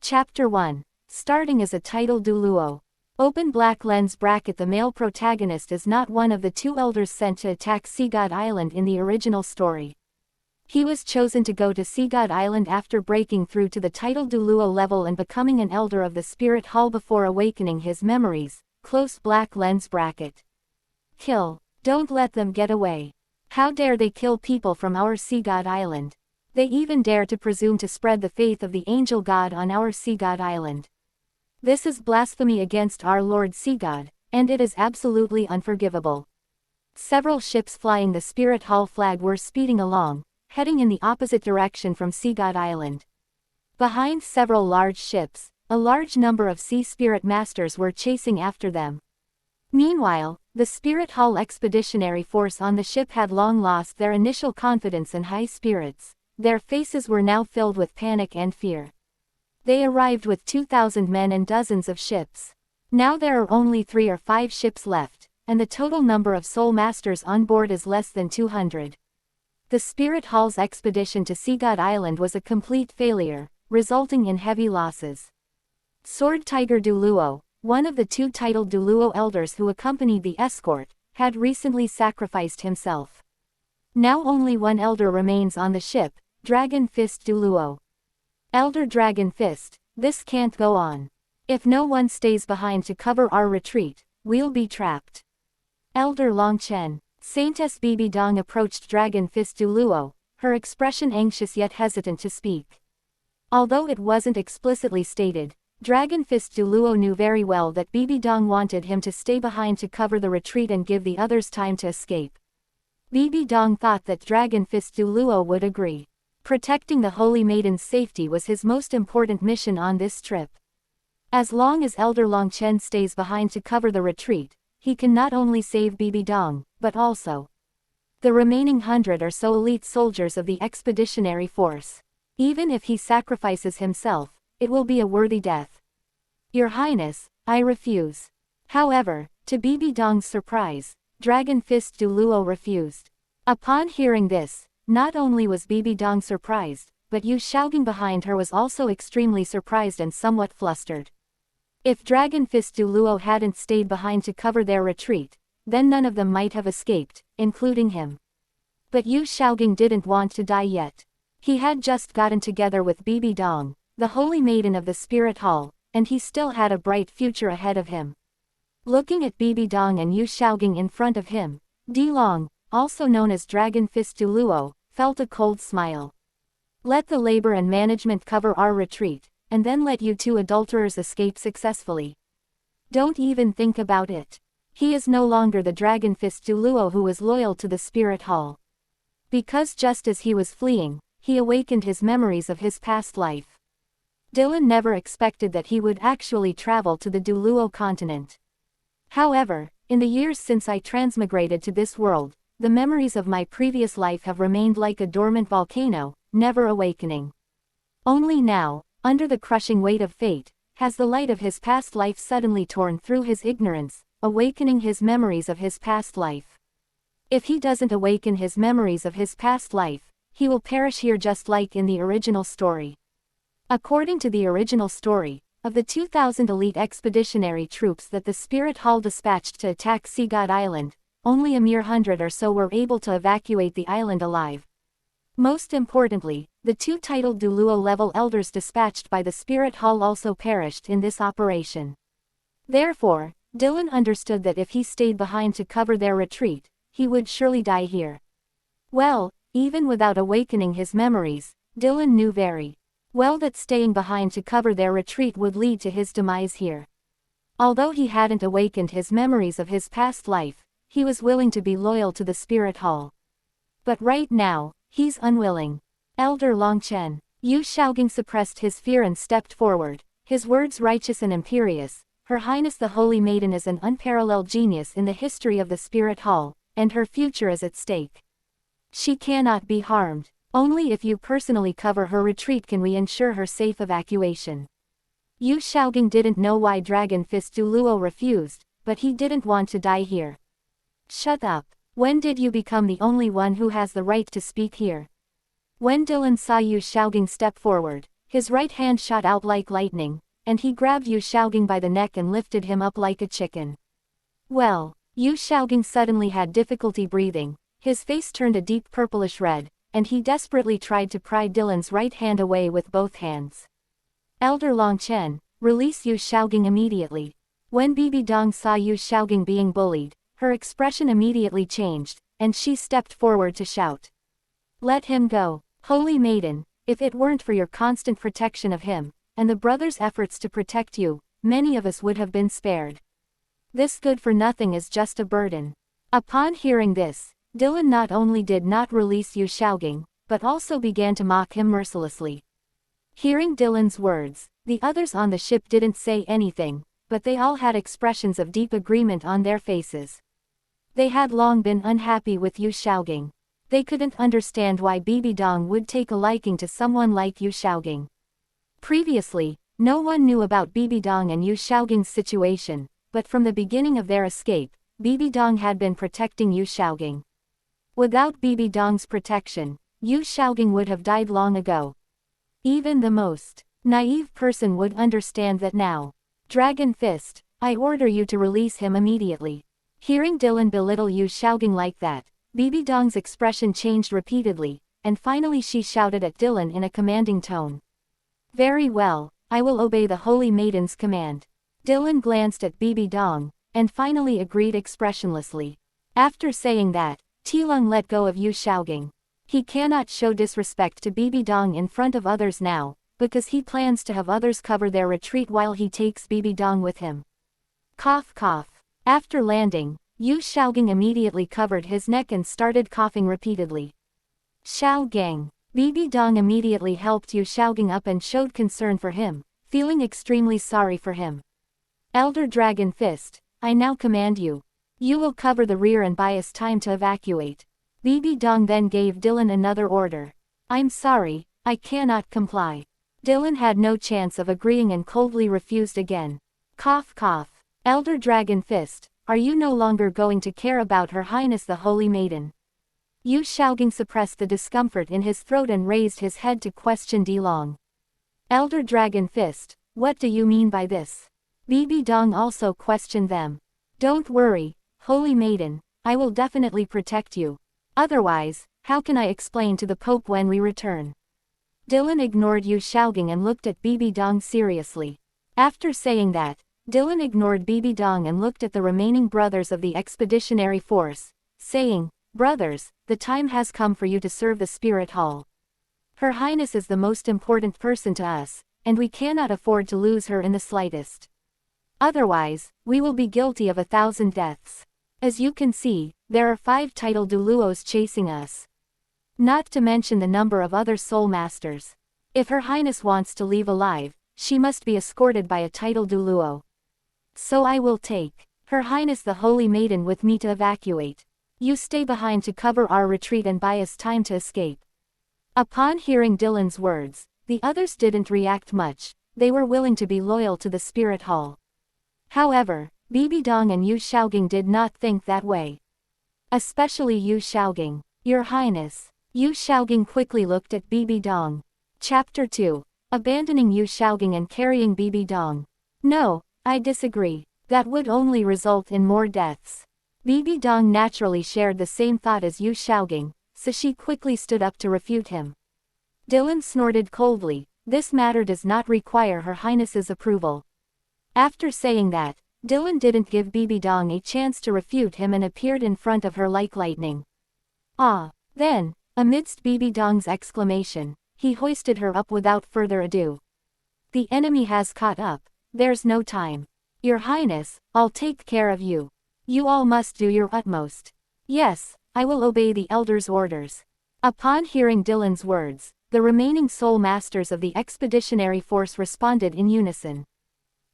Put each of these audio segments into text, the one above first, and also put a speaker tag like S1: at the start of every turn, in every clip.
S1: Chapter 1. Starting as a title douluo. Open black lens bracket. The male protagonist is not one of the two elders sent to attack Sea God Island in the original story. He was chosen to go to Sea God Island after breaking through to the title douluo level and becoming an elder of the spirit hall before awakening his memories. Close black lens bracket. Kill. Don't let them get away. How dare they kill people from our Sea God Island? They even dare to presume to spread the faith of the angel god on our Sea God Island. This is blasphemy against our Lord Sea God, and it is absolutely unforgivable. Several ships flying the Spirit Hall flag were speeding along, heading in the opposite direction from Sea God Island. Behind several large ships, a large number of sea spirit masters were chasing after them. Meanwhile, the Spirit Hall expeditionary force on the ship had long lost their initial confidence and high spirits. Their faces were now filled with panic and fear. They arrived with 2,000 men and dozens of ships. Now there are only 3 or 5 ships left, and the total number of soul masters on board is less than 200. The Spirit Hall's expedition to Sea God Island was a complete failure, resulting in heavy losses. Sword Tiger Douluo, one of the 2 titled douluo elders who accompanied the escort, had recently sacrificed himself. Now only one elder remains on the ship, Dragon Fist Douluo. Elder Dragon Fist, this can't go on. If no one stays behind to cover our retreat, we'll be trapped. Elder Longchen, Saintess Bibi Dong approached Dragon Fist Douluo, her expression anxious yet hesitant to speak. Although it wasn't explicitly stated, Dragon Fist Douluo knew very well that Bibi Dong wanted him to stay behind to cover the retreat and give the others time to escape. Bibi Dong thought that Dragon Fist Douluo would agree. Protecting the Holy Maiden's safety was his most important mission on this trip. As long as Elder Longchen stays behind to cover the retreat, he can not only save Bibi Dong, but also the remaining 100 or so elite soldiers of the expeditionary force. Even if he sacrifices himself, it will be a worthy death. Your Highness, I refuse. However, to Bibi Dong's surprise, Dragon Fist Douluo refused. Upon hearing this, not only was Bibi Dong surprised, but Yu Xiaoging behind her was also extremely surprised and somewhat flustered. If Dragon Fist Douluo hadn't stayed behind to cover their retreat, then none of them might have escaped, including him. But Yu Xiaoging didn't want to die yet. He had just gotten together with Bibi Dong, the Holy Maiden of the Spirit Hall, and he still had a bright future ahead of him. Looking at Bibi Dong and Yu Xiaoging in front of him, Di Long, also known as Dragon Fist Douluo, felt a cold smile. Let the labor and management cover our retreat, and then let you 2 adulterers escape successfully. Don't even think about it. He is no longer the Dragon Fist Douluo who was loyal to the Spirit Hall. Because just as he was fleeing, he awakened his memories of his past life. Dylan never expected that he would actually travel to the douluo continent. However, in the years since I transmigrated to this world, the memories of my previous life have remained like a dormant volcano, never awakening. Only now, under the crushing weight of fate, has the light of his past life suddenly torn through his ignorance, awakening his memories of his past life. If he doesn't awaken his memories of his past life, he will perish here just like in the original story. According to the original story, of the 2,000 elite expeditionary troops that the Spirit Hall dispatched to attack Sea God Island, only a mere 100 or so were able to evacuate the island alive. Most importantly, the 2 titled douluo-level elders dispatched by the Spirit Hall also perished in this operation. Therefore, Dylan understood that if he stayed behind to cover their retreat, he would surely die here. Well, even without awakening his memories, Dylan knew very well that staying behind to cover their retreat would lead to his demise here. Although he hadn't awakened his memories of his past life, he was willing to be loyal to the Spirit Hall. But right now, he's unwilling. Elder Longchen. Yu Xiaoging suppressed his fear and stepped forward, his words righteous and imperious. Her Highness the Holy Maiden is an unparalleled genius in the history of the Spirit Hall, and her future is at stake. She cannot be harmed. Only if you personally cover her retreat can we ensure her safe evacuation. Yu Xiaoging didn't know why Dragon Fist Douluo refused, but he didn't want to die here. Shut up. When did you become the only one who has the right to speak here? When Dylan saw Yu Xiaoging step forward, his right hand shot out like lightning, and he grabbed Yu Shaogang by the neck and lifted him up like a chicken. Well, Yu Shaogang suddenly had difficulty breathing, his face turned a deep purplish red, and he desperately tried to pry Dylan's right hand away with both hands. Elder Longchen, release Yu Shaogang immediately. When Bibi Dong saw Yu Shaogang being bullied, her expression immediately changed, and she stepped forward to shout. Let him go, Holy Maiden, if it weren't for your constant protection of him, and the brothers' efforts to protect you, many of us would have been spared. This good-for-nothing is just a burden. Upon hearing this, Dylan not only did not release Yu Shaogang, but also began to mock him mercilessly. Hearing Dylan's words, the others on the ship didn't say anything, but they all had expressions of deep agreement on their faces. They had long been unhappy with Yu Shaogang. They couldn't understand why Bibi Dong would take a liking to someone like Yu Shaogang. Previously, no one knew about Bibi Dong and Yu Shaogang's situation, but from the beginning of their escape, Bibi Dong had been protecting Yu Shaogang. Without Bibi Dong's protection, Yu Shaogang would have died long ago. Even the most naive person would understand that now. Dragon Fist, I order you to release him immediately. Hearing Dylan belittle Yu Shaogang like that, Bibi Dong's expression changed repeatedly, and finally she shouted at Dylan in a commanding tone. Very well, I will obey the Holy Maiden's command. Dylan glanced at Bibi Dong, and finally agreed expressionlessly. After saying that, Tilung let go of Yu Shaogang. He cannot show disrespect to Bibi Dong in front of others now, because he plans to have others cover their retreat while he takes Bibi Dong with him. Cough cough. After landing, Yu Shaogang immediately covered his neck and started coughing repeatedly. Shaogang. Bibi Dong immediately helped Yu Shaogang up and showed concern for him, feeling extremely sorry for him. Elder Dragon Fist, I now command you. You will cover the rear and buy us time to evacuate. Bibi Dong then gave Dylan another order. I'm sorry, I cannot comply. Dylan had no chance of agreeing and coldly refused again. Cough cough. Elder Dragon Fist, are you no longer going to care about Her Highness the Holy Maiden? Yu Shaogang suppressed the discomfort in his throat and raised his head to question Dilong. Elder Dragon Fist, what do you mean by this? Bibi Dong also questioned them. Don't worry, Holy Maiden, I will definitely protect you. Otherwise, how can I explain to the Pope when we return? Dylan ignored Yu Shaogang and looked at Bibi Dong seriously. After saying that, Dylan ignored Bibi Dong and looked at the remaining brothers of the expeditionary force, saying, Brothers, the time has come for you to serve the Spirit Hall. Her Highness is the most important person to us, and we cannot afford to lose her in the slightest. Otherwise, we will be guilty of 1,000 deaths. As you can see, there are 5 titled douluos chasing us. Not to mention the number of other soul masters. If Her Highness wants to leave alive, she must be escorted by a titled douluo. So I will take Her Highness the Holy Maiden with me to evacuate. You stay behind to cover our retreat and buy us time to escape. Upon hearing Dylan's words, the others didn't react much. They were willing to be loyal to the Spirit Hall. However, Bibi Dong and Yu Shaogang did not think that way. Especially Yu Shaogang. Your Highness. Yu Shaogang quickly looked at Bibi Dong. Chapter 2. Abandoning Yu Shaogang and carrying Bibi Dong. No, I disagree. That would only result in more deaths. Bibi Dong naturally shared the same thought as Yu Shaogang, so she quickly stood up to refute him. Dylan snorted coldly, this matter does not require Her Highness's approval. After saying that, Dylan didn't give Bibi Dong a chance to refute him and appeared in front of her like lightning. Ah! Then, amidst Bibi Dong's exclamation, he hoisted her up without further ado. The enemy has caught up, there's no time. Your Highness, I'll take care of you. You all must do your utmost. Yes, I will obey the Elder's orders. Upon hearing Dylan's words, the remaining soul masters of the expeditionary force responded in unison.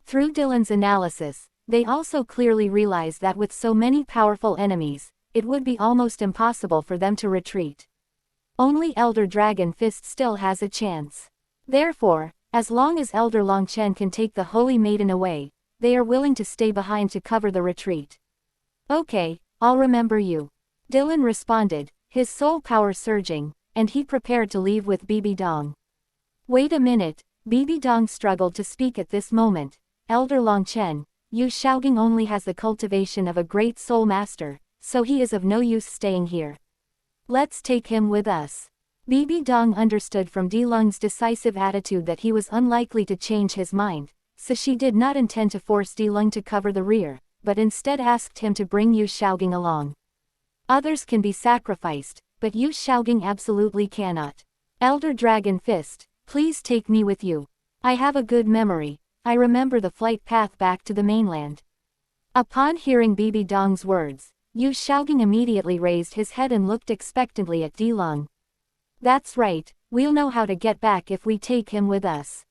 S1: Through Dylan's analysis, they also clearly realized that with so many powerful enemies, it would be almost impossible for them to retreat. Only Elder Dragon Fist still has a chance. Therefore, as long as Elder Longchen can take the Holy Maiden away, they are willing to stay behind to cover the retreat. Okay, I'll remember you. Dylan responded, his soul power surging, and he prepared to leave with Bibi Dong. Wait a minute, Bibi Dong struggled to speak at this moment. Elder Longchen, Yu Shaogang only has the cultivation of a great soul master, so he is of no use staying here. Let's take him with us. Bibi Dong understood from Dilung's decisive attitude that he was unlikely to change his mind, so she did not intend to force Dilung to cover the rear, but instead asked him to bring Yu Shaogang along. Others can be sacrificed, but Yu Shaogang absolutely cannot. Elder Dragon Fist, please take me with you. I have a good memory, I remember the flight path back to the mainland. Upon hearing Bibi Dong's words, Yu Shaogang immediately raised his head and looked expectantly at Dilung. That's right, we'll know how to get back if we take him with us.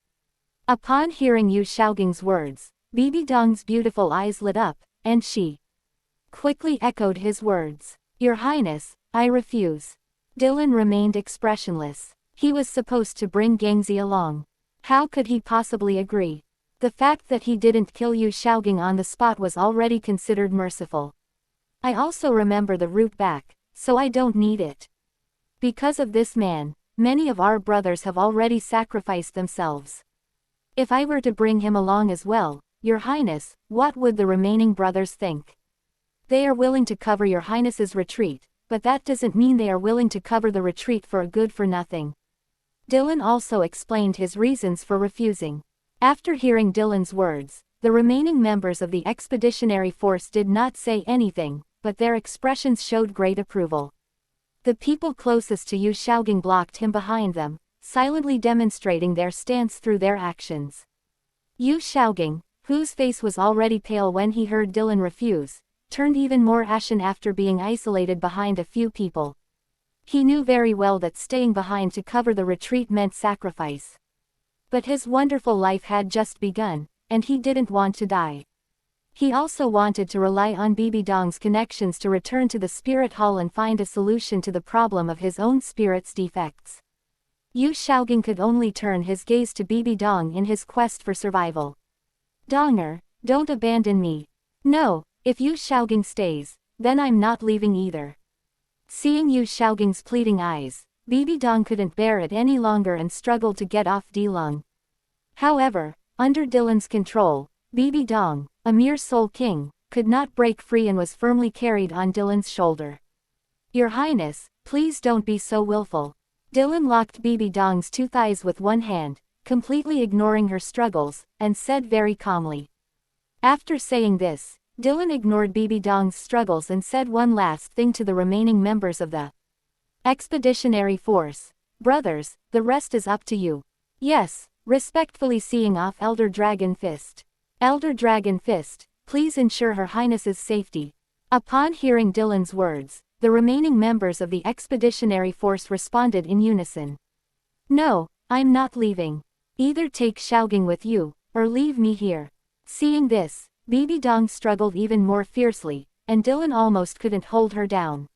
S1: Upon hearing Yu Shaogang's words, Bibi Dong's beautiful eyes lit up, and she quickly echoed his words. Your Highness, I refuse. Dylan remained expressionless. He was supposed to bring Gangzi along. How could he possibly agree? The fact that he didn't kill Yu Shaogang on the spot was already considered merciful. I also remember the route back, so I don't need it. Because of this man, many of our brothers have already sacrificed themselves. If I were to bring him along as well, Your Highness, what would the remaining brothers think? They are willing to cover Your Highness's retreat, but that doesn't mean they are willing to cover the retreat for a good-for-nothing. Dylan also explained his reasons for refusing. After hearing Dylan's words, the remaining members of the expeditionary force did not say anything, but their expressions showed great approval. The people closest to Yu Shaogang blocked him behind them, silently demonstrating their stance through their actions. Yu Shaogang, whose face was already pale when he heard Dylan refuse, turned even more ashen after being isolated behind a few people. He knew very well that staying behind to cover the retreat meant sacrifice. But his wonderful life had just begun, and he didn't want to die. He also wanted to rely on Bibi Dong's connections to return to the spirit hall and find a solution to the problem of his own spirit's defects. Yu Shaogang could only turn his gaze to Bibi Dong in his quest for survival. Donger, don't abandon me. No, if Yu Shaogang stays, then I'm not leaving either. Seeing Yu Shaogang's pleading eyes, Bibi Dong couldn't bear it any longer and struggled to get off Dilung. However, under Dylan's control, Bibi Dong, a mere soul king, could not break free and was firmly carried on Dylan's shoulder. Your Highness, please don't be so willful. Dylan locked Bibi Dong's two thighs with one hand, completely ignoring her struggles, and said very calmly. After saying this, Dylan ignored Bibi Dong's struggles and said one last thing to the remaining members of the expeditionary force. Brothers, the rest is up to you. Yes, respectfully seeing off Elder Dragon Fist. Elder Dragon Fist, please ensure Her Highness's safety. Upon hearing Dylan's words, the remaining members of the expeditionary force responded in unison. No, I'm not leaving. Either take Shaogang with you, or leave me here. Seeing this, Bibi Dong struggled even more fiercely, and Dylan almost couldn't hold her down.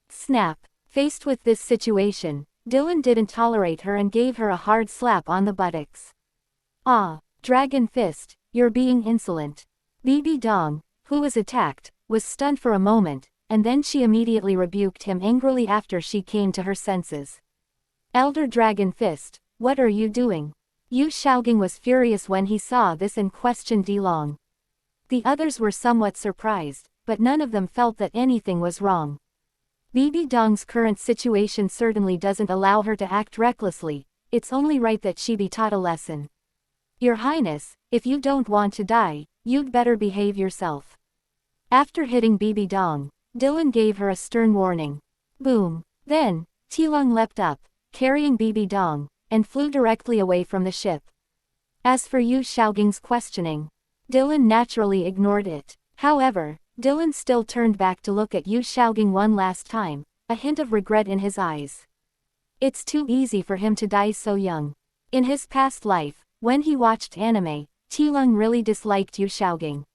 S1: Snap! Faced with this situation, Dylan didn't tolerate her and gave her a hard slap on the buttocks. Ah, Dragon Fist, you're being insolent. Bibi Dong, who was attacked, was stunned for a moment, and then she immediately rebuked him angrily after she came to her senses. Elder Dragon Fist, what are you doing? Yu Shaogang was furious when he saw this and questioned Dilong. The others were somewhat surprised, but none of them felt that anything was wrong. Bibi Dong's current situation certainly doesn't allow her to act recklessly, it's only right that she be taught a lesson. Your Highness, if you don't want to die, you'd better behave yourself. After hitting Bibi Dong, Dylan gave her a stern warning. Boom! Then, Tilong leapt up, carrying Bibi Dong, and flew directly away from the ship. As for Yu Shaogang's questioning, Dylan naturally ignored it. However, Dylan still turned back to look at Yu Shaogang one last time, a hint of regret in his eyes. It's too easy for him to die so young. In his past life, when he watched anime, Tilong really disliked Yu Shaogang.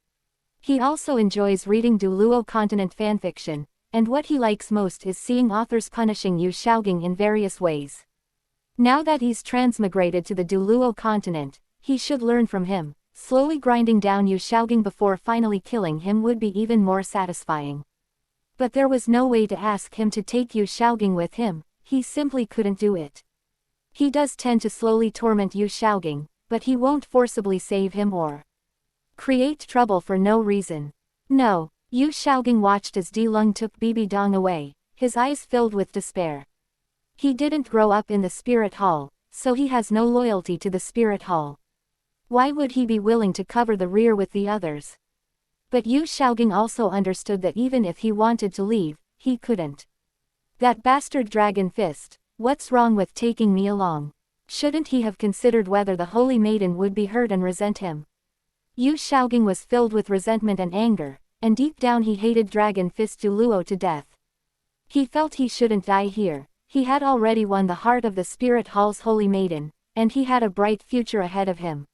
S1: He also enjoys reading douluo continent fanfiction, and what he likes most is seeing authors punishing Yu Shaogang in various ways. Now that he's transmigrated to the douluo continent, he should learn from him. Slowly grinding down Yu Shaogang before finally killing him would be even more satisfying. But there was no way to ask him to take Yu Shaogang with him, he simply couldn't do it. He does tend to slowly torment Yu Xiaogang, but he won't forcibly save him or create trouble for no reason. No. Yu Xiaogang watched as Dilung took Bibi Dong away, his eyes filled with despair. He didn't grow up in the spirit hall, so he has no loyalty to the spirit hall. Why would he be willing to cover the rear with the others? But Yu Xiaogang also understood that even if he wanted to leave, he couldn't. That bastard Dragon Fist, what's wrong with taking me along? Shouldn't he have considered whether the Holy Maiden would be hurt and resent him? Yu Xiaogang was filled with resentment and anger, and deep down he hated Dragon Fist Douluo to death. He felt he shouldn't die here. He had already won the heart of the Spirit Hall's Holy Maiden, and he had a bright future ahead of him.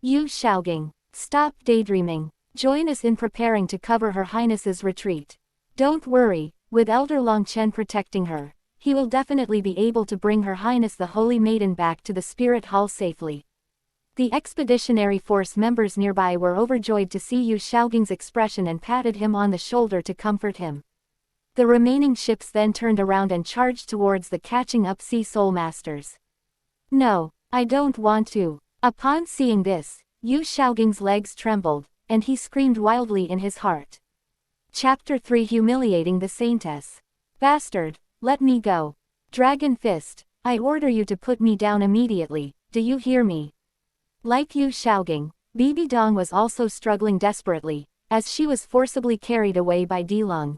S1: Yu Xiaogang, stop daydreaming. Join us in preparing to cover Her Highness's retreat. Don't worry, with Elder Longchen protecting her, he will definitely be able to bring Her Highness the Holy Maiden back to the Spirit Hall safely. The expeditionary force members nearby were overjoyed to see Yu Xiaogang's expression and patted him on the shoulder to comfort him. The remaining ships then turned around and charged towards the catching up Sea Soul Masters. No, I don't want to. Upon seeing this, Yu Xiaogang's legs trembled, and he screamed wildly in his heart. Chapter 3 Humiliating the Saintess. Bastard, let me go. Dragon Fist, I order you to put me down immediately, do you hear me? Like Yu Xiaogang, Bibi Dong was also struggling desperately, as she was forcibly carried away by Dilung.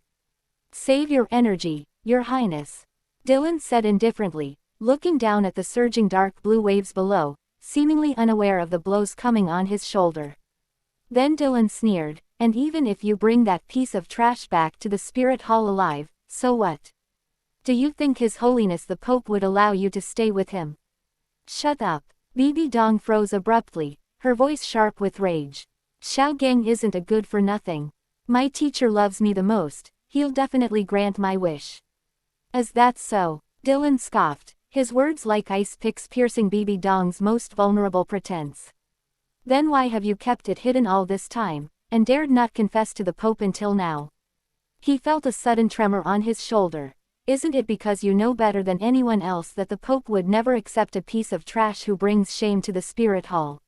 S1: Save your energy, Your Highness. Dylan said indifferently, looking down at the surging dark blue waves below, seemingly unaware of the blows coming on his shoulder. Then Dylan sneered, and even if you bring that piece of trash back to the Spirit Hall alive, so what? Do you think His Holiness the Pope would allow you to stay with him? Shut up. Bibi Dong froze abruptly, her voice sharp with rage. Xiaogang isn't a good-for-nothing. My teacher loves me the most, he'll definitely grant my wish. Is that so? Dylan scoffed, his words like ice picks piercing Bibi Dong's most vulnerable pretense. Then why have you kept it hidden all this time, and dared not confess to the Pope until now? He felt a sudden tremor on his shoulder. Isn't it because you know better than anyone else that the Pope would never accept a piece of trash who brings shame to the Spirit Hall?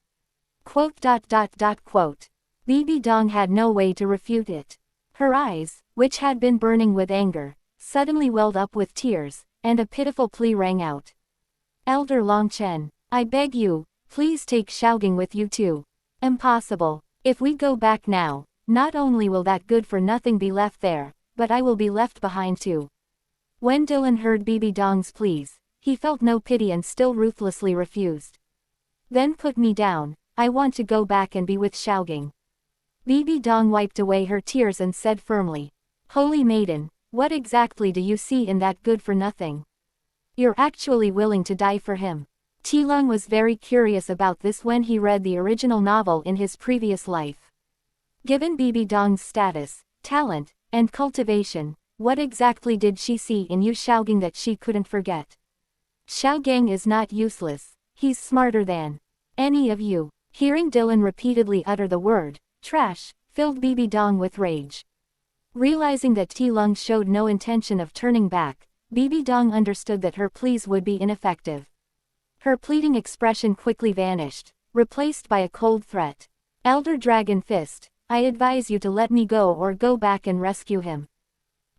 S1: Quote. Bibi Dong had no way to refute it. Her eyes, which had been burning with anger, suddenly welled up with tears, and a pitiful plea rang out. Elder Longchen, I beg you, please take Xiaogang with you too. Impossible. If we go back now, not only will that good-for-nothing be left there, but I will be left behind too. When Dylan heard Bibi Dong's pleas, he felt no pity and still ruthlessly refused. Then put me down, I want to go back and be with Xiaogang. Bibi Dong wiped away her tears and said firmly, Holy Maiden, what exactly do you see in that good-for-nothing? You're actually willing to die for him. Tilung was very curious about this when he read the original novel in his previous life. Given Bibi Dong's status, talent, and cultivation, what exactly did she see in Yu Xiaogang that she couldn't forget? Xiaogang is not useless, he's smarter than any of you. Hearing Dylan repeatedly utter the word, trash, filled Bibi Dong with rage. Realizing that Tilung showed no intention of turning back, Bibi Dong understood that her pleas would be ineffective. Her pleading expression quickly vanished, replaced by a cold threat. Elder Dragon Fist, I advise you to let me go or go back and rescue him.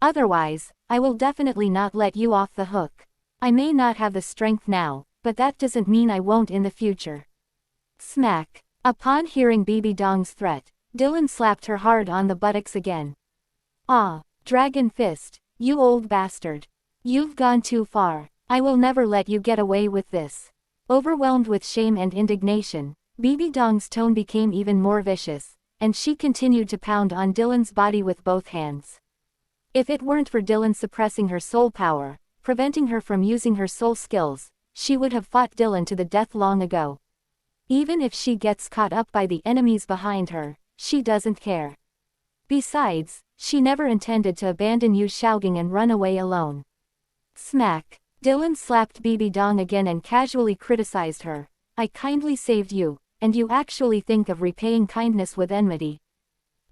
S1: Otherwise, I will definitely not let you off the hook. I may not have the strength now, but that doesn't mean I won't in the future. Smack. Upon hearing Bibi Dong's threat, Dylan slapped her hard on the buttocks again. Ah, Dragon Fist, you old bastard. You've gone too far. I will never let you get away with this. Overwhelmed with shame and indignation, Bibi Dong's tone became even more vicious, and she continued to pound on Dylan's body with both hands. If it weren't for Dylan suppressing her soul power, preventing her from using her soul skills, she would have fought Dylan to the death long ago. Even if she gets caught up by the enemies behind her, she doesn't care. Besides, she never intended to abandon Yu Xiaogang and run away alone. Smack. Dylan slapped Bibi Dong again and casually criticized her. I kindly saved you, and you actually think of repaying kindness with enmity.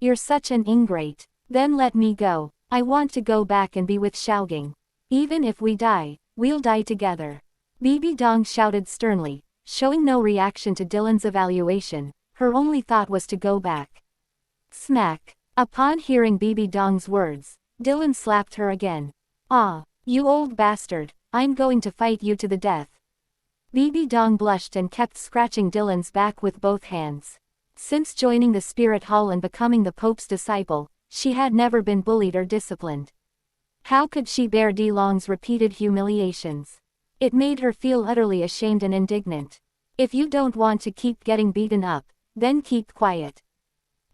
S1: You're such an ingrate. Then let me go. I want to go back and be with Xiaogang. Even if we die, we'll die together. BB Dong shouted sternly, showing no reaction to Dylan's evaluation. Her only thought was to go back. Smack. Upon hearing BB Dong's words, Dylan slapped her again. "Ah, you old bastard, I'm going to fight you to the death." BB Dong blushed and kept scratching Dylan's back with both hands. Since joining the Spirit Hall and becoming the Pope's disciple, she had never been bullied or disciplined. How could she bear Delong's repeated humiliations? It made her feel utterly ashamed and indignant. "If you don't want to keep getting beaten up, then keep quiet.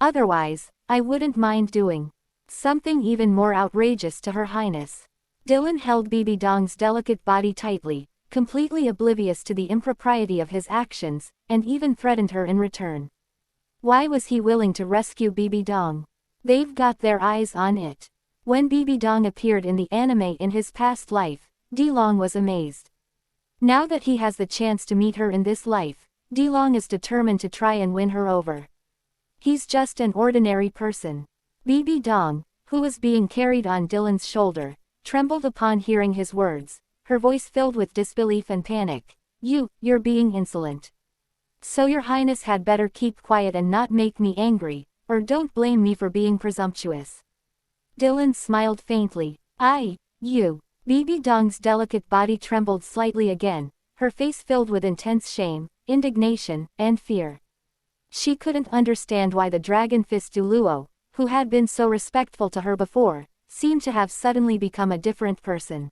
S1: Otherwise, I wouldn't mind doing something even more outrageous to Her Highness." Dylan held BB Dong's delicate body tightly, completely oblivious to the impropriety of his actions, and even threatened her in return. Why was he willing to rescue BB Dong? They've got their eyes on it. When BB Dong appeared in the anime in his past life, Delong was amazed. Now that he has the chance to meet her in this life, Delong is determined to try and win her over. He's just an ordinary person. BB Dong, who was being carried on Dylan's shoulder, trembled upon hearing his words, her voice filled with disbelief and panic. You're being insolent. So Your Highness had better keep quiet and not make me angry, or don't blame me for being presumptuous." Dylan smiled faintly. You. BB Dong's delicate body trembled slightly again, her face filled with intense shame, indignation, and fear. She couldn't understand why the dragon fist douluo, who had been so respectful to her before, seemed to have suddenly become a different person.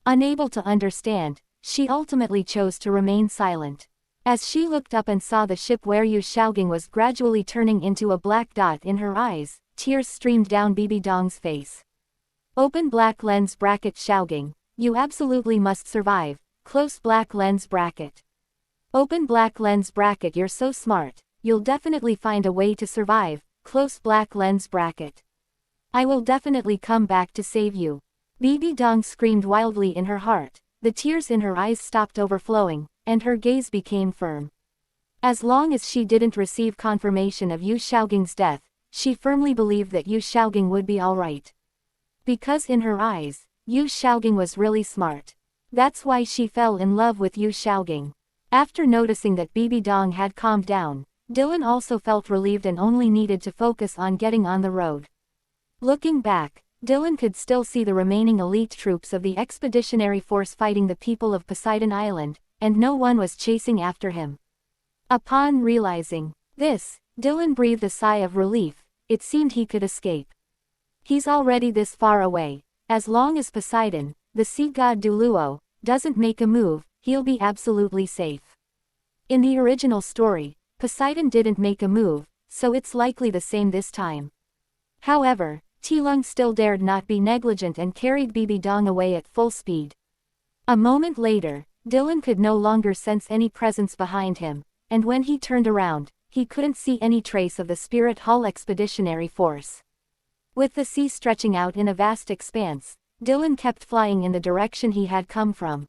S1: Unable to understand, she ultimately chose to remain silent. As she looked up and saw the ship where Yu Shaogang was gradually turning into a black dot in her eyes, tears streamed down BB Dong's face. Open black lens bracket Shaogang, you absolutely must survive, close black lens bracket. Open black lens bracket. You're so smart, you'll definitely find a way to survive, close black lens bracket. I will definitely come back to save you. BB Dong screamed wildly in her heart, the tears in her eyes stopped overflowing, and her gaze became firm. As long as she didn't receive confirmation of Yu Shaogang's death, she firmly believed that Yu Shaogang would be alright. Because in her eyes, Yu Shaogang was really smart. That's why she fell in love with Yu Shaogang. After noticing that BB Dong had calmed down, Dylan also felt relieved and only needed to focus on getting on the road. Looking back, Dylan could still see the remaining elite troops of the expeditionary force fighting the people of Poseidon Island, and no one was chasing after him. Upon realizing this, Dylan breathed a sigh of relief. It seemed he could escape. He's already this far away. As long as Poseidon, the sea god douluo, doesn't make a move, he'll be absolutely safe. In the original story, Poseidon didn't make a move, so it's likely the same this time. However, Delong still dared not be negligent and carried BB Dong away at full speed. A moment later, Dylan could no longer sense any presence behind him, and when he turned around, he couldn't see any trace of the Spirit Hall expeditionary force. With the sea stretching out in a vast expanse, Dylan kept flying in the direction he had come from.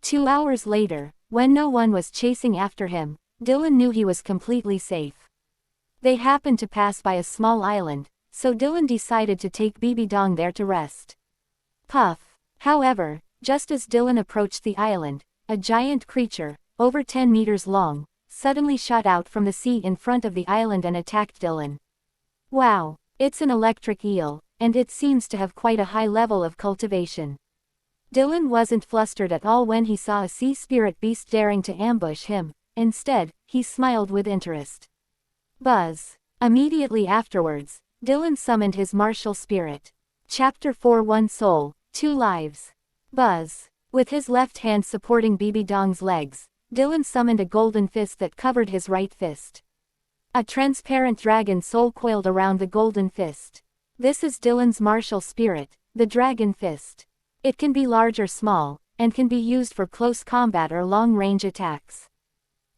S1: 2 hours later, when no one was chasing after him, Dylan knew he was completely safe. They happened to pass by a small island, so Dylan decided to take BB Dong there to rest. Puff. However, just as Dylan approached the island, a giant creature, over 10 meters long, suddenly shot out from the sea in front of the island and attacked Dylan. Wow, it's an electric eel, and it seems to have quite a high level of cultivation. Dylan wasn't flustered at all when he saw a sea spirit beast daring to ambush him. Instead, he smiled with interest. Buzz. Immediately afterwards, Dylan summoned his martial spirit. Chapter 4. 1 soul, 2 lives. Buzz. With his left hand supporting BB Dong's legs, Dylan summoned a golden fist that covered his right fist. A transparent dragon soul coiled around the golden fist. This is Dylan's martial spirit, the dragon fist. It can be large or small, and can be used for close combat or long-range attacks.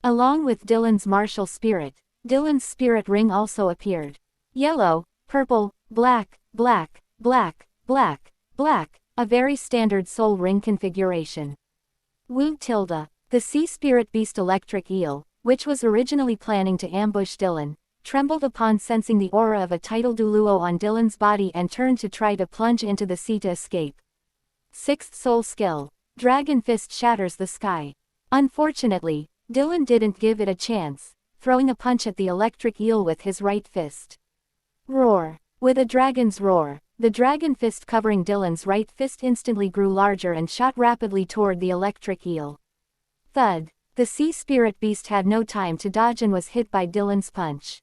S1: Along with Dylan's martial spirit, Dylan's spirit ring also appeared. Yellow, purple, black, black, black, black, black, a very standard soul ring configuration. Wu tilde. The sea spirit beast electric eel, which was originally planning to ambush Dylan, trembled upon sensing the aura of a tidal douluo on Dylan's body and turned to try to plunge into the sea to escape. 6th soul skill. Dragon fist shatters the sky. Unfortunately, Dylan didn't give it a chance, throwing a punch at the electric eel with his right fist. Roar. With a dragon's roar, the dragon fist covering Dylan's right fist instantly grew larger and shot rapidly toward the electric eel. Thud. The sea spirit beast had no time to dodge and was hit by Dylan's punch.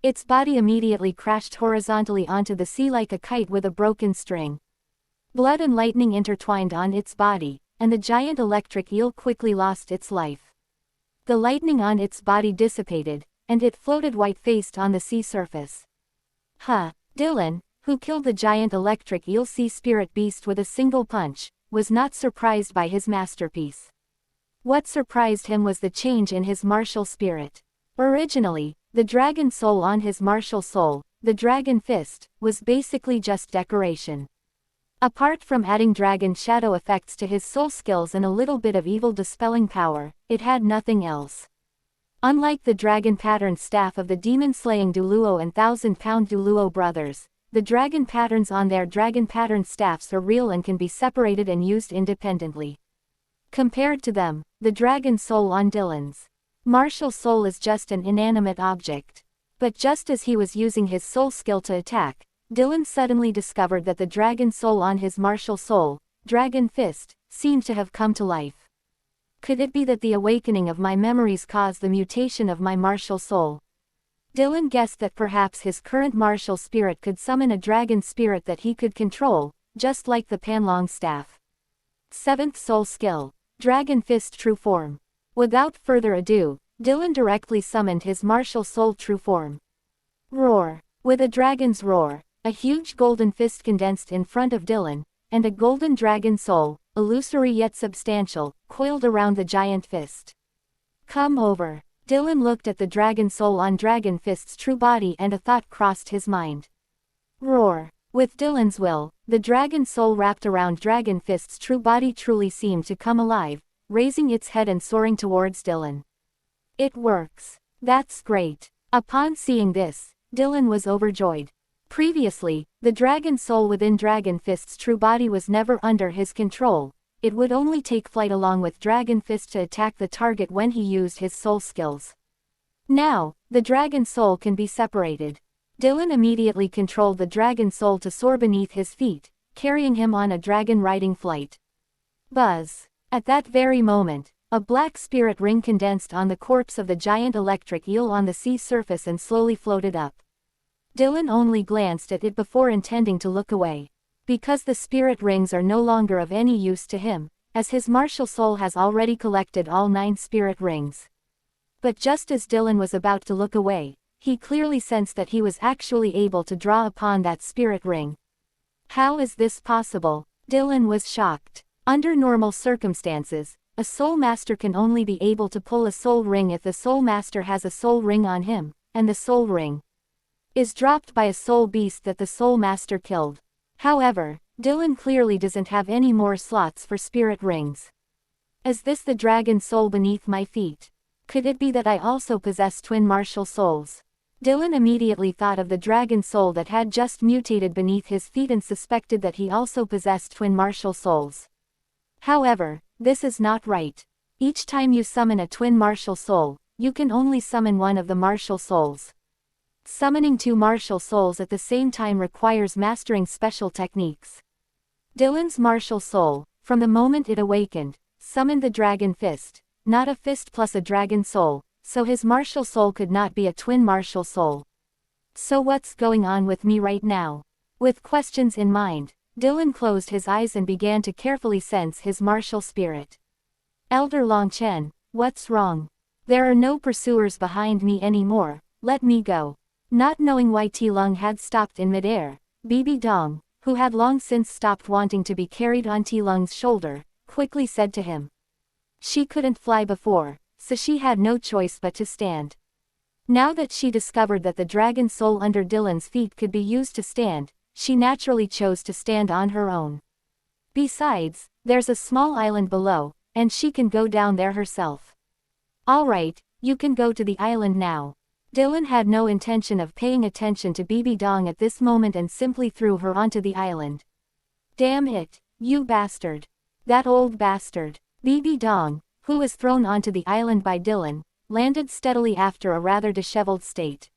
S1: Its body immediately crashed horizontally onto the sea like a kite with a broken string. Blood and lightning intertwined on its body, and the giant electric eel quickly lost its life. The lightning on its body dissipated, and it floated white-faced on the sea surface. Dylan, who killed the giant electric eel sea spirit beast with a single punch, was not surprised by his masterpiece. What surprised him was the change in his martial spirit. Originally, the dragon soul on his martial soul, the dragon fist, was basically just decoration. Apart from adding dragon shadow effects to his soul skills and a little bit of evil dispelling power, it had nothing else. Unlike the dragon pattern staff of the demon-slaying douluo and 1,000-pound douluo brothers, the dragon patterns on their dragon pattern staffs are real and can be separated and used independently. Compared to them, the dragon soul on Dylan's martial soul is just an inanimate object. But just as he was using his soul skill to attack, Dylan suddenly discovered that the dragon soul on his martial soul, dragon fist, seemed to have come to life. Could it be that the awakening of my memories caused the mutation of my martial soul? Dylan guessed that perhaps his current martial spirit could summon a dragon spirit that he could control, just like the Panlong staff. 7th soul skill, Dragon Fist True Form. Without further ado, Dylan directly summoned his martial soul true form. Roar. With a dragon's roar, a huge golden fist condensed in front of Dylan, and a golden dragon soul, illusory yet substantial, coiled around the giant fist. Come over. Dylan looked at the dragon soul on Dragon Fist's true body and a thought crossed his mind. Roar. With Dylan's will, the dragon soul wrapped around Dragon Fist's true body truly seemed to come alive, raising its head and soaring towards Dylan. It works. That's great. Upon seeing this, Dylan was overjoyed. Previously, the dragon soul within Dragon Fist's true body was never under his control. It would only take flight along with Dragon Fist to attack the target when he used his soul skills. Now, the dragon soul can be separated. Dylan immediately controlled the dragon soul to soar beneath his feet, carrying him on a dragon riding flight. Buzz. At that very moment, a black spirit ring condensed on the corpse of the giant electric eel on the sea surface and slowly floated up. Dylan only glanced at it before intending to look away. Because the spirit rings are no longer of any use to him, as his martial soul has already collected all 9 spirit rings. But just as Dylan was about to look away, he clearly sensed that he was actually able to draw upon that spirit ring. How is this possible? Dylan was shocked. Under normal circumstances, a soul master can only be able to pull a soul ring if the soul master has a soul ring on him, and the soul ring is dropped by a soul beast that the soul master killed. However, Dylan clearly doesn't have any more slots for spirit rings. Is this the dragon soul beneath my feet? Could it be that I also possess twin martial souls? Dylan immediately thought of the dragon soul that had just mutated beneath his feet and suspected that he also possessed twin martial souls. However, this is not right. Each time you summon a twin martial soul, you can only summon one of the martial souls. Summoning 2 martial souls at the same time requires mastering special techniques. Dylan's martial soul, from the moment it awakened, summoned the dragon fist, not a fist plus a dragon soul, so his martial soul could not be a twin martial soul. So what's going on with me right now? With questions in mind, Dylan closed his eyes and began to carefully sense his martial spirit. Elder Longchen, what's wrong? There are no pursuers behind me anymore, let me go. Not knowing why Tilung had stopped in midair, Bibi Dong, who had long since stopped wanting to be carried on Tilung's shoulder, quickly said to him. She couldn't fly before, so she had no choice but to stand. Now that she discovered that the dragon soul under Dylan's feet could be used to stand, she naturally chose to stand on her own. Besides, there's a small island below, and she can go down there herself. Alright, you can go to the island now. Dylan had no intention of paying attention to Bibi Dong at this moment and simply threw her onto the island. Damn it, you bastard. That old bastard. Bibi Dong, who was thrown onto the island by Dylan, landed steadily after a rather disheveled state.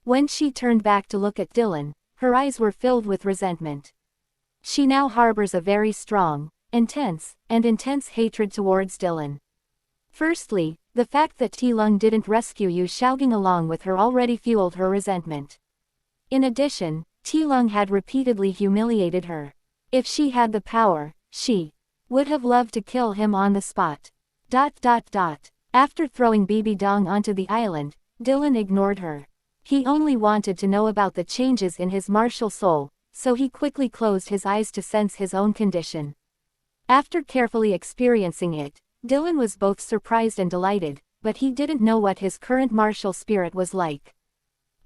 S1: When she turned back to look at Dylan, her eyes were filled with resentment. She now harbors a very strong, intense hatred towards Dylan. Firstly, the fact that T-Lung didn't rescue Yu Xiaogang along with her already fueled her resentment. In addition, T-Lung had repeatedly humiliated her. If she had the power, she would have loved to kill him on the spot. After throwing Bibi Dong onto the island, Dylan ignored her. He only wanted to know about the changes in his martial soul, so he quickly closed his eyes to sense his own condition. After carefully experiencing it, Dylan was both surprised and delighted, but he didn't know what his current martial spirit was like.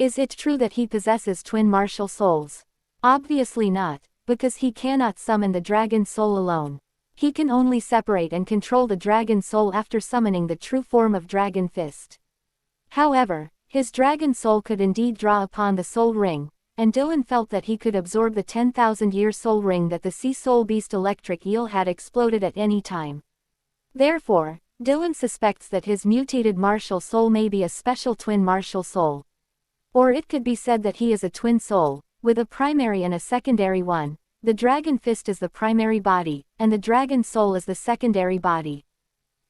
S1: Is it true that he possesses twin martial souls? Obviously not, because he cannot summon the dragon soul alone. He can only separate and control the dragon soul after summoning the true form of Dragon Fist. However, his dragon soul could indeed draw upon the soul ring, and Dylan felt that he could absorb the 10,000-year soul ring that the sea soul beast electric eel had exploded at any time. Therefore, Dylan suspects that his mutated martial soul may be a special twin martial soul. Or it could be said that he is a twin soul, with a primary and a secondary one. The dragon fist is the primary body, and the dragon soul is the secondary body.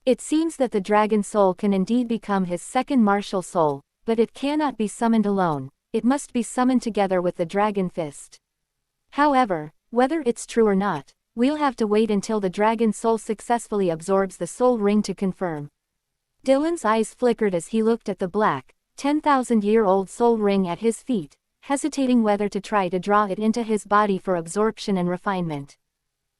S1: It seems that the dragon soul can indeed become his second martial soul, but it cannot be summoned alone, it must be summoned together with the dragon fist. However, whether it's true or not, we'll have to wait until the dragon soul successfully absorbs the soul ring to confirm. Dylan's eyes flickered as he looked at the black, 10,000-year-old soul ring at his feet, hesitating whether to try to draw it into his body for absorption and refinement.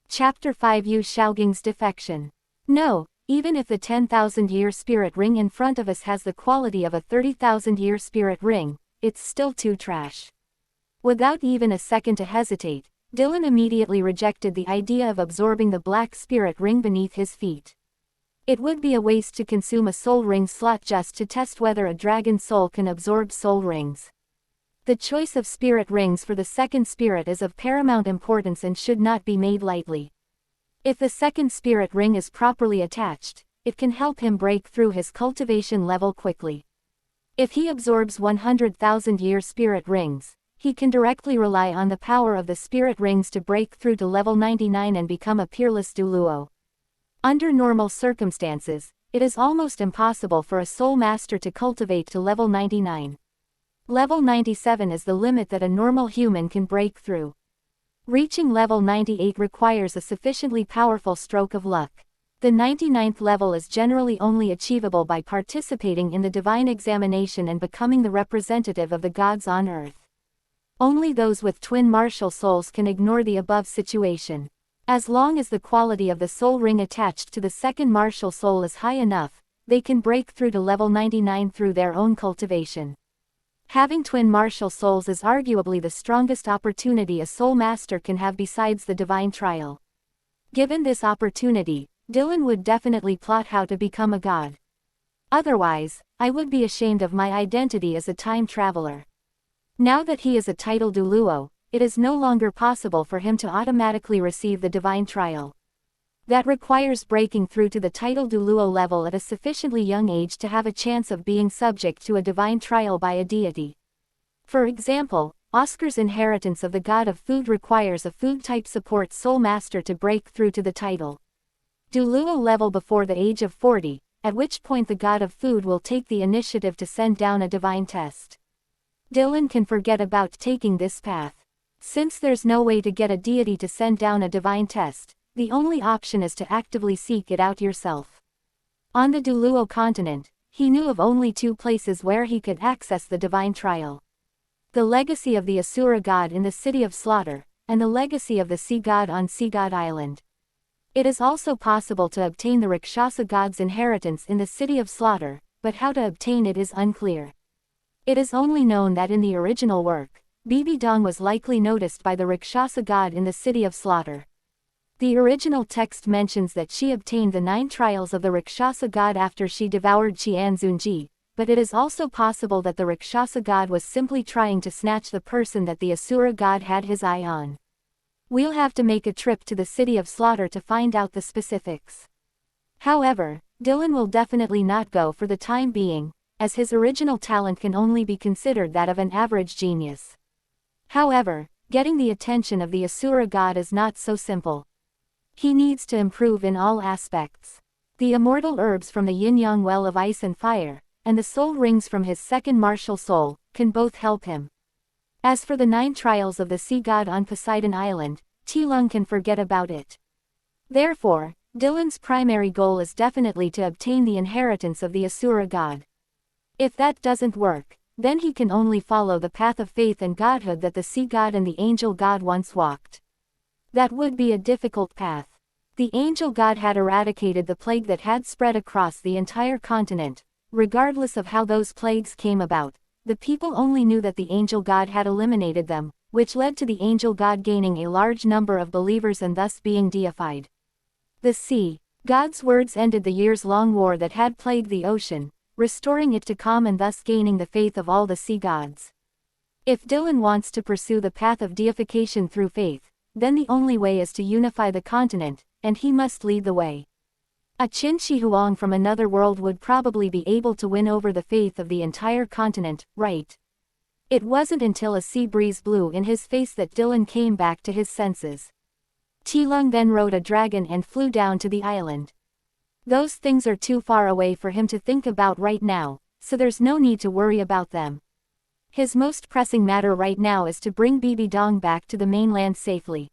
S1: Chapter 5: Yu Xiaogang's Defection. No, even if the 10,000-year spirit ring in front of us has the quality of a 30,000-year spirit ring, it's still too trash. Without even a second to hesitate, Dylan immediately rejected the idea of absorbing the black spirit ring beneath his feet. It would be a waste to consume a soul ring slot just to test whether a dragon soul can absorb soul rings. The choice of spirit rings for the second spirit is of paramount importance and should not be made lightly. If the second spirit ring is properly attached, it can help him break through his cultivation level quickly. If he absorbs 100,000-year spirit rings, he can directly rely on the power of the spirit rings to break through to level 99 and become a peerless douluo. Under normal circumstances, it is almost impossible for a soul master to cultivate to level 99. Level 97 is the limit that a normal human can break through. Reaching level 98 requires a sufficiently powerful stroke of luck. The 99th level is generally only achievable by participating in the divine examination and becoming the representative of the gods on earth. Only those with twin martial souls can ignore the above situation. As long as the quality of the soul ring attached to the second martial soul is high enough, they can break through to level 99 through their own cultivation. Having twin martial souls is arguably the strongest opportunity a soul master can have besides the divine trial. Given this opportunity, Dylan would definitely plot how to become a god. Otherwise, I would be ashamed of my identity as a time traveler. Now that he is a title douluo, it is no longer possible for him to automatically receive the divine trial. That requires breaking through to the title douluo level at a sufficiently young age to have a chance of being subject to a divine trial by a deity. For example, Oscar's inheritance of the god of food requires a food-type support soul master to break through to the title douluo level before the age of 40, at which point the god of food will take the initiative to send down a divine test. Dylan can forget about taking this path. Since there's no way to get a deity to send down a divine test, the only option is to actively seek it out yourself. On the douluo continent, he knew of only two places where he could access the divine trial. The legacy of the Asura god in the City of Slaughter, and the legacy of the sea god on Sea God Island. It is also possible to obtain the Rakshasa god's inheritance in the City of Slaughter, but how to obtain it is unclear. It is only known that in the original work, Bibi Dong was likely noticed by the Rakshasa god in the City of Slaughter. The original text mentions that she obtained the 9 trials of the Rakshasa god after she devoured Qianzunji, but it is also possible that the Rakshasa god was simply trying to snatch the person that the Asura god had his eye on. We'll have to make a trip to the City of Slaughter to find out the specifics. However, Dylan will definitely not go for the time being, as his original talent can only be considered that of an average genius. However, getting the attention of the Asura god is not so simple. He needs to improve in all aspects. The immortal herbs from the yin-yang well of ice and fire, and the soul rings from his second martial soul, can both help him. As for the 9 trials of the sea god on Poseidon Island, Tilung can forget about it. Therefore, Dylan's primary goal is definitely to obtain the inheritance of the Asura god. If that doesn't work, then he can only follow the path of faith and godhood that the sea god and the angel god once walked. That would be a difficult path. The angel god had eradicated the plague that had spread across the entire continent. Regardless of how those plagues came about, the people only knew that the angel god had eliminated them, which led to the angel god gaining a large number of believers and thus being deified. The sea god's words ended the years-long war that had plagued the ocean, restoring it to calm and thus gaining the faith of all the sea gods. If Dylan wants to pursue the path of deification through faith, then the only way is to unify the continent, and he must lead the way. A Qin Shi Huang from another world would probably be able to win over the faith of the entire continent, right? It wasn't until a sea breeze blew in his face that Dylan came back to his senses. Tilung then rode a dragon and flew down to the island. Those things are too far away for him to think about right now, so there's no need to worry about them. His most pressing matter right now is to bring Bibi Dong back to the mainland safely.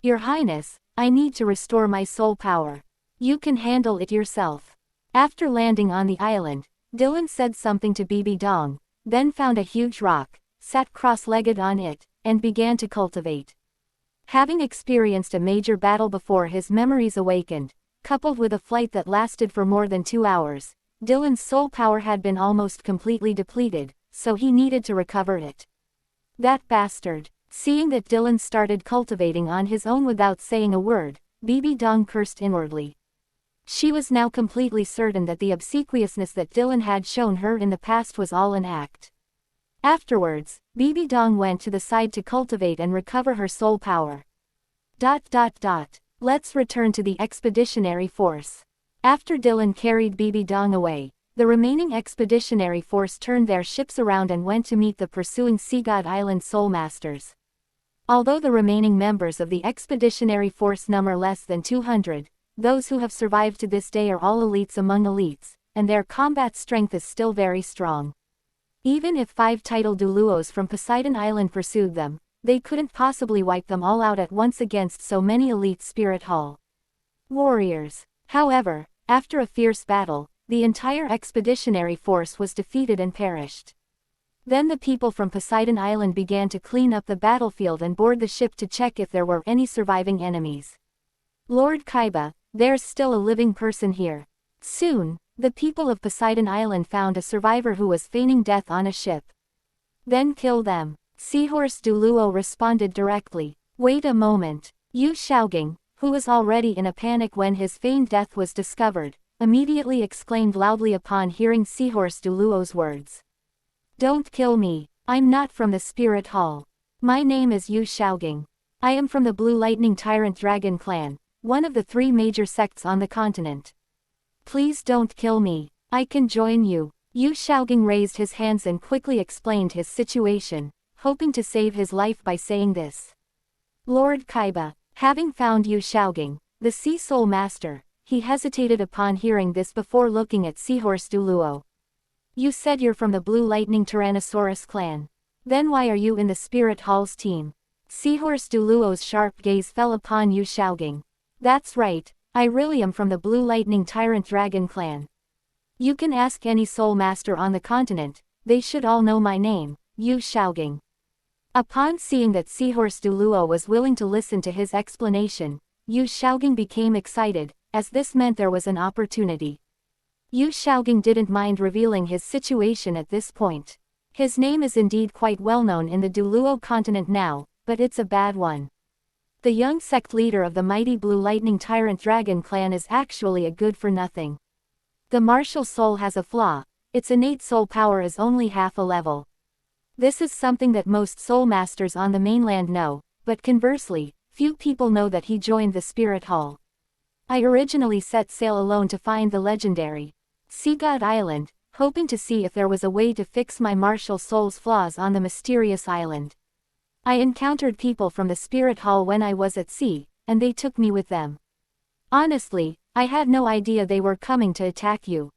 S1: Your Highness, I need to restore my soul power. You can handle it yourself. After landing on the island, Dylan said something to Bibi Dong, then found a huge rock, sat cross-legged on it, and began to cultivate. Having experienced a major battle before, his memories awakened, coupled with a flight that lasted for more than 2 hours, Dylan's soul power had been almost completely depleted, so he needed to recover it. That bastard. Seeing that Dylan started cultivating on his own without saying a word, Bibi Dong cursed inwardly. She was now completely certain that the obsequiousness that Dylan had shown her in the past was all an act. Afterwards, Bibi Dong went to the side to cultivate and recover her soul power. Let's return to the expeditionary force. After Dylan carried Bibi Dong away, the remaining expeditionary force turned their ships around and went to meet the pursuing Sea God Island Soul Masters. Although the remaining members of the expeditionary force number less than 200, those who have survived to this day are all elites among elites, and their combat strength is still very strong. Even if 5 tidal douluos from Poseidon Island pursued them, they couldn't possibly wipe them all out at once against so many elite spirit hall warriors. However, after a fierce battle, the entire expeditionary force was defeated and perished. Then the people from Poseidon Island began to clean up the battlefield and board the ship to check if there were any surviving enemies. Lord Kaiba, there's still a living person here. Soon, the people of Poseidon Island found a survivor who was feigning death on a ship. Then kill them. Seahorse Douluo responded directly. Wait a moment. Yu Shaogang, who was already in a panic when his feigned death was discovered, immediately exclaimed loudly upon hearing Seahorse Douluo's words. Don't kill me. I'm not from the Spirit Hall. My name is Yu Shaogang. I am from the Blue Lightning Tyrant Dragon Clan, one of the 3 major sects on the continent. Please don't kill me. I can join you. Yu Shaogang raised his hands and quickly explained his situation, hoping to save his life by saying this. Lord Kaiba, having found Yu Shaogang, the Sea Soul Master, he hesitated upon hearing this before looking at Seahorse Douluo. You said you're from the Blue Lightning Tyrannosaurus clan. Then why are you in the Spirit Hall's team? Seahorse Douluo's sharp gaze fell upon Yu Shaogang. That's right, I really am from the Blue Lightning Tyrant Dragon clan. You can ask any soul master on the continent, they should all know my name, Yu Shaogang. Upon seeing that Seahorse Douluo was willing to listen to his explanation, Yu Shaogang became excited, as this meant there was an opportunity. Yu Shaogang didn't mind revealing his situation at this point. His name is indeed quite well known in the Douluo continent now, but it's a bad one. The young sect leader of the mighty Blue Lightning Tyrant Dragon clan is actually a good-for-nothing. The martial soul has a flaw, its innate soul power is only half a level. This is something that most soul masters on the mainland know, but conversely, few people know that he joined the spirit hall. I originally set sail alone to find the legendary Sea God Island, hoping to see if there was a way to fix my martial soul's flaws on the mysterious island. I encountered people from the spirit hall when I was at sea, and they took me with them. Honestly, I had no idea they were coming to attack you.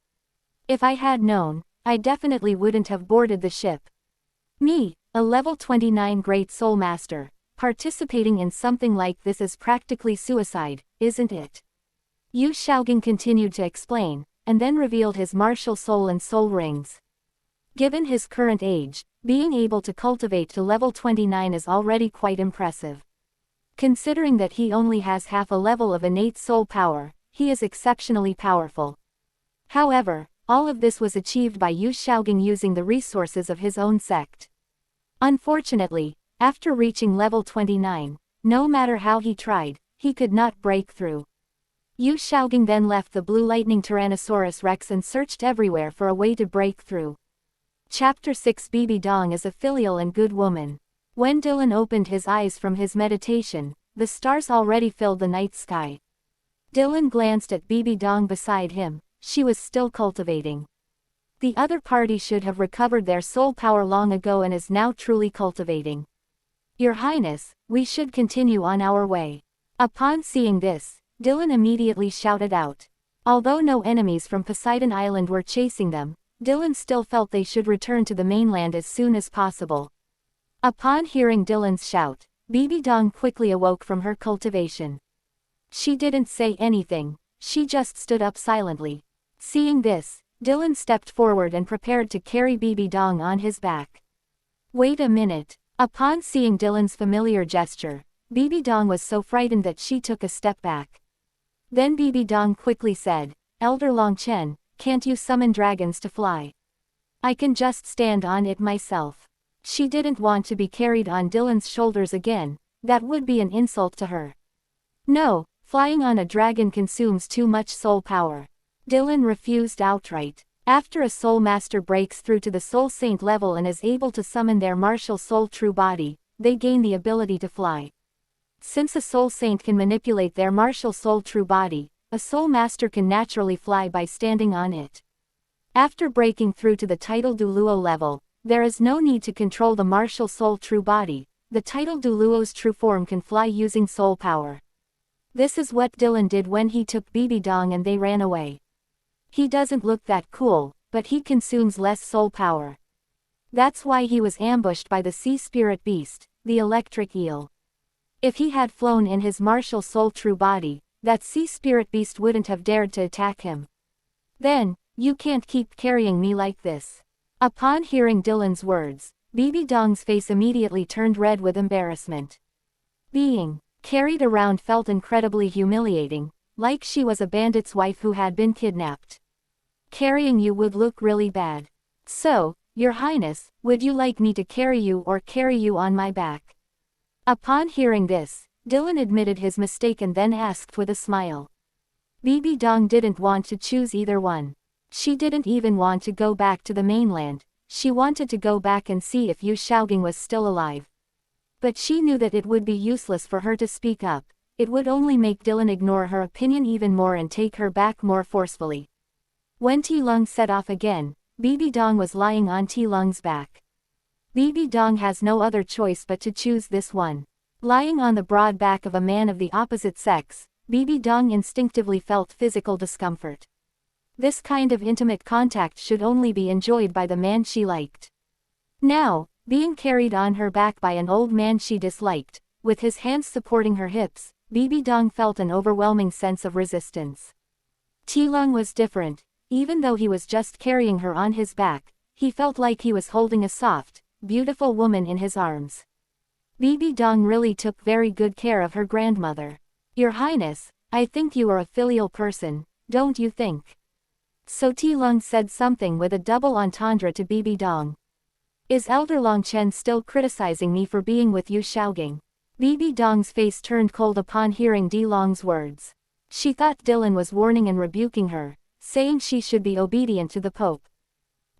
S1: If I had known, I definitely wouldn't have boarded the ship. Me, a level 29 Great Soul Master, participating in something like this is practically suicide, isn't it? Yu Shaogang continued to explain, and then revealed his martial soul and soul rings. Given his current age, being able to cultivate to level 29 is already quite impressive. Considering that he only has half a level of innate soul power, he is exceptionally powerful. However, all of this was achieved by Yu Shaogang using the resources of his own sect. Unfortunately, after reaching level 29, no matter how he tried, he could not break through. Yu Shaogang then left the Blue Lightning Tyrannosaurus Rex and searched everywhere for a way to break through. Chapter 6 Bibi Dong is a filial and good woman. When Dylan opened his eyes from his meditation, the stars already filled the night sky. Dylan glanced at Bibi Dong beside him. She was still cultivating. The other party should have recovered their soul power long ago and is now truly cultivating. Your Highness, we should continue on our way. Upon seeing this, Dylan immediately shouted out. Although no enemies from Poseidon Island were chasing them, Dylan still felt they should return to the mainland as soon as possible. Upon hearing Dylan's shout, Bibi Dong quickly awoke from her cultivation. She didn't say anything, she just stood up silently. Seeing this, Dylan stepped forward and prepared to carry Bibi Dong on his back. Wait a minute. Upon seeing Dylan's familiar gesture, Bibi Dong was so frightened that she took a step back. Then Bibi Dong quickly said, Elder Longchen, can't you summon dragons to fly? I can just stand on it myself. She didn't want to be carried on Dylan's shoulders again, that would be an insult to her. No, flying on a dragon consumes too much soul power. Dylan refused outright. After a soul master breaks through to the soul saint level and is able to summon their martial soul true body, they gain the ability to fly. Since a soul saint can manipulate their martial soul true body, a soul master can naturally fly by standing on it. After breaking through to the title douluo level, there is no need to control the martial soul true body. The title douluo's true form can fly using soul power. This is what Dylan did when he took Bibi Dong and they ran away. He doesn't look that cool, but he consumes less soul power. That's why he was ambushed by the sea spirit beast, the electric eel. If he had flown in his martial soul true body, that sea spirit beast wouldn't have dared to attack him. Then, you can't keep carrying me like this. Upon hearing Dylan's words, Bibi Dong's face immediately turned red with embarrassment. Being carried around felt incredibly humiliating, like she was a bandit's wife who had been kidnapped. Carrying you would look really bad. So, Your Highness, would you like me to carry you or carry you on my back? Upon hearing this, Dylan admitted his mistake and then asked with a smile. Bibi Dong didn't want to choose either one. She didn't even want to go back to the mainland, she wanted to go back and see if Yu Shaogang was still alive. But she knew that it would be useless for her to speak up, it would only make Dylan ignore her opinion even more and take her back more forcefully. When Ti Lung set off again, Bibi Dong was lying on Ti Lung's back. Bibi Dong has no other choice but to choose this one. Lying on the broad back of a man of the opposite sex, Bibi Dong instinctively felt physical discomfort. This kind of intimate contact should only be enjoyed by the man she liked. Now, being carried on her back by an old man she disliked, with his hands supporting her hips, Bibi Dong felt an overwhelming sense of resistance. Ti Lung was different. Even though he was just carrying her on his back, he felt like he was holding a soft, beautiful woman in his arms. Bibi Dong really took very good care of her grandmother. Your Highness, I think you are a filial person, don't you think? So Ti Lung said something with a double entendre to Bibi Dong. Is Elder Longchen still criticizing me for being with Yu Shaogang? Bibi Dong's face turned cold upon hearing Di Long's words. She thought Dylan was warning and rebuking her, saying she should be obedient to the Pope.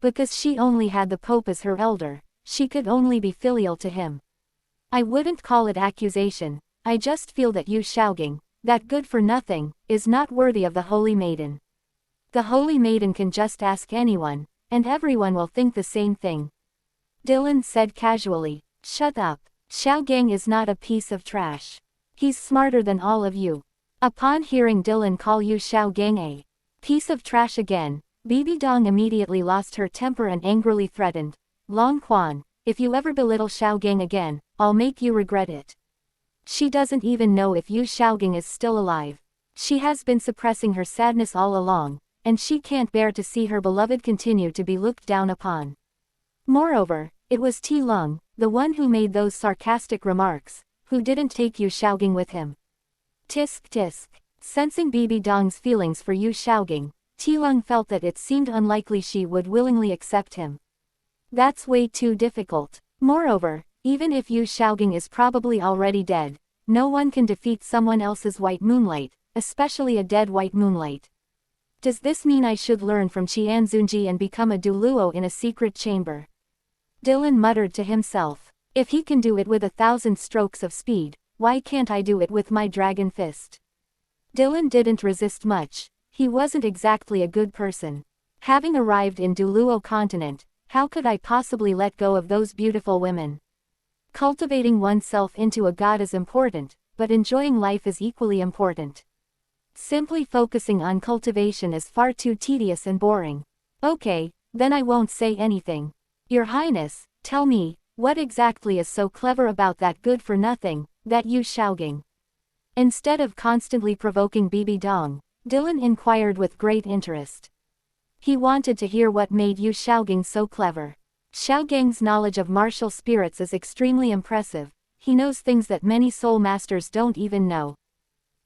S1: Because she only had the Pope as her elder, she could only be filial to him. I wouldn't call it accusation, I just feel that Yu Shaogang, that good-for-nothing, is not worthy of the Holy Maiden. The Holy Maiden can just ask anyone, and everyone will think the same thing. Dylan said casually. Shut up. Shaogang is not a piece of trash. He's smarter than all of you. Upon hearing Dylan call Yu Shaogang a piece of trash again, Bibi Dong immediately lost her temper and angrily threatened, Long Quan, if you ever belittle Shaogang again, I'll make you regret it. She doesn't even know if Yu Shaogang is still alive. She has been suppressing her sadness all along, and she can't bear to see her beloved continue to be looked down upon. Moreover, it was Ti Lung, the one who made those sarcastic remarks, who didn't take Yu Shaogang with him. Tisk tisk. Sensing Bibi Dong's feelings for Yu Shaogang, Ti Lung felt that it seemed unlikely she would willingly accept him. That's way too difficult. Moreover, even if Yu Shaogang is probably already dead, no one can defeat someone else's white moonlight, especially a dead white moonlight. Does this mean I should learn from Qianzunji and become a douluo in a secret chamber? Dylan muttered to himself. If he can do it with 1,000 strokes of speed, why can't I do it with my dragon fist? Dylan didn't resist much. He wasn't exactly a good person. Having arrived in Douluo continent, how could I possibly let go of those beautiful women? Cultivating oneself into a god is important, but enjoying life is equally important. Simply focusing on cultivation is far too tedious and boring. Okay, then I won't say anything. Your Highness, tell me, what exactly is so clever about that good-for-nothing, that Yu Shaogang? Instead of constantly provoking Bibi Dong, Dylan inquired with great interest. He wanted to hear what made Yu Shaogang so clever. Shaogang's knowledge of martial spirits is extremely impressive. He knows things that many soul masters don't even know.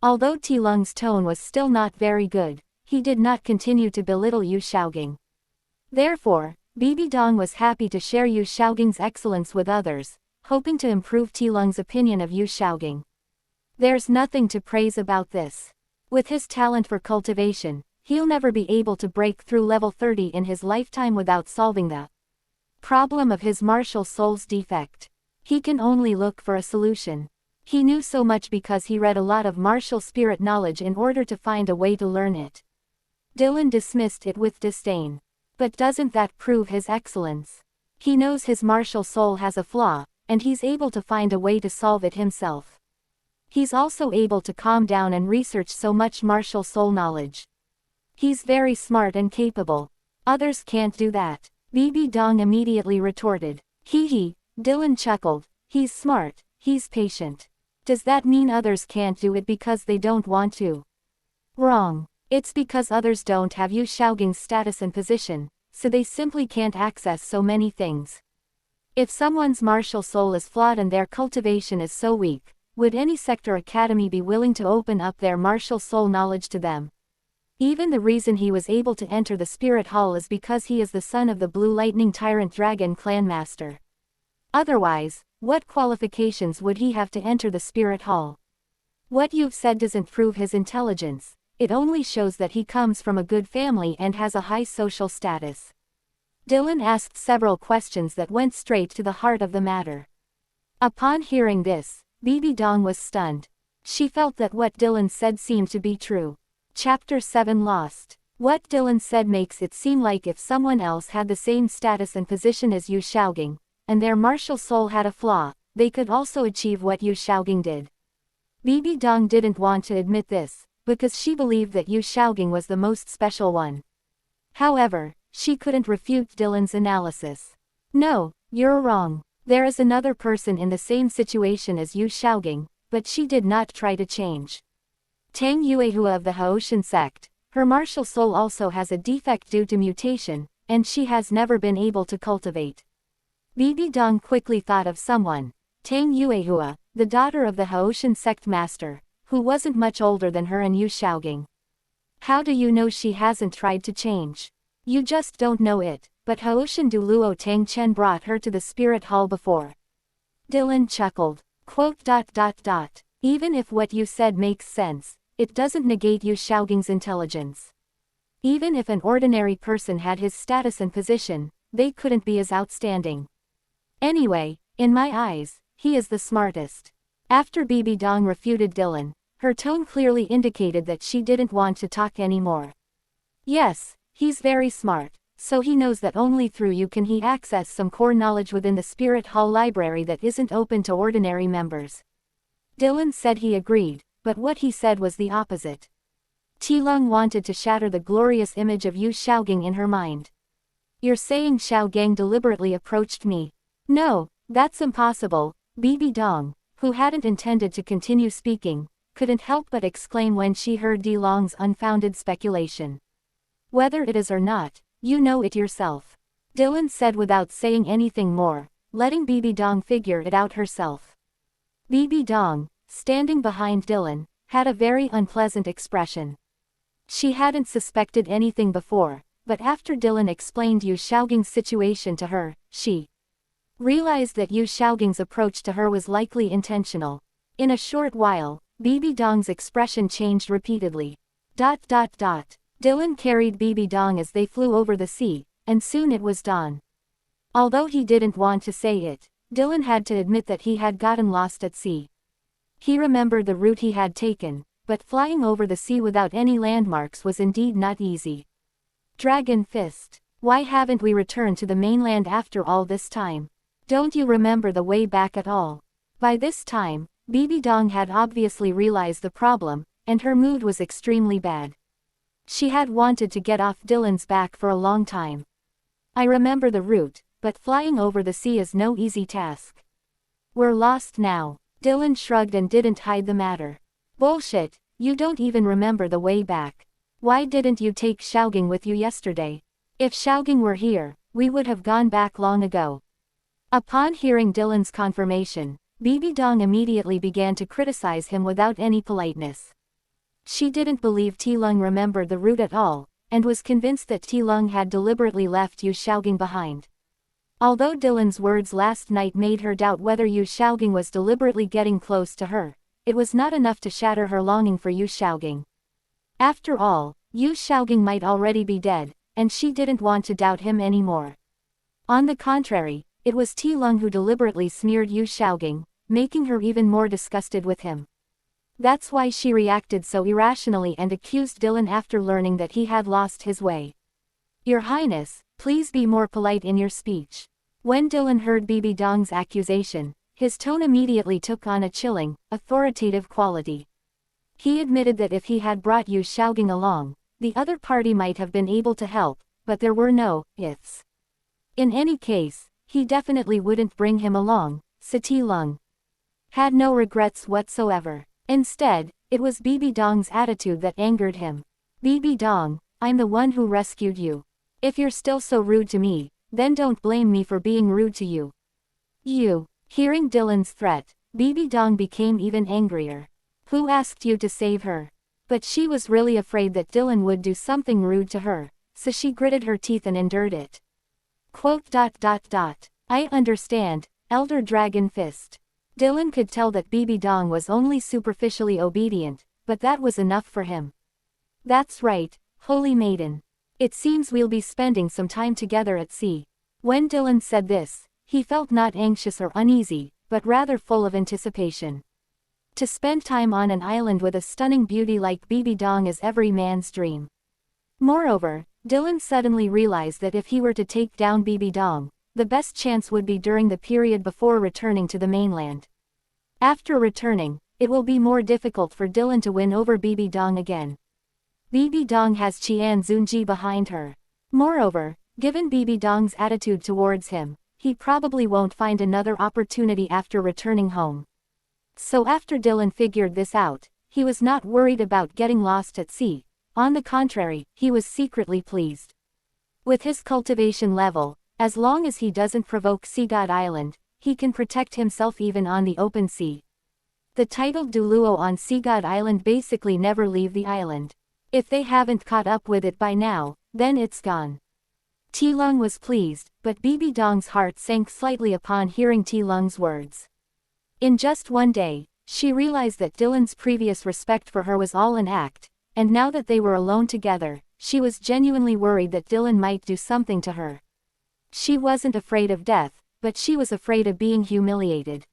S1: Although Ti Lung's tone was still not very good, he did not continue to belittle Yu Shaogang. Therefore, Bibi Dong was happy to share Yu Shaogang's excellence with others, hoping to improve Ti Lung's opinion of Yu Shaogang. There's nothing to praise about this. With his talent for cultivation, he'll never be able to break through level 30 in his lifetime without solving the problem of his martial soul's defect. He can only look for a solution. He knew so much because he read a lot of martial spirit knowledge in order to find a way to learn it. Dylan dismissed it with disdain. But doesn't that prove his excellence? He knows his martial soul has a flaw, and he's able to find a way to solve it himself. He's also able to calm down and research so much martial soul knowledge. He's very smart and capable. Others can't do that. Bibi Dong immediately retorted. Hee hee, Dylan chuckled. He's smart, he's patient. Does that mean others can't do it because they don't want to? Wrong. It's because others don't have Yu Shaogang's status and position, so they simply can't access so many things. If someone's martial soul is flawed and their cultivation is so weak, would any sector academy be willing to open up their martial soul knowledge to them? Even the reason he was able to enter the Spirit Hall is because he is the son of the Blue Lightning Tyrant Dragon Clan Master. Otherwise, what qualifications would he have to enter the Spirit Hall? What you've said doesn't prove his intelligence, it only shows that he comes from a good family and has a high social status. Dylan asked several questions that went straight to the heart of the matter. Upon hearing this, Bibi Dong was stunned. She felt that what Dylan said seemed to be true. Chapter 7 Lost. What Dylan said makes it seem like if someone else had the same status and position as Yu Shaogang, and their martial soul had a flaw, they could also achieve what Yu Shaogang did. Bibi Dong didn't want to admit this, because she believed that Yu Shaogang was the most special one. However, she couldn't refute Dylan's analysis. No, you're wrong. There is another person in the same situation as Yu Shaogang, but she did not try to change. Tang Yuehua of the Haoshan sect, her martial soul also has a defect due to mutation, and she has never been able to cultivate. Bibi Dong quickly thought of someone, Tang Yuehua, the daughter of the Haoshan sect master, who wasn't much older than her and Yu Shaogang. How do you know she hasn't tried to change? You just don't know it, but Haoshan Douluo Tang Chen brought her to the Spirit Hall before. Dylan chuckled. Even if what you said makes sense, it doesn't negate Yu Shaogang's intelligence. Even if an ordinary person had his status and position, they couldn't be as outstanding. Anyway, in my eyes, he is the smartest. After Bibi Dong refuted Dylan, her tone clearly indicated that she didn't want to talk anymore. Yes, he's very smart, so he knows that only through you can he access some core knowledge within the Spirit Hall library that isn't open to ordinary members. Dylan said he agreed, but what he said was the opposite. Tilong wanted to shatter the glorious image of Yu Xiaogang in her mind. You're saying Xiaogang deliberately approached me? No, that's impossible. Bibi Dong, who hadn't intended to continue speaking, couldn't help but exclaim when she heard Dilong's unfounded speculation. Whether it is or not, you know it yourself. Dylan said without saying anything more, letting Bibi Dong figure it out herself. Bibi Dong, standing behind Dylan, had a very unpleasant expression. She hadn't suspected anything before, but after Dylan explained Yu Xiaogang's situation to her, she realized that Yu Xiaogang's approach to her was likely intentional. In a short while, Bibi Dong's expression changed repeatedly. Dylan carried Bibi Dong as they flew over the sea, and soon it was dawn. Although he didn't want to say it, Dylan had to admit that he had gotten lost at sea. He remembered the route he had taken, but flying over the sea without any landmarks was indeed not easy. Dragon Fist. Why haven't we returned to the mainland after all this time? Don't you remember the way back at all? By this time, Bibi Dong had obviously realized the problem, and her mood was extremely bad. She had wanted to get off Dylan's back for a long time. I remember the route, but flying over the sea is no easy task. We're lost now. Dylan shrugged and didn't hide the matter. Bullshit, you don't even remember the way back. Why didn't you take Xiaogang with you yesterday? If Xiaogang were here, we would have gone back long ago. Upon hearing Dylan's confirmation, Bibi Dong immediately began to criticize him without any politeness. She didn't believe Tilong remembered the route at all, and was convinced that Tilong had deliberately left Yu Xiaogang behind. Although Dylan's words last night made her doubt whether Yu Xiaogang was deliberately getting close to her, it was not enough to shatter her longing for Yu Xiaogang. After all, Yu Xiaogang might already be dead, and she didn't want to doubt him anymore. On the contrary, it was Tilong who deliberately smeared Yu Xiaogang, making her even more disgusted with him. That's why she reacted so irrationally and accused Dylan after learning that he had lost his way. Your Highness, please be more polite in your speech. When Dylan heard Bibi Dong's accusation, his tone immediately took on a chilling, authoritative quality. He admitted that if he had brought Yu Xiaogang along, the other party might have been able to help, but there were no ifs. In any case, he definitely wouldn't bring him along, so Tilong had no regrets whatsoever. Instead, it was Bibi Dong's attitude that angered him. Bibi Dong, I'm the one who rescued you. If you're still so rude to me, then don't blame me for being rude to you. You. Hearing Dylan's threat, Bibi Dong became even angrier. Who asked you to save her? But she was really afraid that Dylan would do something rude to her, so she gritted her teeth and endured it. I understand, Elder Dragon Fist. Dylan could tell that Bibi Dong was only superficially obedient, but that was enough for him. That's right, Holy Maiden. It seems we'll be spending some time together at sea. When Dylan said this, he felt not anxious or uneasy, but rather full of anticipation. To spend time on an island with a stunning beauty like Bibi Dong is every man's dream. Moreover, Dylan suddenly realized that if he were to take down Bibi Dong, the best chance would be during the period before returning to the mainland. After returning, it will be more difficult for Dylan to win over Bibi Dong again. Bibi Dong has Qian Zunji behind her. Moreover, given Bibi Dong's attitude towards him, he probably won't find another opportunity after returning home. So after Dylan figured this out, he was not worried about getting lost at sea. On the contrary, he was secretly pleased. With his cultivation level, as long as he doesn't provoke Sea God Island, he can protect himself even on the open sea. The titled douluo on Sea God Island basically never leave the island. If they haven't caught up with it by now, then it's gone. Tilong was pleased, but Bibi Dong's heart sank slightly upon hearing Tilong's words. In just one day, she realized that Dylan's previous respect for her was all an act, and now that they were alone together, she was genuinely worried that Dylan might do something to her. She wasn't afraid of death, but she was afraid of being humiliated.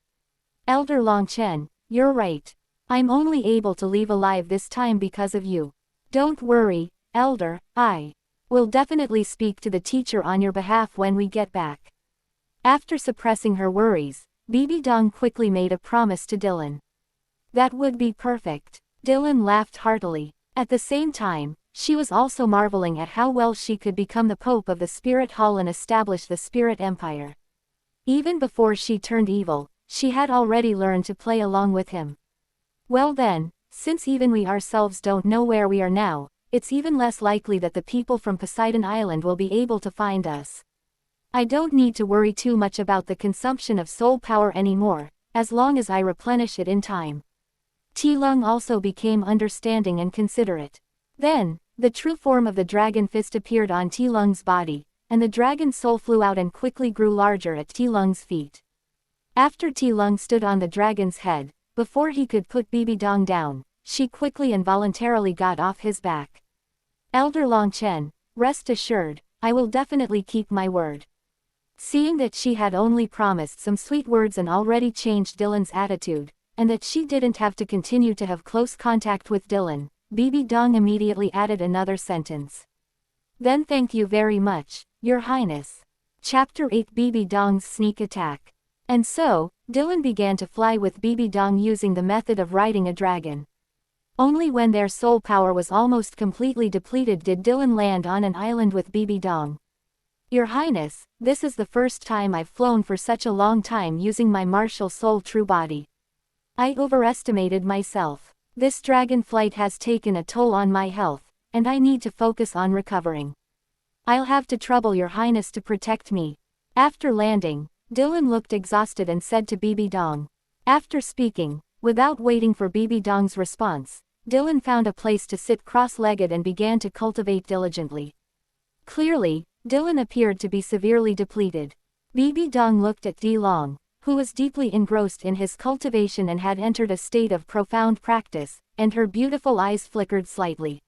S1: Elder Longchen, you're right. I'm only able to leave alive this time because of you. Don't worry, Elder, I will definitely speak to the teacher on your behalf when we get back. After suppressing her worries, Bibi Dong quickly made a promise to Dylan. That would be perfect. Dylan laughed heartily. At the same time, she was also marveling at how well she could become the Pope of the Spirit Hall and establish the Spirit Empire. Even before she turned evil, she had already learned to play along with him. Well then, since even we ourselves don't know where we are now, it's even less likely that the people from Poseidon Island will be able to find us. I don't need to worry too much about the consumption of soul power anymore, as long as I replenish it in time. Tilong also became understanding and considerate. Then, the true form of the dragon fist appeared on Tilong's body, and the dragon soul flew out and quickly grew larger at Tilong's feet. After Tilong stood on the dragon's head, before he could put Bibi Dong down, she quickly and voluntarily got off his back. Elder Longchen, rest assured, I will definitely keep my word. Seeing that she had only promised some sweet words and already changed Dylan's attitude, and that she didn't have to continue to have close contact with Dylan, Bibi Dong immediately added another sentence. Then thank you very much, Your Highness. Chapter 8 Bibi Dong's Sneak Attack. And so, Dylan began to fly with Bibi Dong using the method of riding a dragon. Only when their soul power was almost completely depleted did Dylan land on an island with Bibi Dong. Your Highness, this is the first time I've flown for such a long time using my martial soul true body. I overestimated myself. This dragon flight has taken a toll on my health, and I need to focus on recovering. I'll have to trouble Your Highness to protect me. After landing, Dylan looked exhausted and said to Bibi Dong. After speaking, without waiting for Bibi Dong's response, Dylan found a place to sit cross-legged and began to cultivate diligently. Clearly, Dylan appeared to be severely depleted. Bibi Dong looked at Di Long, who was deeply engrossed in his cultivation and had entered a state of profound practice, and her beautiful eyes flickered slightly.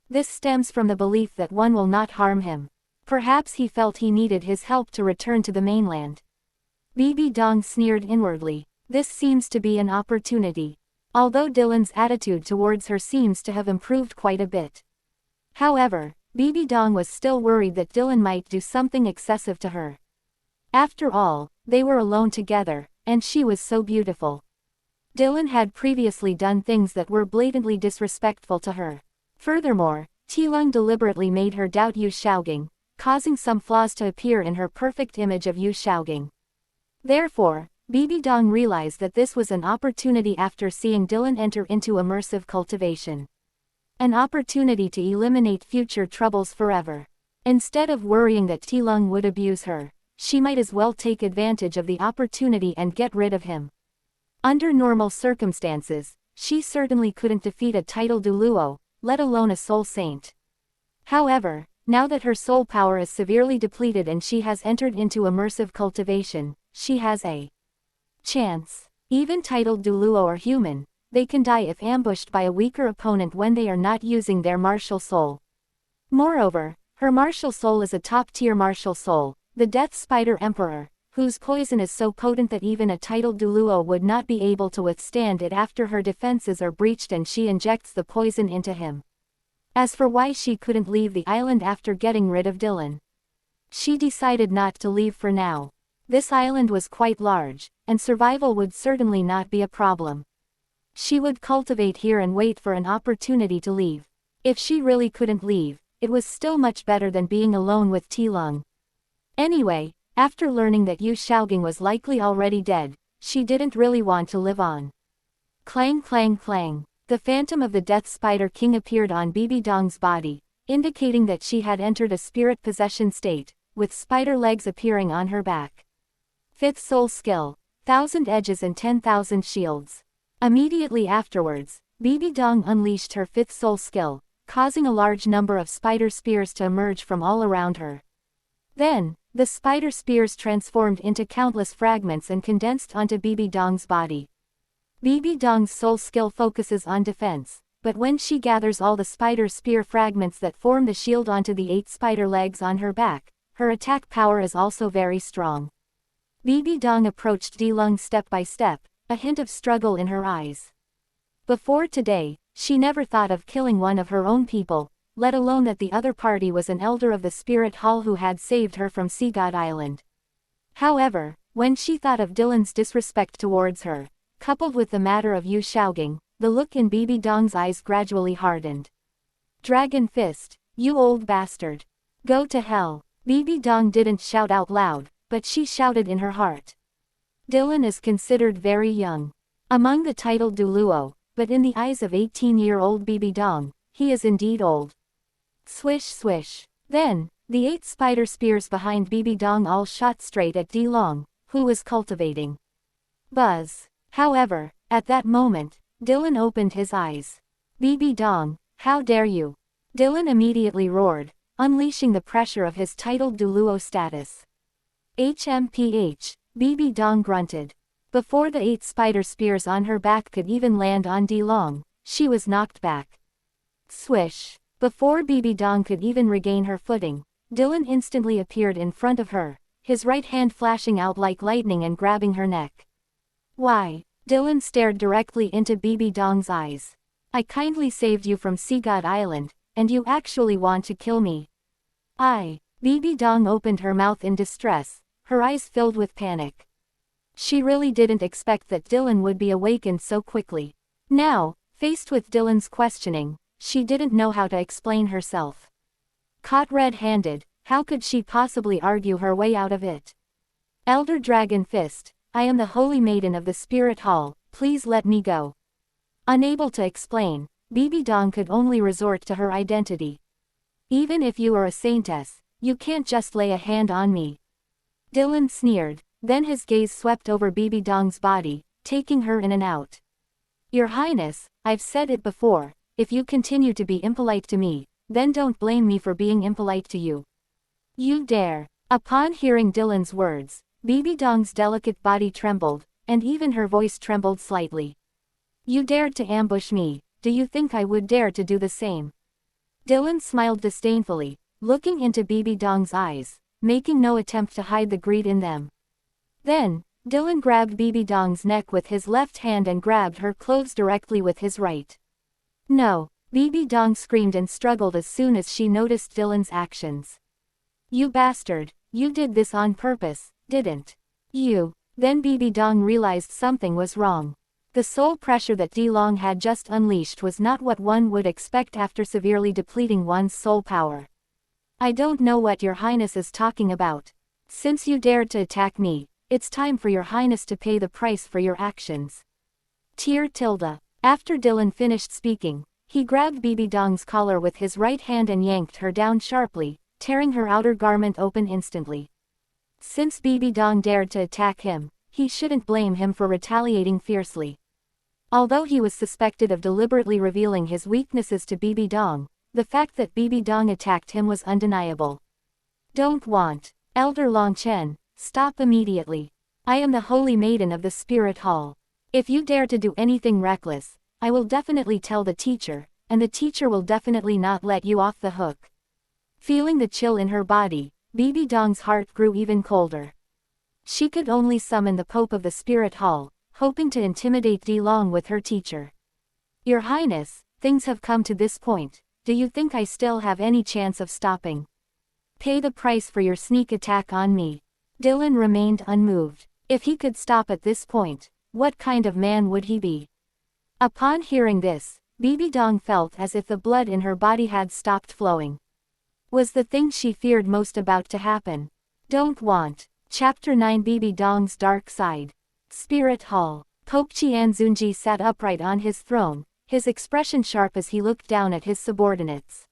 S1: This stems from the belief that one will not harm him. Perhaps he felt he needed his help to return to the mainland. Bibi Dong sneered inwardly. This seems to be an opportunity. Although Dylan's attitude towards her seems to have improved quite a bit. However, Bibi Dong was still worried that Dylan might do something excessive to her. After all, they were alone together, and she was so beautiful. Dylan had previously done things that were blatantly disrespectful to her. Furthermore, Tilong deliberately made her doubt Yu Shaogang, causing some flaws to appear in her perfect image of Yu Shaogang. Therefore, Bibi Dong realized that this was an opportunity after seeing Dylan enter into immersive cultivation. An opportunity to eliminate future troubles forever. Instead of worrying that Tilong would abuse her, she might as well take advantage of the opportunity and get rid of him. Under normal circumstances, she certainly couldn't defeat a title douluo, let alone a soul saint. However, now that her soul power is severely depleted and she has entered into immersive cultivation, she has a chance. Even titled douluo are human, they can die if ambushed by a weaker opponent when they are not using their martial soul. Moreover, her martial soul is a top-tier martial soul, the Death Spider Emperor, whose poison is so potent that even a titled douluo would not be able to withstand it after her defenses are breached and she injects the poison into him. As for why she couldn't leave the island after getting rid of Dylan, she decided not to leave for now. This island was quite large, and survival would certainly not be a problem. She would cultivate here and wait for an opportunity to leave. If she really couldn't leave, it was still much better than being alone with Tilong. Anyway, after learning that Yu Shaogang was likely already dead, she didn't really want to live on. Clang clang clang. The phantom of the Death Spider King appeared on Bibi Dong's body, indicating that she had entered a spirit possession state, with spider legs appearing on her back. Fifth soul skill, 1,000 edges and 10,000 shields. Immediately afterwards, Bibi Dong unleashed her fifth soul skill, causing a large number of spider spears to emerge from all around her. Then, the spider spears transformed into countless fragments and condensed onto Bibi Dong's body. Bibi Dong's soul skill focuses on defense, but when she gathers all the spider spear fragments that form the shield onto the 8 spider legs on her back, her attack power is also very strong. Bibi Dong approached Dilung step by step, a hint of struggle in her eyes. Before today, she never thought of killing one of her own people, let alone that the other party was an elder of the spirit hall who had saved her from Sea God Island. However, when she thought of Dylan's disrespect towards her, coupled with the matter of Yu Shaogang, the look in Bibi Dong's eyes gradually hardened. Dragon Fist, you old bastard. Go to hell. Bibi Dong didn't shout out loud, but she shouted in her heart. Dylan is considered very young among the titled douluo, but in the eyes of 18-year-old Bibi Dong, he is indeed old. Swish swish. Then, the 8 spider spears behind Bibi Dong all shot straight at Dilong, who was cultivating. Buzz. However, at that moment, Dylan opened his eyes. Bibi Dong, how dare you? Dylan immediately roared, unleashing the pressure of his titled douluo status. HMPH, Bibi Dong grunted. Before the 8 spider spears on her back could even land on Dilong, she was knocked back. Swish. Before Bibi Dong could even regain her footing, Dylan instantly appeared in front of her, his right hand flashing out like lightning and grabbing her neck. Why? Dylan stared directly into Bibi Dong's eyes. I kindly saved you from Sea God Island, and you actually want to kill me? Bibi Dong opened her mouth in distress, her eyes filled with panic. She really didn't expect that Dylan would be awakened so quickly. Now, faced with Dylan's questioning, she didn't know how to explain herself. Caught red-handed, how could she possibly argue her way out of it? Elder Dragon Fist, I am the Holy Maiden of the Spirit Hall, please let me go. Unable to explain, Bibi Dong could only resort to her identity. Even if you are a saintess, you can't just lay a hand on me. Dylan sneered, then his gaze swept over Bibi Dong's body, taking her in and out. Your Highness, I've said it before, if you continue to be impolite to me, then don't blame me for being impolite to you. You dare. Upon hearing Dylan's words, Bibi Dong's delicate body trembled, and even her voice trembled slightly. You dared to ambush me, do you think I would dare to do the same? Dylan smiled disdainfully, looking into Bibi Dong's eyes, making no attempt to hide the greed in them. Then, Dylan grabbed Bibi Dong's neck with his left hand and grabbed her clothes directly with his right. No, Bibi Dong screamed and struggled as soon as she noticed Dylan's actions. You bastard, you did this on purpose, didn't you? Then Bibi Dong realized something was wrong. The soul pressure that Dilong had just unleashed was not what one would expect after severely depleting one's soul power. I don't know what your Highness is talking about. Since you dared to attack me, it's time for your Highness to pay the price for your actions. After Dylan finished speaking, he grabbed Bibi Dong's collar with his right hand and yanked her down sharply, tearing her outer garment open instantly. Since Bibi Dong dared to attack him, he shouldn't blame him for retaliating fiercely. Although he was suspected of deliberately revealing his weaknesses to Bibi Dong, the fact that Bibi Dong attacked him was undeniable. Elder Longchen, stop immediately. I am the Holy Maiden of the Spirit Hall. If you dare to do anything reckless, I will definitely tell the teacher, and the teacher will definitely not let you off the hook. Feeling the chill in her body, Bibi Dong's heart grew even colder. She could only summon the Pope of the Spirit Hall, hoping to intimidate Dilong with her teacher. Your Highness, things have come to this point, do you think I still have any chance of stopping? Pay the price for your sneak attack on me. Dylan remained unmoved. If he could stop at this point, what kind of man would he be? Upon hearing this, Bibi Dong felt as if the blood in her body had stopped flowing. Was the thing she feared most about to happen? Chapter 9 Bibi Dong's Dark Side. Spirit Hall. Pope Qianzunji sat upright on his throne, his expression sharp as he looked down at his subordinates.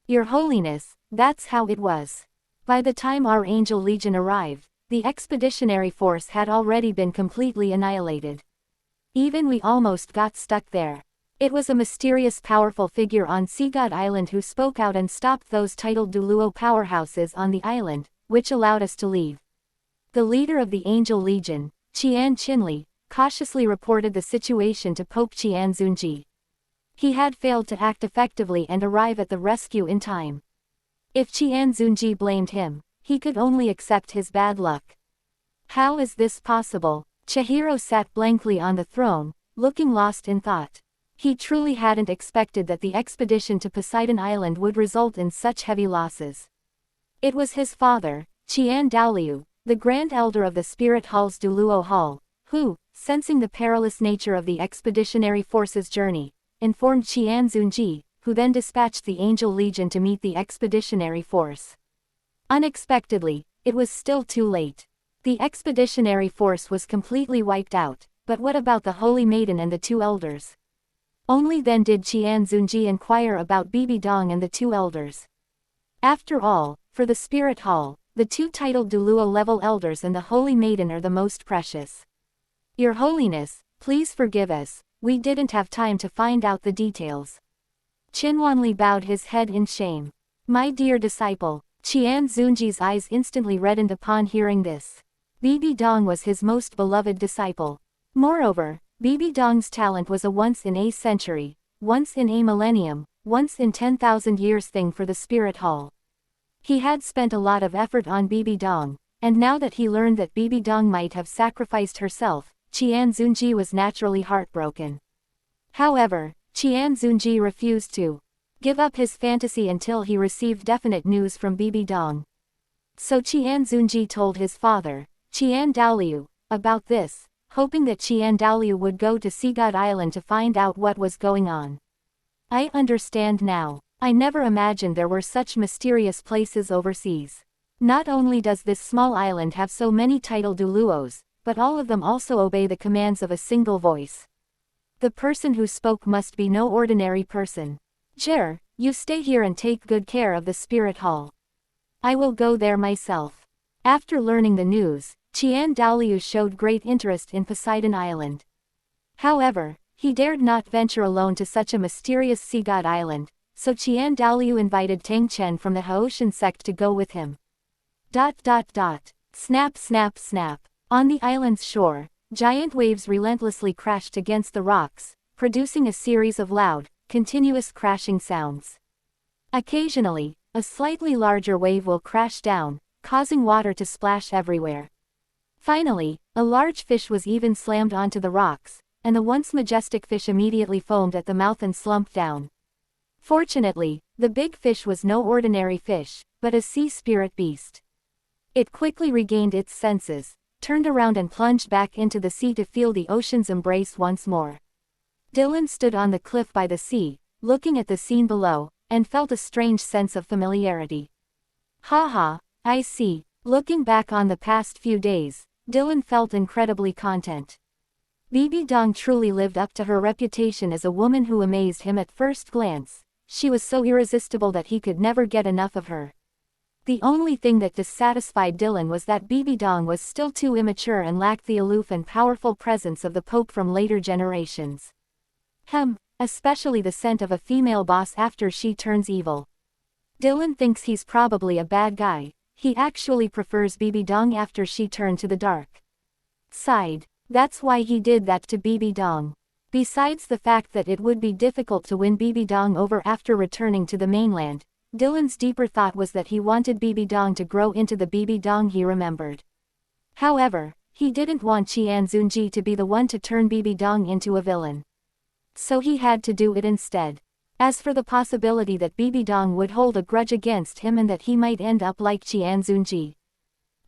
S1: Your Holiness, that's how it was. By the time our Angel Legion arrived, the expeditionary force had already been completely annihilated. Even we almost got stuck there. It was a mysterious powerful figure on Sea God Island who spoke out and stopped those titled douluo powerhouses on the island, which allowed us to leave. The leader of the Angel Legion, Qian Qinli, cautiously reported the situation to Pope Qianzunji. He had failed to act effectively and arrive at the rescue in time. If Qianzunji blamed him, he could only accept his bad luck. How is this possible? Chihiro sat blankly on the throne, looking lost in thought. He truly hadn't expected that the expedition to Poseidon Island would result in such heavy losses. It was his father, Qian Dalu, the Grand Elder of the Spirit Hall's douluo Hall, who, sensing the perilous nature of the expeditionary force's journey, informed Qian Zunji, who then dispatched the Angel Legion to meet the expeditionary force. Unexpectedly, it was still too late. The expeditionary force was completely wiped out, but what about the Holy Maiden and the two elders? Only then did Qian Zunji inquire about Bibi Dong and the two elders. After all, for the Spirit Hall, the two titled douluo level elders and the Holy Maiden are the most precious. Your Holiness, please forgive us, we didn't have time to find out the details. Qinhuanli bowed his head in shame. My dear disciple, Qian Zunji's eyes instantly reddened upon hearing this. Bibi Dong was his most beloved disciple. Moreover, Bibi Dong's talent was a once-in-a-century, once-in-a-millennium, once-in-10,000 years thing for the Spirit Hall. He had spent a lot of effort on Bibi Dong, and now that he learned that Bibi Dong might have sacrificed herself, Qian Zunji was naturally heartbroken. However, Qian Zunji refused to give up his fantasy until he received definite news from Bibi Dong. So Qian Zunji told his father, Qian Daoliu, about this, hoping that Qian Daoliu would go to Seagod Island to find out what was going on. I understand now. I never imagined there were such mysterious places overseas. Not only does this small island have so many titled douluos, but all of them also obey the commands of a single voice. The person who spoke must be no ordinary person. Jer, you stay here and take good care of the Spirit Hall. I will go there myself. After learning the news, Qian Daoliu showed great interest in Poseidon Island. However, he dared not venture alone to such a mysterious seagod island, so Qian Daoliu invited Tang Chen from the Haoshan sect to go with him. Snap snap snap. On the island's shore, giant waves relentlessly crashed against the rocks, producing a series of loud, continuous crashing sounds. Occasionally, a slightly larger wave will crash down, causing water to splash everywhere. Finally, a large fish was even slammed onto the rocks, and the once majestic fish immediately foamed at the mouth and slumped down. Fortunately, the big fish was no ordinary fish, but a sea spirit beast. It quickly regained its senses, turned around and plunged back into the sea to feel the ocean's embrace once more. Dylan stood on the cliff by the sea, looking at the scene below, and felt a strange sense of familiarity. Haha, I see. Looking back on the past few days, Dylan felt incredibly content. Bibi Dong truly lived up to her reputation as a woman who amazed him at first glance. She was so irresistible that he could never get enough of her. The only thing that dissatisfied Dylan was that Bibi Dong was still too immature and lacked the aloof and powerful presence of the Pope from later generations. Especially the scent of a female boss after she turns evil. Dylan thinks he's probably a bad guy. He actually prefers Bibi Dong after she turned to the dark side. That's why he did that to Bibi Dong. Besides the fact that it would be difficult to win Bibi Dong over after returning to the mainland, Dylan's deeper thought was that he wanted Bibi Dong to grow into the Bibi Dong he remembered. However, he didn't want Qian Zunji to be the one to turn Bibi Dong into a villain. So he had to do it instead. As for the possibility that Bibi Dong would hold a grudge against him and that he might end up like Qian Zunji,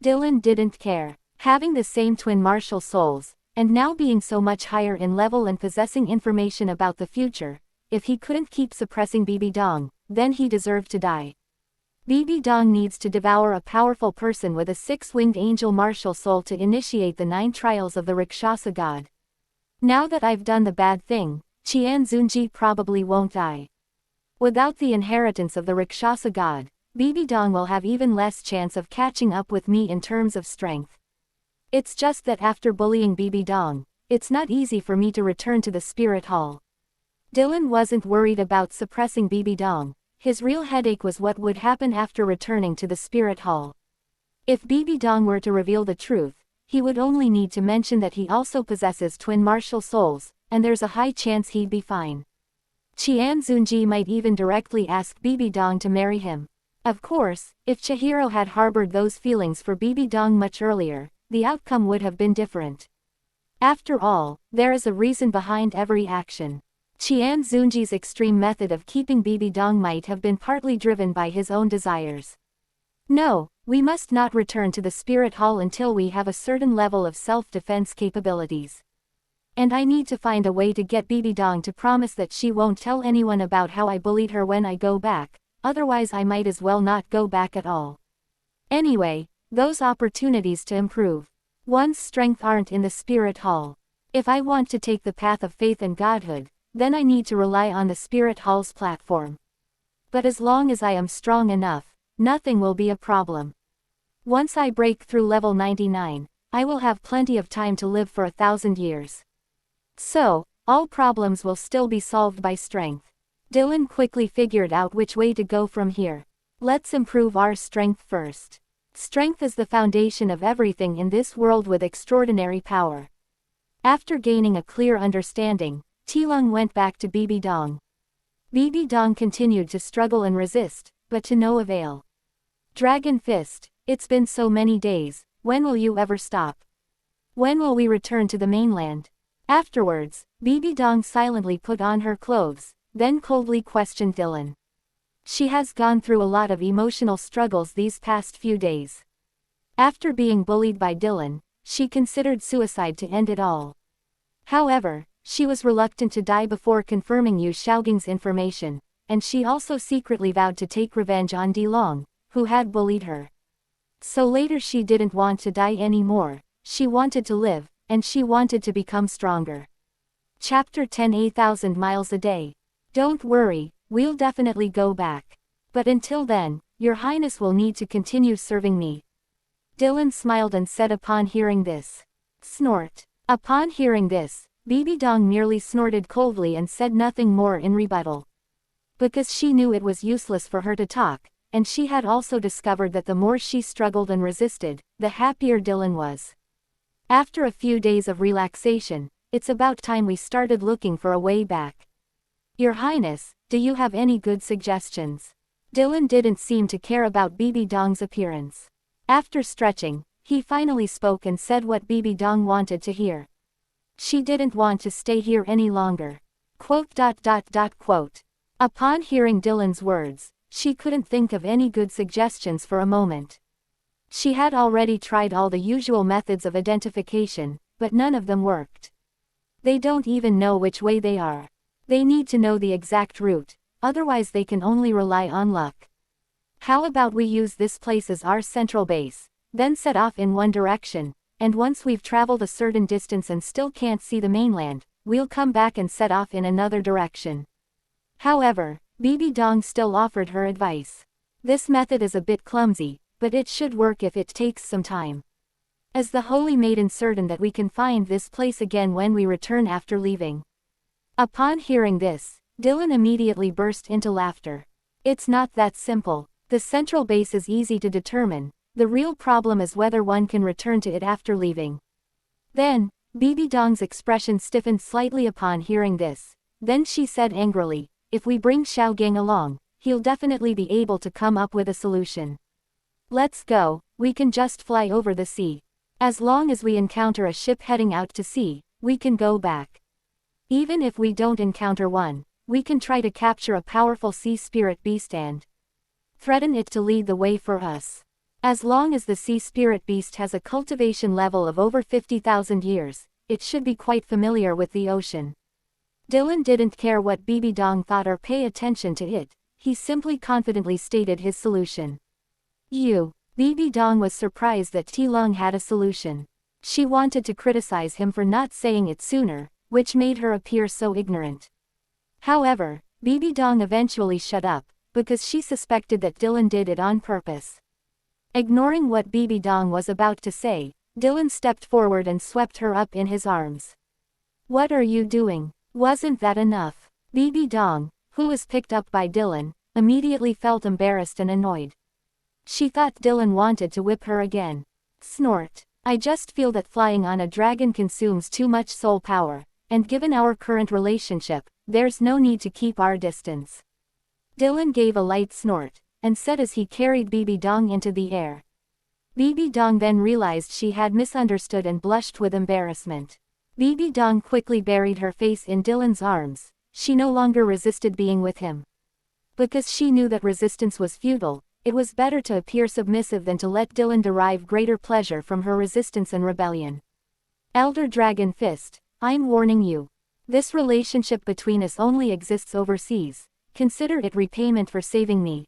S1: Dylan didn't care. Having the same twin martial souls, and now being so much higher in level and possessing information about the future, if he couldn't keep suppressing Bibi Dong, then he deserved to die. Bibi Dong needs to devour a powerful person with a six-winged angel martial soul to initiate the 9 trials of the Rakshasa god. Now that I've done the bad thing, Qian Zunji probably won't die. Without the inheritance of the Rakshasa god, Bibi Dong will have even less chance of catching up with me in terms of strength. It's just that after bullying Bibi Dong, it's not easy for me to return to the Spirit Hall. Dylan wasn't worried about suppressing Bibi Dong. His real headache was what would happen after returning to the Spirit Hall. If Bibi Dong were to reveal the truth, he would only need to mention that he also possesses twin martial souls, and there's a high chance he'd be fine. Qian Zunji might even directly ask Bibi Dong to marry him. Of course, if Chihiro had harbored those feelings for Bibi Dong much earlier, the outcome would have been different. After all, there is a reason behind every action. Qian Zunji's extreme method of keeping Bibi Dong might have been partly driven by his own desires. No, we must not return to the spirit hall until we have a certain level of self-defense capabilities. And I need to find a way to get Bibi Dong to promise that she won't tell anyone about how I bullied her when I go back, otherwise I might as well not go back at all. Anyway, those opportunities to improve one's strength aren't in the spirit hall. If I want to take the path of faith and godhood, then I need to rely on the spirit hall's platform. But as long as I am strong enough, nothing will be a problem. Once I break through level 99, I will have plenty of time to live for 1,000 years. So, all problems will still be solved by strength. Dylan quickly figured out which way to go from here. Let's improve our strength first. Strength is the foundation of everything in this world with extraordinary power. After gaining a clear understanding, Tilong went back to Bibi Dong. Bibi Dong continued to struggle and resist, but to no avail. Dragon Fist, it's been so many days, when will you ever stop? When will we return to the mainland? Afterwards, Bibi Dong silently put on her clothes, then coldly questioned Dylan. She has gone through a lot of emotional struggles these past few days. After being bullied by Dylan, she considered suicide to end it all. However, she was reluctant to die before confirming Yu Xiaoging's information, and she also secretly vowed to take revenge on Dilong, who had bullied her. So later she didn't want to die anymore, she wanted to live, and she wanted to become stronger. Chapter 10 8,000 miles a day. Don't worry, we'll definitely go back. But until then, Your Highness will need to continue serving me. Dylan smiled and said upon hearing this. Snort. Upon hearing this, Bibi Dong merely snorted coldly and said nothing more in rebuttal. Because she knew it was useless for her to talk, and she had also discovered that the more she struggled and resisted, the happier Dylan was. After a few days of relaxation, it's about time we started looking for a way back. Your Highness, do you have any good suggestions? Dylan didn't seem to care about Bibi Dong's appearance. After stretching, he finally spoke and said what Bibi Dong wanted to hear. She didn't want to stay here any longer. Quote. Upon hearing Dylan's words, she couldn't think of any good suggestions for a moment. She had already tried all the usual methods of identification, but none of them worked. They don't even know which way they are. They need to know the exact route, otherwise they can only rely on luck. How about we use this place as our central base, then set off in one direction, and once we've traveled a certain distance and still can't see the mainland, we'll come back and set off in another direction. However, Bibi Dong still offered her advice. This method is a bit clumsy, but it should work if it takes some time. Is the Holy Maiden certain that we can find this place again when we return after leaving? Upon hearing this, Dylan immediately burst into laughter. It's not that simple. The central base is easy to determine. The real problem is whether one can return to it after leaving. Then, Bibi Dong's expression stiffened slightly upon hearing this. Then she said angrily, if we bring Xiaogang along, he'll definitely be able to come up with a solution. Let's go, we can just fly over the sea. As long as we encounter a ship heading out to sea, we can go back. Even if we don't encounter one, we can try to capture a powerful sea spirit beast and threaten it to lead the way for us. As long as the sea spirit beast has a cultivation level of over 50,000 years, it should be quite familiar with the ocean. Dylan didn't care what Bibi Dong thought or pay attention to it, he simply confidently stated his solution. Bibi Dong was surprised that Tilong had a solution. She wanted to criticize him for not saying it sooner, which made her appear so ignorant. However, Bibi Dong eventually shut up, because she suspected that Dylan did it on purpose. Ignoring what Bibi Dong was about to say, Dylan stepped forward and swept her up in his arms. What are you doing? Wasn't that enough? Bibi Dong, who was picked up by Dylan, immediately felt embarrassed and annoyed. She thought Dylan wanted to whip her again. Snort. I just feel that flying on a dragon consumes too much soul power, and given our current relationship, there's no need to keep our distance. Dylan gave a light snort, and said as he carried Bibi Dong into the air. Bibi Dong then realized she had misunderstood and blushed with embarrassment. Bibi Dong quickly buried her face in Dylan's arms. She no longer resisted being with him. Because she knew that resistance was futile, it was better to appear submissive than to let Dylan derive greater pleasure from her resistance and rebellion. Elder Dragon Fist, I'm warning you. This relationship between us only exists overseas. Consider it repayment for saving me.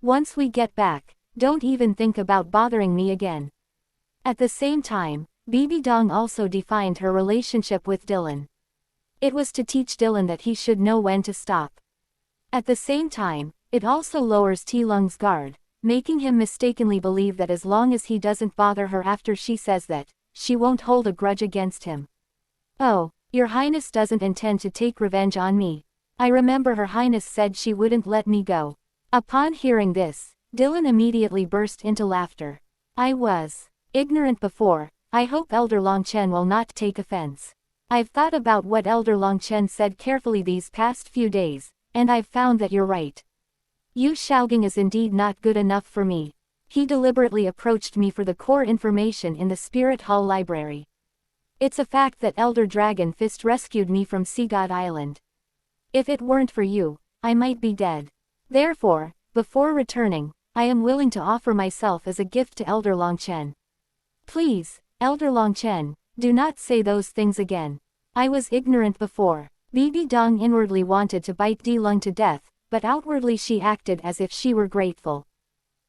S1: Once we get back, don't even think about bothering me again. At the same time, Bibi Dong also defined her relationship with Dylan. It was to teach Dylan that he should know when to stop. At the same time, it also lowers Tilung's guard, making him mistakenly believe that as long as he doesn't bother her after she says that, she won't hold a grudge against him. Oh, Your Highness doesn't intend to take revenge on me. I remember Her Highness said she wouldn't let me go. Upon hearing this, Dylan immediately burst into laughter. I was ignorant before. I hope Elder Longchen will not take offense. I've thought about what Elder Longchen said carefully these past few days, and I've found that you're right. Yu Shaogang is indeed not good enough for me. He deliberately approached me for the core information in the Spirit Hall Library. It's a fact that Elder Dragon Fist rescued me from Sea God Island. If it weren't for you, I might be dead. Therefore, before returning, I am willing to offer myself as a gift to Elder Longchen. Please, Elder Longchen, do not say those things again. I was ignorant before. Bibi Dong inwardly wanted to bite Dilung to death, but outwardly she acted as if she were grateful.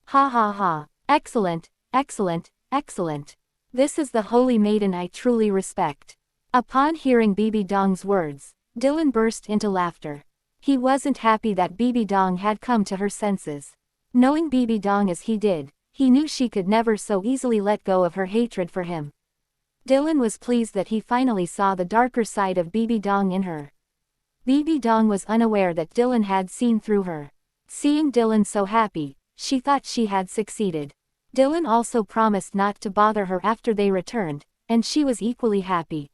S1: Ha ha ha. Excellent, excellent, excellent. This is the holy maiden I truly respect. Upon hearing Bibi Dong's words, Dylan burst into laughter. He wasn't happy that Bibi Dong had come to her senses. Knowing Bibi Dong as he did, he knew she could never so easily let go of her hatred for him. Dylan was pleased that he finally saw the darker side of Bibi Dong in her. Bibi Dong was unaware that Dylan had seen through her. Seeing Dylan so happy, she thought she had succeeded. Dylan also promised not to bother her after they returned, and she was equally happy.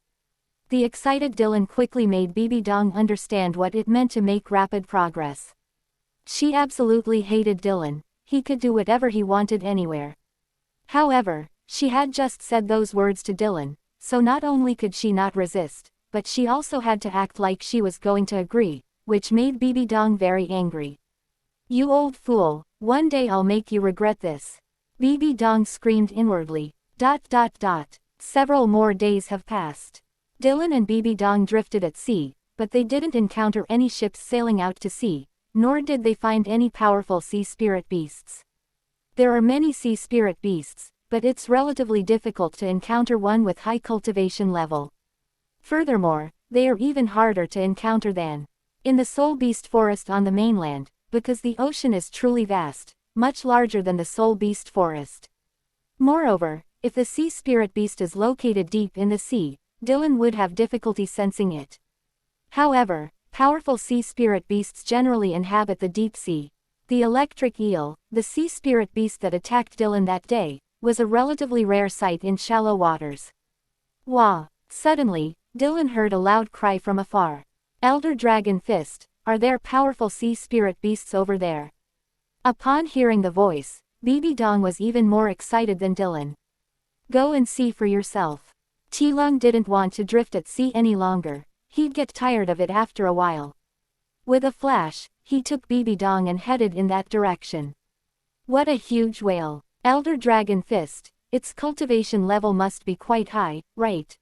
S1: The excited Dylan quickly made Bibi Dong understand what it meant to make rapid progress. She absolutely hated Dylan. He could do whatever he wanted anywhere. However, she had just said those words to Dylan, so not only could she not resist, but she also had to act like she was going to agree, which made Bibi Dong very angry. You old fool, one day I'll make you regret this. Bibi Dong screamed inwardly. ... Several more days have passed. Dylan and Bibi Dong drifted at sea, but they didn't encounter any ships sailing out to sea, nor did they find any powerful sea spirit beasts. There are many sea spirit beasts, but it's relatively difficult to encounter one with high cultivation level. Furthermore, they are even harder to encounter than in the Soul Beast Forest on the mainland, because the ocean is truly vast, much larger than the Soul Beast Forest. Moreover, if the sea spirit beast is located deep in the sea, Dylan would have difficulty sensing it. However, powerful sea spirit beasts generally inhabit the deep sea. The electric eel, the sea spirit beast that attacked Dylan that day, was a relatively rare sight in shallow waters. Wah! Suddenly, Dylan heard a loud cry from afar. Elder Dragon Fist, are there powerful sea spirit beasts over there? Upon hearing the voice, Bibi Dong was even more excited than Dylan. Go and see for yourself. Tilung didn't want to drift at sea any longer. He'd get tired of it after a while. With a flash, he took Bibi Dong and headed in that direction. What a huge whale! Elder Dragon Fist, its cultivation level must be quite high, right?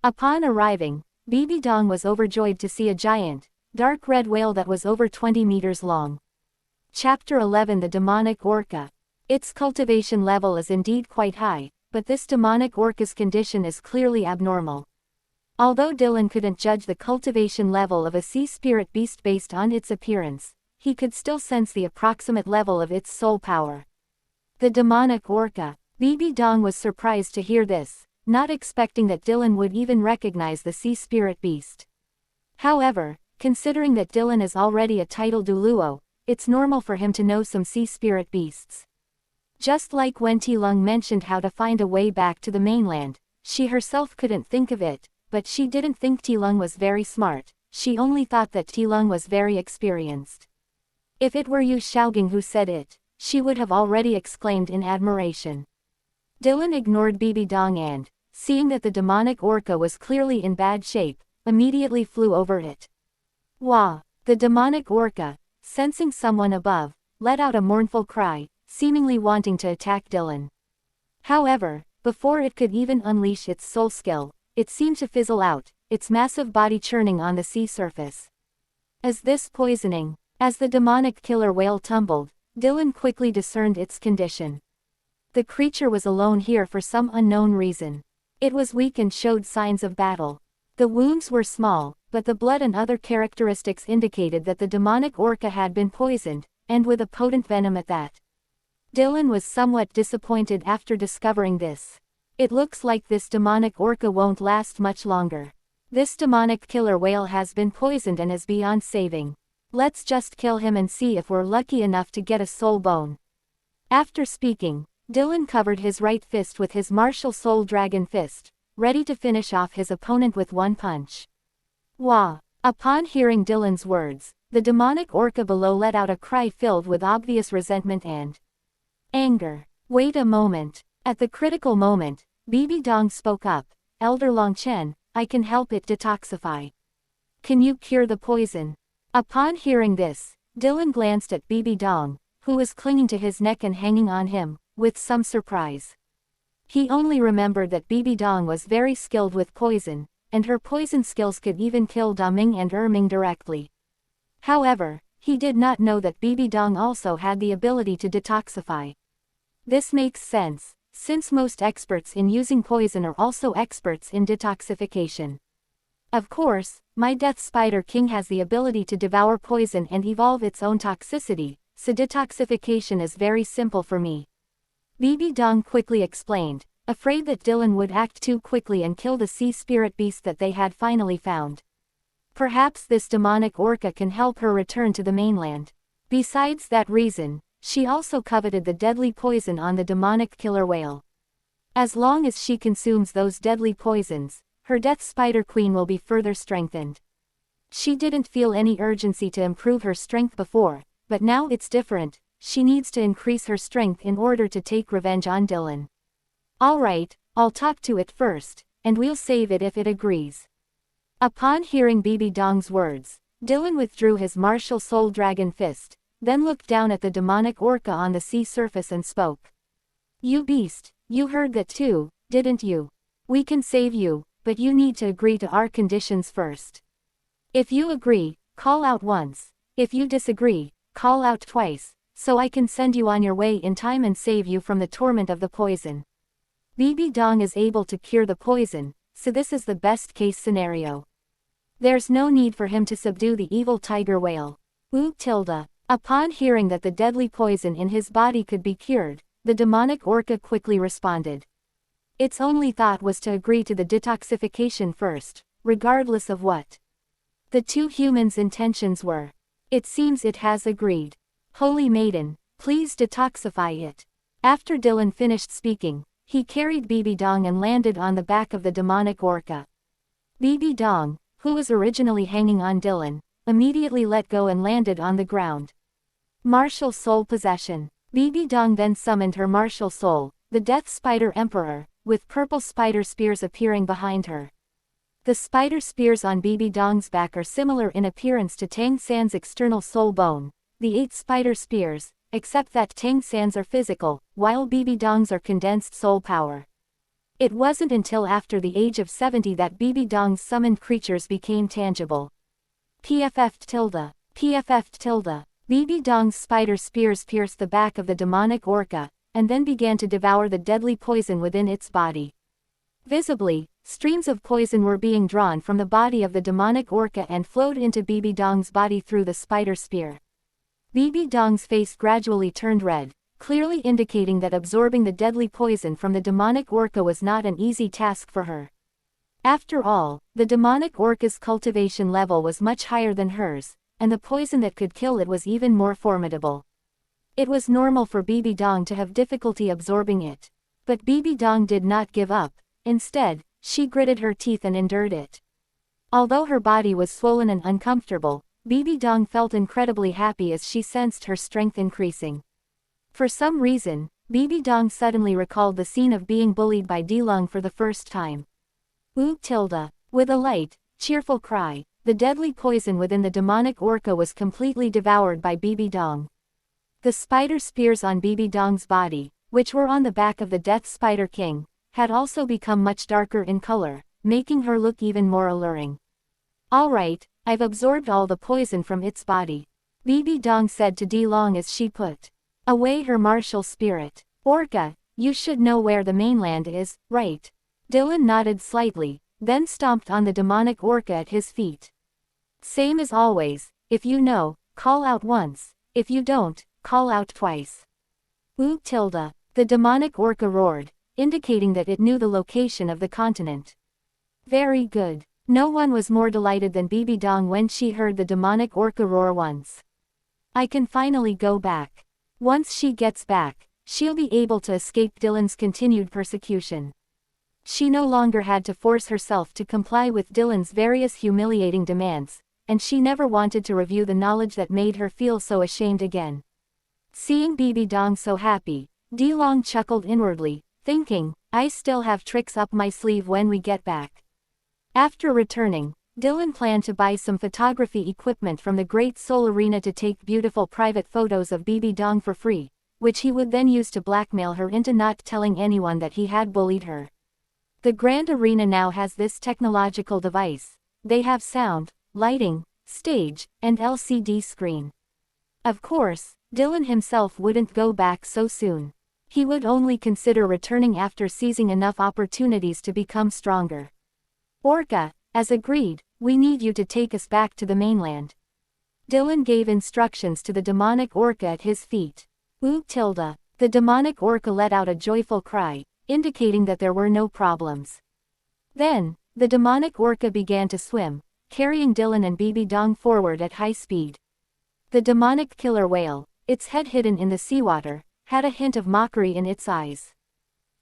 S1: Upon arriving, Bibi Dong was overjoyed to see a giant, dark red whale that was over 20 meters long. Chapter 11 The Demonic Orca. Its cultivation level is indeed quite high, but this demonic orca's condition is clearly abnormal. Although Dylan couldn't judge the cultivation level of a sea spirit beast based on its appearance, he could still sense the approximate level of its soul power. The demonic orca. Bibi Dong was surprised to hear this, not expecting that Dylan would even recognize the sea spirit beast. However, considering that Dylan is already a title douluo, it's normal for him to know some sea spirit beasts. Just like when Tilung mentioned how to find a way back to the mainland, she herself couldn't think of it, but she didn't think Tilung was very smart, she only thought that Tilung was very experienced. If it were Yu Shaogang who said it, she would have already exclaimed in admiration. Dylan ignored Bibi Dong and, seeing that the demonic orca was clearly in bad shape, immediately flew over it. Wah! The demonic orca, sensing someone above, let out a mournful cry, seemingly wanting to attack Dylan. However, before it could even unleash its soul skill, it seemed to fizzle out, its massive body churning on the sea surface. As the demonic killer whale tumbled, Dylan quickly discerned its condition. The creature was alone here for some unknown reason. It was weak and showed signs of battle. The wounds were small, but the blood and other characteristics indicated that the demonic orca had been poisoned, and with a potent venom at that. Dylan was somewhat disappointed after discovering this. It looks like this demonic orca won't last much longer. This demonic killer whale has been poisoned and is beyond saving. Let's just kill him and see if we're lucky enough to get a soul bone. After speaking, Dylan covered his right fist with his martial soul dragon fist, ready to finish off his opponent with one punch. Wah! Upon hearing Dylan's words, the demonic orca below let out a cry filled with obvious resentment and anger. Wait a moment. At the critical moment, Bibi Dong spoke up. Elder Longchen, I can help it detoxify. Can you cure the poison? Upon hearing this, Dylan glanced at Bibi Dong, who was clinging to his neck and hanging on him, with some surprise. He only remembered that Bibi Dong was very skilled with poison, and her poison skills could even kill Daming and Erming directly. However, he did not know that Bibi Dong also had the ability to detoxify. This makes sense, since most experts in using poison are also experts in detoxification. Of course, my Death Spider King has the ability to devour poison and evolve its own toxicity, so detoxification is very simple for me. Bibi Dong quickly explained, afraid that Dylan would act too quickly and kill the sea spirit beast that they had finally found. Perhaps this demonic orca can help her return to the mainland. Besides that reason, she also coveted the deadly poison on the demonic killer whale. As long as she consumes those deadly poisons, her Death Spider Queen will be further strengthened. She didn't feel any urgency to improve her strength before, but now it's different. She needs to increase her strength in order to take revenge on Dylan. Alright, I'll talk to it first, and we'll save it if it agrees. Upon hearing Bibi Dong's words, Dylan withdrew his martial soul dragon fist, then looked down at the demonic orca on the sea surface and spoke. You beast, you heard that too, didn't you? We can save you, but you need to agree to our conditions first. If you agree, call out once. If you disagree, call out twice, so I can send you on your way in time and save you from the torment of the poison. Bibi Dong is able to cure the poison, so this is the best case scenario. There's no need for him to subdue the evil tiger whale. Upon hearing that the deadly poison in his body could be cured, the demonic orca quickly responded. Its only thought was to agree to the detoxification first, regardless of what the two humans' intentions were. It seems it has agreed. Holy Maiden, please detoxify it. After Dylan finished speaking, he carried Bibi Dong and landed on the back of the demonic orca. Bibi Dong, who was originally hanging on Dylan, immediately let go and landed on the ground. Martial Soul Possession. Bibi Dong then summoned her martial soul, the Death Spider Emperor, with purple spider spears appearing behind her. The spider spears on Bibi Dong's back are similar in appearance to Tang San's external soul bone, the 8 spider spears, except that Tang San's are physical, while Bibi Dong's are condensed soul power. It wasn't until after the age of 70 that Bibi Dong's summoned creatures became tangible. PFF. Bibi Dong's spider spears pierced the back of the demonic orca, and then began to devour the deadly poison within its body. Visibly, streams of poison were being drawn from the body of the demonic orca and flowed into Bibi Dong's body through the spider spear. Bibi Dong's face gradually turned red, clearly indicating that absorbing the deadly poison from the demonic orca was not an easy task for her. After all, the demonic orca's cultivation level was much higher than hers, and the poison that could kill it was even more formidable. It was normal for Bibi Dong to have difficulty absorbing it. But Bibi Dong did not give up. Instead, she gritted her teeth and endured it. Although her body was swollen and uncomfortable, Bibi Dong felt incredibly happy as she sensed her strength increasing. For some reason, Bibi Dong suddenly recalled the scene of being bullied by Dilung for the first time. Tilde. With a light, cheerful cry, the deadly poison within the demonic orca was completely devoured by Bibi Dong. The spider spears on Bibi Dong's body, which were on the back of the Death Spider King, had also become much darker in color, making her look even more alluring. "Alright, I've absorbed all the poison from its body," Bibi Dong said to Dilong as she put away her martial spirit. "Orca, you should know where the mainland is, right?" Dylan nodded slightly, then stomped on the demonic orca at his feet. "Same as always, if you know, call out once, if you don't, call out twice." Tilde. The demonic orca roared, indicating that it knew the location of the continent. Very good. No one was more delighted than Bibi Dong when she heard the demonic orca roar once. I can finally go back. Once she gets back, she'll be able to escape Dylan's continued persecution. She no longer had to force herself to comply with Dylan's various humiliating demands, and she never wanted to review the knowledge that made her feel so ashamed again. Seeing Bibi Dong so happy, Dilong chuckled inwardly, thinking, I still have tricks up my sleeve when we get back. After returning, Dylan planned to buy some photography equipment from the Great Soul Arena to take beautiful private photos of Bibi Dong for free, which he would then use to blackmail her into not telling anyone that he had bullied her. The Grand Arena now has this technological device. They have sound, lighting, stage, and LCD screen. Of course, Dylan himself wouldn't go back so soon. He would only consider returning after seizing enough opportunities to become stronger. Orca, as agreed, we need you to take us back to the mainland. Dylan gave instructions to the demonic orca at his feet. Tilde. The demonic orca let out a joyful cry, indicating that there were no problems. Then, the demonic orca began to swim, carrying Dylan and Bibi Dong forward at high speed. The demonic killer whale, its head hidden in the seawater, had a hint of mockery in its eyes.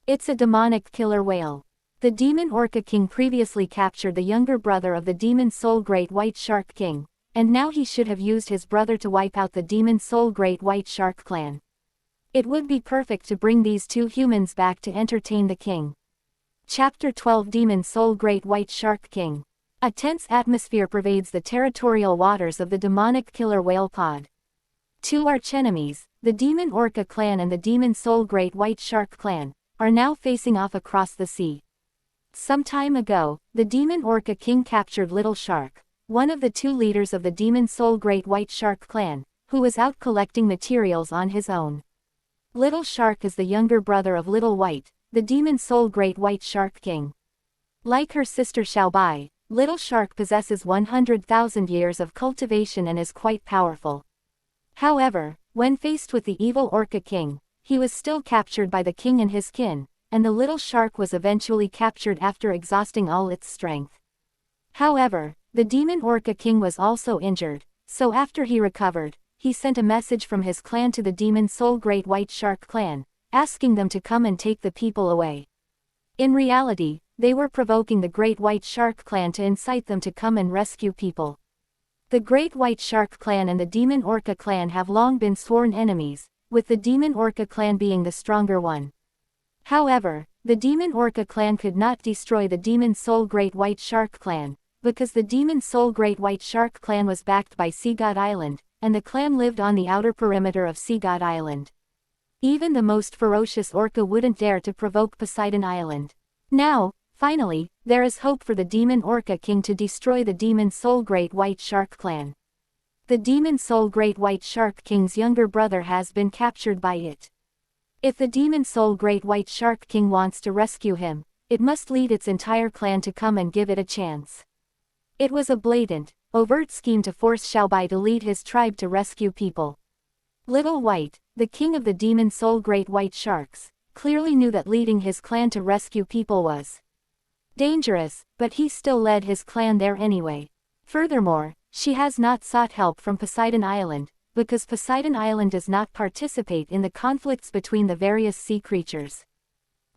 S1: It's a demonic killer whale. The demon orca king previously captured the younger brother of the demon soul great white shark king, and now he should have used his brother to wipe out the demon soul great white shark clan. It would be perfect to bring these two humans back to entertain the king. Chapter 12 Demon Soul Great White Shark King. A tense atmosphere pervades the territorial waters of the demonic killer whale pod. Two archenemies, the Demon Orca clan and the Demon Soul Great White Shark clan, are now facing off across the sea. Some time ago, the Demon Orca King captured Little Shark, one of the two leaders of the Demon Soul Great White Shark clan, who was out collecting materials on his own. Little Shark is the younger brother of Little White, the Demon Soul Great White Shark King. Like her sister Xiaobai, Little Shark possesses 100,000 years of cultivation and is quite powerful. However, when faced with the evil Orca King, he was still captured by the king and his kin, and the little shark was eventually captured after exhausting all its strength. However, the Demon Orca King was also injured, so after he recovered, he sent a message from his clan to the Demon Soul Great White Shark clan, asking them to come and take the people away. In reality, they were provoking the Great White Shark clan to incite them to come and rescue people. The Great White Shark clan and the Demon Orca clan have long been sworn enemies, with the Demon Orca clan being the stronger one. However, the Demon Orca clan could not destroy the Demon Soul Great White Shark clan, because the Demon Soul Great White Shark clan was backed by Sea God Island, and the clan lived on the outer perimeter of Sea God Island. Even the most ferocious orca wouldn't dare to provoke Poseidon Island. Now, finally, there is hope for the Demon Orca King to destroy the Demon Soul Great White Shark clan. The Demon Soul Great White Shark King's younger brother has been captured by it. If the Demon Soul Great White Shark King wants to rescue him, it must lead its entire clan to come and give it a chance. It was a blatant, overt scheme to force Xiaobai to lead his tribe to rescue people. Little White, the king of the Demon Soul Great White Sharks, clearly knew that leading his clan to rescue people was dangerous, but he still led his clan there anyway. Furthermore, she has not sought help from Poseidon Island, because Poseidon Island does not participate in the conflicts between the various sea creatures.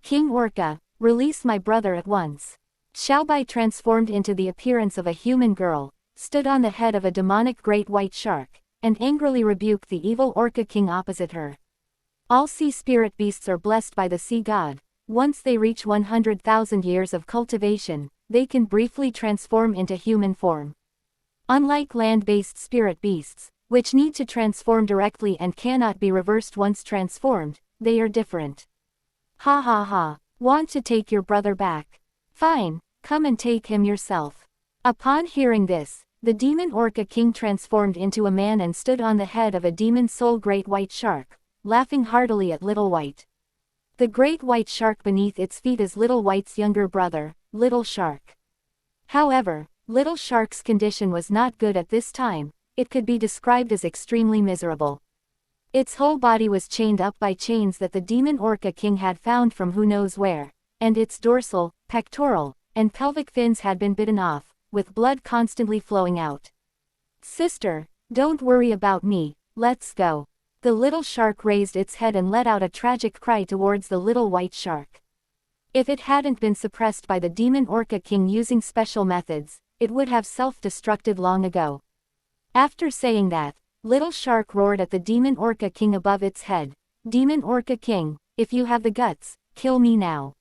S1: King Orca, release my brother at once. Xiaobai, transformed into the appearance of a human girl, stood on the head of a demonic great white shark, and angrily rebuked the evil Orca King opposite her. All sea spirit beasts are blessed by the sea god. Once they reach 100,000 years of cultivation, they can briefly transform into human form. Unlike land-based spirit beasts, which need to transform directly and cannot be reversed once transformed, they are different. Ha ha ha. Want to take your brother back? Fine, come and take him yourself. Upon hearing this, the demon orca king transformed into a man and stood on the head of a demon soul great white shark, laughing heartily at Little White. The great white shark beneath its feet is Little White's younger brother, Little Shark. However, Little Shark's condition was not good at this time. It could be described as extremely miserable. Its whole body was chained up by chains that the demon orca king had found from who knows where, and its dorsal, pectoral, and pelvic fins had been bitten off, with blood constantly flowing out. Sister, don't worry about me, let's go. The little shark raised its head and let out a tragic cry towards the little white shark. If it hadn't been suppressed by the demon orca king using special methods, it would have self-destructed long ago. After saying that, Little Shark roared at the demon orca king above its head. Demon orca king, if you have the guts, kill me now.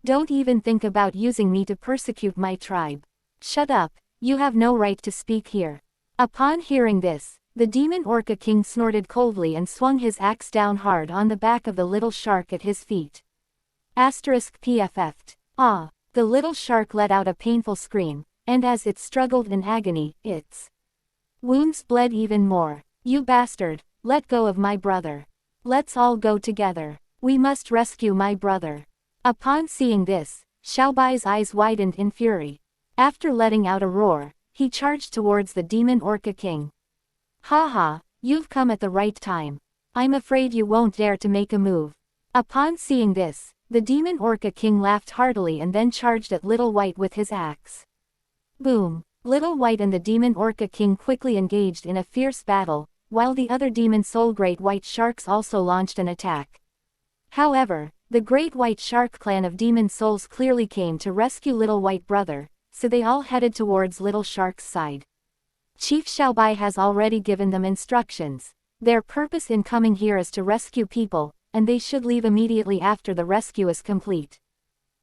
S1: Don't even think about using me to persecute my tribe. Shut up, you have no right to speak here. Upon hearing this, the demon orca king snorted coldly and swung his axe down hard on the back of the little shark at his feet. *PFF'd. Ah! The little shark let out a painful scream, and as it struggled in agony, its wounds bled even more. You bastard, let go of my brother. Let's all go together. We must rescue my brother. Upon seeing this, Xiaobai's eyes widened in fury. After letting out a roar, he charged towards the demon orca king. Ha ha, you've come at the right time. I'm afraid you won't dare to make a move. Upon seeing this, the demon orca king laughed heartily and then charged at Little White with his axe. Boom! Little White and the demon orca king quickly engaged in a fierce battle, while the other demon soul great white sharks also launched an attack. However, the great white shark clan of demon souls clearly came to rescue Little White brother, so they all headed towards Little Shark's side. Chief Xiaobai has already given them instructions. Their purpose in coming here is to rescue people, and they should leave immediately after the rescue is complete.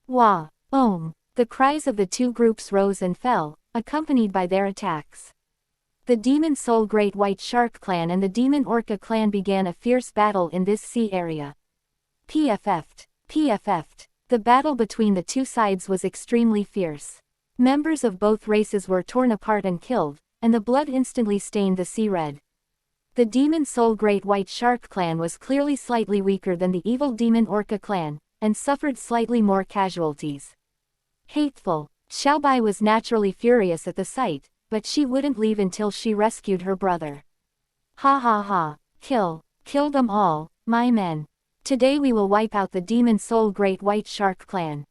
S1: Wah! Om! The cries of the two groups rose and fell, accompanied by their attacks. The Demon Soul Great White Shark clan and the Demon Orca clan began a fierce battle in this sea area. PFF'd. PFF'd. The battle between the two sides was extremely fierce. Members of both races were torn apart and killed, and the blood instantly stained the sea red. The Demon Soul Great White Shark clan was clearly slightly weaker than the evil Demon Orca clan, and suffered slightly more casualties. Hateful. Xiaobai was naturally furious at the sight, but she wouldn't leave until she rescued her brother. Ha ha ha. Kill them all, my men. Today we will wipe out the Demon Soul Great White Shark clan.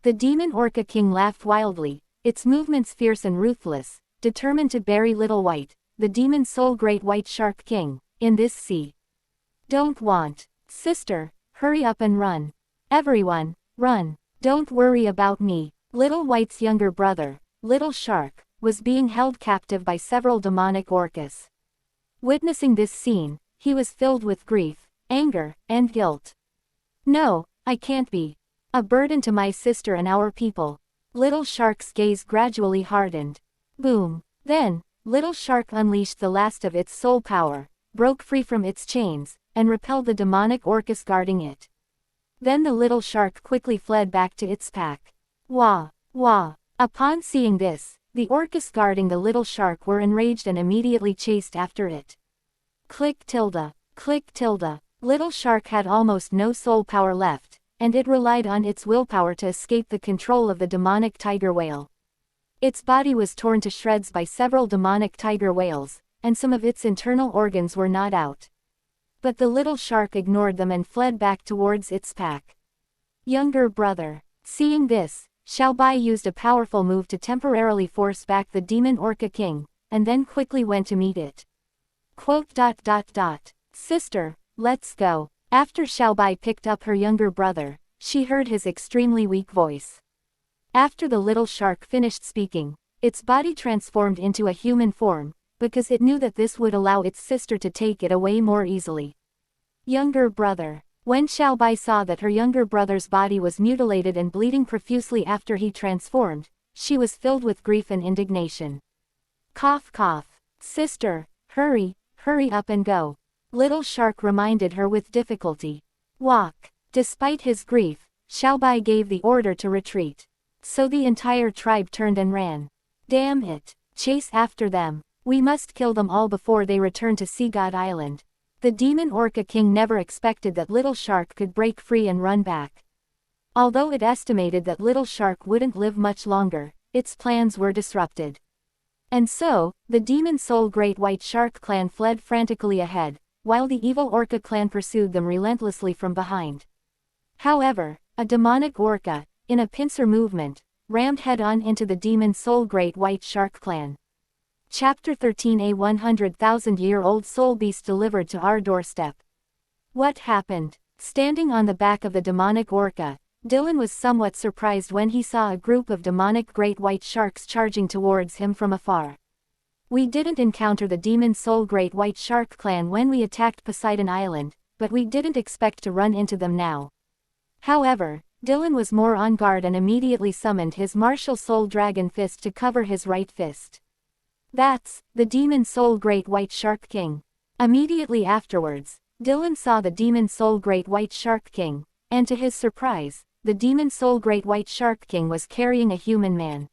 S1: The Demon Orca King laughed wildly, its movements fierce and ruthless, determined to bury Little White, the Demon Soul Great White Shark King, in this sea. Don't want. Sister, hurry up and run. Everyone, run. Don't worry about me. Little White's younger brother, Little Shark, was being held captive by several demonic orcas. Witnessing this scene, he was filled with grief, anger, and guilt. No, I can't be a burden to my sister and our people. Little Shark's gaze gradually hardened. Boom. Then, Little Shark unleashed the last of its soul power, broke free from its chains, and repelled the demonic orcas guarding it. Then the little shark quickly fled back to its pack. Wah! Wah! Upon seeing this, the orcas guarding the little shark were enraged and immediately chased after it. Click tilde. Click tilde. Little Shark had almost no soul power left, and it relied on its willpower to escape the control of the demonic tiger whale. Its body was torn to shreds by several demonic tiger whales, and some of its internal organs were gnawed out. But the little shark ignored them and fled back towards its pack. Younger brother. Seeing this, Xiaobai used a powerful move to temporarily force back the Demon Orca King, and then quickly went to meet it. Sister, let's go. After Xiaobai picked up her younger brother, she heard his extremely weak voice. After the little shark finished speaking, its body transformed into a human form, because it knew that this would allow its sister to take it away more easily. Younger brother. When Xiaobai saw that her younger brother's body was mutilated and bleeding profusely after he transformed, she was filled with grief and indignation. Cough cough. Sister, hurry up and go. Little Shark reminded her with difficulty. Walk. Despite his grief, Xiaobai gave the order to retreat. So the entire tribe turned and ran. Damn it. Chase after them. We must kill them all before they return to Sea God Island. The demon Orca King never expected that Little Shark could break free and run back. Although it estimated that Little Shark wouldn't live much longer, its plans were disrupted. And so, the demon soul Great White Shark clan fled frantically ahead, while the evil Orca clan pursued them relentlessly from behind. However, a demonic orca, in a pincer movement, rammed head-on into the demon soul Great White Shark clan. Chapter 13. A 100,000-year-old soul beast delivered to our doorstep. What happened? Standing on the back of the demonic orca, Dylan was somewhat surprised when he saw a group of demonic great white sharks charging towards him from afar. We didn't encounter the demon soul Great White Shark clan when we attacked Poseidon Island, but we didn't expect to run into them now. However, Dylan was more on guard and immediately summoned his martial soul dragon fist to cover his right fist. That's the demon soul Great White Shark King. Immediately afterwards, Dylan saw the demon soul Great White Shark King, and to his surprise, the demon soul Great White Shark King was carrying a human man.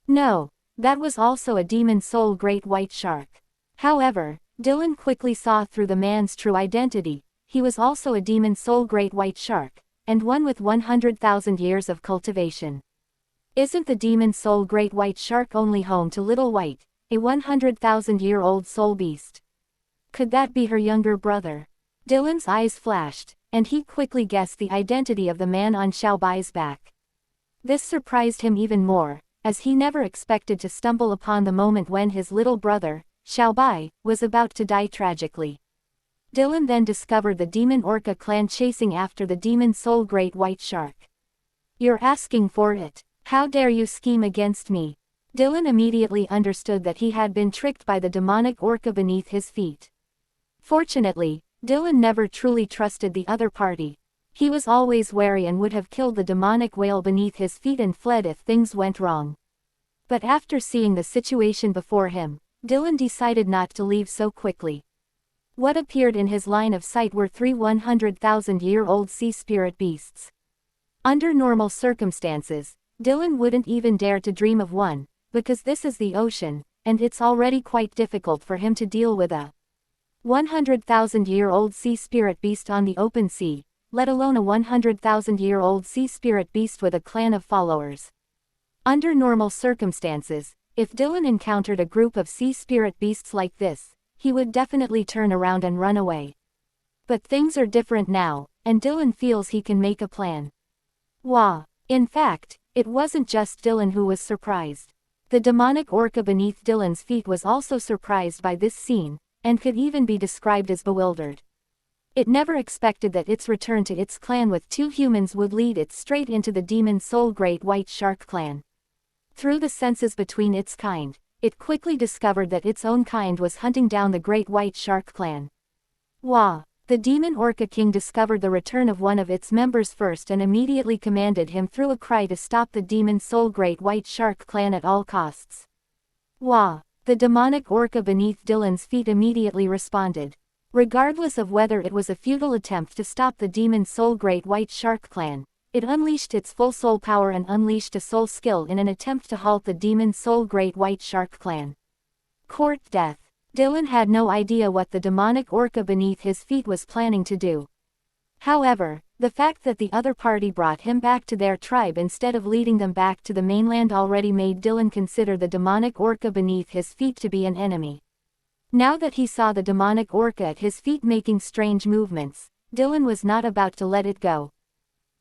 S1: No, that was also a demon soul Great White Shark. However, Dylan quickly saw through the man's true identity. He was also a demon soul Great White Shark, and one with 100,000 years of cultivation. Isn't the demon soul Great White Shark only home to Little White, a 100,000-year-old soul beast? Could that be her younger brother? Dylan's eyes flashed, and he quickly guessed the identity of the man on Xiaobai's back. This surprised him even more, as he never expected to stumble upon the moment when his little brother, Xiaobai, was about to die tragically. Dylan then discovered the demon orca clan chasing after the demon soul Great White Shark. You're asking for it. How dare you scheme against me? Dylan immediately understood that he had been tricked by the demonic orca beneath his feet. Fortunately, Dylan never truly trusted the other party. He was always wary and would have killed the demonic whale beneath his feet and fled if things went wrong. But after seeing the situation before him, Dylan decided not to leave so quickly. What appeared in his line of sight were 3 100,000-year-old sea spirit beasts. Under normal circumstances, Dylan wouldn't even dare to dream of one, because this is the ocean, and it's already quite difficult for him to deal with a 100,000-year-old sea spirit beast on the open sea, let alone a 100,000-year-old sea spirit beast with a clan of followers. Under normal circumstances, if Dylan encountered a group of sea spirit beasts like this, he would definitely turn around and run away. But things are different now, and Dylan feels he can make a plan. Wah! In fact, it wasn't just Dylan who was surprised. The demonic orca beneath Dylan's feet was also surprised by this scene, and could even be described as bewildered. It never expected that its return to its clan with 2 humans would lead it straight into the demon soul Great White Shark clan. Through the senses between its kind, it quickly discovered that its own kind was hunting down the Great White Shark clan. Wah! The demon orca king discovered the return of one of its members first and immediately commanded him through a cry to stop the demon soul Great White Shark clan at all costs. Wah! The demonic orca beneath Dylan's feet immediately responded. Regardless of whether it was a futile attempt to stop the demon soul Great White Shark clan, it unleashed its full soul power and unleashed a soul skill in an attempt to halt the demon soul Great White Shark clan. Court death. Dylan had no idea what the demonic orca beneath his feet was planning to do. However, the fact that the other party brought him back to their tribe instead of leading them back to the mainland already made Dylan consider the demonic orca beneath his feet to be an enemy. Now that he saw the demonic orca at his feet making strange movements, Dylan was not about to let it go.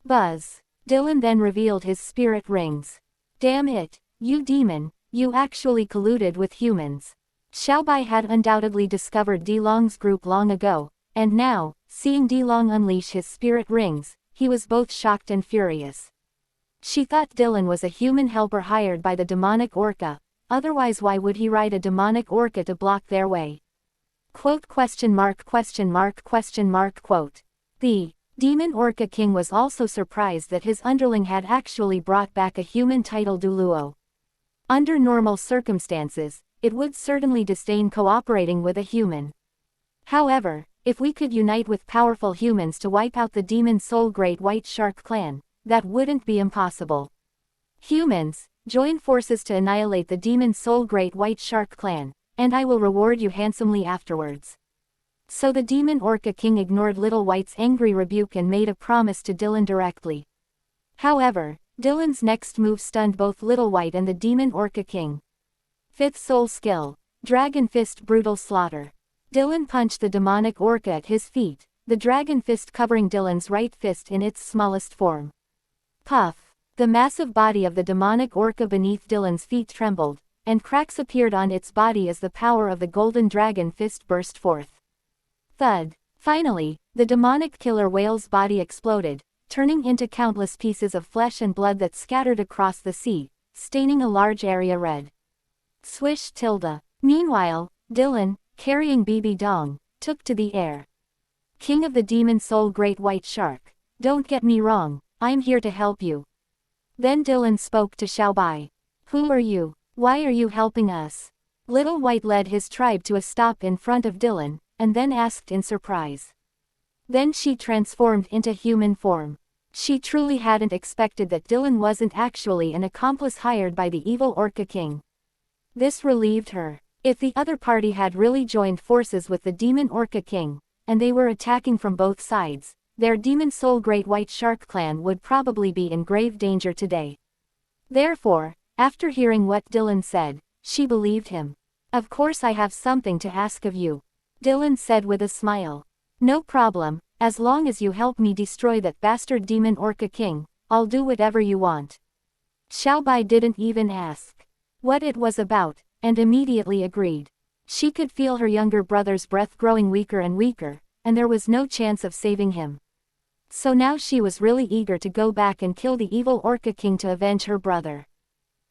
S1: Buzz. Dylan then revealed his spirit rings. Damn it, you demon, you actually colluded with humans. Xiaobai had undoubtedly discovered Dilong's group long ago, and now, seeing Dilong unleash his spirit rings, he was both shocked and furious. She thought Dylan was a human helper hired by the demonic orca, otherwise why would he ride a demonic orca to block their way? Quote quote. The demon Orca king was also surprised that his underling had actually brought back a human title douluo. Under normal circumstances, it would certainly disdain cooperating with a human. However, if we could unite with powerful humans to wipe out the demon soul Great White Shark clan, that wouldn't be impossible. Humans, join forces to annihilate the demon soul Great White Shark clan, and I will reward you handsomely afterwards. So the demon Orca king ignored Little White's angry rebuke and made a promise to Dylan directly. However, Dylan's next move stunned both Little White and the demon Orca king. 5th soul skill, Dragon Fist Brutal Slaughter. Dylan punched the demonic orca at his feet, the dragon fist covering Dylan's right fist in its smallest form. Puff! The massive body of the demonic orca beneath Dylan's feet trembled, and cracks appeared on its body as the power of the golden dragon fist burst forth. Thud! Finally, the demonic killer whale's body exploded, turning into countless pieces of flesh and blood that scattered across the sea, staining a large area red. Swish tilde. Meanwhile, Dylan, carrying BB Dong, took to the air. King of the demon soul Great White Shark, don't get me wrong, I'm here to help you. Then Dylan spoke to Xiaobai. Who are you? Why are you helping us? Little White led his tribe to a stop in front of Dylan, and then asked in surprise. Then she transformed into human form. She truly hadn't expected that Dylan wasn't actually an accomplice hired by the evil Orca King. This relieved her. If the other party had really joined forces with the demon Orca King, and they were attacking from both sides, their demon soul Great White Shark clan would probably be in grave danger today. Therefore, after hearing what Dylan said, she believed him. Of course I have something to ask of you, Dylan said with a smile. No problem, as long as you help me destroy that bastard demon Orca King, I'll do whatever you want. Xiaobai didn't even ask what it was about, and immediately agreed. She could feel her younger brother's breath growing weaker and weaker, and there was no chance of saving him. So now she was really eager to go back and kill the evil Orca King to avenge her brother.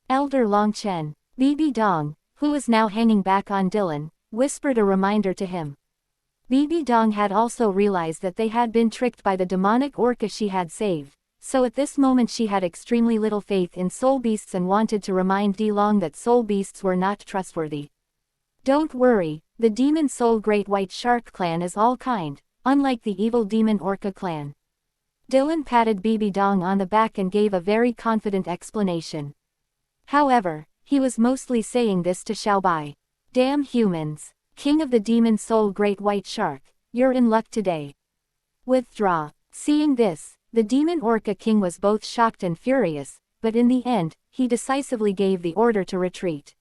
S1: Elder Longchen, BB Dong, who was now hanging back on Dylan, whispered a reminder to him. BB Dong had also realized that they had been tricked by the demonic orca she had saved, so at this moment she had extremely little faith in soul beasts and wanted to remind Long that soul beasts were not trustworthy. Don't worry, the demon soul Great White Shark clan is all kind, unlike the evil demon Orca clan. Dylan patted BB Dong on the back and gave a very confident explanation. However, he was mostly saying this to Xiaobai. Damn humans! King of the demon soul Great White Shark, you're in luck today. Withdraw. Seeing this, the demon Orca King was both shocked and furious, but in the end, he decisively gave the order to retreat.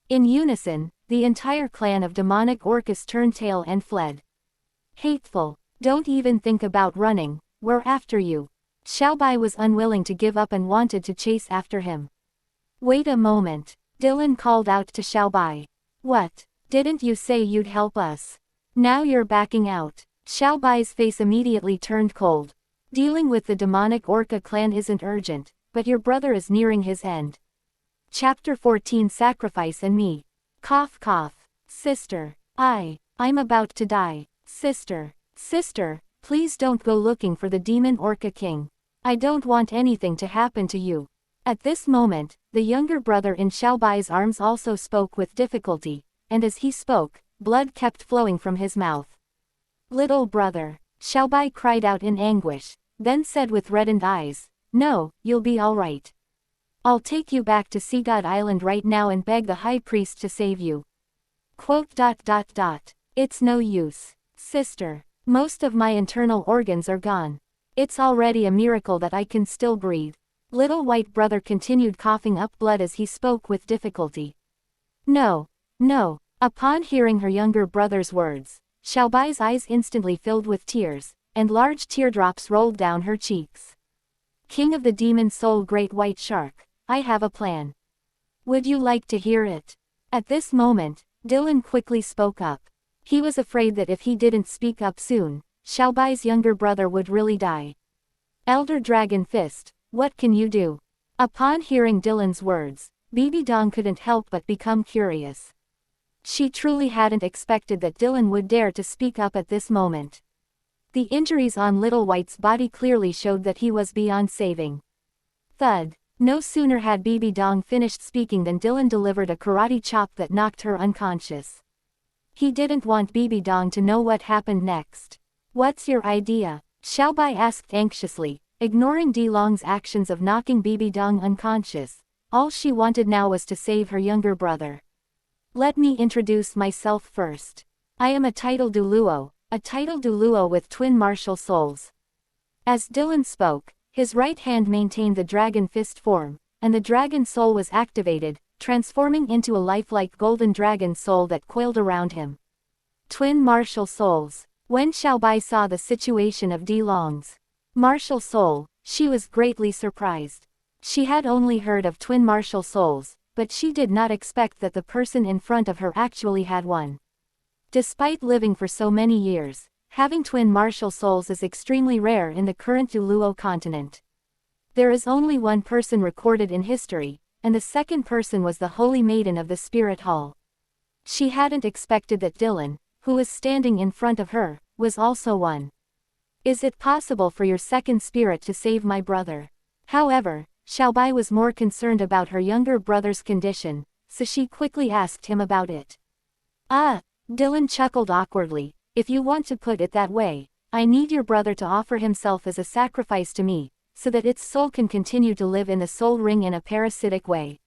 S1: In unison, the entire clan of demonic orcas turned tail and fled. Hateful! Don't even think about running, we're after you. Xiaobai was unwilling to give up and wanted to chase after him. Wait a moment, Dylan called out to Xiaobai. What? Didn't you say you'd help us? Now you're backing out. Xiaobai's face immediately turned cold. Dealing with the demonic orca clan isn't urgent, but your brother is nearing his end. Chapter 14 Sacrifice and Me. Cough cough. Sister. I'm about to die. Sister. Sister, please don't go looking for the demon Orca King. I don't want anything to happen to you. At this moment, the younger brother in Xiaobai's arms also spoke with difficulty, and as he spoke, blood kept flowing from his mouth. Little brother, Xiaobai cried out in anguish, then said with reddened eyes, no, you'll be alright. I'll take you back to Sea God Island right now and beg the high priest to save you. Quote. It's no use. Sister, most of my internal organs are gone. It's already a miracle that I can still breathe. Little white brother continued coughing up blood as he spoke with difficulty. No. Upon hearing her younger brother's words, Xiaobai's eyes instantly filled with tears, and large teardrops rolled down her cheeks. King of the demon soul Great White Shark, I have a plan. Would you like to hear it? At this moment, Dylan quickly spoke up. He was afraid that if he didn't speak up soon, Xiaobai's younger brother would really die. Elder Dragon Fist, what can you do? Upon hearing Dylan's words, BB Dong couldn't help but become curious. She truly hadn't expected that Dylan would dare to speak up at this moment. The injuries on Little White's body clearly showed that he was beyond saving. Thud. No sooner had Bibi Dong finished speaking than Dylan delivered a karate chop that knocked her unconscious. He didn't want Bibi Dong to know what happened next. What's your idea? Xiaobai asked anxiously, ignoring Dilong's actions of knocking Bibi Dong unconscious. All she wanted now was to save her younger brother. Let me introduce myself first. I am a title douluo with twin martial souls. As Dylan spoke, his right hand maintained the dragon fist form, and the dragon soul was activated, transforming into a lifelike golden dragon soul that coiled around him. Twin martial souls. When Xiaobai saw the situation of Dilong's martial soul, she was greatly surprised. She had only heard of twin martial souls, but she did not expect that the person in front of her actually had one. Despite living for so many years, having twin martial souls is extremely rare in the current douluo continent. There is only one person recorded in history, and the second person was the Holy Maiden of the Spirit Hall. She hadn't expected that Dylan, who was standing in front of her, was also one. Is it possible for your second spirit to save my brother? However, Xiaobai was more concerned about her younger brother's condition, so she quickly asked him about it. Dylan chuckled awkwardly. If you want to put it that way, I need your brother to offer himself as a sacrifice to me, so that its soul can continue to live in the soul ring in a parasitic way.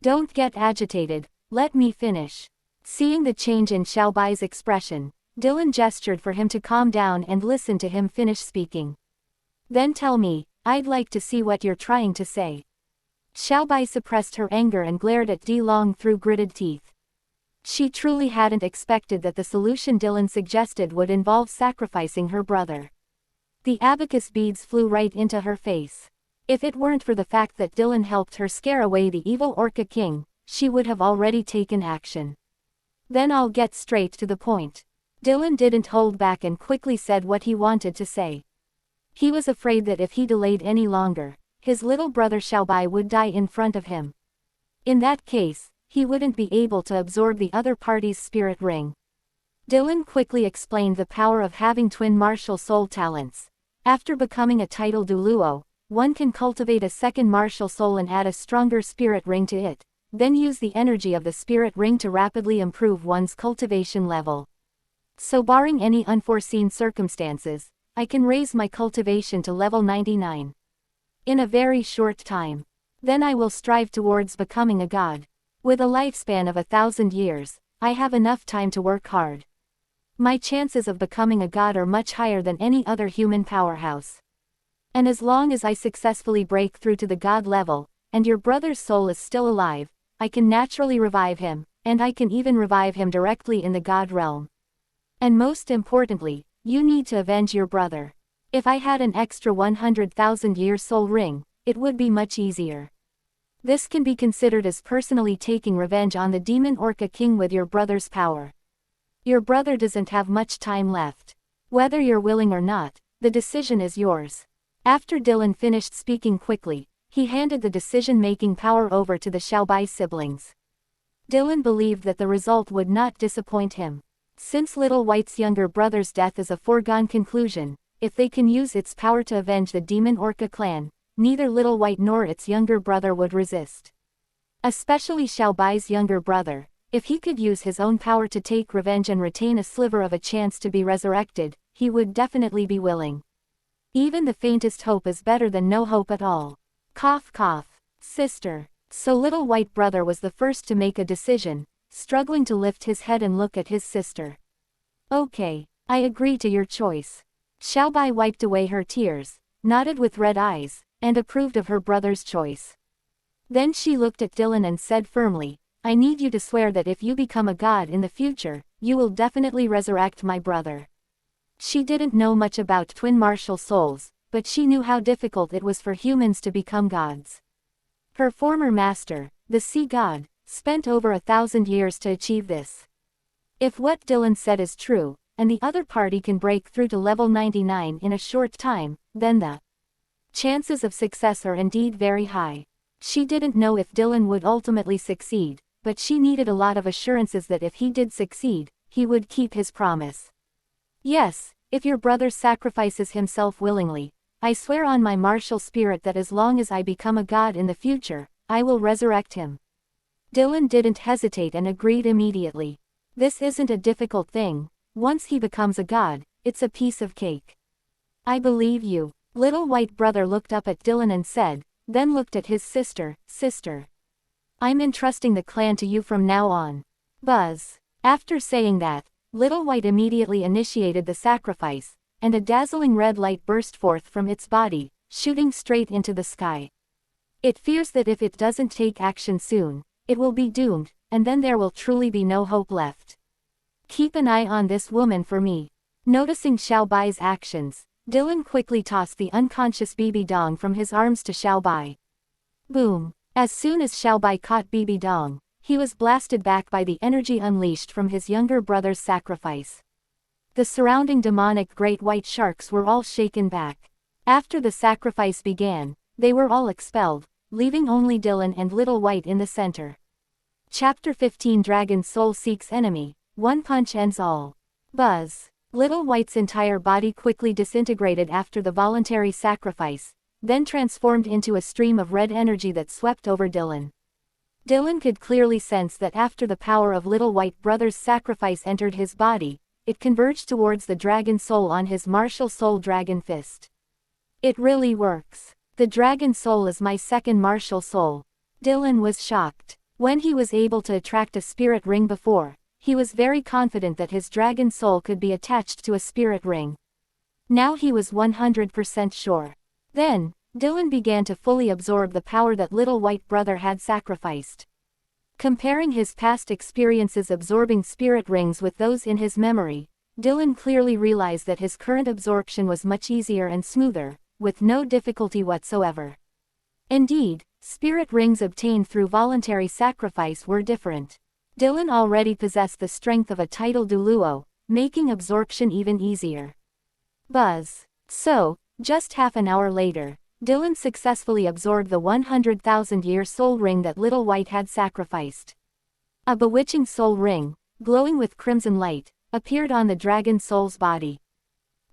S1: Don't get agitated, let me finish. Seeing the change in Xiaobai's expression, Dylan gestured for him to calm down and listen to him finish speaking. Then tell me, I'd like to see what you're trying to say. Xiaobai suppressed her anger and glared at Dilong through gritted teeth. She truly hadn't expected that the solution Dylan suggested would involve sacrificing her brother. The abacus beads flew right into her face. If it weren't for the fact that Dylan helped her scare away the evil Orca King, she would have already taken action. Then I'll get straight to the point. Dylan didn't hold back and quickly said what he wanted to say. He was afraid that if he delayed any longer, his little brother Xiaobai would die in front of him. In that case, he wouldn't be able to absorb the other party's spirit ring. Dylan quickly explained the power of having twin martial soul talents. After becoming a title douluo, one can cultivate a second martial soul and add a stronger spirit ring to it, then use the energy of the spirit ring to rapidly improve one's cultivation level. So barring any unforeseen circumstances, I can raise my cultivation to level 99. In a very short time. Then I will strive towards becoming a god. With a lifespan of 1,000 years, I have enough time to work hard. My chances of becoming a god are much higher than any other human powerhouse. And as long as I successfully break through to the god level, and your brother's soul is still alive, I can naturally revive him, and I can even revive him directly in the god realm. And most importantly, you need to avenge your brother. If I had an extra 100,000-year soul ring, it would be much easier. This can be considered as personally taking revenge on the demon Orca King with your brother's power. Your brother doesn't have much time left. Whether you're willing or not, the decision is yours. After Dylan finished speaking quickly, he handed the decision-making power over to the Xiaobai siblings. Dylan believed that the result would not disappoint him. Since Little White's younger brother's death is a foregone conclusion, if they can use its power to avenge the demon Orca clan, neither Little White nor its younger brother would resist. Especially Xiaobai's younger brother, if he could use his own power to take revenge and retain a sliver of a chance to be resurrected, he would definitely be willing. Even the faintest hope is better than no hope at all. Cough cough. Sister. So Little White brother was the first to make a decision, struggling to lift his head and look at his sister. Okay, I agree to your choice. Xiaobai wiped away her tears, nodded with red eyes, and approved of her brother's choice. Then she looked at Dylan and said firmly, I need you to swear that if you become a god in the future, you will definitely resurrect my brother. She didn't know much about twin martial souls, but she knew how difficult it was for humans to become gods. Her former master, the sea god, spent over 1,000 years to achieve this. If what Dylan said is true, and the other party can break through to level 99 in a short time, then the chances of success are indeed very high. She didn't know if Dylan would ultimately succeed, but she needed a lot of assurances that if he did succeed, he would keep his promise. Yes, if your brother sacrifices himself willingly, I swear on my martial spirit that as long as I become a god in the future, I will resurrect him. Dylan didn't hesitate and agreed immediately. This isn't a difficult thing. Once he becomes a god, it's a piece of cake. I believe you. Little white brother looked up at Dylan and said, then looked at his sister, Sister, I'm entrusting the clan to you from now on. Buzz. After saying that, Little White immediately initiated the sacrifice, and a dazzling red light burst forth from its body, shooting straight into the sky. It fears that if it doesn't take action soon, it will be doomed, and then there will truly be no hope left. Keep an eye on this woman for me. Noticing Xiao Bai's actions, Dylan quickly tossed the unconscious Bibi Dong from his arms to Xiao Bai. Boom! As soon as Xiao Bai caught Bibi Dong, he was blasted back by the energy unleashed from his younger brother's sacrifice. The surrounding demonic great white sharks were all shaken back. After the sacrifice began, they were all expelled, leaving only Dylan and Little White in the center. Chapter 15 Dragon Soul Seeks Enemy, One Punch Ends All. Buzz. Little White's entire body quickly disintegrated after the voluntary sacrifice, then transformed into a stream of red energy that swept over Dylan. Dylan could clearly sense that after the power of Little White Brother's sacrifice entered his body, it converged towards the dragon soul on his martial soul dragon fist. It really works. The dragon soul is my second martial soul. Dylan was shocked. When he was able to attract a spirit ring before, he was very confident that his dragon soul could be attached to a spirit ring. Now he was 100% sure. Then, Dylan began to fully absorb the power that Little White Brother had sacrificed. Comparing his past experiences absorbing spirit rings with those in his memory, Dylan clearly realized that his current absorption was much easier and smoother, with no difficulty whatsoever. Indeed, spirit rings obtained through voluntary sacrifice were different. Dylan already possessed the strength of a tidal douluo, making absorption even easier. Buzz. So, just half an hour later, Dylan successfully absorbed the 100,000-year soul ring that Little White had sacrificed. A bewitching soul ring, glowing with crimson light, appeared on the dragon soul's body.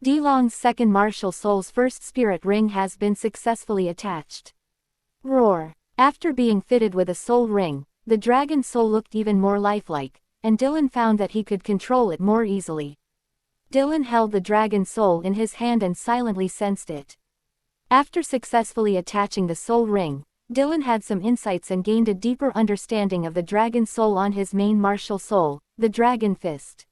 S1: Dilong's second martial soul's first spirit ring has been successfully attached. Roar. After being fitted with a soul ring, the dragon soul looked even more lifelike, and Dylan found that he could control it more easily. Dylan held the dragon soul in his hand and silently sensed it. After successfully attaching the soul ring, Dylan had some insights and gained a deeper understanding of the dragon soul on his main martial soul, the dragon fist.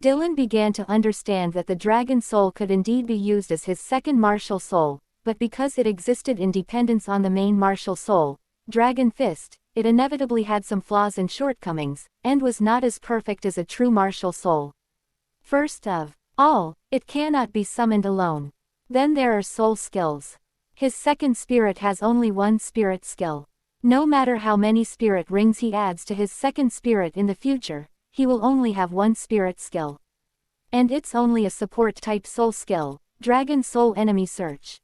S1: Dylan began to understand that the dragon soul could indeed be used as his second martial soul, but because it existed in dependence on the main martial soul, dragon fist, it inevitably had some flaws and shortcomings, and was not as perfect as a true martial soul. First of all, it cannot be summoned alone. Then there are soul skills. His second spirit has only one spirit skill. No matter how many spirit rings he adds to his second spirit in the future, he will only have one spirit skill. And it's only a support-type soul skill, Dragon Soul Enemy Search.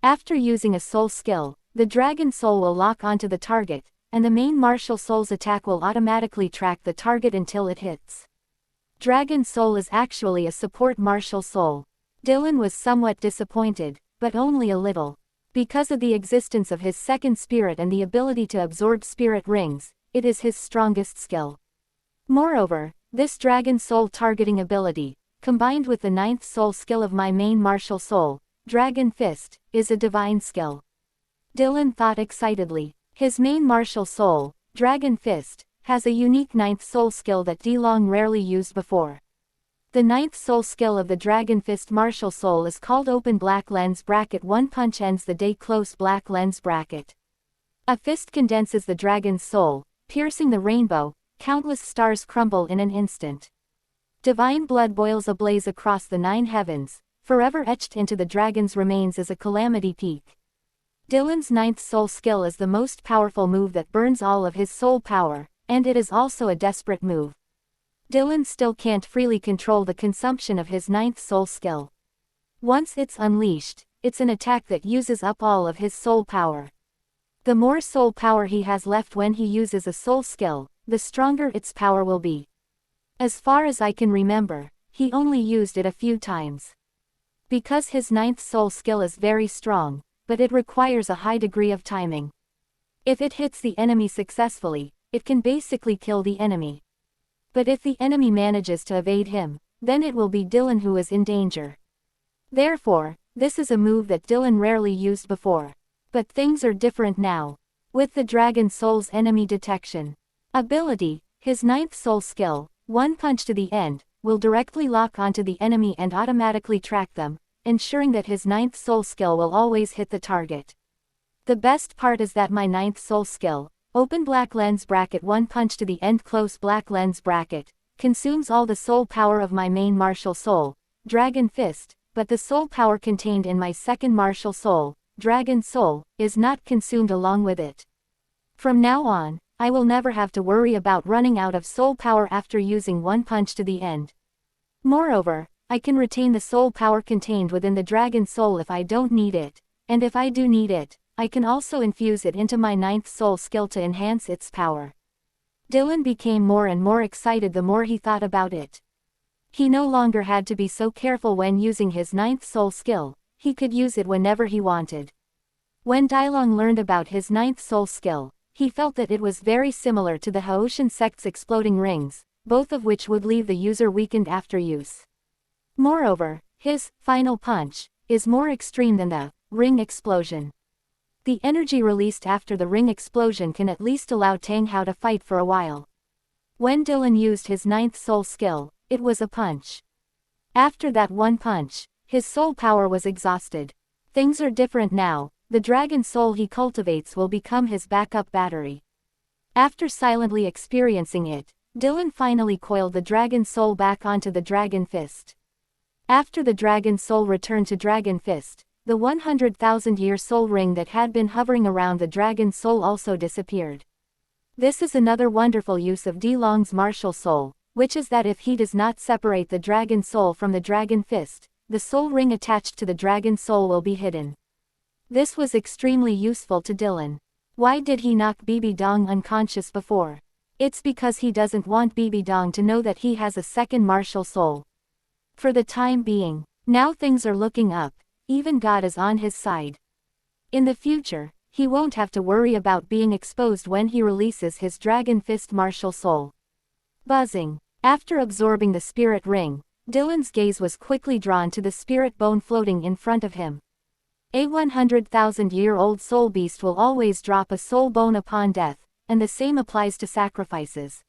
S1: After using a soul skill, the dragon soul will lock onto the target, and the main martial soul's attack will automatically track the target until it hits. Dragon Soul is actually a support martial soul. Dylan was somewhat disappointed, but only a little. Because of the existence of his second spirit and the ability to absorb spirit rings, it is his strongest skill. Moreover, this dragon soul targeting ability, combined with the ninth soul skill of my main martial soul, Dragon Fist, is a divine skill. Dylan thought excitedly. His main martial soul, Dragon Fist, has a unique ninth soul skill that Dilong rarely used before. The ninth soul skill of the Dragon Fist martial soul is called Open Black Lens Bracket. One punch ends the day. Close Black Lens Bracket. A fist condenses the dragon's soul, piercing the rainbow, countless stars crumble in an instant. Divine blood boils ablaze across the 9 heavens, forever etched into the dragon's remains as a calamity peak. Dylan's ninth soul skill is the most powerful move that burns all of his soul power, and it is also a desperate move. Dylan still can't freely control the consumption of his ninth soul skill. Once it's unleashed, it's an attack that uses up all of his soul power. The more soul power he has left when he uses a soul skill, the stronger its power will be. As far as I can remember, he only used it a few times. Because his ninth soul skill is very strong, but it requires a high degree of timing. If it hits the enemy successfully, it can basically kill the enemy. But if the enemy manages to evade him, then it will be Dylan who is in danger. Therefore, this is a move that Dylan rarely used before. But things are different now. With the Dragon Soul's enemy detection ability, his ninth soul skill, one punch to the end, will directly lock onto the enemy and automatically track them, ensuring that his ninth soul skill will always hit the target. The best part is that my ninth soul skill, open black lens bracket one punch to the end close black lens bracket, consumes all the soul power of my main martial soul, Dragon Fist, but the soul power contained in my second martial soul, Dragon Soul, is not consumed along with it. From now on, I will never have to worry about running out of soul power after using one punch to the end. Moreover, I can retain the soul power contained within the Dragon Soul if I don't need it, and if I do need it, I can also infuse it into my ninth soul skill to enhance its power. Dylan became more and more excited the more he thought about it. He no longer had to be so careful when using his ninth soul skill, he could use it whenever he wanted. When Dailong learned about his ninth soul skill, he felt that it was very similar to the Haoshan sect's exploding rings, both of which would leave the user weakened after use. Moreover, his final punch is more extreme than the ring explosion. The energy released after the ring explosion can at least allow Tang Hao to fight for a while. When Dylan used his ninth soul skill, it was a punch. After that one punch, his soul power was exhausted. Things are different now. The dragon soul he cultivates will become his backup battery. After silently experiencing it, Dylan finally coiled the dragon soul back onto the dragon fist. After the dragon soul returned to dragon fist, the 100,000-year soul ring that had been hovering around the dragon soul also disappeared. This is another wonderful use of Dailong's martial soul, which is that if he does not separate the dragon soul from the dragon fist, the soul ring attached to the dragon soul will be hidden. This was extremely useful to Dylan. Why did he knock Bibi Dong unconscious before? It's because he doesn't want Bibi Dong to know that he has a second martial soul. For the time being, now things are looking up, even God is on his side. In the future, he won't have to worry about being exposed when he releases his Dragon Fist martial soul. Buzzing. After absorbing the spirit ring, Dylan's gaze was quickly drawn to the spirit bone floating in front of him. A 100,000-year-old soul beast will always drop a soul bone upon death, and the same applies to sacrifices.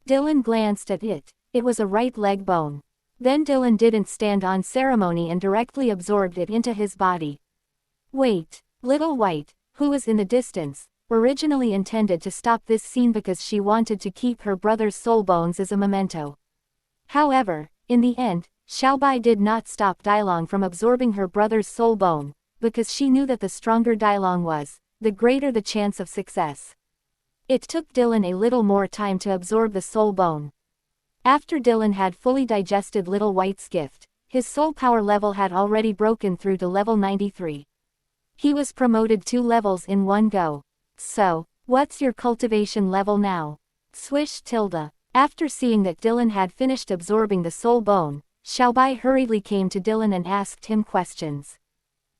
S1: Dylan glanced at it. It was a right leg bone. Then Dylan didn't stand on ceremony and directly absorbed it into his body. Wait, Little White, who was in the distance, originally intended to stop this scene because she wanted to keep her brother's soul bones as a memento. However, in the end, Xiaobai did not stop Dailong from absorbing her brother's soul bone, because she knew that the stronger Dailong was, the greater the chance of success. It took Dylan a little more time to absorb the soul bone. After Dylan had fully digested Little White's gift, his soul power level had already broken through to level 93. He was promoted 2 levels in one go. So, what's your cultivation level now? Swish tilde. After seeing that Dylan had finished absorbing the soul bone, Xiaobai hurriedly came to Dylan and asked him questions.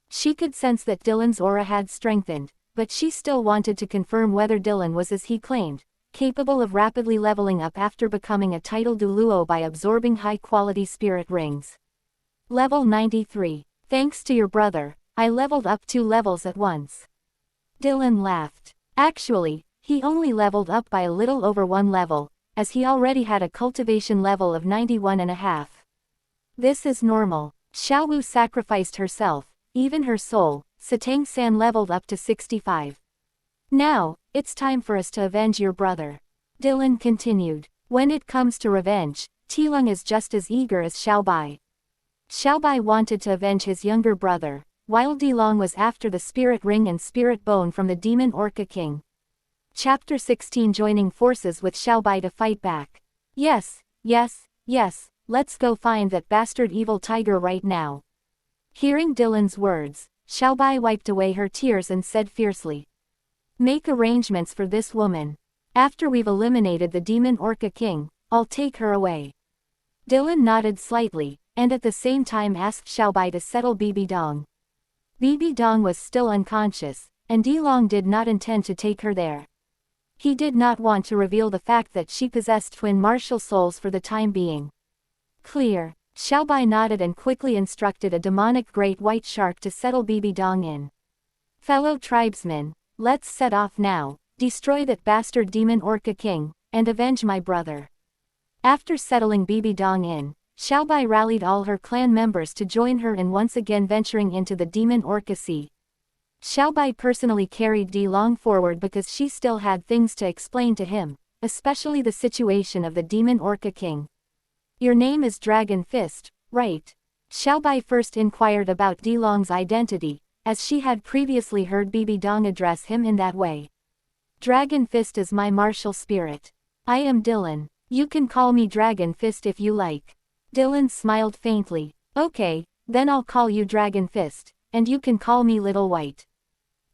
S1: She could sense that Dylan's aura had strengthened, but she still wanted to confirm whether Dylan was as he claimed, capable of rapidly leveling up after becoming a title douluo by absorbing high-quality spirit rings. Level 93. Thanks to your brother, I leveled up 2 levels at once. Dylan laughed. Actually, he only leveled up by a little over 1 level, as he already had a cultivation level of 91.5. This is normal. Xiaowu sacrificed herself, even her soul. Satang-san leveled up to 65. Now, it's time for us to avenge your brother. Dylan continued. When it comes to revenge, Tilong is just as eager as Xiaobai. Xiaobai wanted to avenge his younger brother, while Dailong was after the spirit ring and spirit bone from the demon Orca King. Chapter 16. Joining forces with Xiaobai to fight back. Yes, yes, yes, let's go find that bastard evil tiger right now. Hearing Dylan's words, Xiaobai wiped away her tears and said fiercely. Make arrangements for this woman. After we've eliminated the demon Orca King, I'll take her away. Dylan nodded slightly, and at the same time asked Xiaobai to settle Bibi Dong. Bibi Dong was still unconscious, and Dilong did not intend to take her there. He did not want to reveal the fact that she possessed twin martial souls for the time being. Clear. Xiaobai nodded and quickly instructed a demonic great white shark to settle Bibi Dong in. Fellow tribesmen, let's set off now, destroy that bastard demon Orca King, and avenge my brother. After settling Bibi Dong in, Xiaobai rallied all her clan members to join her in once again venturing into the demon Orca Sea. Xiaobai personally carried Dilong forward because she still had things to explain to him, especially the situation of the demon Orca King. Your name is Dragon Fist, right? Xiaobai first inquired about Dilong's identity, as she had previously heard Bibi Dong address him in that way. Dragon Fist is my martial spirit. I am Dylan. You can call me Dragon Fist if you like. Dylan smiled faintly. Okay, then I'll call you Dragon Fist, and you can call me Little White.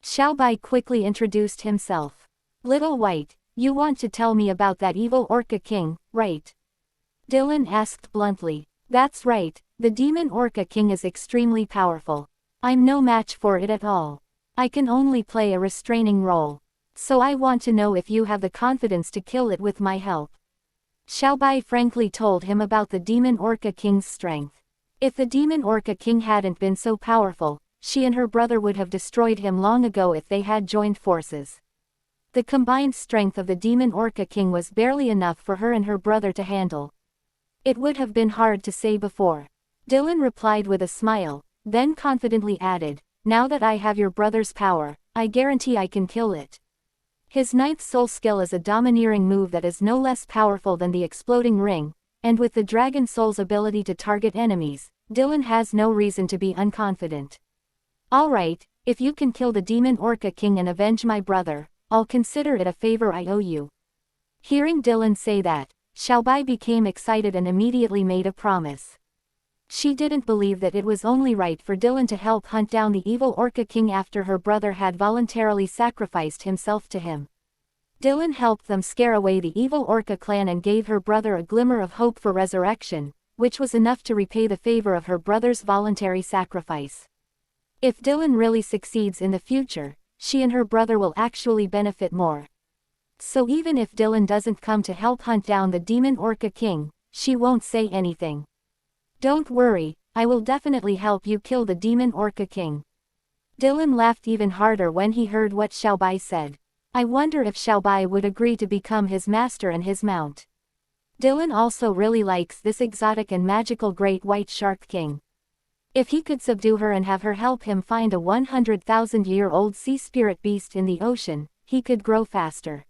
S1: Xiaobai quickly introduced himself. Little White, you want to tell me about that evil Orca King, right? Dylan asked bluntly. That's right, the demon Orca King is extremely powerful. I'm no match for it at all. I can only play a restraining role. So I want to know if you have the confidence to kill it with my help. Xiaobai frankly told him about the demon Orca King's strength. If the demon Orca King hadn't been so powerful, she and her brother would have destroyed him long ago if they had joined forces. The combined strength of the demon Orca King was barely enough for her and her brother to handle. It would have been hard to say before. Dylan replied with a smile, then confidently added, now that I have your brother's power, I guarantee I can kill it. His ninth soul skill is a domineering move that is no less powerful than the exploding ring, and with the dragon soul's ability to target enemies, Dylan has no reason to be unconfident. Alright, if you can kill the demon Orca King and avenge my brother, I'll consider it a favor I owe you. Hearing Dylan say that, Xiaobai became excited and immediately made a promise. She didn't believe that it was only right for Dylan to help hunt down the evil Orca King after her brother had voluntarily sacrificed himself to him. Dylan helped them scare away the evil Orca clan and gave her brother a glimmer of hope for resurrection, which was enough to repay the favor of her brother's voluntary sacrifice. If Dylan really succeeds in the future, she and her brother will actually benefit more. So even if Dylan doesn't come to help hunt down the demon Orca King, she won't say anything. Don't worry, I will definitely help you kill the demon Orca King. Dylan laughed even harder when he heard what Xiaobai said. I wonder if Xiaobai would agree to become his master and his mount. Dylan also really likes this exotic and magical great white shark king. If he could subdue her and have her help him find a 100,000-year-old sea spirit beast in the ocean, he could grow faster.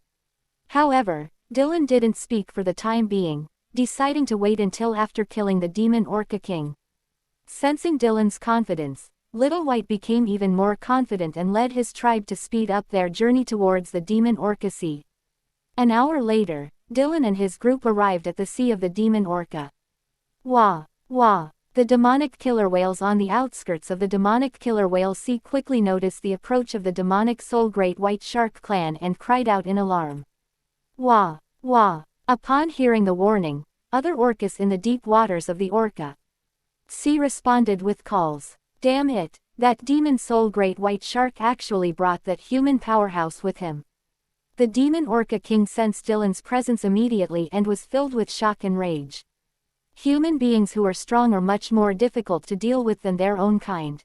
S1: However, Dylan didn't speak for the time being, deciding to wait until after killing the demon Orca King. Sensing Dylan's confidence, Little White became even more confident and led his tribe to speed up their journey towards the demon Orca Sea. An hour later, Dylan and his group arrived at the Sea of the Demon Orca. Wah! Wah! The demonic killer whales on the outskirts of the demonic killer whale sea quickly noticed the approach of the demonic soul great white shark clan and cried out in alarm. Wah! Wah! Upon hearing the warning, other orcas in the deep waters of the Orca Sea responded with calls. Damn it, that demon soul great white shark actually brought that human powerhouse with him. The demon Orca King sensed Dylan's presence immediately and was filled with shock and rage. Human beings who are strong are much more difficult to deal with than their own kind.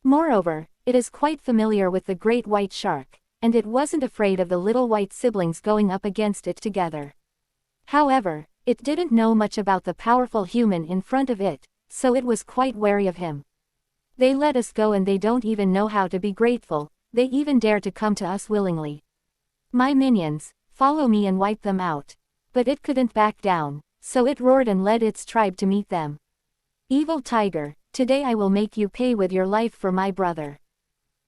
S1: Moreover, it is quite familiar with the great white shark, and it wasn't afraid of the little white siblings going up against it together. However, it didn't know much about the powerful human in front of it, so it was quite wary of him. They let us go and they don't even know how to be grateful, they even dare to come to us willingly. My minions, follow me and wipe them out. But it couldn't back down, so it roared and led its tribe to meet them. Evil tiger, today I will make you pay with your life for my brother.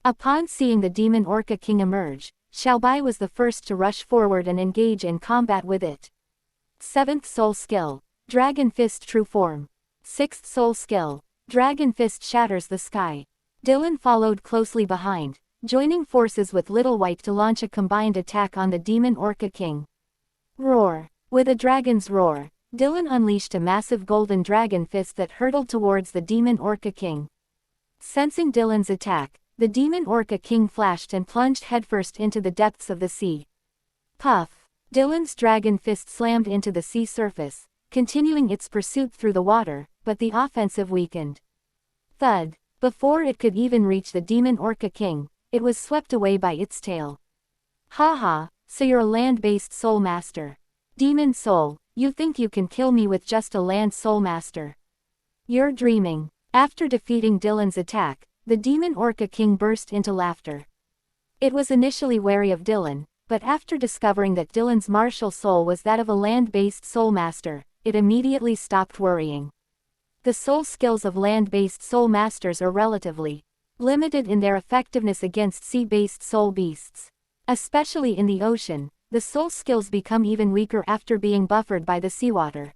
S1: Upon seeing the demon Orca King emerge, Xiaobai was the first to rush forward and engage in combat with it. 7th Soul Skill, Dragon Fist True Form. 6th Soul Skill, Dragon Fist Shatters the Sky. Dylan followed closely behind, joining forces with Little White to launch a combined attack on the Demon Orca King. Roar! With a dragon's roar, Dylan unleashed a massive golden dragon fist that hurtled towards the Demon Orca King. Sensing Dylan's attack, the Demon Orca King flashed and plunged headfirst into the depths of the sea. Puff! Dylan's dragon fist slammed into the sea surface, continuing its pursuit through the water, but the offensive weakened. Thud! Before it could even reach the Demon Orca King, it was swept away by its tail. Haha, so you're a land-based soul master. Demon soul, you think you can kill me with just a land soul master? You're dreaming. After defeating Dylan's attack, the Demon Orca King burst into laughter. It was initially wary of Dylan, but after discovering that Dylan's martial soul was that of a land-based soul master, it immediately stopped worrying. The soul skills of land-based soul masters are relatively limited in their effectiveness against sea-based soul beasts. Especially in the ocean, the soul skills become even weaker after being buffered by the seawater.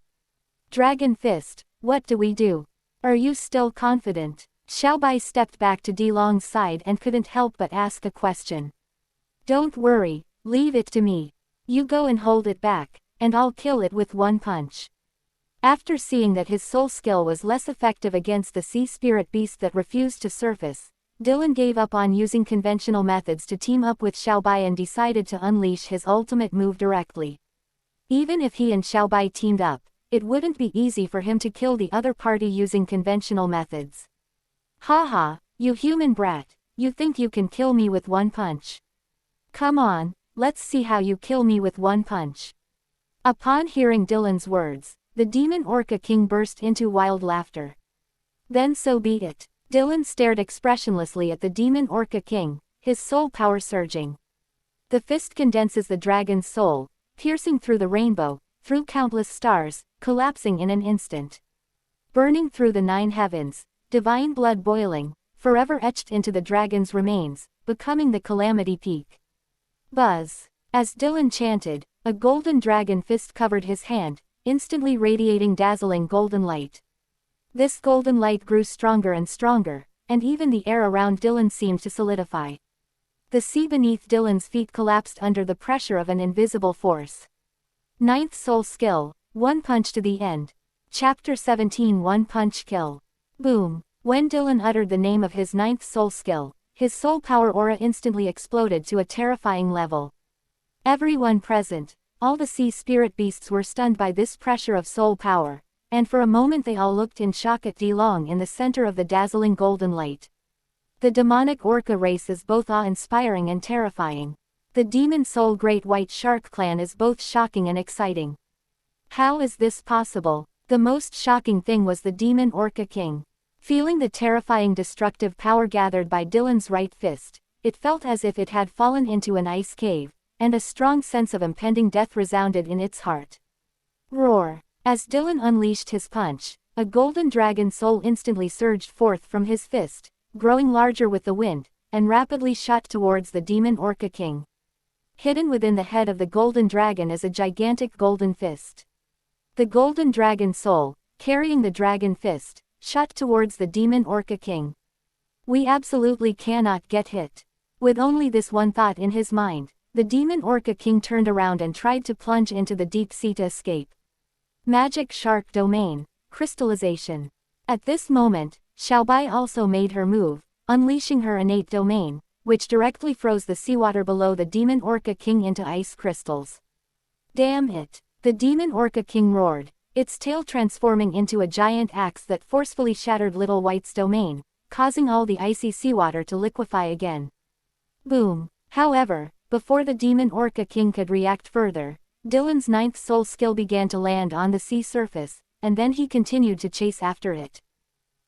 S1: Dragon Fist, what do we do? Are you still confident? Xiaobai stepped back to Dilong's side and couldn't help but ask a question. Don't worry, leave it to me. You go and hold it back, and I'll kill it with one punch. After seeing that his soul skill was less effective against the sea spirit beast that refused to surface, Dylan gave up on using conventional methods to team up with Xiaobai and decided to unleash his ultimate move directly. Even if he and Xiaobai teamed up, it wouldn't be easy for him to kill the other party using conventional methods. Haha, you human brat, you think you can kill me with one punch? Come on, let's see how you kill me with one punch. Upon hearing Dylan's words, the Demon Orca King burst into wild laughter. Then so be it. Dylan stared expressionlessly at the Demon Orca King, his soul power surging. The fist condenses the dragon's soul, piercing through the rainbow, through countless stars, collapsing in an instant. Burning through the 9 heavens, divine blood boiling, forever etched into the dragon's remains, becoming the Calamity Peak. Buzz! As Dylan chanted, a golden dragon fist covered his hand, instantly radiating dazzling golden light. This golden light grew stronger and stronger, and even the air around Dylan seemed to solidify. The sea beneath Dylan's feet collapsed under the pressure of an invisible force. 9th Soul Skill, One Punch to the End. Chapter 17 One Punch Kill. Boom! When Dylan uttered the name of his 9th soul skill, his soul power aura instantly exploded to a terrifying level. Everyone present, all the sea spirit beasts were stunned by this pressure of soul power, and for a moment they all looked in shock at Dilong in the center of the dazzling golden light. The demonic orca race is both awe-inspiring and terrifying. The demon soul Great White Shark clan is both shocking and exciting. How is this possible? The most shocking thing was the Demon Orca King. Feeling the terrifying destructive power gathered by Dylan's right fist, it felt as if it had fallen into an ice cave, and a strong sense of impending death resounded in its heart. Roar! As Dylan unleashed his punch, a golden dragon soul instantly surged forth from his fist, growing larger with the wind, and rapidly shot towards the Demon Orca King. Hidden within the head of the golden dragon is a gigantic golden fist. The golden dragon soul, carrying the dragon fist, shot towards the Demon Orca King. We absolutely cannot get hit. With only this one thought in his mind, the Demon Orca King turned around and tried to plunge into the deep sea to escape. Magic Shark Domain, Crystallization. At this moment, Xiaobai also made her move, unleashing her innate domain, which directly froze the seawater below the Demon Orca King into ice crystals. Damn it! The Demon Orca King roared, its tail transforming into a giant axe that forcefully shattered Little White's domain, causing all the icy seawater to liquefy again. Boom! However, before the Demon Orca King could react further, Dylan's 9th soul skill began to land on the sea surface, and then he continued to chase after it.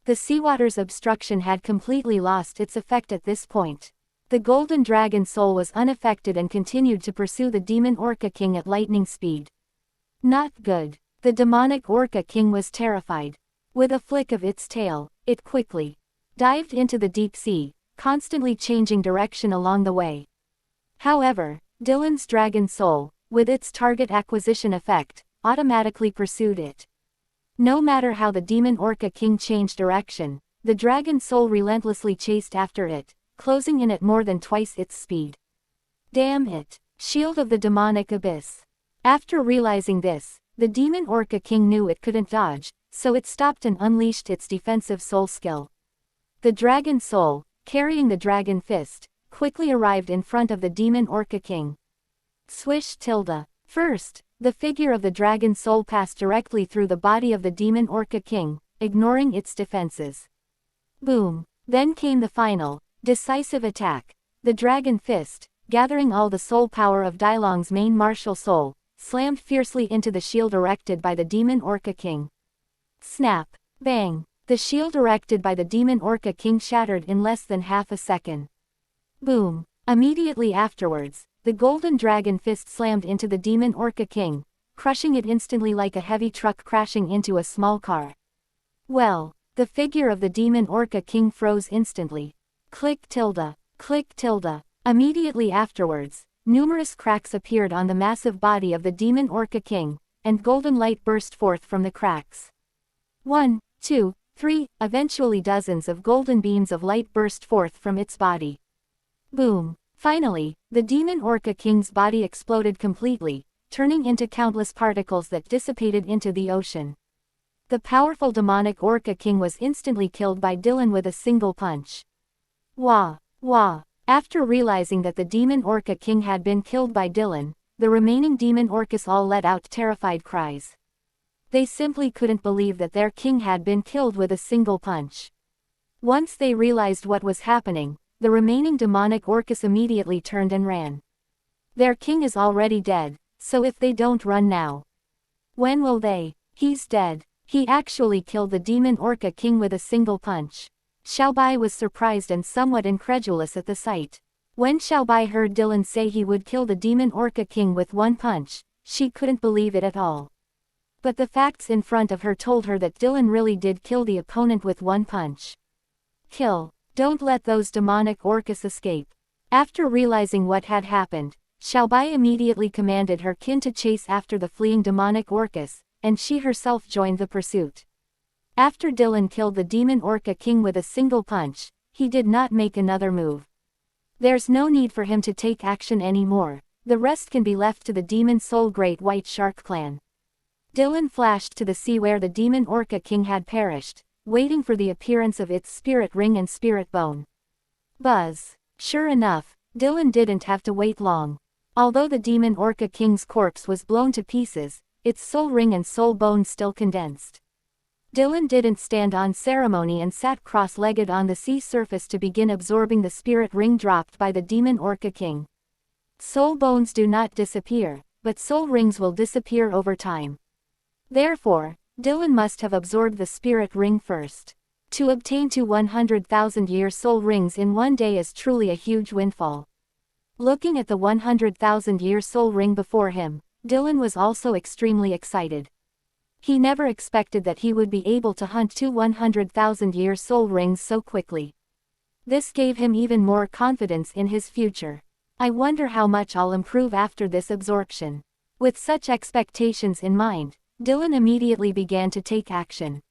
S1: The seawater's obstruction had completely lost its effect at this point. The golden dragon soul was unaffected and continued to pursue the Demon Orca King at lightning speed. Not good. The demonic Orca King was terrified. With a flick of its tail, it quickly dived into the deep sea, constantly changing direction along the way. However, Dylan's dragon soul, with its target acquisition effect, automatically pursued it. No matter how the Demon Orca King changed direction, the dragon soul relentlessly chased after it, closing in at more than twice its speed. Damn it! Shield of the demonic abyss. After realizing this, the demon Orca King knew it couldn't dodge, so it stopped and unleashed its defensive soul skill. The dragon soul, carrying the dragon fist, quickly arrived in front of the demon Orca King. Swish tilde. First, the figure of the dragon soul passed directly through the body of the demon Orca King, ignoring its defenses. Boom. Then came the final, decisive attack. The dragon fist, gathering all the soul power of Dailong's main martial soul, slammed fiercely into the shield erected by the demon Orca King. Snap. Bang. The shield erected by the demon Orca King shattered in less than half a second. Boom. Immediately afterwards, the golden dragon fist slammed into the demon Orca King, crushing it instantly like a heavy truck crashing into a small car. Well, the figure of the demon Orca King froze instantly. Click tilde. Click tilde. Immediately afterwards, numerous cracks appeared on the massive body of the demon Orca King, and golden light burst forth from the cracks. 1, 2, 3, eventually dozens of golden beams of light burst forth from its body. Boom. Finally, the demon Orca King's body exploded completely, turning into countless particles that dissipated into the ocean. The powerful demonic Orca King was instantly killed by Dylan with a single punch. Wah! Wah! After realizing that the demon Orca King had been killed by Dylan, the remaining demon orcas all let out terrified cries. They simply couldn't believe that their king had been killed with a single punch. Once they realized what was happening, the remaining demonic orcas immediately turned and ran. Their king is already dead, so if they don't run now, when will they? He's dead. He actually killed the demon Orca King with a single punch. Xiaobai was surprised and somewhat incredulous at the sight. When Xiaobai heard Dylan say he would kill the demon Orca King with one punch, she couldn't believe it at all. But the facts in front of her told her that Dylan really did kill the opponent with one punch. Kill. Don't let those demonic orcas escape. After realizing what had happened, Xiaobai immediately commanded her kin to chase after the fleeing demonic orcas, and she herself joined the pursuit. After Dylan killed the demon Orca King with a single punch, he did not make another move. There's no need for him to take action anymore, the rest can be left to the demon soul Great White Shark clan. Dylan flashed to the sea where the demon Orca King had perished, waiting for the appearance of its spirit ring and spirit bone. Buzz. Sure enough, Dylan didn't have to wait long. Although the demon Orca King's corpse was blown to pieces, its soul ring and soul bone still condensed. Dylan didn't stand on ceremony and sat cross-legged on the sea surface to begin absorbing the spirit ring dropped by the demon Orca King. Soul bones do not disappear, but soul rings will disappear over time. Therefore, Dylan must have absorbed the spirit ring first. To obtain 2 100,000-year soul rings in one day is truly a huge windfall. Looking at the 100,000-year soul ring before him, Dylan was also extremely excited. He never expected that he would be able to hunt 2 100,000-year soul rings so quickly. This gave him even more confidence in his future. I wonder how much I'll improve after this absorption. With such expectations in mind, Dylan immediately began to take action.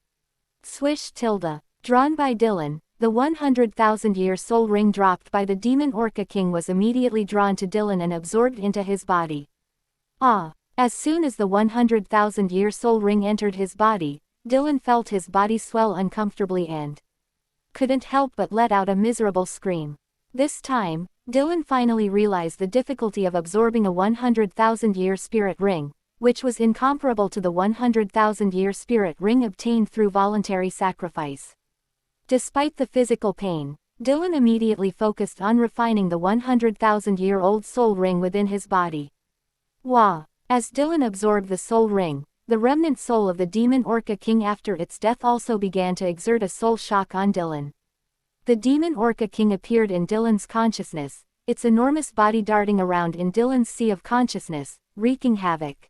S1: Swish tilde. Drawn by Dylan, the 100,000-year soul ring dropped by the demon Orca King was immediately drawn to Dylan and absorbed into his body. Ah! As soon as the 100,000-year soul ring entered his body, Dylan felt his body swell uncomfortably and couldn't help but let out a miserable scream. This time, Dylan finally realized the difficulty of absorbing a 100,000-year spirit ring, which was incomparable to the 100,000-year spirit ring obtained through voluntary sacrifice. Despite the physical pain, Dylan immediately focused on refining the 100,000-year-old soul ring within his body. Wah! As Dylan absorbed the soul ring, the remnant soul of the demon Orca King after its death also began to exert a soul shock on Dylan. The demon Orca King appeared in Dylan's consciousness, its enormous body darting around in Dylan's sea of consciousness, wreaking havoc.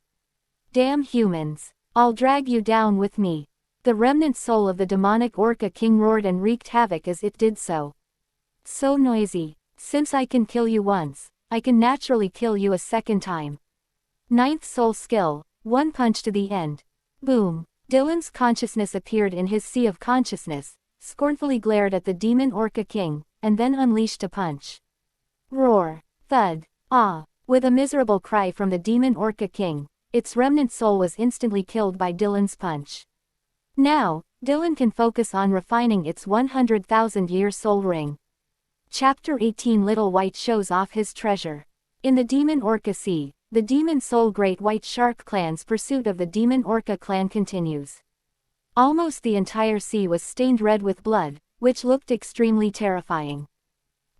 S1: Damn humans! I'll drag you down with me! The remnant soul of the demonic Orca King roared and wreaked havoc as it did so. So noisy. Since I can kill you once, I can naturally kill you a second time. 9th soul skill, one punch to the end. Boom. Dylan's consciousness appeared in his sea of consciousness, scornfully glared at the demon Orca King, and then unleashed a punch. Roar! Thud! Ah! With a miserable cry from the demon Orca King, its remnant soul was instantly killed by Dylan's punch. Now, Dylan can focus on refining its 100,000-year soul ring. Chapter 18 Little White shows off his treasure. In the Demon Orca Sea, the Demon Soul Great White Shark clan's pursuit of the Demon Orca clan continues. Almost the entire sea was stained red with blood, which looked extremely terrifying.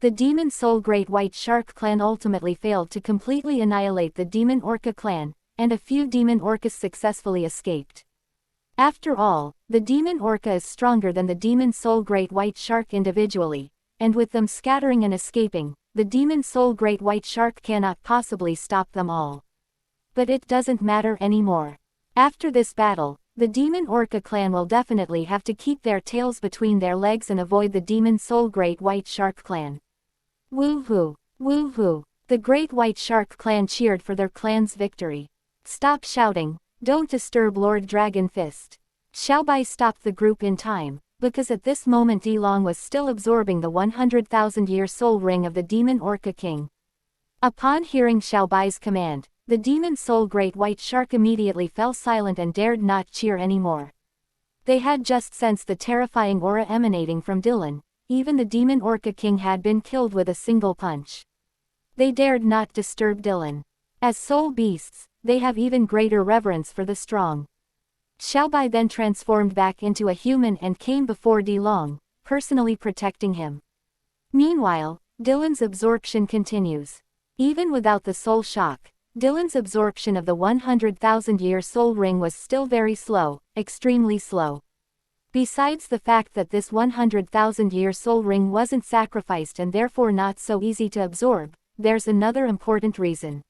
S1: The Demon Soul Great White Shark clan ultimately failed to completely annihilate the Demon Orca clan, and a few Demon Orcas successfully escaped. After all, the Demon Orca is stronger than the Demon Soul Great White Shark individually, and with them scattering and escaping, the Demon Soul Great White Shark cannot possibly stop them all. But it doesn't matter anymore. After this battle, the Demon Orca clan will definitely have to keep their tails between their legs and avoid the Demon Soul Great White Shark clan. Woo-hoo! Woo-hoo! The Great White Shark clan cheered for their clan's victory. Stop shouting, don't disturb Lord Dragonfist. Xiaobai stopped the group in time, because at this moment Dilong was still absorbing the 100,000-year soul ring of the Demon Orca King. Upon hearing Xiaobai's command, the Demon Soul Great White Shark immediately fell silent and dared not cheer anymore. They had just sensed the terrifying aura emanating from Dylan. Even the Demon Orca King had been killed with a single punch. They dared not disturb Dylan. As soul beasts, they have even greater reverence for the strong. Xiaobai then transformed back into a human and came before Dilong, personally protecting him. Meanwhile, Dylan's absorption continues. Even without the soul shock, Dylan's absorption of the 100,000-year soul ring was still very slow, extremely slow. Besides the fact that this 100,000-year soul ring wasn't sacrificed and therefore not so easy to absorb, there's another important reason.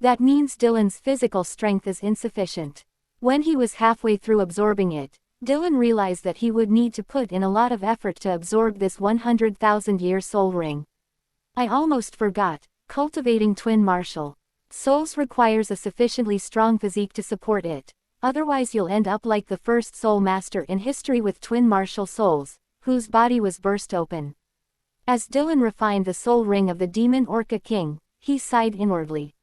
S1: That means Dylan's physical strength is insufficient. When he was halfway through absorbing it, Dylan realized that he would need to put in a lot of effort to absorb this 100,000-year soul ring. I almost forgot, cultivating twin martial souls requires a sufficiently strong physique to support it. Otherwise you'll end up like the first soul master in history with twin martial souls, whose body was burst open. As Dylan refined the soul ring of the Demon Orca King, he sighed inwardly.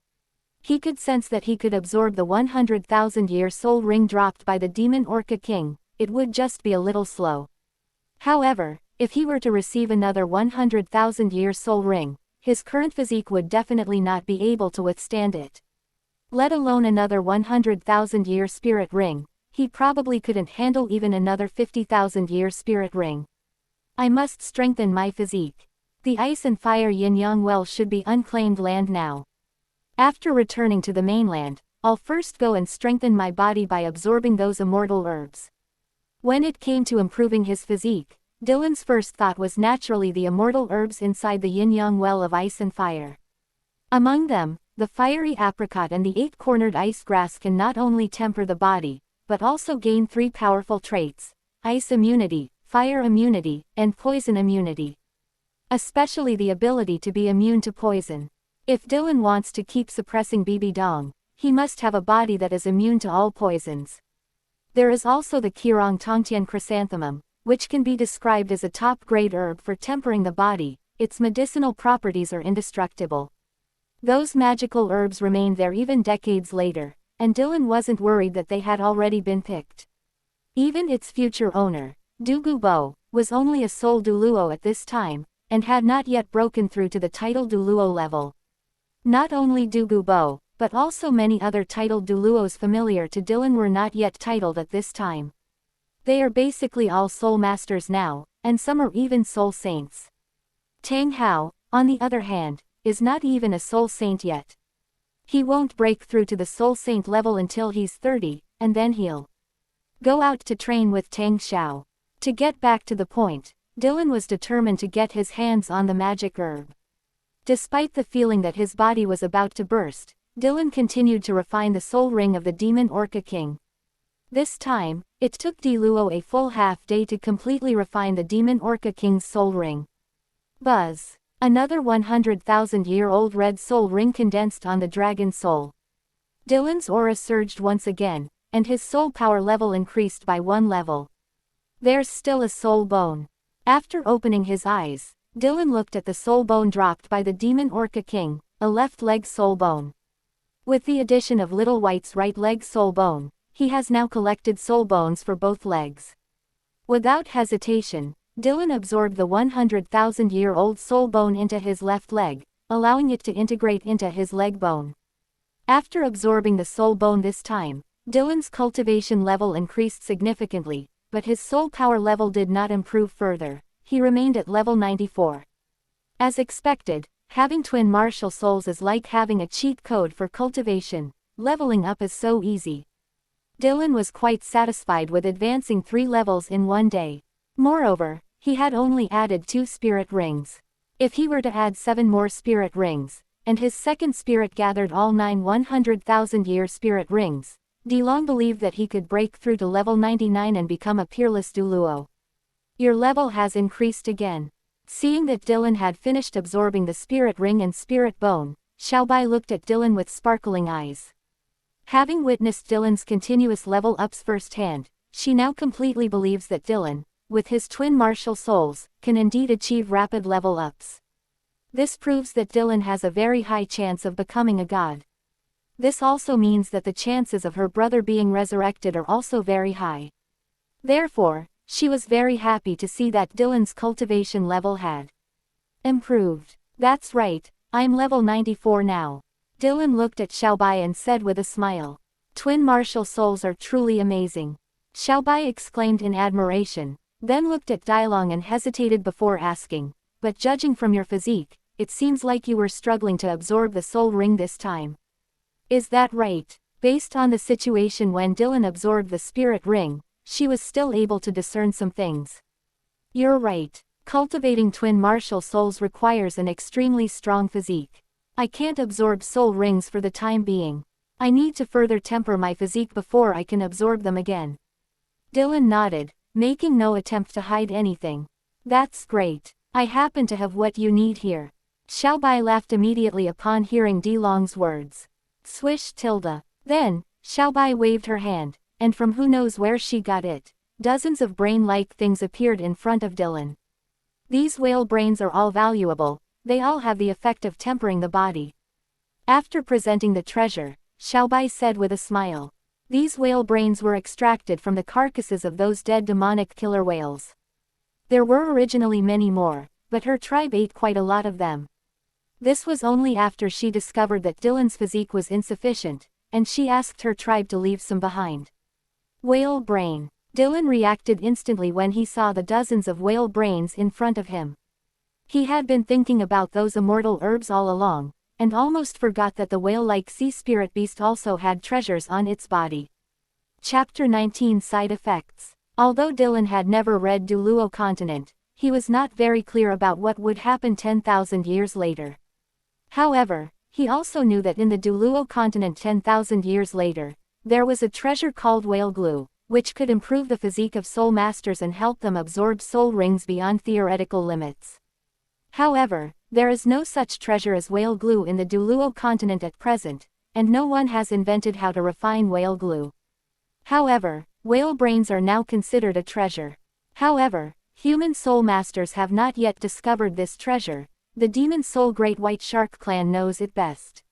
S1: He could sense that he could absorb the 100,000-year soul ring dropped by the Demon Orca King. It would just be a little slow. However, if he were to receive another 100,000-year soul ring, his current physique would definitely not be able to withstand it. Let alone another 100,000-year spirit ring, he probably couldn't handle even another 50,000-year spirit ring. I must strengthen my physique. The ice and fire yin-yang well should be unclaimed land now. After returning to the mainland, I'll first go and strengthen my body by absorbing those immortal herbs. When it came to improving his physique, Dylan's first thought was naturally the immortal herbs inside the yin-yang well of ice and fire. Among them, the fiery apricot and the 8-cornered ice grass can not only temper the body, but also gain 3 powerful traits: ice immunity, fire immunity, and poison immunity. Especially the ability to be immune to poison. If Dylan wants to keep suppressing BB Dong, he must have a body that is immune to all poisons. There is also the Kirong Tongtian chrysanthemum, which can be described as a top-grade herb for tempering the body. Its medicinal properties are indestructible. Those magical herbs remained there even decades later, and Dylan wasn't worried that they had already been picked. Even its future owner, Dugu was only a soul douluo at this time, and had not yet broken through to the title douluo level. Not only Dugu but also many other titled douluos familiar to Dylan were not yet titled at this time. They are basically all soul masters now, and some are even soul saints. Tang Hao, on the other hand, is not even a soul saint yet. He won't break through to the soul saint level until he's 30, and then he'll go out to train with Tang Xiao. To get back to the point, Dylan was determined to get his hands on the magic herb. Despite the feeling that his body was about to burst, Dylan continued to refine the soul ring of the Demon Orca King. This time, it took Daluo a full half-day to completely refine the Demon Orca King's soul ring. Buzz! Another 100,000-year-old red soul ring condensed on the dragon soul. Dylan's aura surged once again, and his soul power level increased by 1 level. There's still a soul bone. After opening his eyes, Dylan looked at the soul bone dropped by the demon Orca King, a left leg soul bone. With the addition of Little White's right leg soul bone, he has now collected soul bones for both legs. Without hesitation, Dylan absorbed the 100,000-year-old soul bone into his left leg, allowing it to integrate into his leg bone. After absorbing the soul bone this time, Dylan's cultivation level increased significantly, but his soul power level did not improve further. He remained at level 94. As expected, having twin martial souls is like having a cheat code for cultivation. Leveling up is so easy. Dylan was quite satisfied with advancing 3 levels in one day. Moreover, he had only added 2 spirit rings. If he were to add 7 more spirit rings, and his second spirit gathered all 9 100,000-year spirit rings, DeLong believed that he could break through to level 99 and become a peerless douluo. Your level has increased again. Seeing that Dylan had finished absorbing the spirit ring and spirit bone, Xiaobai looked at Dylan with sparkling eyes. Having witnessed Dylan's continuous level ups firsthand, she now completely believes that Dylan, with his twin martial souls, can indeed achieve rapid level ups. This proves that Dylan has a very high chance of becoming a god. This also means that the chances of her brother being resurrected are also very high. Therefore, she was very happy to see that Dylan's cultivation level had improved. That's right, I'm level 94 now. Dylan looked at Xiaobai and said with a smile. Twin martial souls are truly amazing. Xiaobai exclaimed in admiration, then looked at Dailong and hesitated before asking, but judging from your physique, it seems like you were struggling to absorb the soul ring this time. Is that right? Based on the situation when Dylan absorbed the spirit ring, she was still able to discern some things. You're right. Cultivating twin martial souls requires an extremely strong physique. I can't absorb soul rings for the time being. I need to further temper my physique before I can absorb them again. Dylan nodded, making no attempt to hide anything. That's great. I happen to have what you need here. Xiaobai laughed immediately upon hearing DeLong's words. Swish tilde. Then, Xiaobai waved her hand, and from who knows where she got it, dozens of brain-like things appeared in front of Dylan. These whale brains are all valuable, they all have the effect of tempering the body. After presenting the treasure, Xiaobai said with a smile. These whale brains were extracted from the carcasses of those dead demonic killer whales. There were originally many more, but her tribe ate quite a lot of them. This was only after she discovered that Dylan's physique was insufficient, and she asked her tribe to leave some behind. Whale brain. Dylan reacted instantly when he saw the dozens of whale brains in front of him. He had been thinking about those immortal herbs all along, and almost forgot that the whale-like sea spirit beast also had treasures on its body. Chapter 19 Side Effects. Although Dylan had never read Douluo Continent, he was not very clear about what would happen 10,000 years later. However, he also knew that in the Douluo Continent 10,000 years later, there was a treasure called whale glue, which could improve the physique of soul masters and help them absorb soul rings beyond theoretical limits. However, there is no such treasure as whale glue in the Douluo Continent at present, and no one has invented how to refine whale glue. However, whale brains are now considered a treasure. However, human soul masters have not yet discovered this treasure. The demon soul Great White Shark clan knows it best.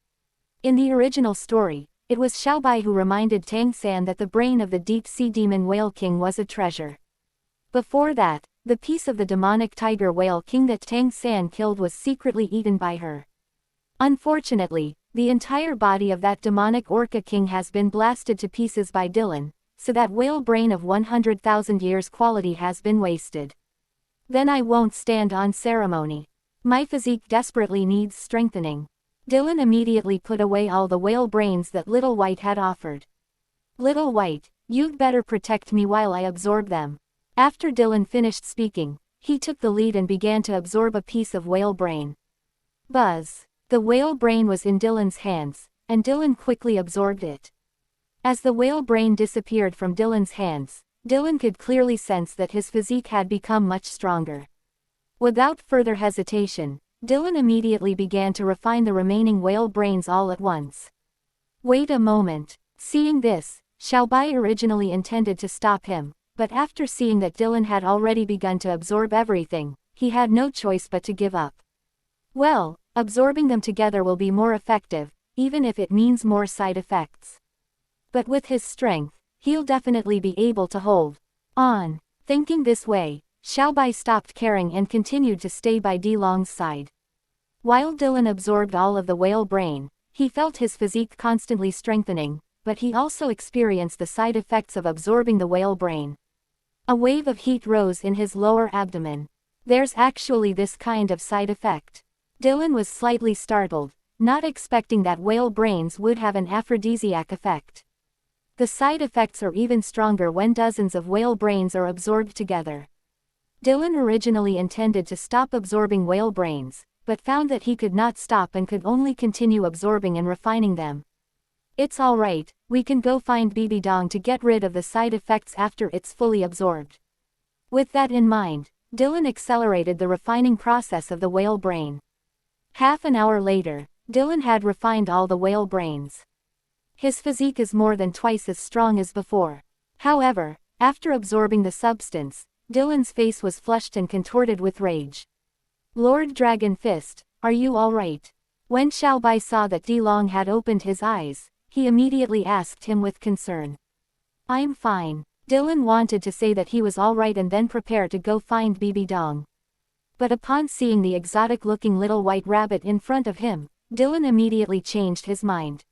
S1: In the original story, it was Xiaobai who reminded Tang San that the brain of the deep-sea demon whale king was a treasure. Before that, the piece of the demonic tiger whale king that Tang San killed was secretly eaten by her. Unfortunately, the entire body of that demonic orca king has been blasted to pieces by Dylan, so that whale brain of 100,000 years quality has been wasted. Then I won't stand on ceremony. My physique desperately needs strengthening. Dylan immediately put away all the whale brains that Little White had offered. Little White, you'd better protect me while I absorb them. After Dylan finished speaking, he took the lead and began to absorb a piece of whale brain. Buzz. The whale brain was in Dylan's hands, and Dylan quickly absorbed it. As the whale brain disappeared from Dylan's hands, Dylan could clearly sense that his physique had become much stronger. Without further hesitation, Dylan immediately began to refine the remaining whale brains all at once. Wait a moment. Seeing this, Xiaobai originally intended to stop him, but after seeing that Dylan had already begun to absorb everything, he had no choice but to give up. Well, absorbing them together will be more effective, even if it means more side effects. But with his strength, he'll definitely be able to hold on. Thinking this way, Xiaobai stopped caring and continued to stay by Dilong's side. While Dylan absorbed all of the whale brain, he felt his physique constantly strengthening, but he also experienced the side effects of absorbing the whale brain. A wave of heat rose in his lower abdomen. There's actually this kind of side effect. Dylan was slightly startled, not expecting that whale brains would have an aphrodisiac effect. The side effects are even stronger when dozens of whale brains are absorbed together. Dylan originally intended to stop absorbing whale brains, but found that he could not stop and could only continue absorbing and refining them. It's alright, we can go find Bibi Dong to get rid of the side effects after it's fully absorbed. With that in mind, Dylan accelerated the refining process of the whale brain. Half an hour later, Dylan had refined all the whale brains. His physique is more than twice as strong as before. However, after absorbing the substance, Dylan's face was flushed and contorted with rage. Lord Dragon Fist, are you alright? When Xiaobai saw that Dilong had opened his eyes, he immediately asked him with concern. I'm fine. Dylan wanted to say that he was alright and then prepare to go find Bibi Dong. But upon seeing the exotic-looking little white rabbit in front of him, Dylan immediately changed his mind.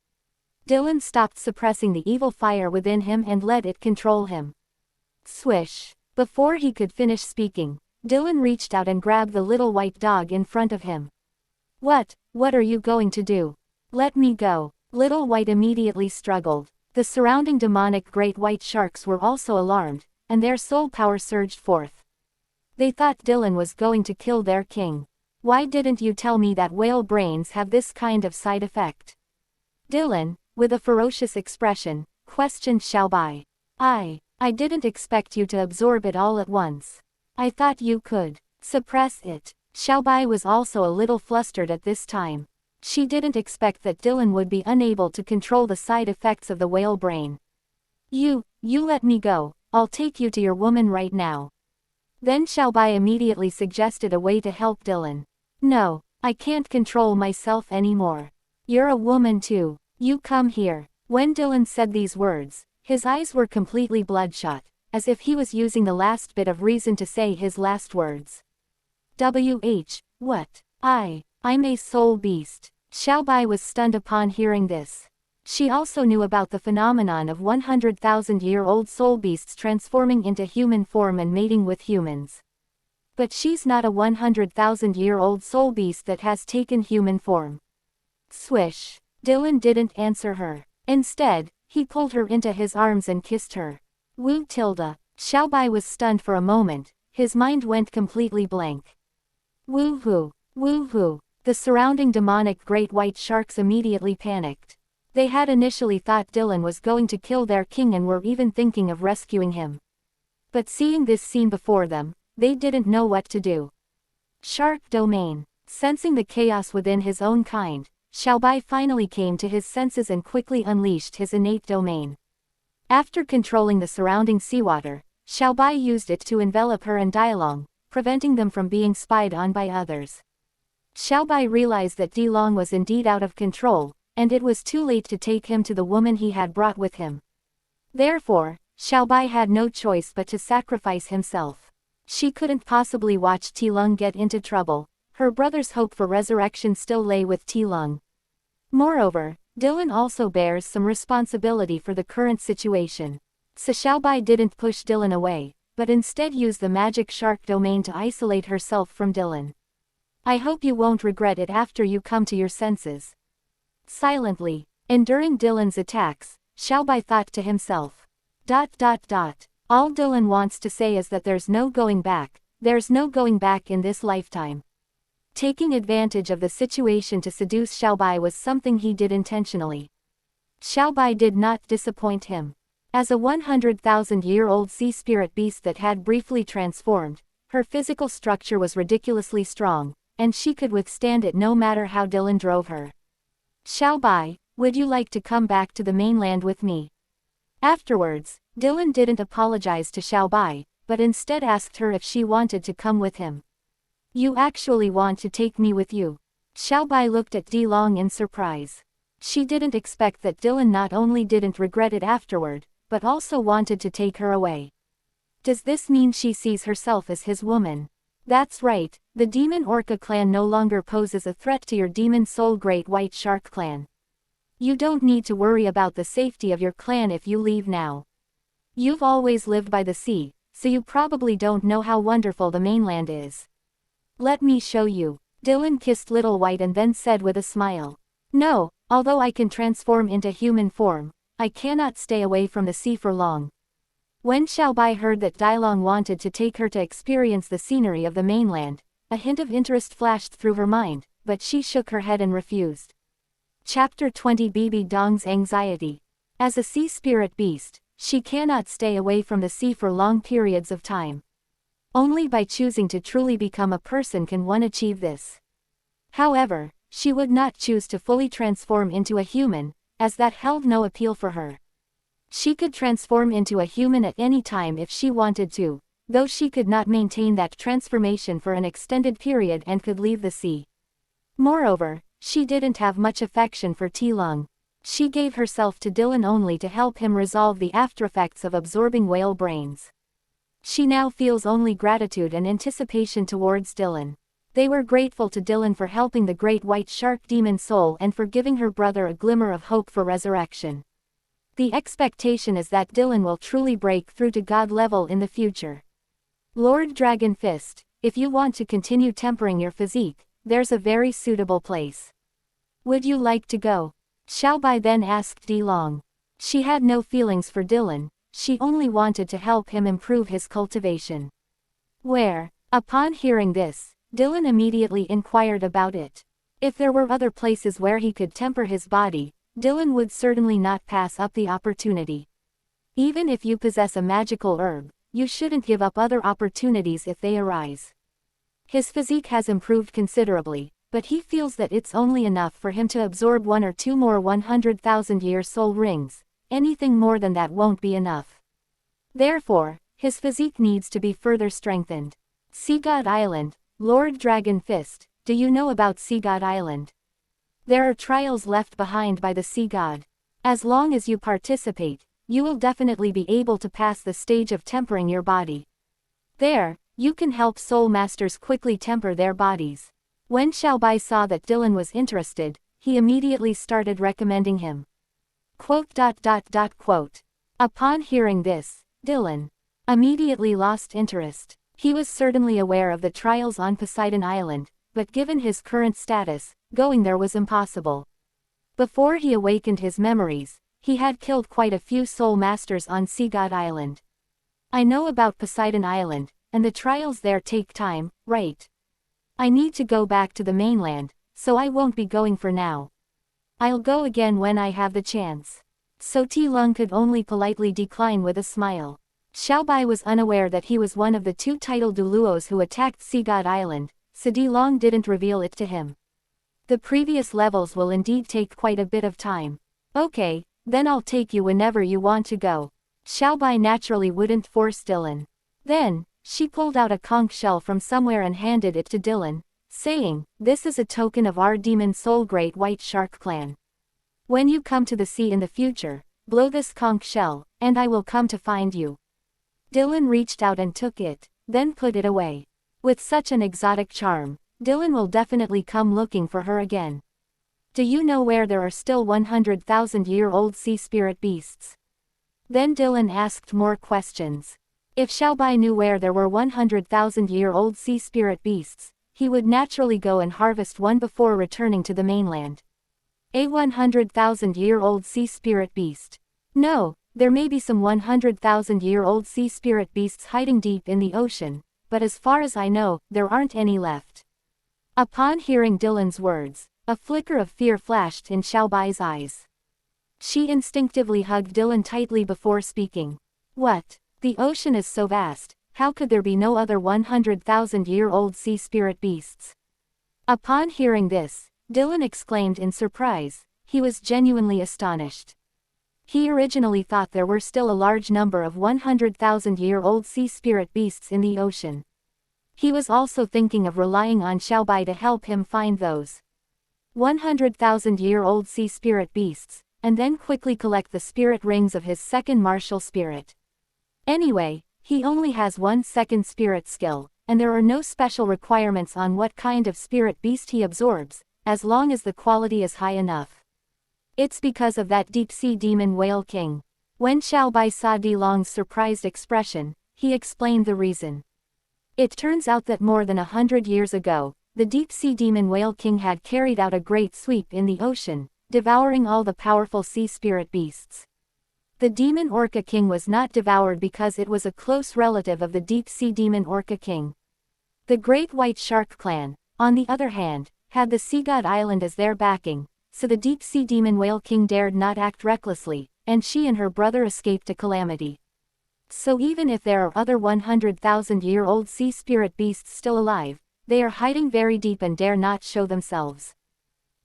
S1: Dylan stopped suppressing the evil fire within him and let it control him. Swish! Before he could finish speaking, Dylan reached out and grabbed the little white dog in front of him. What are you going to do? Let me go. Little White immediately struggled. The surrounding demonic great white sharks were also alarmed, and their soul power surged forth. They thought Dylan was going to kill their king. Why didn't you tell me that whale brains have this kind of side effect? Dylan, with a ferocious expression, questioned Xiaobai. I didn't expect you to absorb it all at once. I thought you could suppress it. Xiaobai was also a little flustered at this time. She didn't expect that Dylan would be unable to control the side effects of the whale brain. You let me go, I'll take you to your woman right now. Then Xiaobai immediately suggested a way to help Dylan. No, I can't control myself anymore. You're a woman too. You come here. When Dylan said these words, his eyes were completely bloodshot, as if he was using the last bit of reason to say his last words. What? I'm a soul beast. Xiaobai was stunned upon hearing this. She also knew about the phenomenon of 100,000-year-old soul beasts transforming into human form and mating with humans. But she's not a 100,000-year-old soul beast that has taken human form. Swish! Dylan didn't answer her. Instead, he pulled her into his arms and kissed her. Woo Tilda. Xiaobai was stunned for a moment, his mind went completely blank. Woo-hoo! Woo-hoo! The surrounding demonic great white sharks immediately panicked. They had initially thought Dylan was going to kill their king and were even thinking of rescuing him. But seeing this scene before them, they didn't know what to do. Shark domain. Sensing the chaos within his own kind, Xiaobai finally came to his senses and quickly unleashed his innate domain. After controlling the surrounding seawater, Xiaobai used it to envelop her and Dilong, preventing them from being spied on by others. Xiaobai realized that Dilong was indeed out of control, and it was too late to take him to the woman he had brought with him. Therefore, Xiaobai had no choice but to sacrifice himself. She couldn't possibly watch Tilong get into trouble. Her brother's hope for resurrection still lay with Tilong. Moreover, Dylan also bears some responsibility for the current situation. So Xiaobai didn't push Dylan away, but instead used the magic shark domain to isolate herself from Dylan. I hope you won't regret it after you come to your senses. Silently, enduring Dylan's attacks, Xiaobai thought to himself. All Dylan wants to say is that there's no going back in this lifetime. Taking advantage of the situation to seduce Xiaobai was something he did intentionally. Xiaobai did not disappoint him. As a 100,000-year-old sea spirit beast that had briefly transformed, her physical structure was ridiculously strong, and she could withstand it no matter how Dylan drove her. Xiaobai, would you like to come back to the mainland with me? Afterwards, Dylan didn't apologize to Xiaobai, but instead asked her if she wanted to come with him. You actually want to take me with you? Xiaobai looked at Dilong in surprise. She didn't expect that Dylan not only didn't regret it afterward, but also wanted to take her away. Does this mean she sees herself as his woman? That's right, the Demon Orca clan no longer poses a threat to your Demon Soul Great White Shark clan. You don't need to worry about the safety of your clan if you leave now. You've always lived by the sea, so you probably don't know how wonderful the mainland is. Let me show you. Dylan kissed Little White and then said with a smile. No, although I can transform into human form, I cannot stay away from the sea for long. When Xiaobai heard that Dilong wanted to take her to experience the scenery of the mainland, a hint of interest flashed through her mind, but she shook her head and refused. Chapter 20 Bibi Dong's Anxiety. As a sea spirit beast, she cannot stay away from the sea for long periods of time. Only by choosing to truly become a person can one achieve this. However, she would not choose to fully transform into a human, as that held no appeal for her. She could transform into a human at any time if she wanted to, though she could not maintain that transformation for an extended period and could leave the sea. Moreover, she didn't have much affection for Tilong. She gave herself to Dylan only to help him resolve the aftereffects of absorbing whale brains. She now feels only gratitude and anticipation towards Dylan. They were grateful to Dylan for helping the great white shark demon soul and for giving her brother a glimmer of hope for resurrection. The expectation is that Dylan will truly break through to God level in the future. Lord Dragon Fist, if you want to continue tempering your physique, there's a very suitable place. Would you like to go? Xiaobai then asked Dilong. She had no feelings for Dylan, she only wanted to help him improve his cultivation. Where? Upon hearing this, Dylan immediately inquired about it. If there were other places where he could temper his body, Dylan would certainly not pass up the opportunity. Even if you possess a magical herb, you shouldn't give up other opportunities if they arise. His physique has improved considerably, but he feels that it's only enough for him to absorb 1 or 2 more 100,000-year soul rings. Anything more than that won't be enough. Therefore, his physique needs to be further strengthened. Sea God Island, Lord Dragon Fist, do you know about Sea God Island? There are trials left behind by the Sea God. As long as you participate, you will definitely be able to pass the stage of tempering your body. There, you can help soul masters quickly temper their bodies. When Xiaobai saw that Dylan was interested, he immediately started recommending him. Quote. Upon hearing this, Dylan immediately lost interest. He was certainly aware of the trials on Poseidon Island, but given his current status, going there was impossible. Before he awakened his memories, he had killed quite a few soul masters on Sea God Island. I know about Poseidon Island, and the trials there take time, right? I need to go back to the mainland, so I won't be going for now. I'll go again when I have the chance. So Tilong could only politely decline with a smile. Xiaobai was unaware that he was one of the 2 tidal douluos who attacked Sea God Island, so Dilong didn't reveal it to him. The previous levels will indeed take quite a bit of time. Okay, then I'll take you whenever you want to go. Xiaobai naturally wouldn't force Dylan. Then, she pulled out a conch shell from somewhere and handed it to Dylan, saying, "This is a token of our demon soul great white shark clan. When you come to the sea in the future, blow this conch shell, and I will come to find you." Dylan reached out and took it, then put it away. With such an exotic charm, Dylan will definitely come looking for her again. Do you know where there are still 100,000-year-old sea spirit beasts? Then Dylan asked more questions. If Xiaobai knew where there were 100,000-year-old sea spirit beasts, he would naturally go and harvest one before returning to the mainland. A 100,000-year-old sea spirit beast. No, there may be some 100,000-year-old sea spirit beasts hiding deep in the ocean, but as far as I know, there aren't any left. Upon hearing Dylan's words, a flicker of fear flashed in Xiaobai's eyes. She instinctively hugged Dylan tightly before speaking. What? The ocean is so vast, how could there be no other 100,000-year-old sea spirit beasts? Upon hearing this, Dylan exclaimed in surprise. He was genuinely astonished. He originally thought there were still a large number of 100,000-year-old sea spirit beasts in the ocean. He was also thinking of relying on Xiaobai to help him find those 100,000-year-old sea spirit beasts, and then quickly collect the spirit rings of his second martial spirit. Anyway, he only has 1 second spirit skill, and there are no special requirements on what kind of spirit beast he absorbs, as long as the quality is high enough. It's because of that deep-sea demon whale king. When Xiaobai saw Dilong's surprised expression, he explained the reason. It turns out that more than 100 years ago, the deep-sea demon whale king had carried out a great sweep in the ocean, devouring all the powerful sea spirit beasts. The demon orca king was not devoured because it was a close relative of the deep-sea demon orca king. The great white shark clan, on the other hand, had the sea god island as their backing, so the deep-sea demon whale king dared not act recklessly, and she and her brother escaped a calamity. So even if there are other 100,000-year-old sea spirit beasts still alive, they are hiding very deep and dare not show themselves.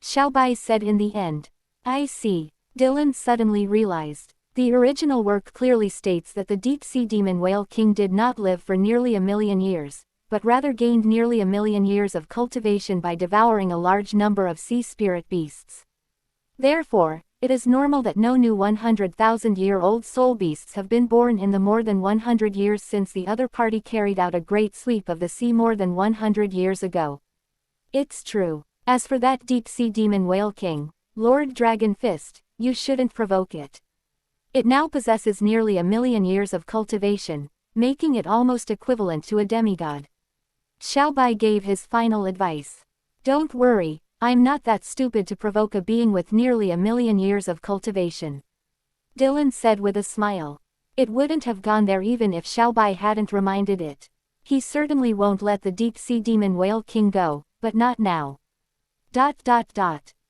S1: Xiaobai said in the end. I see. Dylan suddenly realized. The original work clearly states that the deep-sea demon whale king did not live for nearly 1,000,000 years, but rather gained nearly 1,000,000 years of cultivation by devouring a large number of sea spirit beasts. Therefore, it is normal that no new 100,000-year-old soul beasts have been born in the more than 100 years since the other party carried out a great sweep of the sea more than 100 years ago. It's true. As for that deep-sea demon whale king, Lord Dragon Fist, you shouldn't provoke it. It now possesses nearly 1,000,000 years of cultivation, making it almost equivalent to a demigod. Xiaobai gave his final advice. Don't worry, I'm not that stupid to provoke a being with nearly 1,000,000 years of cultivation. Dylan said with a smile. It wouldn't have gone there even if Xiaobai hadn't reminded it. He certainly won't let the deep-sea demon whale king go, but not now. ...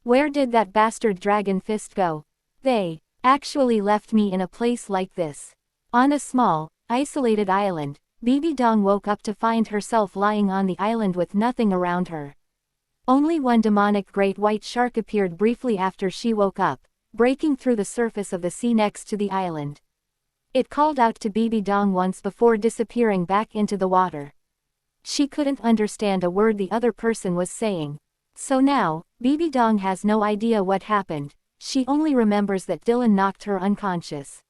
S1: Where did that bastard Dragon Fist go? They actually left me in a place like this. On a small, isolated island, Bibi Dong woke up to find herself lying on the island with nothing around her. Only one demonic great white shark appeared briefly after she woke up, breaking through the surface of the sea next to the island. It called out to Bibi Dong once before disappearing back into the water. She couldn't understand a word the other person was saying. So now, Bibi Dong has no idea what happened, she only remembers that Dylan knocked her unconscious.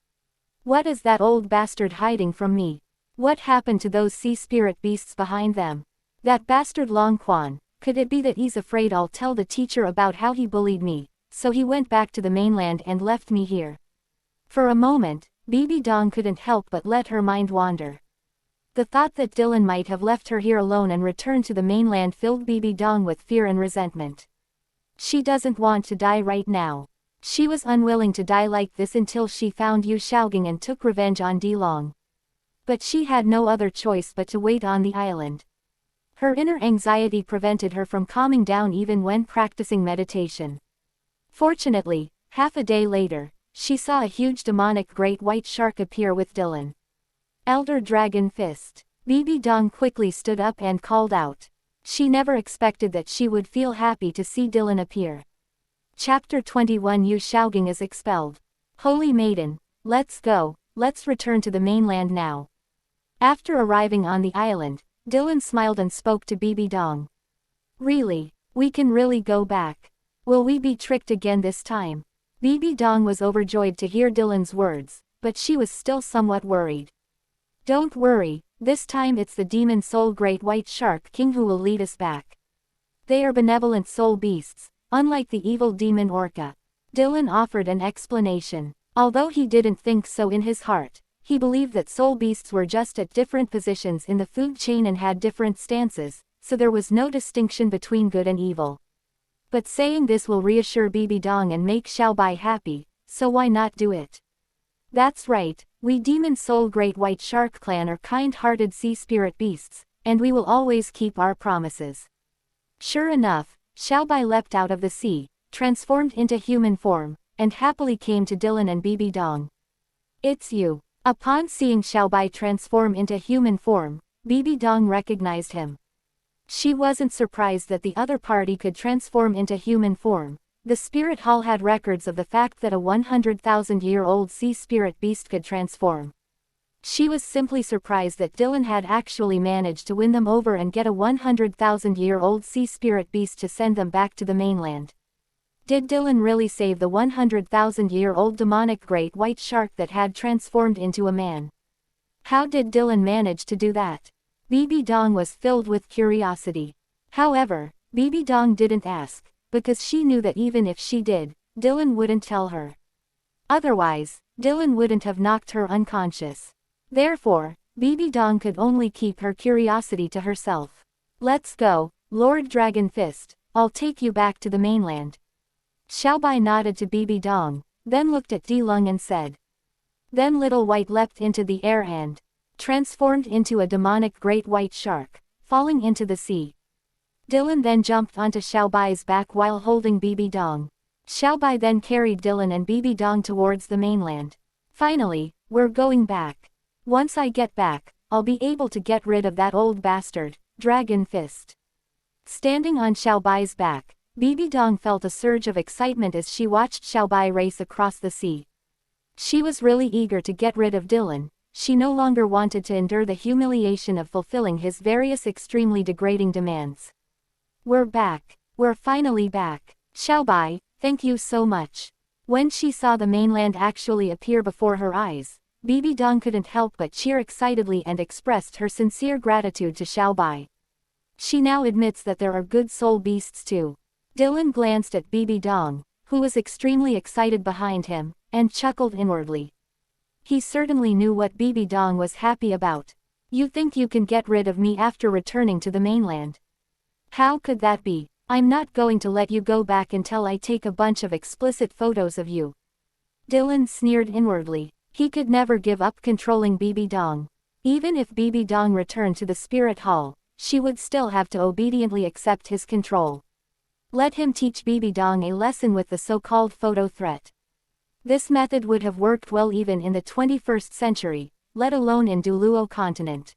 S1: What is that old bastard hiding from me? What happened to those sea spirit beasts behind them? That bastard Long Quan. Could it be that he's afraid I'll tell the teacher about how he bullied me, so he went back to the mainland and left me here? For a moment, Bibi Dong couldn't help but let her mind wander. The thought that Dylan might have left her here alone and returned to the mainland filled Bibi Dong with fear and resentment. She doesn't want to die right now. She was unwilling to die like this until she found Yu Xiaoging and took revenge on Dilong. But she had no other choice but to wait on the island. Her inner anxiety prevented her from calming down even when practicing meditation. Fortunately, half a day later, she saw a huge demonic great white shark appear with Dylan. Elder Dragon Fist. Bibi Dong quickly stood up and called out. She never expected that she would feel happy to see Dylan appear. Chapter 21 Yu Xiaoging is expelled. Holy Maiden, let's go, let's return to the mainland now. After arriving on the island, Dylan smiled and spoke to Bibi Dong. Really? We can really go back? Will we be tricked again this time? Bibi Dong was overjoyed to hear Dylan's words, but she was still somewhat worried. Don't worry, this time it's the demon soul great white shark king who will lead us back. They are benevolent soul beasts, unlike the evil demon orca. Dylan offered an explanation. Although he didn't think so in his heart, he believed that soul beasts were just at different positions in the food chain and had different stances, so there was no distinction between good and evil. But saying this will reassure Bibi Dong and make Xiaobai happy, so why not do it? That's right, we demon soul great white shark clan are kind-hearted sea spirit beasts, and we will always keep our promises. Sure enough, Xiaobai leapt out of the sea, transformed into human form, and happily came to Dylan and Bibi Dong. It's you. Upon seeing Xiaobai transform into human form, Bibi Dong recognized him. She wasn't surprised that the other party could transform into human form. The spirit hall had records of the fact that a 100,000-year-old sea spirit beast could transform. She was simply surprised that Dylan had actually managed to win them over and get a 100,000-year-old sea spirit beast to send them back to the mainland. Did Dylan really save the 100,000-year-old demonic great white shark that had transformed into a man? How did Dylan manage to do that? Bibi Dong was filled with curiosity. However, Bibi Dong didn't ask, because she knew that even if she did, Dylan wouldn't tell her. Otherwise, Dylan wouldn't have knocked her unconscious. Therefore, Bibi Dong could only keep her curiosity to herself. Let's go, Lord Dragon Fist, I'll take you back to the mainland. Xiaobai nodded to Bibi Dong, then looked at Dilung and said. Then Little White leapt into the air and transformed into a demonic great white shark, falling into the sea. Dylan then jumped onto Xiaobai's back while holding Bibi Dong. Xiaobai then carried Dylan and Bibi Dong towards the mainland. Finally, we're going back. Once I get back, I'll be able to get rid of that old bastard, Dragon Fist. Standing on Xiaobai's back, Bibi Dong felt a surge of excitement as she watched Xiaobai race across the sea. She was really eager to get rid of Dylan. She no longer wanted to endure the humiliation of fulfilling his various extremely degrading demands. We're back. We're finally back. Xiaobai, thank you so much. When she saw the mainland actually appear before her eyes, Bibi Dong couldn't help but cheer excitedly and expressed her sincere gratitude to Xiaobai. She now admits that there are good soul beasts too. Dylan glanced at Bibi Dong, who was extremely excited behind him, and chuckled inwardly. He certainly knew what Bibi Dong was happy about. You think you can get rid of me after returning to the mainland? How could that be? I'm not going to let you go back until I take a bunch of explicit photos of you. Dylan sneered inwardly. He could never give up controlling Bibi Dong. Even if Bibi Dong returned to the spirit hall, she would still have to obediently accept his control. Let him teach Bibi Dong a lesson with the so-called photo threat. This method would have worked well even in the 21st century, let alone in Douluo continent.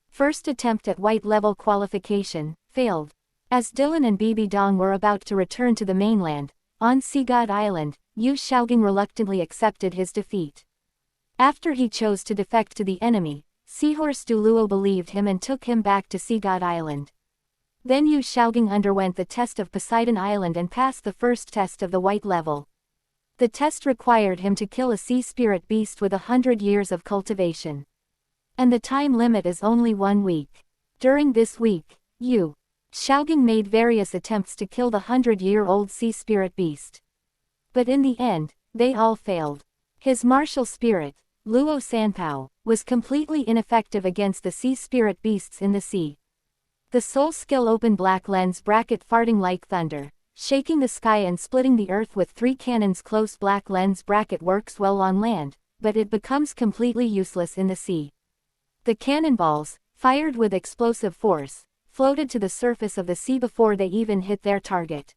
S1: First attempt at white level qualification, failed. As Dylan and Bibi Dong were about to return to the mainland, on Seagod Island, Yu Xiaoging reluctantly accepted his defeat. After he chose to defect to the enemy, Seahorse Douluo believed him and took him back to Seagod Island. Then Yu Xiaoging underwent the test of Poseidon Island and passed the first test of the white level. The test required him to kill a sea spirit beast with 100 years of cultivation. And the time limit is only 1 week. During this week, Yu Xiaoging made various attempts to kill the 100-year-old sea spirit beast. But in the end, they all failed. His martial spirit, Luo Sanpao, was completely ineffective against the sea spirit beasts in the sea. The soul skill open black lens bracket farting like thunder, shaking the sky and splitting the earth with 3 cannons close black lens bracket works well on land, but it becomes completely useless in the sea. The cannonballs, fired with explosive force, floated to the surface of the sea before they even hit their target.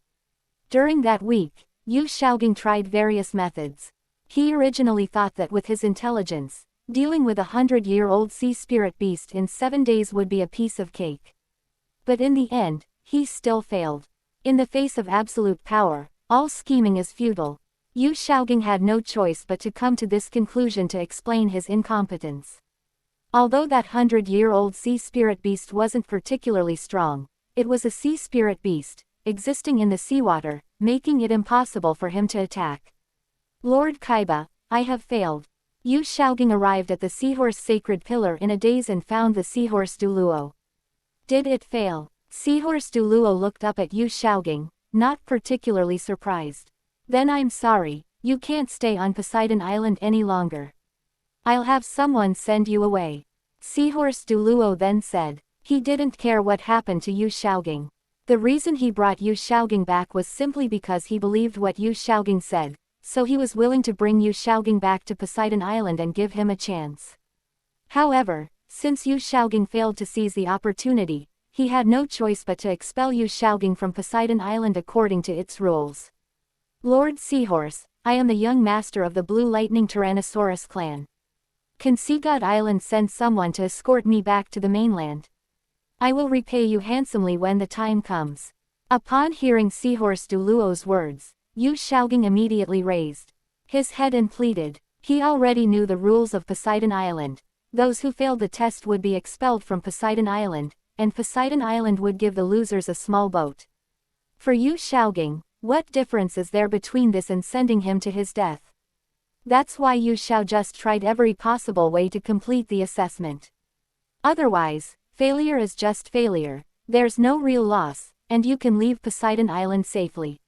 S1: During that week, Yu Xiaoging tried various methods. He originally thought that with his intelligence, dealing with a 100-year-old sea spirit beast in 7 days would be a piece of cake. But in the end, he still failed. In the face of absolute power, all scheming is futile. Yu Xiaoging had no choice but to come to this conclusion to explain his incompetence. Although that 100-year-old sea spirit beast wasn't particularly strong, it was a sea spirit beast, existing in the seawater, making it impossible for him to attack. Lord Kaiba, I have failed. Yu Xiaoging arrived at the seahorse sacred pillar in a daze and found the seahorse Douluo. Did it fail? Seahorse Douluo looked up at Yu Xiaoging, not particularly surprised. Then I'm sorry, you can't stay on Poseidon Island any longer. I'll have someone send you away. Seahorse Douluo then said. He didn't care what happened to Yu Xiaoging. The reason he brought Yu Xiaoging back was simply because he believed what Yu Xiaoging said, so he was willing to bring Yu Xiaoging back to Poseidon Island and give him a chance. However, since Yu Xiaoging failed to seize the opportunity, he had no choice but to expel Yu Xiaoging from Poseidon Island according to its rules. Lord Seahorse, I am the young master of the Blue Lightning Tyrannosaurus clan. Can Seagod Island send someone to escort me back to the mainland? I will repay you handsomely when the time comes. Upon hearing Seahorse Douluo's words, Yu Xiaoging immediately raised his head and pleaded, He already knew the rules of Poseidon Island. Those who failed the test would be expelled from Poseidon Island, and Poseidon Island would give the losers a small boat. For Yu Shaogang, what difference is there between this and sending him to his death? That's why Yu Shao just tried every possible way to complete the assessment. Otherwise, failure is just failure, there's no real loss, and you can leave Poseidon Island safely.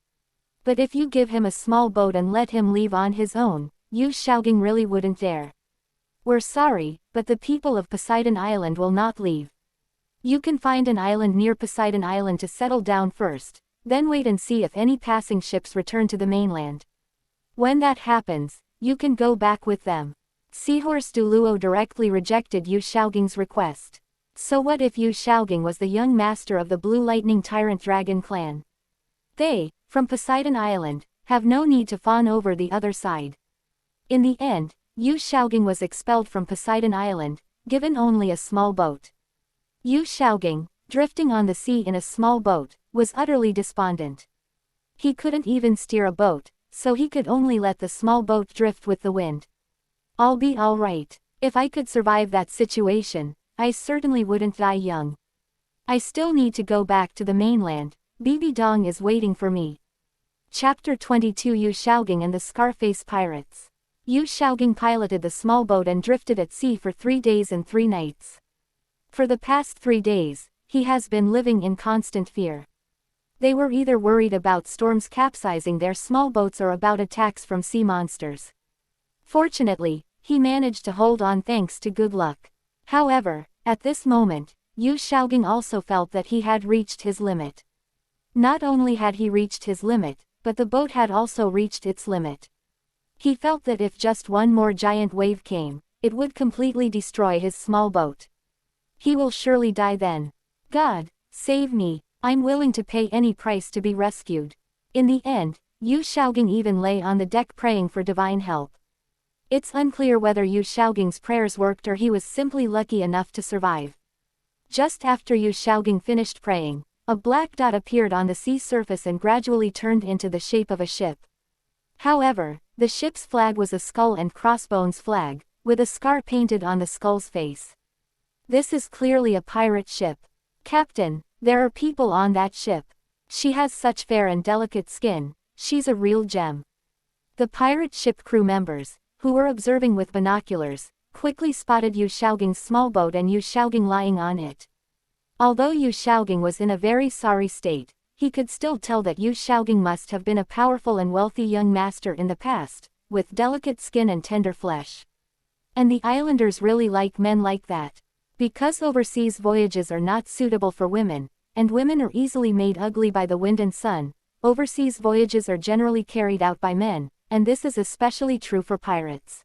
S1: But if you give him a small boat and let him leave on his own, Yu Shaogang really wouldn't dare. We're sorry, but the people of Poseidon Island will not leave. You can find an island near Poseidon Island to settle down first, then wait and see if any passing ships return to the mainland. When that happens, you can go back with them. Seahorse Douluo directly rejected Yu Shaogang's request. So what if Yu Shaogang was the young master of the Blue Lightning Tyrant Dragon clan? They, from Poseidon Island, have no need to fawn over the other side. In the end, Yu Shaogang was expelled from Poseidon Island, given only a small boat. Yu Shaogang, drifting on the sea in a small boat, was utterly despondent. He couldn't even steer a boat, so he could only let the small boat drift with the wind. I'll be alright. If I could survive that situation, I certainly wouldn't die young. I still need to go back to the mainland. Bibi Dong is waiting for me. Chapter 22 Yu Shaogang and the Scarface Pirates. Yu Shaogang piloted the small boat and drifted at sea for 3 days and 3 nights. For the past 3 days, he has been living in constant fear. They were either worried about storms capsizing their small boats or about attacks from sea monsters. Fortunately, he managed to hold on thanks to good luck. However, at this moment, Yu Shaogang also felt that he had reached his limit. Not only had he reached his limit, but the boat had also reached its limit. He felt that if just one more giant wave came, it would completely destroy his small boat. He will surely die then. God, save me, I'm willing to pay any price to be rescued. In the end, Yu Shaogang even lay on the deck praying for divine help. It's unclear whether Yu Shaogang's prayers worked or he was simply lucky enough to survive. Just after Yu Shaogang finished praying, a black dot appeared on the sea surface and gradually turned into the shape of a ship. However, the ship's flag was a skull and crossbones flag, with a scar painted on the skull's face. This is clearly a pirate ship. Captain, there are people on that ship. She has such fair and delicate skin, she's a real gem. The pirate ship crew members, who were observing with binoculars, quickly spotted Yu Shaogang's small boat and Yu Shaogang lying on it. Although Yu Shaogang was in a very sorry state, he could still tell that Yu Shaogang must have been a powerful and wealthy young master in the past, with delicate skin and tender flesh. And the islanders really like men like that. Because overseas voyages are not suitable for women, and women are easily made ugly by the wind and sun, overseas voyages are generally carried out by men, and this is especially true for pirates.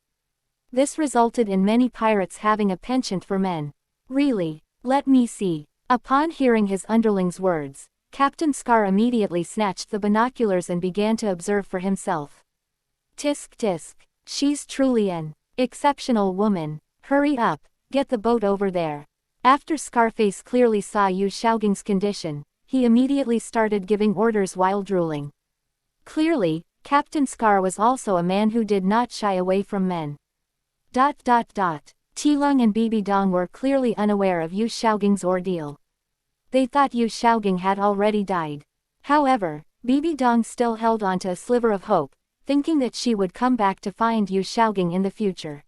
S1: This resulted in many pirates having a penchant for men. Really? Let me see. Upon hearing his underling's words, Captain Scar immediately snatched the binoculars and began to observe for himself. Tisk tisk, she's truly an exceptional woman. Hurry up, get the boat over there. After Scarface clearly saw Yu Shaogang's condition, he immediately started giving orders while drooling. Clearly, Captain Scar was also a man who did not shy away from men. Tilong and Bibi Dong were clearly unaware of Yu Shaogang's ordeal. They thought Yu Shaogang had already died. However, Bibi Dong still held on to a sliver of hope, thinking that she would come back to find Yu Shaogang in the future.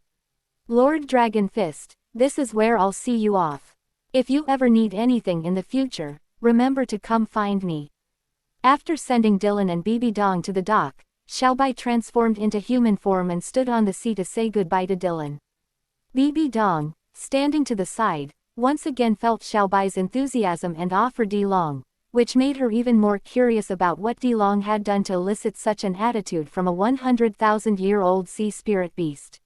S1: Lord Dragon Fist, this is where I'll see you off. If you ever need anything in the future, remember to come find me. After sending Dylan and Bibi Dong to the dock, Xiaobai transformed into human form and stood on the sea to say goodbye to Dylan. Bibi Dong, standing to the side, once again felt Xiaobai's enthusiasm and awe for Dilong, which made her even more curious about what Dilong had done to elicit such an attitude from a 100,000-year-old sea spirit beast.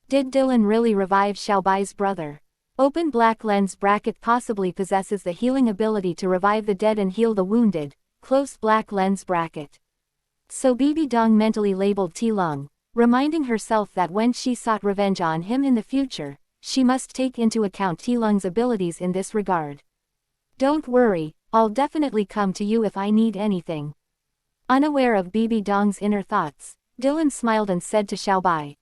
S1: Did Dylan really revive Xiaobai's brother? Open black lens bracket possibly possesses the healing ability to revive the dead and heal the wounded, close black lens bracket. So Bibi Dong mentally labeled Tilong, reminding herself that when she sought revenge on him in the future, she must take into account Tilong's abilities in this regard. Don't worry, I'll definitely come to you if I need anything. Unaware of Bibi Dong's inner thoughts, Dylan smiled and said to Xiaobai.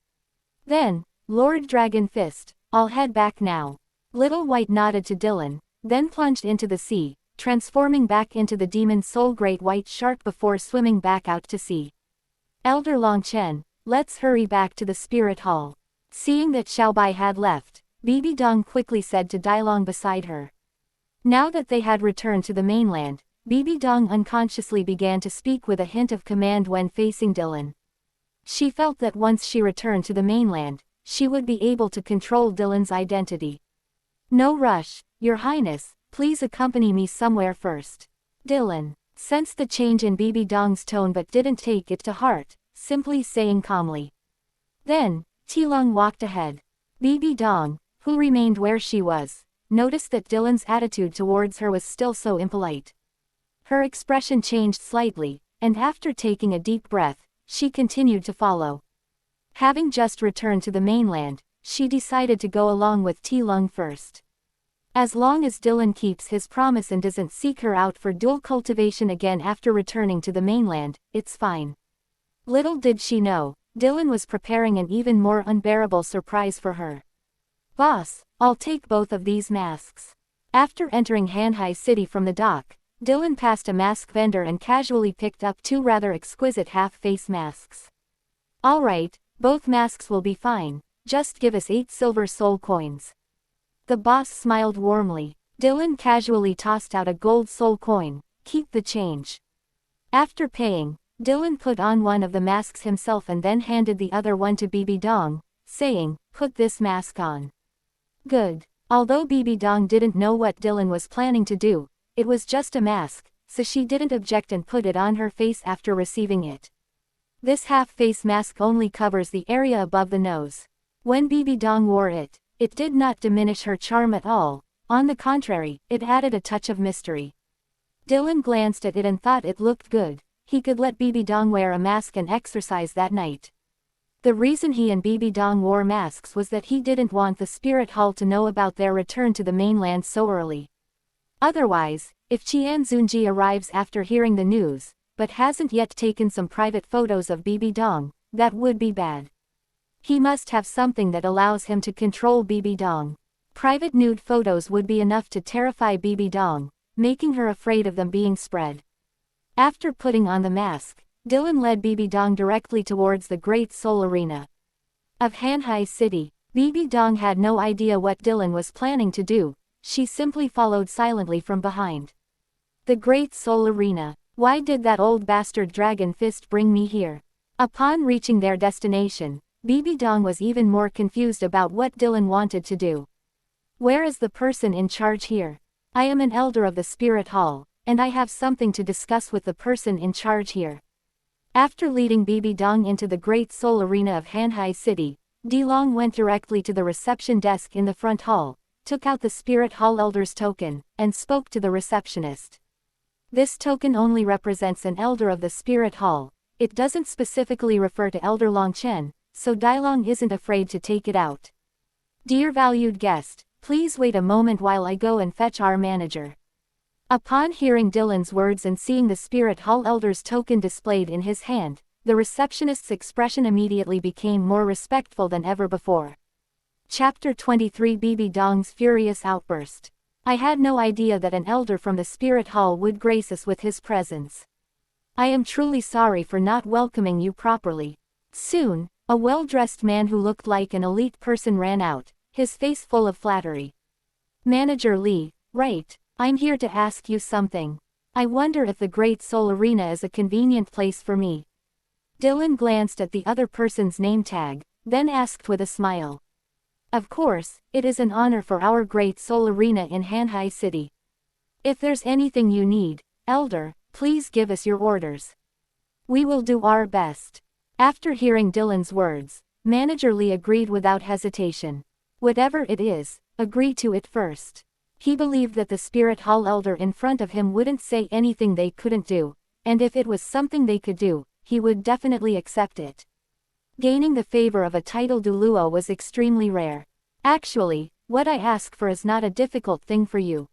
S1: Then, Lord Dragon Fist, I'll head back now. Little White nodded to Dylan, then plunged into the sea, transforming back into the demon soul Great White Shark before swimming back out to sea. Elder Longchen, let's hurry back to the Spirit Hall. Seeing that Xiaobai had left, Bibi Dong quickly said to Dailong beside her. Now that they had returned to the mainland, Bibi Dong unconsciously began to speak with a hint of command when facing Dylan. She felt that once she returned to the mainland, she would be able to control Dylan's identity. No rush, Your Highness, please accompany me somewhere first. Dylan sensed the change in Bibi Dong's tone but didn't take it to heart, simply saying calmly. Then, Tilong walked ahead. Bibi Dong, who remained where she was, noticed that Dylan's attitude towards her was still so impolite. Her expression changed slightly, and after taking a deep breath, she continued to follow. Having just returned to the mainland, she decided to go along with Tilong first. As long as Dylan keeps his promise and doesn't seek her out for dual cultivation again after returning to the mainland, it's fine. Little did she know, Dylan was preparing an even more unbearable surprise for her. Boss, I'll take both of these masks. After entering Hanhai City from the dock, Dylan passed a mask vendor and casually picked up 2 rather exquisite half-face masks. Alright, both masks will be fine, just give us 8 silver soul coins. The boss smiled warmly. Dylan casually tossed out a gold soul coin, keep the change. After paying, Dylan put on one of the masks himself and then handed the other one to Bibi Dong, saying, put this mask on. Good. Although Bibi Dong didn't know what Dylan was planning to do, it was just a mask, so she didn't object and put it on her face after receiving it. This half-face mask only covers the area above the nose. When Bibi Dong wore it, it did not diminish her charm at all, on the contrary, it added a touch of mystery. Dylan glanced at it and thought it looked good. He could let Bibi Dong wear a mask and exercise that night. The reason he and Bibi Dong wore masks was that he didn't want the Spirit Hall to know about their return to the mainland so early. Otherwise, if Qian Zunji arrives after hearing the news, but hasn't yet taken some private photos of Bibi Dong, that would be bad. He must have something that allows him to control Bibi Dong. Private nude photos would be enough to terrify Bibi Dong, making her afraid of them being spread. After putting on the mask, Dylan led Bibi Dong directly towards the Great Soul Arena of Hanhai City. Bibi Dong had no idea what Dylan was planning to do, she simply followed silently from behind. The Great Soul Arena. Why did that old bastard Dragon Fist bring me here? Upon reaching their destination, Bibi Dong was even more confused about what Dylan wanted to do. Where is the person in charge here? I am an elder of the Spirit Hall, and I have something to discuss with the person in charge here. After leading Bibi Dong into the Great Soul Arena of Hanhai City, Dilong went directly to the reception desk in the front hall, took out the Spirit Hall Elder's token, and spoke to the receptionist. This token only represents an elder of the Spirit Hall. It doesn't specifically refer to Elder Longchen, so Dilong isn't afraid to take it out. Dear valued guest, please wait a moment while I go and fetch our manager. Upon hearing Dylan's words and seeing the Spirit Hall Elder's token displayed in his hand, the receptionist's expression immediately became more respectful than ever before. Chapter 23 Bibi Dong's Furious Outburst. I had no idea that an elder from the Spirit Hall would grace us with his presence. I am truly sorry for not welcoming you properly. Soon, a well-dressed man who looked like an elite person ran out, his face full of flattery. Manager Li, right, I'm here to ask you something. I wonder if the Great Soul Arena is a convenient place for me. Dylan glanced at the other person's name tag, then asked with a smile. Of course, it is an honor for our Great Soul Arena in Hanhai City. If there's anything you need, Elder, please give us your orders. We will do our best. After hearing Dylan's words, Manager Lee agreed without hesitation. Whatever it is, agree to it first. He believed that the Spirit Hall Elder in front of him wouldn't say anything they couldn't do, and if it was something they could do, he would definitely accept it. Gaining the favor of a title douluo was extremely rare. Actually, what I ask for is not a difficult thing for you.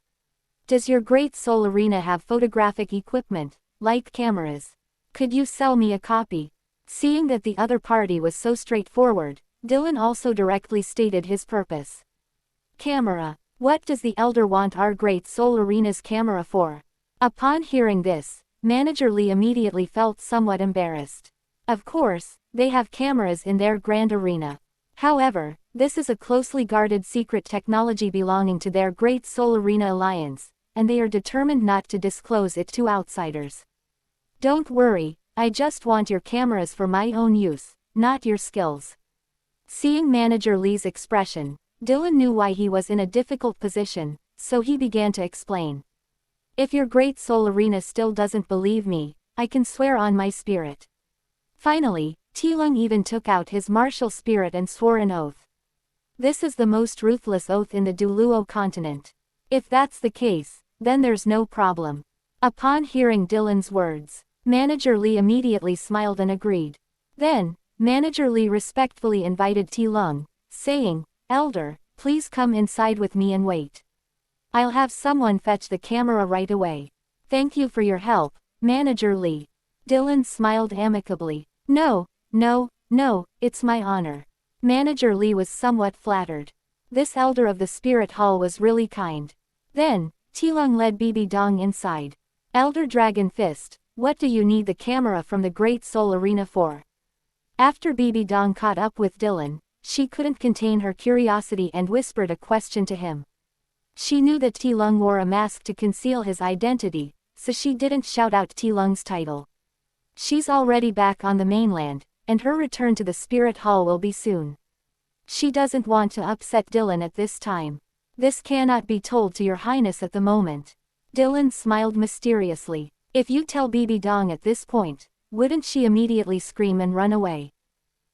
S1: Does your Great Soul Arena have photographic equipment, like cameras? Could you sell me a copy? Seeing that the other party was so straightforward, Dylan also directly stated his purpose. Camera. What does the elder want our Great Soul Arena's camera for? Upon hearing this, Manager Lee immediately felt somewhat embarrassed. Of course, they have cameras in their grand arena. However, this is a closely guarded secret technology belonging to their Great Soul Arena Alliance, and they are determined not to disclose it to outsiders. Don't worry, I just want your cameras for my own use, not your skills. Seeing Manager Lee's expression, Dylan knew why he was in a difficult position, so he began to explain. If your Great Soul Arena still doesn't believe me, I can swear on my spirit. Finally, Tilung even took out his martial spirit and swore an oath. This is the most ruthless oath in the Douluo continent. If that's the case, then there's no problem. Upon hearing Dylan's words, Manager Lee immediately smiled and agreed. Then, Manager Lee respectfully invited Tilung, saying, "Elder, please come inside with me and wait. I'll have someone fetch the camera right away." "Thank you for your help, Manager Lee." Dylan smiled amicably. No, it's my honor." Manager Lee was somewhat flattered. This elder of the spirit hall was really kind. Then, Tilung led Bibi Dong inside. "Elder Dragon Fist, what do you need the camera from the Great Soul Arena for?" After Bibi Dong caught up with Dylan, she couldn't contain her curiosity and whispered a question to him. She knew that Tilung wore a mask to conceal his identity, so she didn't shout out Tilung's title. She's already back on the mainland, and her return to the spirit hall will be soon. She doesn't want to upset Dylan at this time. "This cannot be told to your highness at the moment." Dylan smiled mysteriously. "If you tell Bibi Dong at this point, wouldn't she immediately scream and run away?"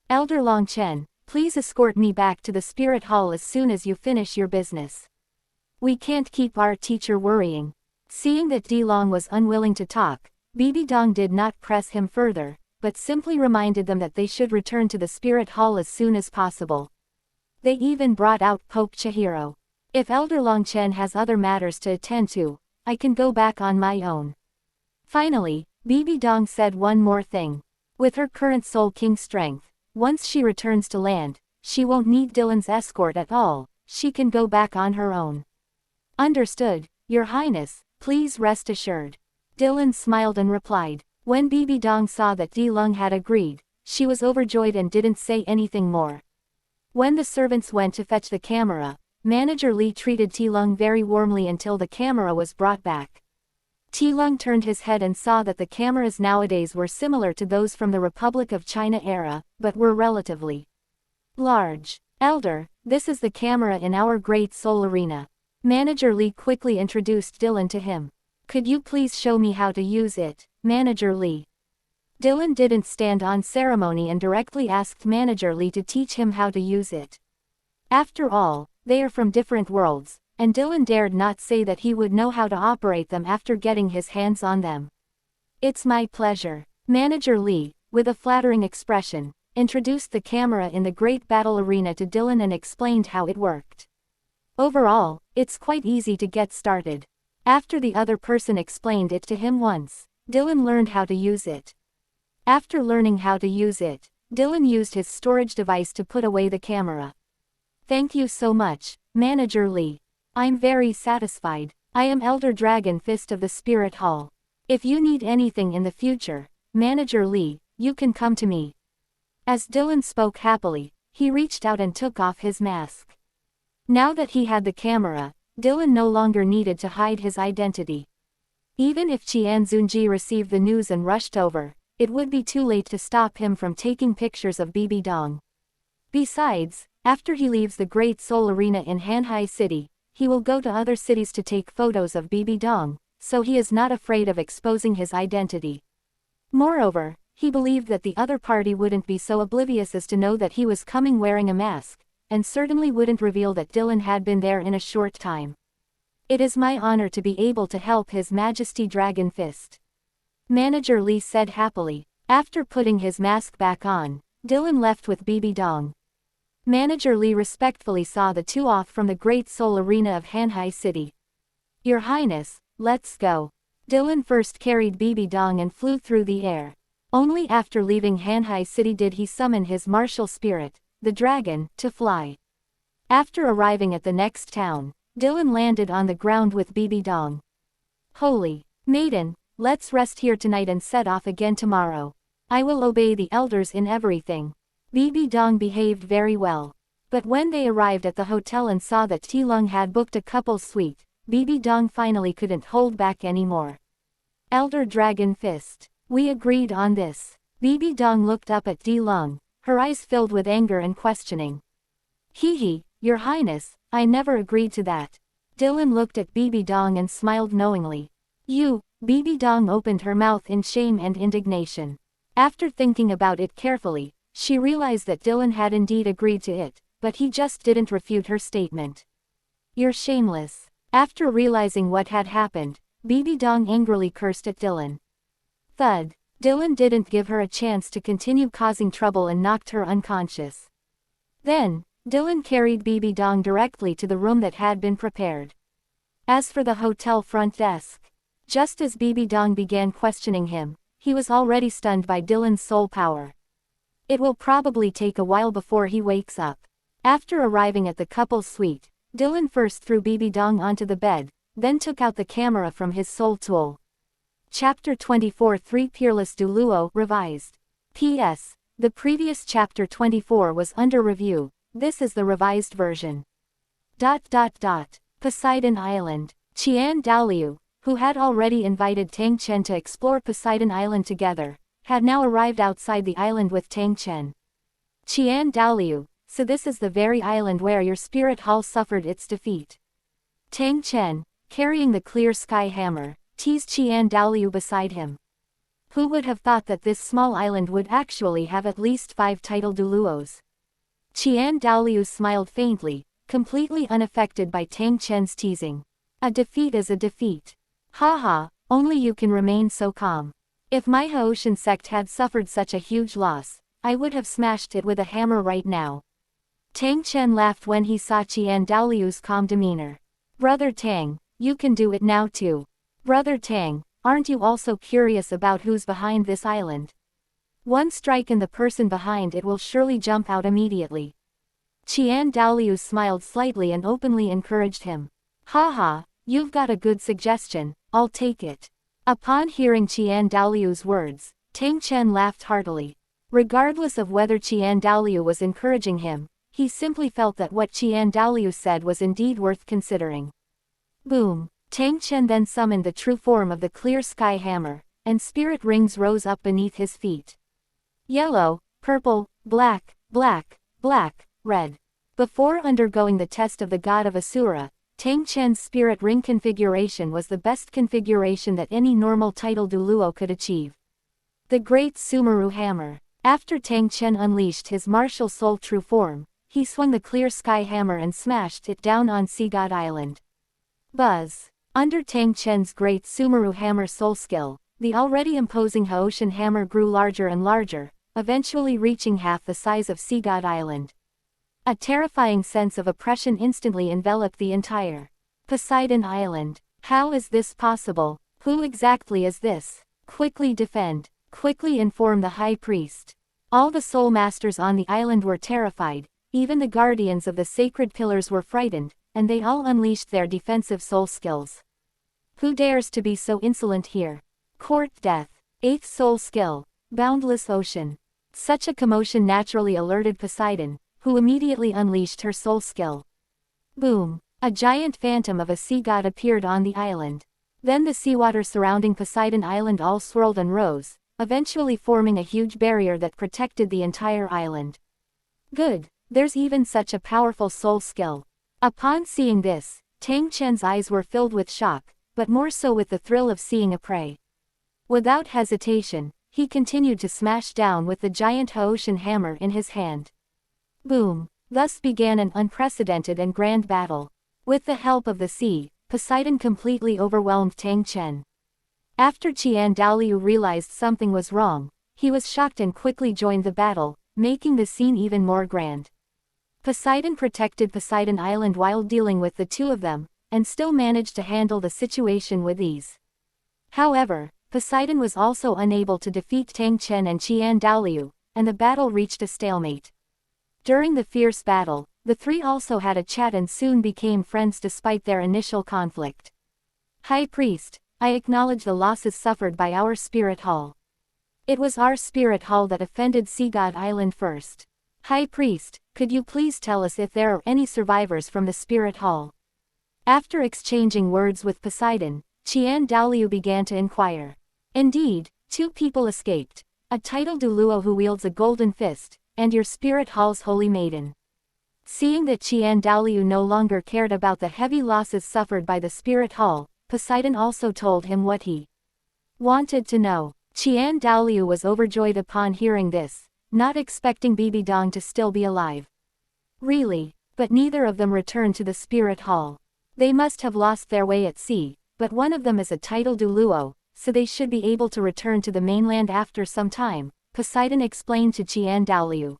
S1: "Elder Longchen, please escort me back to the spirit hall as soon as you finish your business. We can't keep our teacher worrying." Seeing that Dilong was unwilling to talk, Bibi Dong did not press him further, but simply reminded them that they should return to the spirit hall as soon as possible. They even brought out Pope Chihiro. "If Elder Longchen has other matters to attend to, I can go back on my own." Finally, Bibi Dong said one more thing. With her current Soul King strength, once she returns to land, she won't need Dylan's escort at all, she can go back on her own. "Understood, Your Highness, please rest assured." Dylan smiled and replied. When Bibi Dong saw that Dilung had agreed, she was overjoyed and didn't say anything more. When the servants went to fetch the camera, Manager Lee treated Tilung very warmly until the camera was brought back. Tilung turned his head and saw that the cameras nowadays were similar to those from the Republic of China era, but were relatively large. "Elder, this is the camera in our Great Soul Arena." Manager Lee quickly introduced Dylan to him. "Could you please show me how to use it, Manager Lee?" Dylan didn't stand on ceremony and directly asked Manager Lee to teach him how to use it. After all, they are from different worlds, and Dylan dared not say that he would know how to operate them after getting his hands on them. "It's my pleasure." Manager Lee, with a flattering expression, introduced the camera in the Great Battle Arena to Dylan and explained how it worked. Overall, it's quite easy to get started. After the other person explained it to him once, Dylan learned how to use it. After learning how to use it, Dylan used his storage device to put away the camera. "Thank you so much, Manager Lee. I'm very satisfied. I am Elder Dragon Fist of the Spirit Hall. If you need anything in the future, Manager Lee, you can come to me." As Dylan spoke happily, he reached out and took off his mask. Now that he had the camera, Dylan no longer needed to hide his identity. Even if Qian Zunji received the news and rushed over, it would be too late to stop him from taking pictures of Bibi Dong. Besides, after he leaves the Great Soul Arena in Hanhai City, he will go to other cities to take photos of Bibi Dong, so he is not afraid of exposing his identity. Moreover, he believed that the other party wouldn't be so oblivious as to know that he was coming wearing a mask, and certainly wouldn't reveal that Dylan had been there in a short time. "It is my honor to be able to help His Majesty Dragon Fist," Manager Lee said happily. After putting his mask back on, Dylan left with Bibi Dong. Manager Lee respectfully saw the two off from the Great Soul Arena of Hanhai City. "Your Highness, let's go." Dylan first carried Bibi Dong and flew through the air. Only after leaving Hanhai City did he summon his martial spirit, the dragon, to fly. After arriving at the next town, Dylan landed on the ground with Bibi Dong. Holy maiden, let's rest here tonight and set off again tomorrow. I will obey the elders in everything. Bibi Dong behaved very well. But when they arrived at the hotel and saw that Tilung had booked a couple's suite, Bibi Dong finally couldn't hold back anymore. Elder Dragon Fist. We agreed on this. Bibi Dong looked up at Tilung, her eyes filled with anger and questioning. Hee, Your Highness, I never agreed to that. Dylan looked at Bibi Dong and smiled knowingly. Bibi Dong opened her mouth in shame and indignation. After thinking about it carefully, she realized that Dylan had indeed agreed to it, but he just didn't refute her statement. You're shameless. After realizing what had happened, Bibi Dong angrily cursed at Dylan. Thud. Dylan didn't give her a chance to continue causing trouble and knocked her unconscious. Then, Dylan carried Bibi Dong directly to the room that had been prepared. As for the hotel front desk, just as Bibi Dong began questioning him, he was already stunned by Dylan's soul power. It will probably take a while before he wakes up. After arriving at the couple's suite, Dylan first threw Bibi Dong onto the bed, then took out the camera from his soul tool. Chapter 24 3 Peerless Douluo Revised. P.S. The previous Chapter 24 was under review, this is the revised version. Poseidon Island. Qian Dalu, who had already invited Tang Chen to explore Poseidon Island together, had now arrived outside the island with Tang Chen. Qian Dalu, so this is the very island where your spirit hall suffered its defeat. Tang Chen, carrying the clear sky hammer, teased Qian Dalu beside him. Who would have thought that this small island would actually have at least 5 tidal douluos? Qian Dalu smiled faintly, completely unaffected by Tang Chen's teasing. A defeat is a defeat. Haha, only you can remain so calm. If my Haoshan sect had suffered such a huge loss, I would have smashed it with a hammer right now. Tang Chen laughed when he saw Qian Dalu's calm demeanor. Brother Tang, you can do it now too. Brother Tang, aren't you also curious about who's behind this island? One strike and the person behind it will surely jump out immediately. Qian Dalu smiled slightly and openly encouraged him. Haha, you've got a good suggestion, I'll take it. Upon hearing Qian Dalu's words, Tang Chen laughed heartily. Regardless of whether Qian Dalu was encouraging him, he simply felt that what Qian Dalu said was indeed worth considering. Boom! Tang Chen then summoned the true form of the clear sky hammer, and spirit rings rose up beneath his feet. Yellow, purple, black, red. Before undergoing the test of the god of Asura, Tang Chen's spirit ring configuration was the best configuration that any normal tidal douluo could achieve. The Great Sumeru Hammer. After Tang Chen unleashed his martial soul true form, he swung the clear sky hammer and smashed it down on Sea God Island. Buzz. Under Tang Chen's Great Sumeru Hammer soul skill, the already imposing Haoshan hammer grew larger and larger, eventually reaching half the size of Sea God Island. A terrifying sense of oppression instantly enveloped the entire Poseidon Island. How is this possible? Who exactly is this? Quickly defend. Quickly inform the High Priest. All the soul masters on the island were terrified, even the guardians of the sacred pillars were frightened, and they all unleashed their defensive soul skills. Who dares to be so insolent here? Court Death. 8th soul skill. Boundless Ocean. Such a commotion naturally alerted Poseidon, who immediately unleashed her soul skill. Boom! A giant phantom of a sea god appeared on the island. Then the seawater surrounding Poseidon Island all swirled and rose, eventually forming a huge barrier that protected the entire island. Good, there's even such a powerful soul skill. Upon seeing this, Tang Chen's eyes were filled with shock, but more so with the thrill of seeing a prey. Without hesitation, he continued to smash down with the giant Haoshan hammer in his hand. Boom! Thus began an unprecedented and grand battle. With the help of the sea, Poseidon completely overwhelmed Tang Chen. After Qian Dalu realized something was wrong, he was shocked and quickly joined the battle, making the scene even more grand. Poseidon protected Poseidon Island while dealing with the two of them, and still managed to handle the situation with ease. However, Poseidon was also unable to defeat Tang Chen and Qian Dalu, and the battle reached a stalemate. During the fierce battle, the three also had a chat and soon became friends despite their initial conflict. High Priest, I acknowledge the losses suffered by our spirit hall. It was our spirit hall that offended Sea God Island first. High Priest, could you please tell us if there are any survivors from the spirit hall? After exchanging words with Poseidon, dalu began to inquire. Indeed, 2 people escaped, a titled douluo who wields a golden fist, and your spirit hall's holy maiden. Seeing that dalu no longer cared about the heavy losses suffered by the spirit hall, Poseidon also told him what he wanted to know. dalu was overjoyed upon hearing this, not expecting Bibidong to still be alive. Really, but neither of them returned to the spirit hall. They must have lost their way at sea, but one of them is a titled douluo, so they should be able to return to the mainland after some time, Poseidon explained to dalu.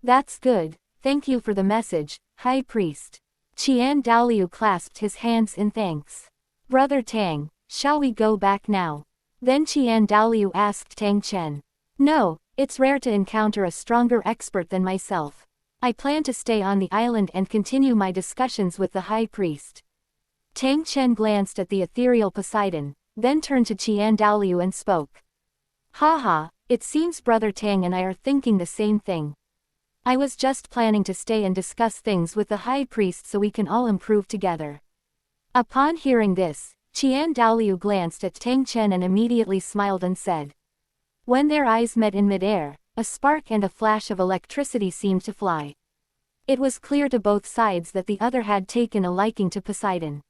S1: That's good, thank you for the message, High Priest. dalu clasped his hands in thanks. Brother Tang, shall we go back now? Then dalu asked Tang Chen. No, it's rare to encounter a stronger expert than myself. I plan to stay on the island and continue my discussions with the High Priest. Tang Chen glanced at the ethereal Poseidon, then turned to dalu and spoke. Haha, it seems Brother Tang and I are thinking the same thing. I was just planning to stay and discuss things with the High Priest so we can all improve together. Upon hearing this, dalu glanced at Tang Chen and immediately smiled and said. When their eyes met in midair, a spark and a flash of electricity seemed to fly. It was clear to both sides that the other had taken a liking to Poseidon.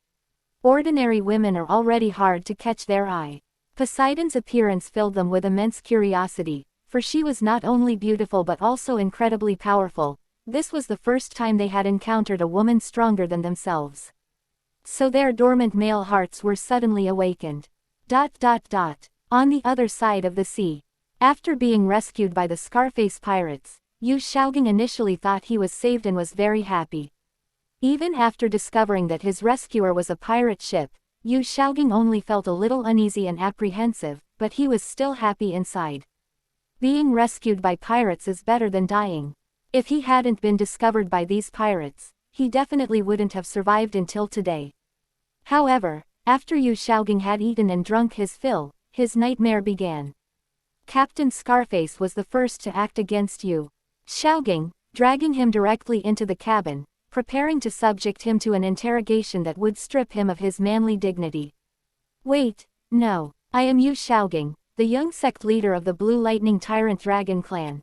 S1: Ordinary women are already hard to catch their eye. Poseidon's appearance filled them with immense curiosity, for she was not only beautiful but also incredibly powerful. This was the first time they had encountered a woman stronger than themselves. So their dormant male hearts were suddenly awakened. On the other side of the sea. After being rescued by the Scarface pirates, Yu Xiaogang initially thought he was saved and was very happy. Even after discovering that his rescuer was a pirate ship, Yu Xiaogang only felt a little uneasy and apprehensive, but he was still happy inside. Being rescued by pirates is better than dying. If he hadn't been discovered by these pirates, he definitely wouldn't have survived until today. However, after Yu Xiaogang had eaten and drunk his fill, his nightmare began. Captain Scarface was the first to act against Yu Xiaogang, dragging him directly into the cabin, preparing to subject him to an interrogation that would strip him of his manly dignity. Wait, no, I am Yu Xiaogang, the young sect leader of the Blue Lightning Tyrant Dragon clan.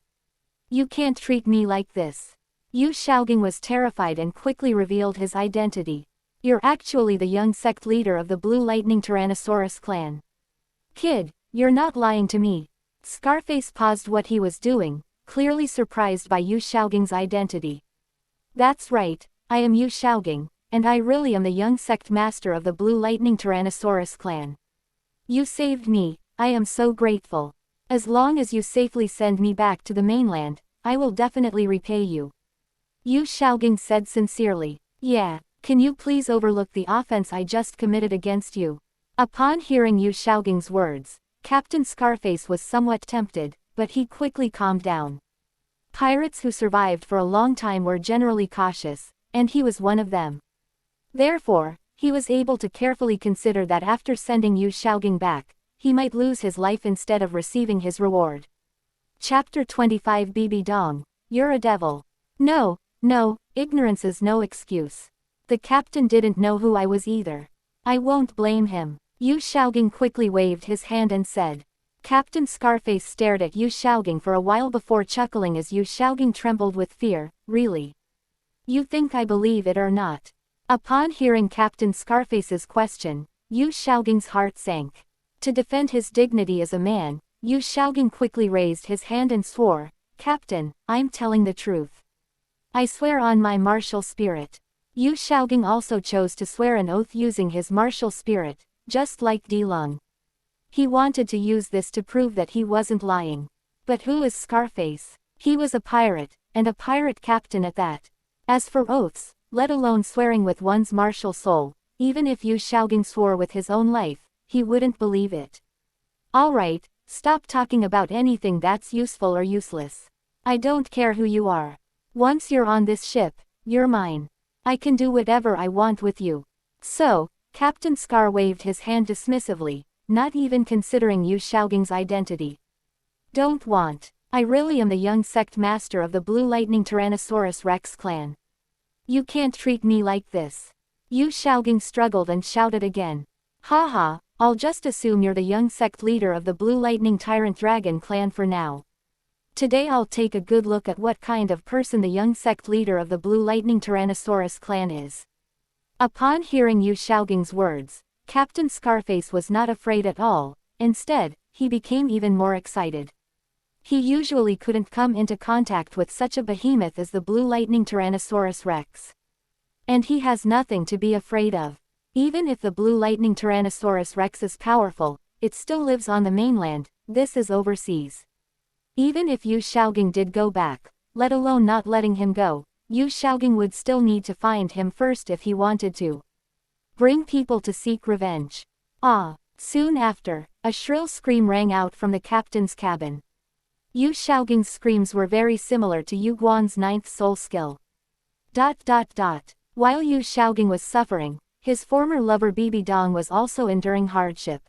S1: You can't treat me like this. Yu Xiaogang was terrified and quickly revealed his identity. You're actually the young sect leader of the Blue Lightning Tyrannosaurus clan. Kid, you're not lying to me. Scarface paused what he was doing, clearly surprised by Yu Xiaogang's identity. That's right, I am Yu Xiaogang, and I really am the young sect master of the Blue Lightning Tyrannosaurus clan. You saved me, I am so grateful. As long as you safely send me back to the mainland, I will definitely repay you. Yu Xiaogang said sincerely. Yeah, can you please overlook the offense I just committed against you? Upon hearing Yu Xiaogang's words, Captain Scarface was somewhat tempted, but he quickly calmed down. Pirates who survived for a long time were generally cautious, and he was one of them. Therefore, he was able to carefully consider that after sending Yu Xiaogang back, he might lose his life instead of receiving his reward. Chapter 25 Bibidong, you're a devil. No, ignorance is no excuse. The captain didn't know who I was either. I won't blame him. Yu Xiaogang quickly waved his hand and said. Captain Scarface stared at Yu Xiaogang for a while before chuckling as Yu Xiaogang trembled with fear. Really? You think I believe it or not? Upon hearing Captain Scarface's question, Yu Xiaogang's heart sank. To defend his dignity as a man, Yu Xiaogang quickly raised his hand and swore, Captain, I'm telling the truth. I swear on my martial spirit. Yu Xiaogang also chose to swear an oath using his martial spirit, just like Dilung. He wanted to use this to prove that he wasn't lying. But who is Scarface? He was a pirate, and a pirate captain at that. As for oaths, let alone swearing with one's martial soul, even if Yu Xiaogang swore with his own life, he wouldn't believe it. Alright, stop talking about anything that's useful or useless. I don't care who you are. Once you're on this ship, you're mine. I can do whatever I want with you. So, Captain Scar waved his hand dismissively, not even considering Yu Xiaoging's identity. Don't want. I really am the young sect master of the Blue Lightning Tyrannosaurus Rex clan. You can't treat me like this. Yu Xiaoging struggled and shouted again. Haha, I'll just assume you're the young sect leader of the Blue Lightning Tyrant Dragon clan for now. Today I'll take a good look at what kind of person the young sect leader of the Blue Lightning Tyrannosaurus clan is. Upon hearing Yu Xiaoging's words, Captain Scarface was not afraid at all. Instead, he became even more excited. He usually couldn't come into contact with such a behemoth as the Blue Lightning Tyrannosaurus Rex. And he has nothing to be afraid of. Even if the Blue Lightning Tyrannosaurus Rex is powerful, it still lives on the mainland. This is overseas. Even if Yu Xiaoging did go back, let alone not letting him go, Yu Xiaoging would still need to find him first if he wanted to bring people to seek revenge. Ah! Soon after, a shrill scream rang out from the captain's cabin. Yu Xiaoging's screams were very similar to Yu Guan's ninth soul skill. While Yu Xiaoging was suffering, his former lover Bibi Dong was also enduring hardship.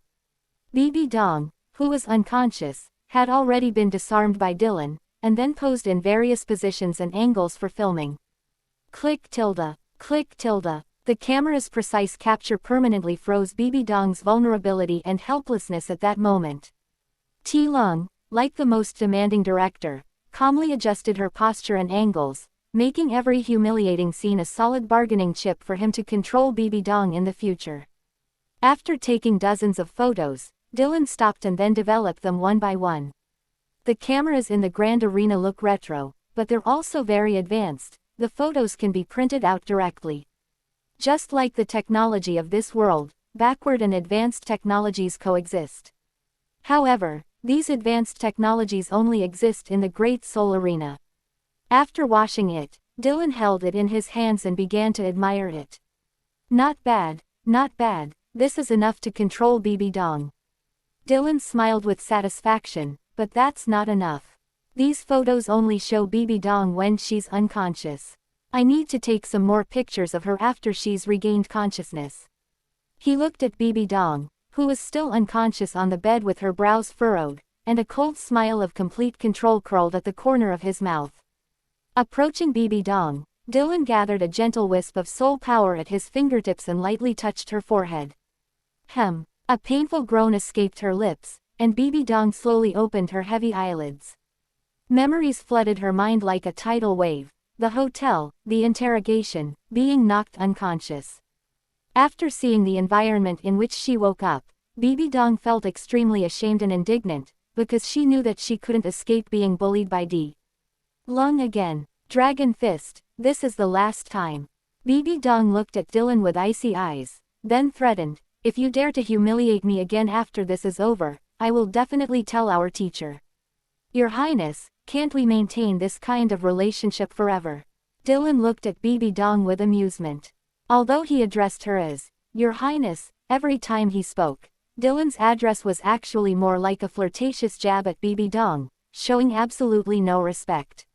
S1: Bibi Dong, who was unconscious, had already been disarmed by Dylan, and then posed in various positions and angles for filming. Click tilde. The camera's precise capture permanently froze Bibi Dong's vulnerability and helplessness at that moment. Ti Lung, like the most demanding director, calmly adjusted her posture and angles, making every humiliating scene a solid bargaining chip for him to control Bibi Dong in the future. After taking dozens of photos, Dylan stopped and then developed them one by one. The cameras in the Grand Arena look retro, but they're also very advanced. The photos can be printed out directly. Just like the technology of this world, backward and advanced technologies coexist. However, these advanced technologies only exist in the Great Soul Arena. After washing it, Dylan held it in his hands and began to admire it. Not bad, this is enough to control Bibi Dong. Dylan smiled with satisfaction, but that's not enough. These photos only show Bibi Dong when she's unconscious. I need to take some more pictures of her after she's regained consciousness. He looked at Bibi Dong, who was still unconscious on the bed with her brows furrowed, and a cold smile of complete control curled at the corner of his mouth. Approaching Bibi Dong, Dylan gathered a gentle wisp of soul power at his fingertips and lightly touched her forehead. A painful groan escaped her lips, and Bibi Dong slowly opened her heavy eyelids. Memories flooded her mind like a tidal wave. The hotel, the interrogation, being knocked unconscious. After seeing the environment in which she woke up, Bibi Dong felt extremely ashamed and indignant, because she knew that she couldn't escape being bullied by D. Lung again. Dragon Fist, this is the last time. Bibi Dong looked at Dylan with icy eyes, then threatened, if you dare to humiliate me again after this is over, I will definitely tell our teacher. Your Highness, can't we maintain this kind of relationship forever? Dylan looked at Bibi Dong with amusement. Although he addressed her as, Your Highness, every time he spoke, Dylan's address was actually more like a flirtatious jab at Bibi Dong, showing absolutely no respect.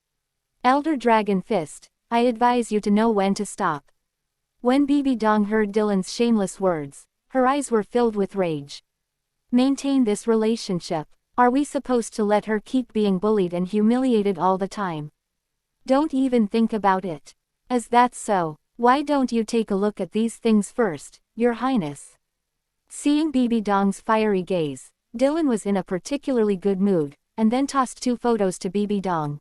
S1: Elder Dragon Fist, I advise you to know when to stop. When Bibi Dong heard Dylan's shameless words, her eyes were filled with rage. Maintain this relationship. Are we supposed to let her keep being bullied and humiliated all the time? Don't even think about it. As that's so, why don't you take a look at these things first, Your Highness? Seeing Bibi Dong's fiery gaze, Dylan was in a particularly good mood, and then tossed 2 photos to Bibi Dong.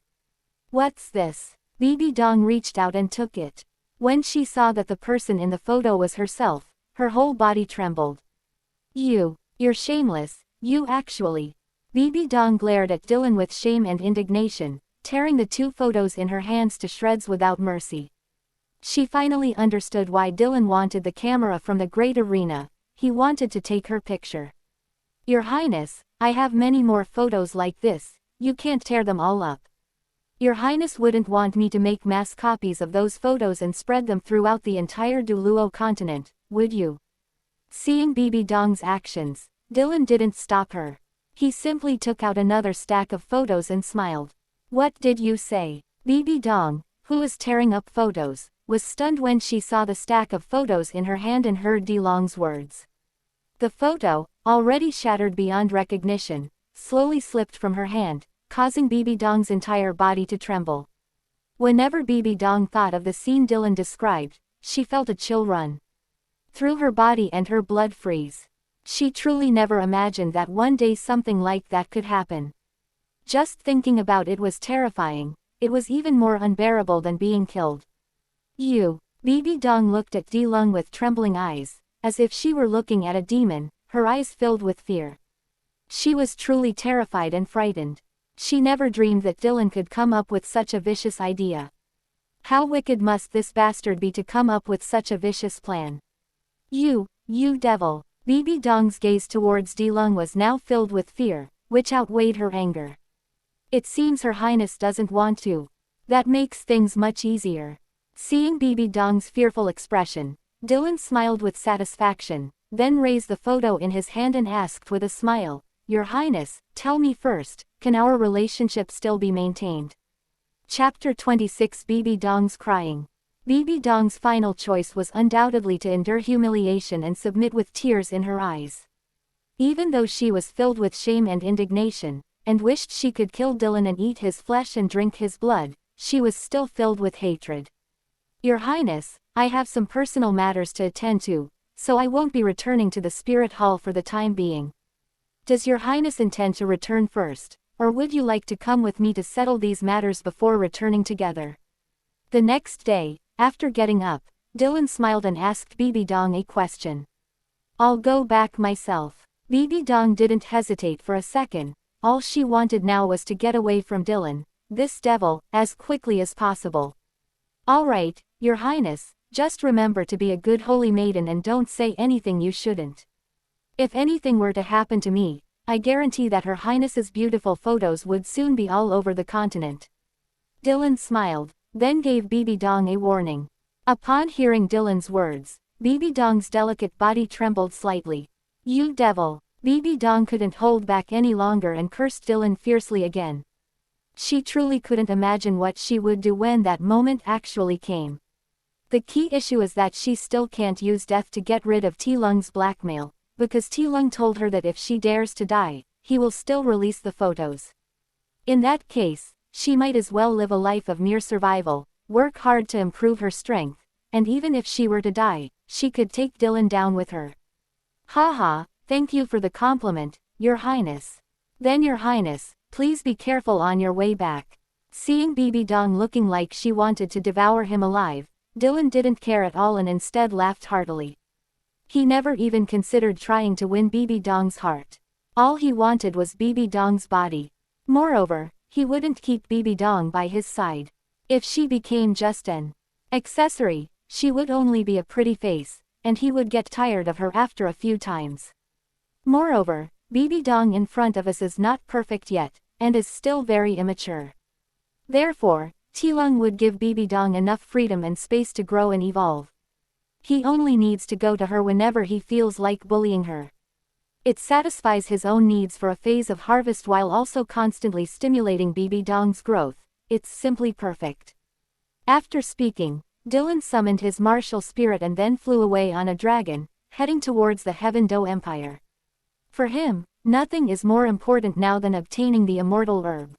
S1: What's this? Bibi Dong reached out and took it. When she saw that the person in the photo was herself, her whole body trembled. You're shameless, you actually. Bibi Dong glared at Dylan with shame and indignation, tearing the 2 photos in her hands to shreds without mercy. She finally understood why Dylan wanted the camera from the Great Arena. He wanted to take her picture. Your Highness, I have many more photos like this, you can't tear them all up. Your Highness wouldn't want me to make mass copies of those photos and spread them throughout the entire douluo continent, would you? Seeing Bibi Dong's actions, Dylan didn't stop her. He simply took out another stack of photos and smiled. What did you say? Bibi Dong, who was tearing up photos, was stunned when she saw the stack of photos in her hand and heard Dilong's words. The photo, already shattered beyond recognition, slowly slipped from her hand, causing Bibi Dong's entire body to tremble. Whenever Bibi Dong thought of the scene Dylan described, she felt a chill run through her body and her blood freeze. She truly never imagined that one day something like that could happen. Just thinking about it was terrifying. It was even more unbearable than being killed. Bibi Dong looked at Dilong with trembling eyes, as if she were looking at a demon, her eyes filled with fear. She was truly terrified and frightened. She never dreamed that Dylan could come up with such a vicious idea. How wicked must this bastard be to come up with such a vicious plan? You devil! Bibi Dong's gaze towards Dilong was now filled with fear, which outweighed her anger. It seems Her Highness doesn't want to. That makes things much easier. Seeing Bibi Dong's fearful expression, Dylan smiled with satisfaction, then raised the photo in his hand and asked with a smile, "Your Highness, tell me first, can our relationship still be maintained?" Chapter 26 Bibi Dong's crying. Bibi Dong's final choice was undoubtedly to endure humiliation and submit with tears in her eyes. Even though she was filled with shame and indignation, and wished she could kill Dylan and eat his flesh and drink his blood, she was still filled with hatred. "Your Highness, I have some personal matters to attend to, so I won't be returning to the spirit hall for the time being. Does Your Highness intend to return first, or would you like to come with me to settle these matters before returning together?" The next day, after getting up, Dylan smiled and asked Bibi Dong a question. "I'll go back myself." Bibi Dong didn't hesitate for a second. All she wanted now was to get away from Dylan, this devil, as quickly as possible. "All right, Your Highness, just remember to be a good holy maiden and don't say anything you shouldn't. If anything were to happen to me, I guarantee that Her Highness's beautiful photos would soon be all over the continent." Dylan smiled, then gave Bibi Dong a warning. Upon hearing Dylan's words, Bibi Dong's delicate body trembled slightly. "You devil!" Bibi Dong couldn't hold back any longer and cursed Dylan fiercely again. She truly couldn't imagine what she would do when that moment actually came. The key issue is that she still can't use death to get rid of Dilong's blackmail, because Dilong told her that if she dares to die, he will still release the photos. In that case, she might as well live a life of mere survival, work hard to improve her strength, and even if she were to die, she could take Dylan down with her. "Haha, thank you for the compliment, Your Highness. Then Your Highness, please be careful on your way back." Seeing Bibi Dong looking like she wanted to devour him alive, Dylan didn't care at all and instead laughed heartily. He never even considered trying to win Bibi Dong's heart. All he wanted was Bibi Dong's body. Moreover, he wouldn't keep Bibi Dong by his side. If she became just an accessory, she would only be a pretty face, and he would get tired of her after a few times. Moreover, Bibi Dong in front of us is not perfect yet, and is still very immature. Therefore, Dilong would give Bibi Dong enough freedom and space to grow and evolve. He only needs to go to her whenever he feels like bullying her. It satisfies his own needs for a phase of harvest while also constantly stimulating Bibi Dong's growth. It's simply perfect. After speaking, Dylan summoned his martial spirit and then flew away on a dragon, heading towards the Heaven Do Empire. For him, nothing is more important now than obtaining the immortal herb.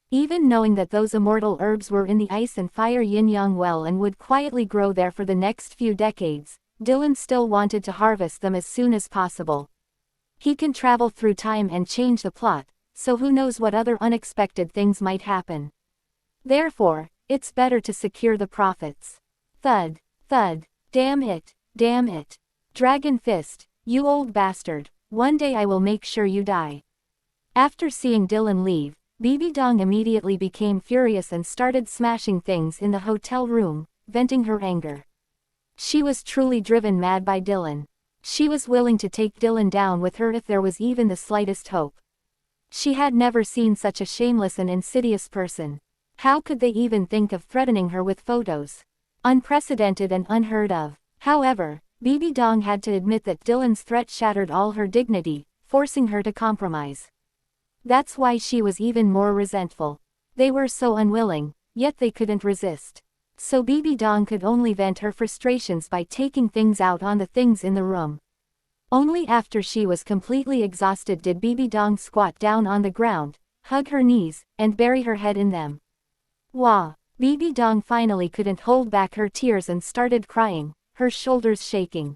S1: Even knowing that those immortal herbs were in the ice and fire yin-yang well and would quietly grow there for the next few decades, Dylan still wanted to harvest them as soon as possible. He can travel through time and change the plot, so who knows what other unexpected things might happen. Therefore, it's better to secure the profits. Thud, thud, damn it, Dragon Fist, you old bastard, one day I will make sure you die. After seeing Dylan leave, Bibi Dong immediately became furious and started smashing things in the hotel room, venting her anger. She was truly driven mad by Dylan. She was willing to take Dylan down with her if there was even the slightest hope. She had never seen such a shameless and insidious person. How could they even think of threatening her with photos? Unprecedented and unheard of. However, Bibi Dong had to admit that Dylan's threat shattered all her dignity, forcing her to compromise. That's why she was even more resentful. They were so unwilling, yet they couldn't resist. So Bibi Dong could only vent her frustrations by taking things out on the things in the room. Only after she was completely exhausted did Bibi Dong squat down on the ground, hug her knees, and bury her head in them. Wah! Bibi Dong finally couldn't hold back her tears and started crying, her shoulders shaking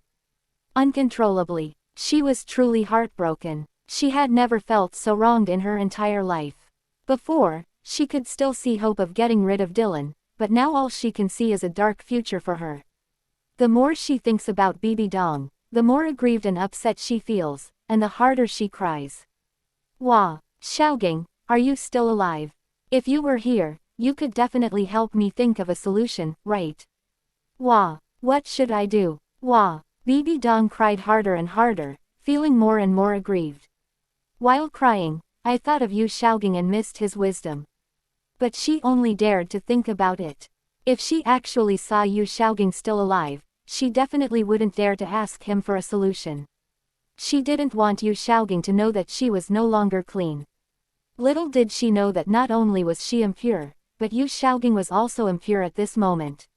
S1: uncontrollably. She was truly heartbroken. She had never felt so wronged in her entire life. Before, she could still see hope of getting rid of Dylan, but now all she can see is a dark future for her. The more she thinks about Bibi Dong, the more aggrieved and upset she feels, and the harder she cries. Wah! Xiaogang, are you still alive? If you were here, you could definitely help me think of a solution, right? Wah! What should I do? Wah! Bibi Dong cried harder and harder, feeling more and more aggrieved. While crying, I thought of you Xiaogang and missed his wisdom. But she only dared to think about it. If she actually saw Yu Xiaogang still alive, she definitely wouldn't dare to ask him for a solution. She didn't want Yu Xiaogang to know that she was no longer clean. Little did she know that not only was she impure, but Yu Xiaogang was also impure at this moment.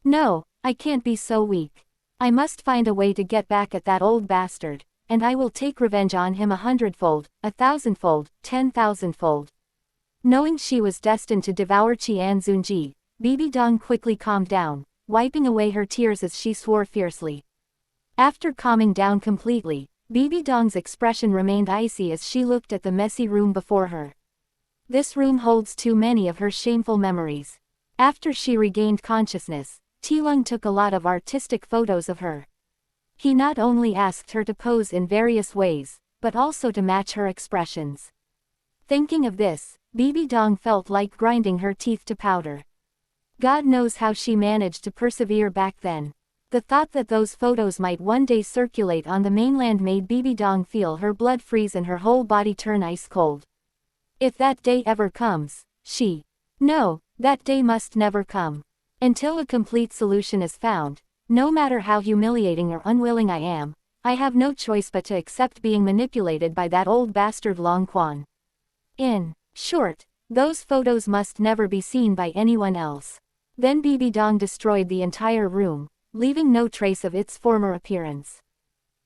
S1: No, I can't be so weak. I must find a way to get back at that old bastard, and I will take revenge on him 100-fold, 1,000-fold, 10,000-fold. Knowing she was destined to devour Qian Zunji, Bibi Dong quickly calmed down, wiping away her tears as she swore fiercely. After calming down completely, Bibi Dong's expression remained icy as she looked at the messy room before her. This room holds too many of her shameful memories. After she regained consciousness, Tilung took a lot of artistic photos of her. He not only asked her to pose in various ways, but also to match her expressions. Thinking of this, Bibi Dong felt like grinding her teeth to powder. God knows how she managed to persevere back then. The thought that those photos might one day circulate on the mainland made Bibi Dong feel her blood freeze and her whole body turn ice cold. If that day ever comes, No, that day must never come. Until a complete solution is found, no matter how humiliating or unwilling I am, I have no choice but to accept being manipulated by that old bastard Long Quan. In short, those photos must never be seen by anyone else. Then Bibi Dong destroyed the entire room, leaving no trace of its former appearance.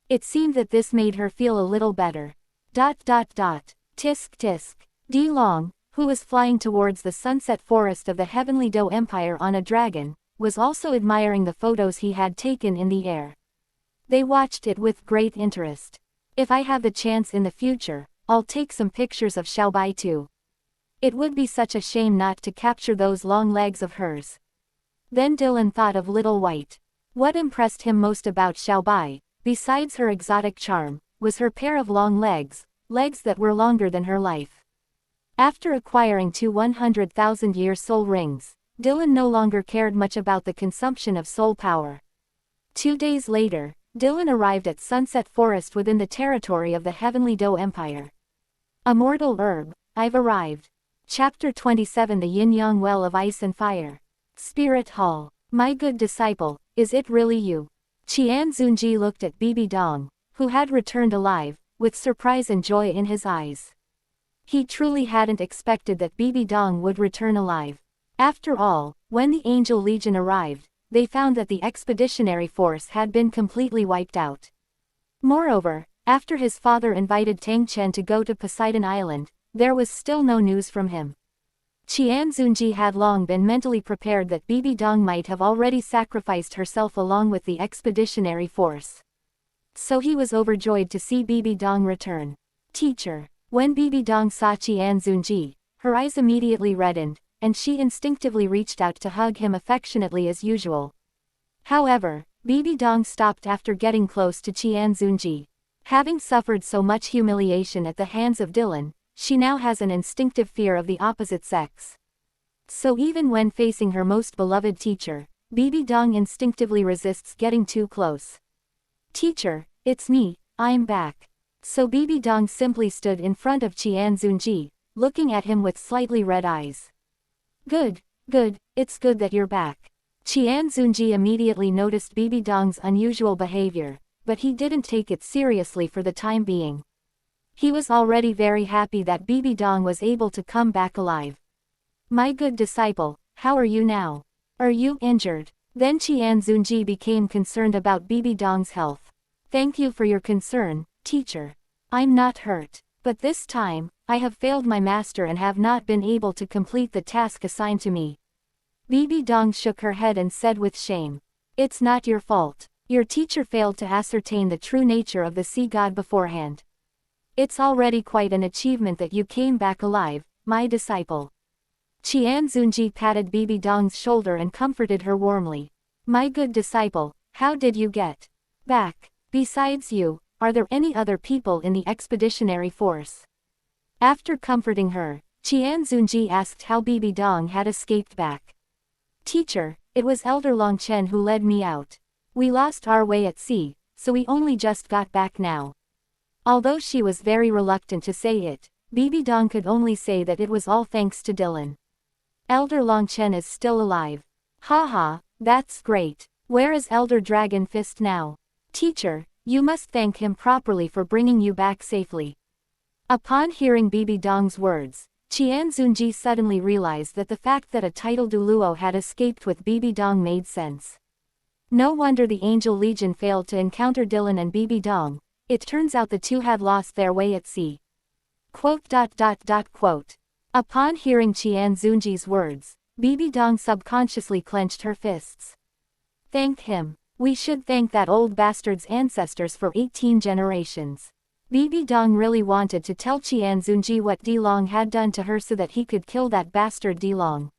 S1: It seemed that this made her feel a little better. Tisk tisk. Di Long, who was flying towards the sunset forest of the heavenly Do Empire on a dragon, was also admiring the photos he had taken in the air. They watched it with great interest. If I have the chance in the future, I'll take some pictures of Xiaobai too. It would be such a shame not to capture those long legs of hers. Then Dylan thought of Little White. What impressed him most about Xiaobai, besides her exotic charm, was her pair of long legs that were longer than her life. After acquiring 2 100,000-year soul rings, Dylan no longer cared much about the consumption of soul power. 2 days later, Dylan arrived at Sunset Forest within the territory of the Heavenly Do Empire. A mortal herb, I've arrived. Chapter 27 The Yin-Yang Well of Ice and Fire. Spirit Hall. My good disciple, is it really you? Qian Zunji looked at Bibi Dong, who had returned alive, with surprise and joy in his eyes. He truly hadn't expected that Bibi Dong would return alive. After all, when the Angel Legion arrived, they found that the expeditionary force had been completely wiped out. Moreover, after his father invited Tang Chen to go to Poseidon Island, there was still no news from him. Qian Zunji had long been mentally prepared that Bibi Dong might have already sacrificed herself along with the expeditionary force. So he was overjoyed to see Bibi Dong return. Teacher. When Bibi Dong saw Qian Zunji, her eyes immediately reddened, and she instinctively reached out to hug him affectionately as usual. However, Bibi Dong stopped after getting close to Qian Zunji. Having suffered so much humiliation at the hands of Dylan, she now has an instinctive fear of the opposite sex. So even when facing her most beloved teacher, Bibi Dong instinctively resists getting too close. Teacher, it's me, I'm back. So Bibi Dong simply stood in front of Qian Zunji, looking at him with slightly red eyes. Good, it's good that you're back. Qian Zunji immediately noticed Bibi Dong's unusual behavior, but he didn't take it seriously for the time being. He was already very happy that Bibi Dong was able to come back alive. My good disciple, how are you now? Are you injured? Then Qian Zunji became concerned about Bibi Dong's health. Thank you for your concern, teacher. I'm not hurt. But this time, I have failed my master and have not been able to complete the task assigned to me. Bibi Dong shook her head and said with shame. It's not your fault. Your teacher failed to ascertain the true nature of the sea god beforehand. It's already quite an achievement that you came back alive, my disciple. Qian Zunji patted Bibi Dong's shoulder and comforted her warmly. My good disciple, how did you get back? Besides you, are there any other people in the expeditionary force? After comforting her, Qian Zunji asked how Bibi Dong had escaped back. Teacher, it was Elder Longchen who led me out. We lost our way at sea, so we only just got back now. Although she was very reluctant to say it, Bibi Dong could only say that it was all thanks to Dylan. Elder Longchen is still alive. Haha, that's great. Where is Elder Dragon Fist now? Teacher, you must thank him properly for bringing you back safely. Upon hearing Bibi Dong's words, Qian Zunji suddenly realized that the fact that a title douluo had escaped with Bibi Dong made sense. No wonder the Angel Legion failed to encounter Dylan and Bibi Dong. It turns out the two had lost their way at sea. Quote. Upon hearing Qian Zunji's words, Bibi Dong subconsciously clenched her fists. Thank him. We should thank that old bastard's ancestors for 18 generations. Bibi Dong really wanted to tell Qian Zunji what Dilong had done to her so that he could kill that bastard Dilong.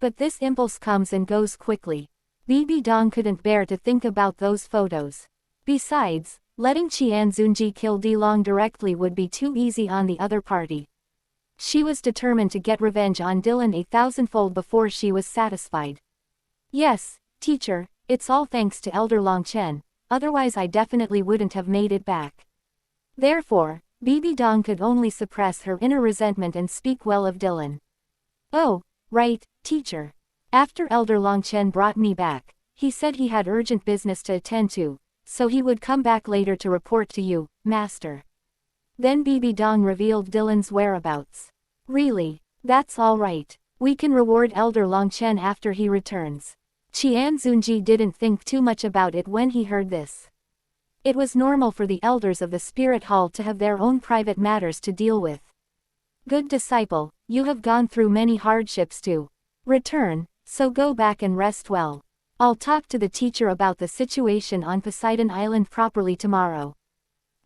S1: But this impulse comes and goes quickly. Bibi Dong couldn't bear to think about those photos. Besides, letting Qian Zunji kill Dilong directly would be too easy on the other party. She was determined to get revenge on Dylan 1,000-fold before she was satisfied. Yes, teacher, it's all thanks to Elder Longchen, otherwise I definitely wouldn't have made it back. Therefore, Bibi Dong could only suppress her inner resentment and speak well of Dylan. Oh, right, teacher. After Elder Longchen brought me back, he said he had urgent business to attend to, so he would come back later to report to you, master. Then Bibi Dong revealed Dylan's whereabouts. Really? That's all right. We can reward Elder Longchen after he returns. Qian Zunji didn't think too much about it when he heard this. It was normal for the elders of the Spirit Hall to have their own private matters to deal with. Good disciple, you have gone through many hardships to return, so go back and rest well. I'll talk to the teacher about the situation on Poseidon Island properly tomorrow.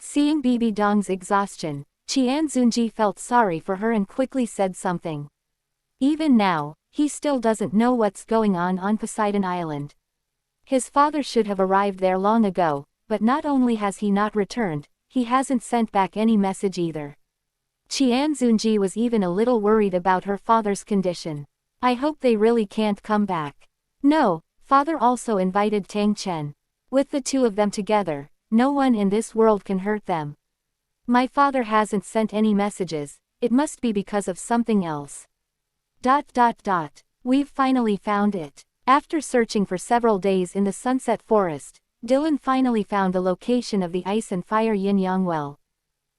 S1: Seeing Bibi Dong's exhaustion, Qian Zunji felt sorry for her and quickly said something. Even now, he still doesn't know what's going on Poseidon Island. His father should have arrived there long ago, but not only has he not returned, he hasn't sent back any message either. Qian Zunji was even a little worried about her father's condition. I hope they really can't come back. No, father also invited Tang Chen. With the two of them together, no one in this world can hurt them. My father hasn't sent any messages, it must be because of something else. We've finally found it. After searching for several days in the Sunset Forest, Dylan finally found the location of the Ice and Fire Yin-Yang Well.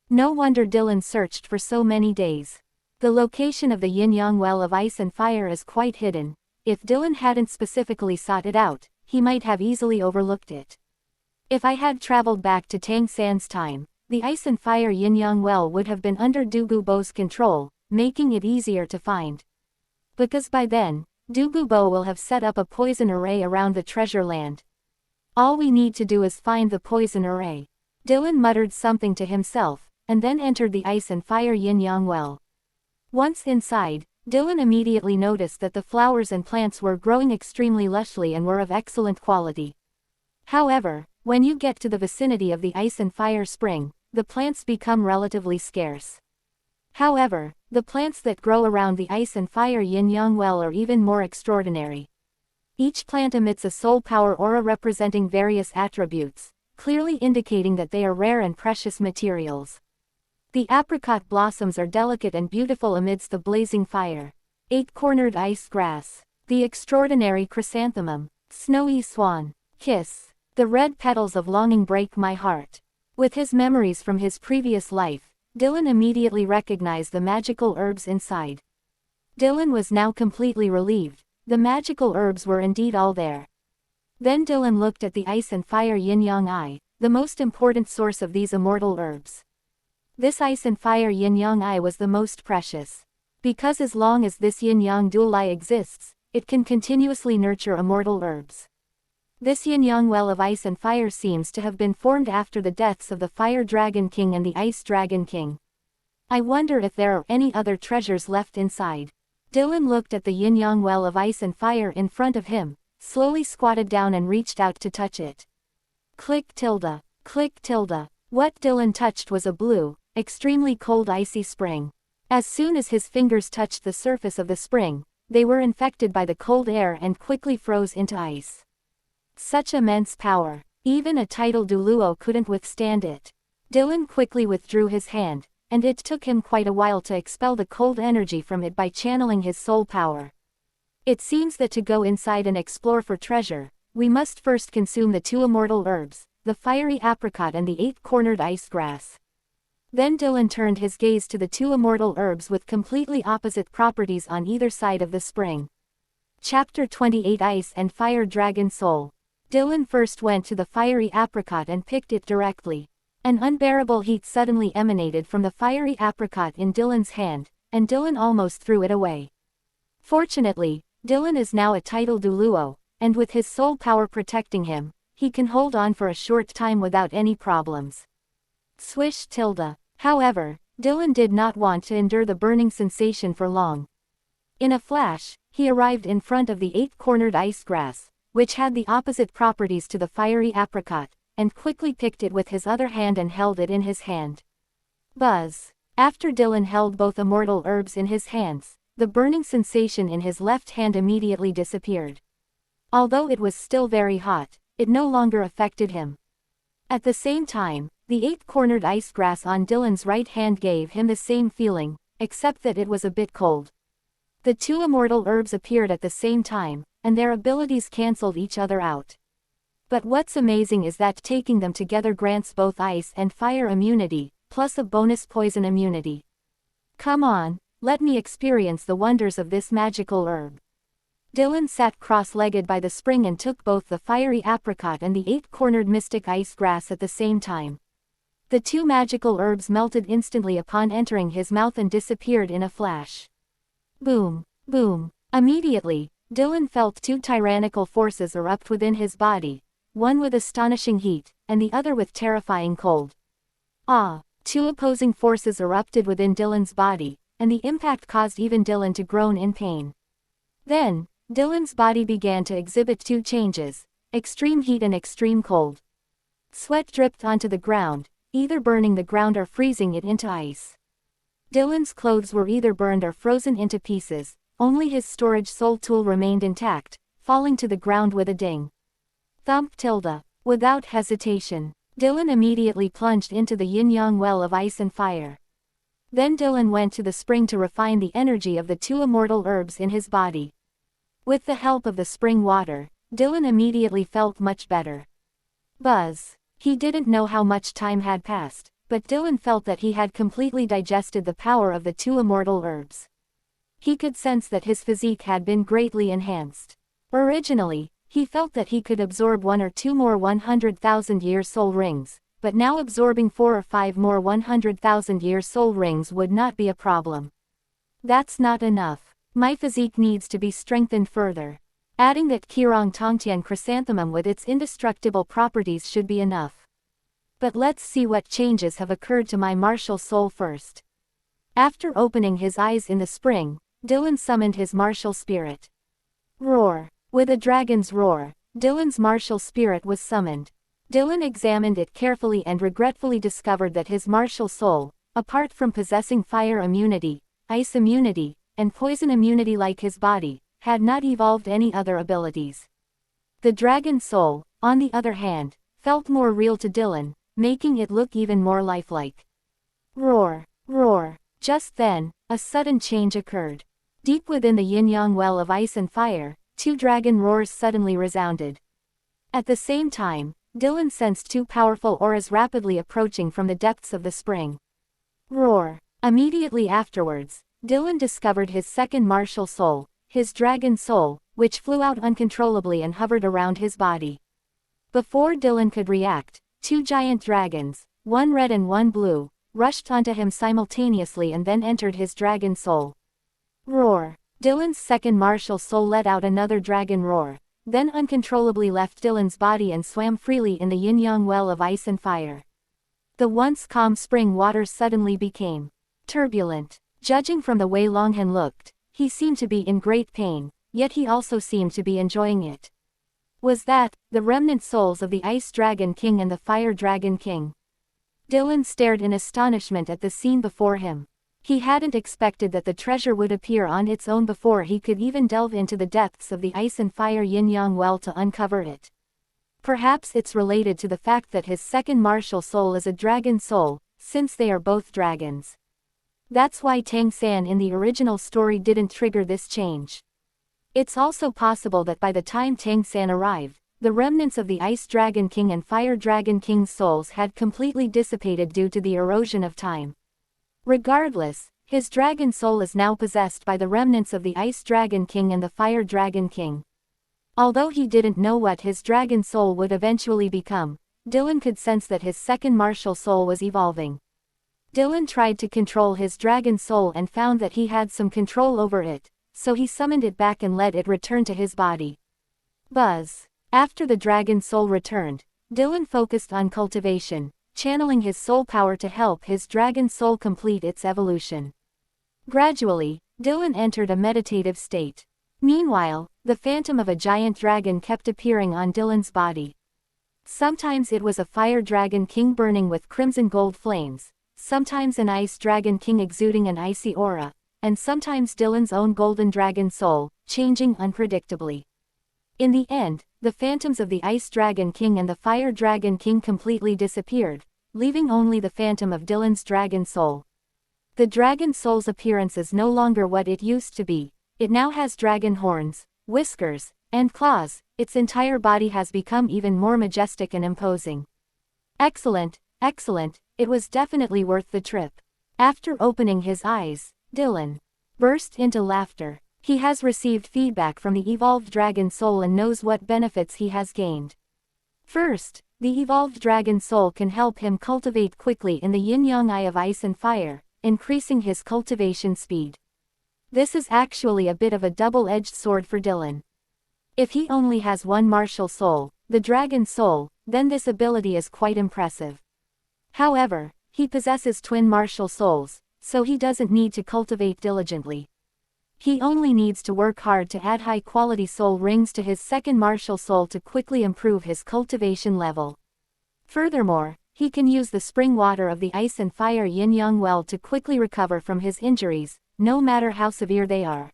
S1: No wonder Dylan searched for so many days. The location of the Yin-Yang Well of Ice and Fire is quite hidden. If Dylan hadn't specifically sought it out, he might have easily overlooked it. If I had traveled back to Tang San's time, the Ice and Fire Yin-Yang Well would have been under Du Gubo's control, making it easier to find. Because by then, Du Gubo will have set up a poison array around the treasure land. All we need to do is find the poison array. Dylan muttered something to himself, and then entered the Ice and Fire Yin-Yang Well. Once inside, Dylan immediately noticed that the flowers and plants were growing extremely lushly and were of excellent quality. However, when you get to the vicinity of the Ice and Fire Spring, the plants become relatively scarce. However, the plants that grow around the Ice and Fire Yin-Yang Well are even more extraordinary. Each plant emits a soul power aura representing various attributes, clearly indicating that they are rare and precious materials. The apricot blossoms are delicate and beautiful amidst the blazing fire. Eight-cornered ice grass. The extraordinary chrysanthemum. Snowy swan. Kiss. The red petals of longing break my heart. With his memories from his previous life, Dylan immediately recognized the magical herbs inside. Dylan was now completely relieved. The magical herbs were indeed all there. Then Dylan looked at the ice and fire yin-yang eye, the most important source of these immortal herbs. This ice and fire yin-yang eye was the most precious. Because as long as this yin-yang dual eye exists, it can continuously nurture immortal herbs. This yin-yang well of ice and fire seems to have been formed after the deaths of the Fire Dragon King and the Ice Dragon King. I wonder if there are any other treasures left inside. Dylan looked at the yin-yang well of ice and fire in front of him, slowly squatted down and reached out to touch it. Click tilde. Click tilde. What Dylan touched was a blue, extremely cold icy spring. As soon as his fingers touched the surface of the spring, they were infected by the cold air and quickly froze into ice. Such immense power. Even a titled douluo couldn't withstand it. Dylan quickly withdrew his hand, and it took him quite a while to expel the cold energy from it by channeling his soul power. It seems that to go inside and explore for treasure, we must first consume the 2 immortal herbs, the fiery apricot and the 8-cornered ice grass. Then Dylan turned his gaze to the 2 immortal herbs with completely opposite properties on either side of the spring. Chapter 28 Ice and Fire Dragon Soul. Dylan first went to the fiery apricot and picked it directly. An unbearable heat suddenly emanated from the fiery apricot in Dylan's hand, and Dylan almost threw it away. Fortunately, Dylan is now a titled douluo, and with his soul power protecting him, he can hold on for a short time without any problems. Swish tilde. However, Dylan did not want to endure the burning sensation for long. In a flash, he arrived in front of the 8-cornered ice grass, which had the opposite properties to the fiery apricot, and quickly picked it with his other hand and held it in his hand. Buzz. After Dylan held both immortal herbs in his hands, the burning sensation in his left hand immediately disappeared. Although it was still very hot, it no longer affected him. At the same time, the 8-cornered ice grass on Dylan's right hand gave him the same feeling, except that it was a bit cold. The 2 immortal herbs appeared at the same time, and their abilities cancelled each other out. But what's amazing is that taking them together grants both ice and fire immunity, plus a bonus poison immunity. Come on, let me experience the wonders of this magical herb. Dylan sat cross-legged by the spring and took both the fiery apricot and the 8-cornered mystic ice grass at the same time. The 2 magical herbs melted instantly upon entering his mouth and disappeared in a flash. Boom, boom. Immediately, Dylan felt 2 tyrannical forces erupt within his body, one with astonishing heat, and the other with terrifying cold. 2 opposing forces erupted within Dylan's body, and the impact caused even Dylan to groan in pain. Then, Dylan's body began to exhibit 2 changes, extreme heat and extreme cold. Sweat dripped onto the ground, either burning the ground or freezing it into ice. Dylan's clothes were either burned or frozen into pieces, only his storage soul tool remained intact, falling to the ground with a ding. Thump tilde. Without hesitation, Dylan immediately plunged into the yin-yang well of ice and fire. Then Dylan went to the spring to refine the energy of the 2 immortal herbs in his body. With the help of the spring water, Dylan immediately felt much better. Buzz. He didn't know how much time had passed, but Dylan felt that he had completely digested the power of the 2 immortal herbs. He could sense that his physique had been greatly enhanced. Originally, he felt that he could absorb 1 or 2 more 100,000-year soul rings, but now absorbing 4 or 5 more 100,000-year soul rings would not be a problem. That's not enough. My physique needs to be strengthened further. Adding that Kirong Tongtian chrysanthemum with its indestructible properties should be enough. But let's see what changes have occurred to my martial soul first. After opening his eyes in the spring, Dylan summoned his martial spirit. Roar. With a dragon's roar, Dylan's martial spirit was summoned. Dylan examined it carefully and regretfully discovered that his martial soul, apart from possessing fire immunity, ice immunity, and poison immunity like his body, had not evolved any other abilities. The dragon soul, on the other hand, felt more real to Dylan, making it look even more lifelike. Roar, roar. Just then, a sudden change occurred. Deep within the yin-yang well of ice and fire, 2 dragon roars suddenly resounded. At the same time, Dylan sensed 2 powerful auras rapidly approaching from the depths of the spring. Roar. Immediately afterwards, Dylan discovered his second martial soul, his dragon soul, which flew out uncontrollably and hovered around his body. Before Dylan could react, two giant dragons, one red and one blue, rushed onto him simultaneously and then entered his dragon soul. Roar! Dylan's second martial soul let out another dragon roar, then uncontrollably left Dylan's body and swam freely in the yin-yang well of ice and fire. The once calm spring waters suddenly became turbulent. Judging from the way Longhan looked, he seemed to be in great pain, yet he also seemed to be enjoying it. Was that the remnant souls of the Ice Dragon King and the Fire Dragon King? Dylan stared in astonishment at the scene before him. He hadn't expected that the treasure would appear on its own before he could even delve into the depths of the ice and fire yin-yang well to uncover it. Perhaps it's related to the fact that his second martial soul is a dragon soul, since they are both dragons. That's why Tang San in the original story didn't trigger this change. It's also possible that by the time Tang San arrived, the remnants of the Ice Dragon King and Fire Dragon King's souls had completely dissipated due to the erosion of time. Regardless, his dragon soul is now possessed by the remnants of the Ice Dragon King and the Fire Dragon King. Although he didn't know what his dragon soul would eventually become, Dylan could sense that his second martial soul was evolving. Dylan tried to control his dragon soul and found that he had some control over it, so he summoned it back and let it return to his body. Buzz. After the dragon soul returned, Dylan focused on cultivation, channeling his soul power to help his dragon soul complete its evolution. Gradually, Dylan entered a meditative state. Meanwhile, the phantom of a giant dragon kept appearing on Dylan's body. Sometimes it was a fire dragon king burning with crimson gold flames, sometimes an ice dragon king exuding an icy aura, and sometimes Dylan's own golden dragon soul, changing unpredictably. In the end, the phantoms of the Ice Dragon King and the Fire Dragon King completely disappeared, leaving only the phantom of Dylan's dragon soul. The dragon soul's appearance is no longer what it used to be. It now has dragon horns, whiskers, and claws. Its entire body has become even more majestic and imposing. Excellent, excellent, it was definitely worth the trip. After opening his eyes, Dylan burst into laughter. He has received feedback from the evolved dragon soul and knows what benefits he has gained. First, the evolved dragon soul can help him cultivate quickly in the yin-yang eye of ice and fire, increasing his cultivation speed. This is actually a bit of a double-edged sword for Dylan. If he only has one martial soul, the dragon soul, then this ability is quite impressive. However, he possesses twin martial souls, so he doesn't need to cultivate diligently. He only needs to work hard to add high-quality soul rings to his second martial soul to quickly improve his cultivation level. Furthermore, he can use the spring water of the ice and fire yin-yang well to quickly recover from his injuries, no matter how severe they are.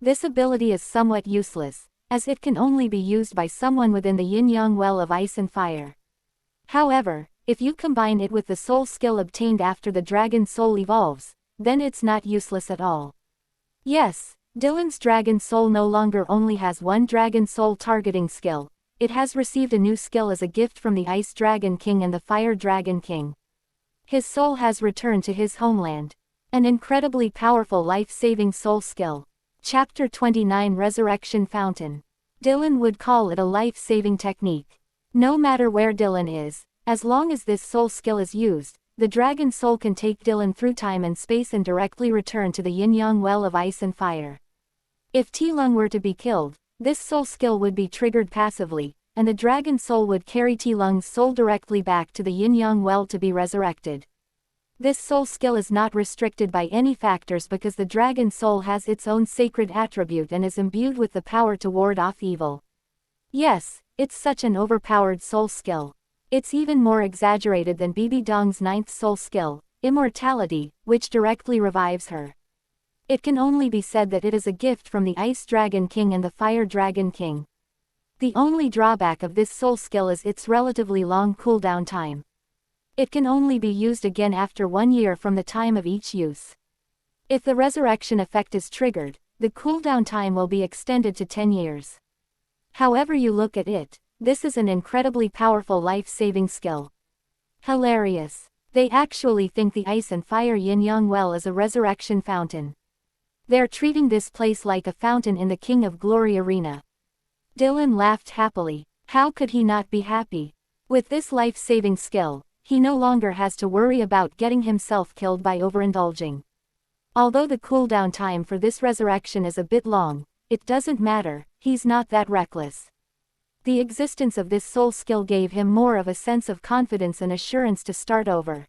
S1: This ability is somewhat useless, as it can only be used by someone within the yin-yang well of ice and fire. However, if you combine it with the soul skill obtained after the dragon soul evolves, then it's not useless at all. Yes, Dylan's dragon soul no longer only has one dragon soul targeting skill, it has received a new skill as a gift from the Ice Dragon King and the Fire Dragon King. His soul has returned to his homeland. An incredibly powerful life-saving soul skill. Chapter 29 Resurrection Fountain. Dylan would call it a life-saving technique. No matter where Dylan is, as long as this soul skill is used, the dragon soul can take Dylan through time and space and directly return to the yin-yang well of ice and fire. If T-Lung were to be killed, this soul skill would be triggered passively, and the dragon soul would carry T-Lung's soul directly back to the yin-yang well to be resurrected. This soul skill is not restricted by any factors because the dragon soul has its own sacred attribute and is imbued with the power to ward off evil. Yes, it's such an overpowered soul skill. It's even more exaggerated than Bibi Dong's ninth soul skill, immortality, which directly revives her. It can only be said that it is a gift from the Ice Dragon King and the Fire Dragon King. The only drawback of this soul skill is its relatively long cooldown time. It can only be used again after 1 year from the time of each use. If the resurrection effect is triggered, the cooldown time will be extended to 10 years. However you look at it, this is an incredibly powerful life-saving skill. Hilarious. They actually think the ice and fire yin-yang well is a resurrection fountain. They're treating this place like a fountain in the King of Glory arena. Dylan laughed happily. How could he not be happy? With this life-saving skill, he no longer has to worry about getting himself killed by overindulging. Although the cooldown time for this resurrection is a bit long, it doesn't matter, he's not that reckless. The existence of this soul skill gave him more of a sense of confidence and assurance to start over.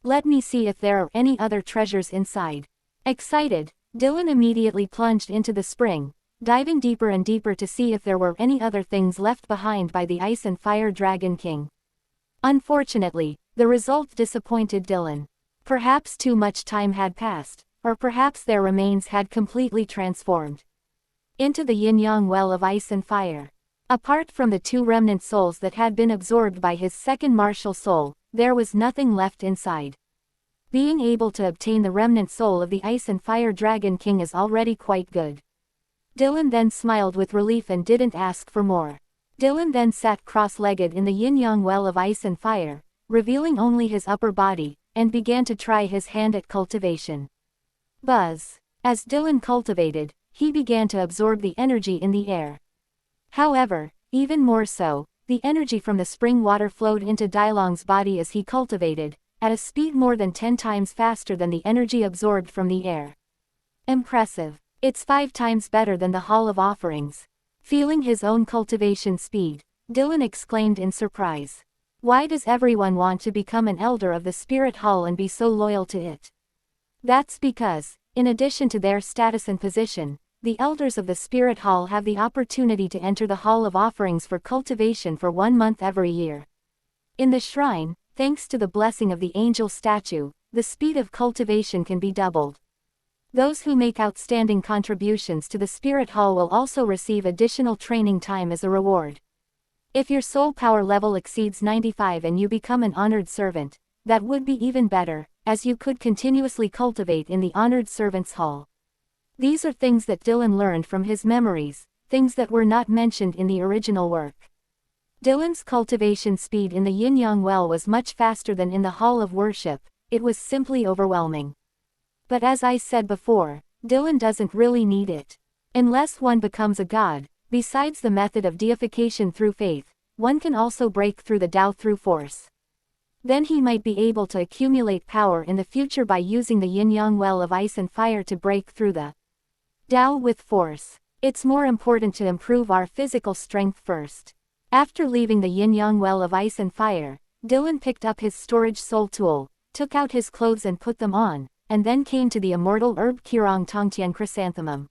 S1: Let me see if there are any other treasures inside. Excited, Dylan immediately plunged into the spring, diving deeper and deeper to see if there were any other things left behind by the Ice and Fire Dragon King. Unfortunately, the result disappointed Dylan. Perhaps too much time had passed, or perhaps their remains had completely transformed into the yin-yang well of ice and fire. Apart from the two remnant souls that had been absorbed by his second martial soul, there was nothing left inside. Being able to obtain the remnant soul of the Ice and Fire Dragon King is already quite good. Dylan then smiled with relief and didn't ask for more. Dylan then sat cross-legged in the yin-yang well of ice and fire, revealing only his upper body, and began to try his hand at cultivation. Buzz. As Dylan cultivated, he began to absorb the energy in the air. However, even more so, the energy from the spring water flowed into Dailong's body as he cultivated, at a speed more than 10 times faster than the energy absorbed from the air. Impressive. It's 5 times better than the Hall of Offerings. Feeling his own cultivation speed, Dylan exclaimed in surprise. Why does everyone want to become an elder of the Spirit Hall and be so loyal to it? That's because, in addition to their status and position, the elders of the Spirit Hall have the opportunity to enter the Hall of Offerings for cultivation for 1 month every year. In the shrine, thanks to the blessing of the angel statue, the speed of cultivation can be doubled. Those who make outstanding contributions to the Spirit Hall will also receive additional training time as a reward. If your soul power level exceeds 95 and you become an honored servant, that would be even better, as you could continuously cultivate in the Honored Servants Hall. These are things that Dylan learned from his memories, things that were not mentioned in the original work. Dylan's cultivation speed in the Yin-Yang Well was much faster than in the Hall of Worship. It was simply overwhelming. But as I said before, Dylan doesn't really need it. Unless one becomes a god, besides the method of deification through faith, one can also break through the Tao through force. Then he might be able to accumulate power in the future by using the Yin-Yang Well of ice and fire to break through the Tao with force. It's more important to improve our physical strength first. After leaving the Yin-Yang Well of ice and fire, Dylan picked up his storage soul tool, took out his clothes and put them on, and then came to the immortal herb Qirong Tongtian Chrysanthemum.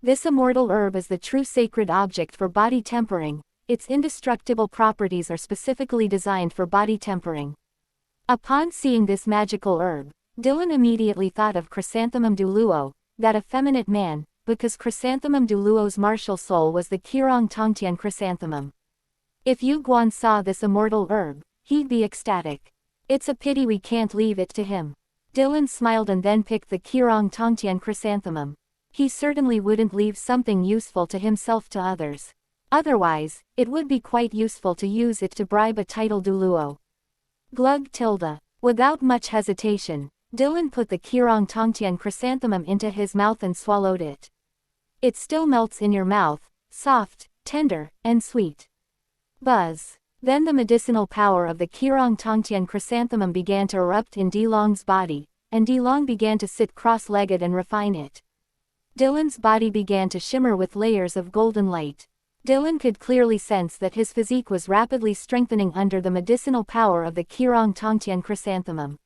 S1: This immortal herb is the true sacred object for body tempering. Its indestructible properties are specifically designed for body tempering. Upon seeing this magical herb, Dylan immediately thought of Chrysanthemum douluo, that effeminate man, because Chrysanthemum douluo's martial soul was the Qirong Tongtian Chrysanthemum. If Yu Guan saw this immortal herb, he'd be ecstatic. It's a pity we can't leave it to him. Dylan smiled and then picked the Qirong Tongtian Chrysanthemum. He certainly wouldn't leave something useful to himself to others. Otherwise, it would be quite useful to use it to bribe a title douluo. Glug tilde. Without much hesitation, Dylan put the Qirong Tongtian Chrysanthemum into his mouth and swallowed it. It still melts in your mouth, soft, tender, and sweet. Buzz. Then the medicinal power of the Qirong Tongtian Chrysanthemum began to erupt in Dilong's body, and Dilong began to sit cross-legged and refine it. Dylan's body began to shimmer with layers of golden light. Dylan could clearly sense that his physique was rapidly strengthening under the medicinal power of the Qirong Tongtian Chrysanthemum.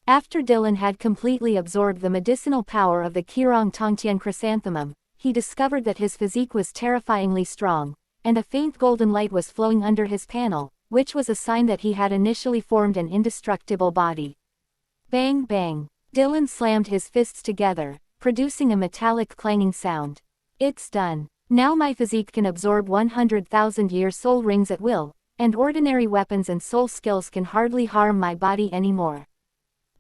S1: After Dylan had completely absorbed the medicinal power of the Qirong Tongtian Chrysanthemum, he discovered that his physique was terrifyingly strong, and a faint golden light was flowing under his panel, which was a sign that he had initially formed an indestructible body. Bang bang. Dylan slammed his fists together, producing a metallic clanging sound. It's done. Now my physique can absorb 100,000-year soul rings at will, and ordinary weapons and soul skills can hardly harm my body anymore.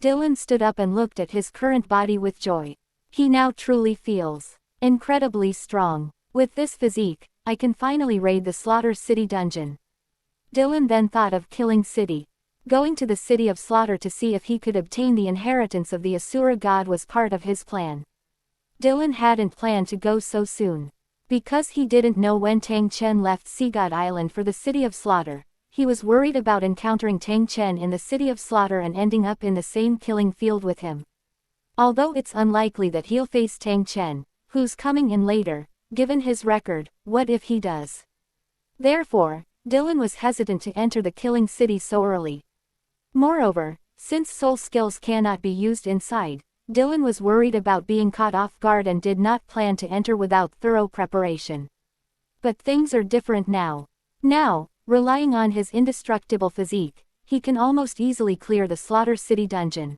S1: Dylan stood up and looked at his current body with joy. He now truly feels incredibly strong. With this physique, I can finally raid the Slaughter City dungeon. Dylan then thought of killing City. Going to the city of Slaughter to see if he could obtain the inheritance of the Asura god was part of his plan. Dylan hadn't planned to go so soon. Because he didn't know when Tang Chen left Seagod Island for the City of Slaughter, he was worried about encountering Tang Chen in the City of Slaughter and ending up in the same killing field with him. Although it's unlikely that he'll face Tang Chen, who's coming in later, given his record, what if he does? Therefore, Dylan was hesitant to enter the killing city so early. Moreover, since soul skills cannot be used inside, Dylan was worried about being caught off guard and did not plan to enter without thorough preparation. But things are different now. Now, relying on his indestructible physique, he can almost easily clear the Slaughter City dungeon.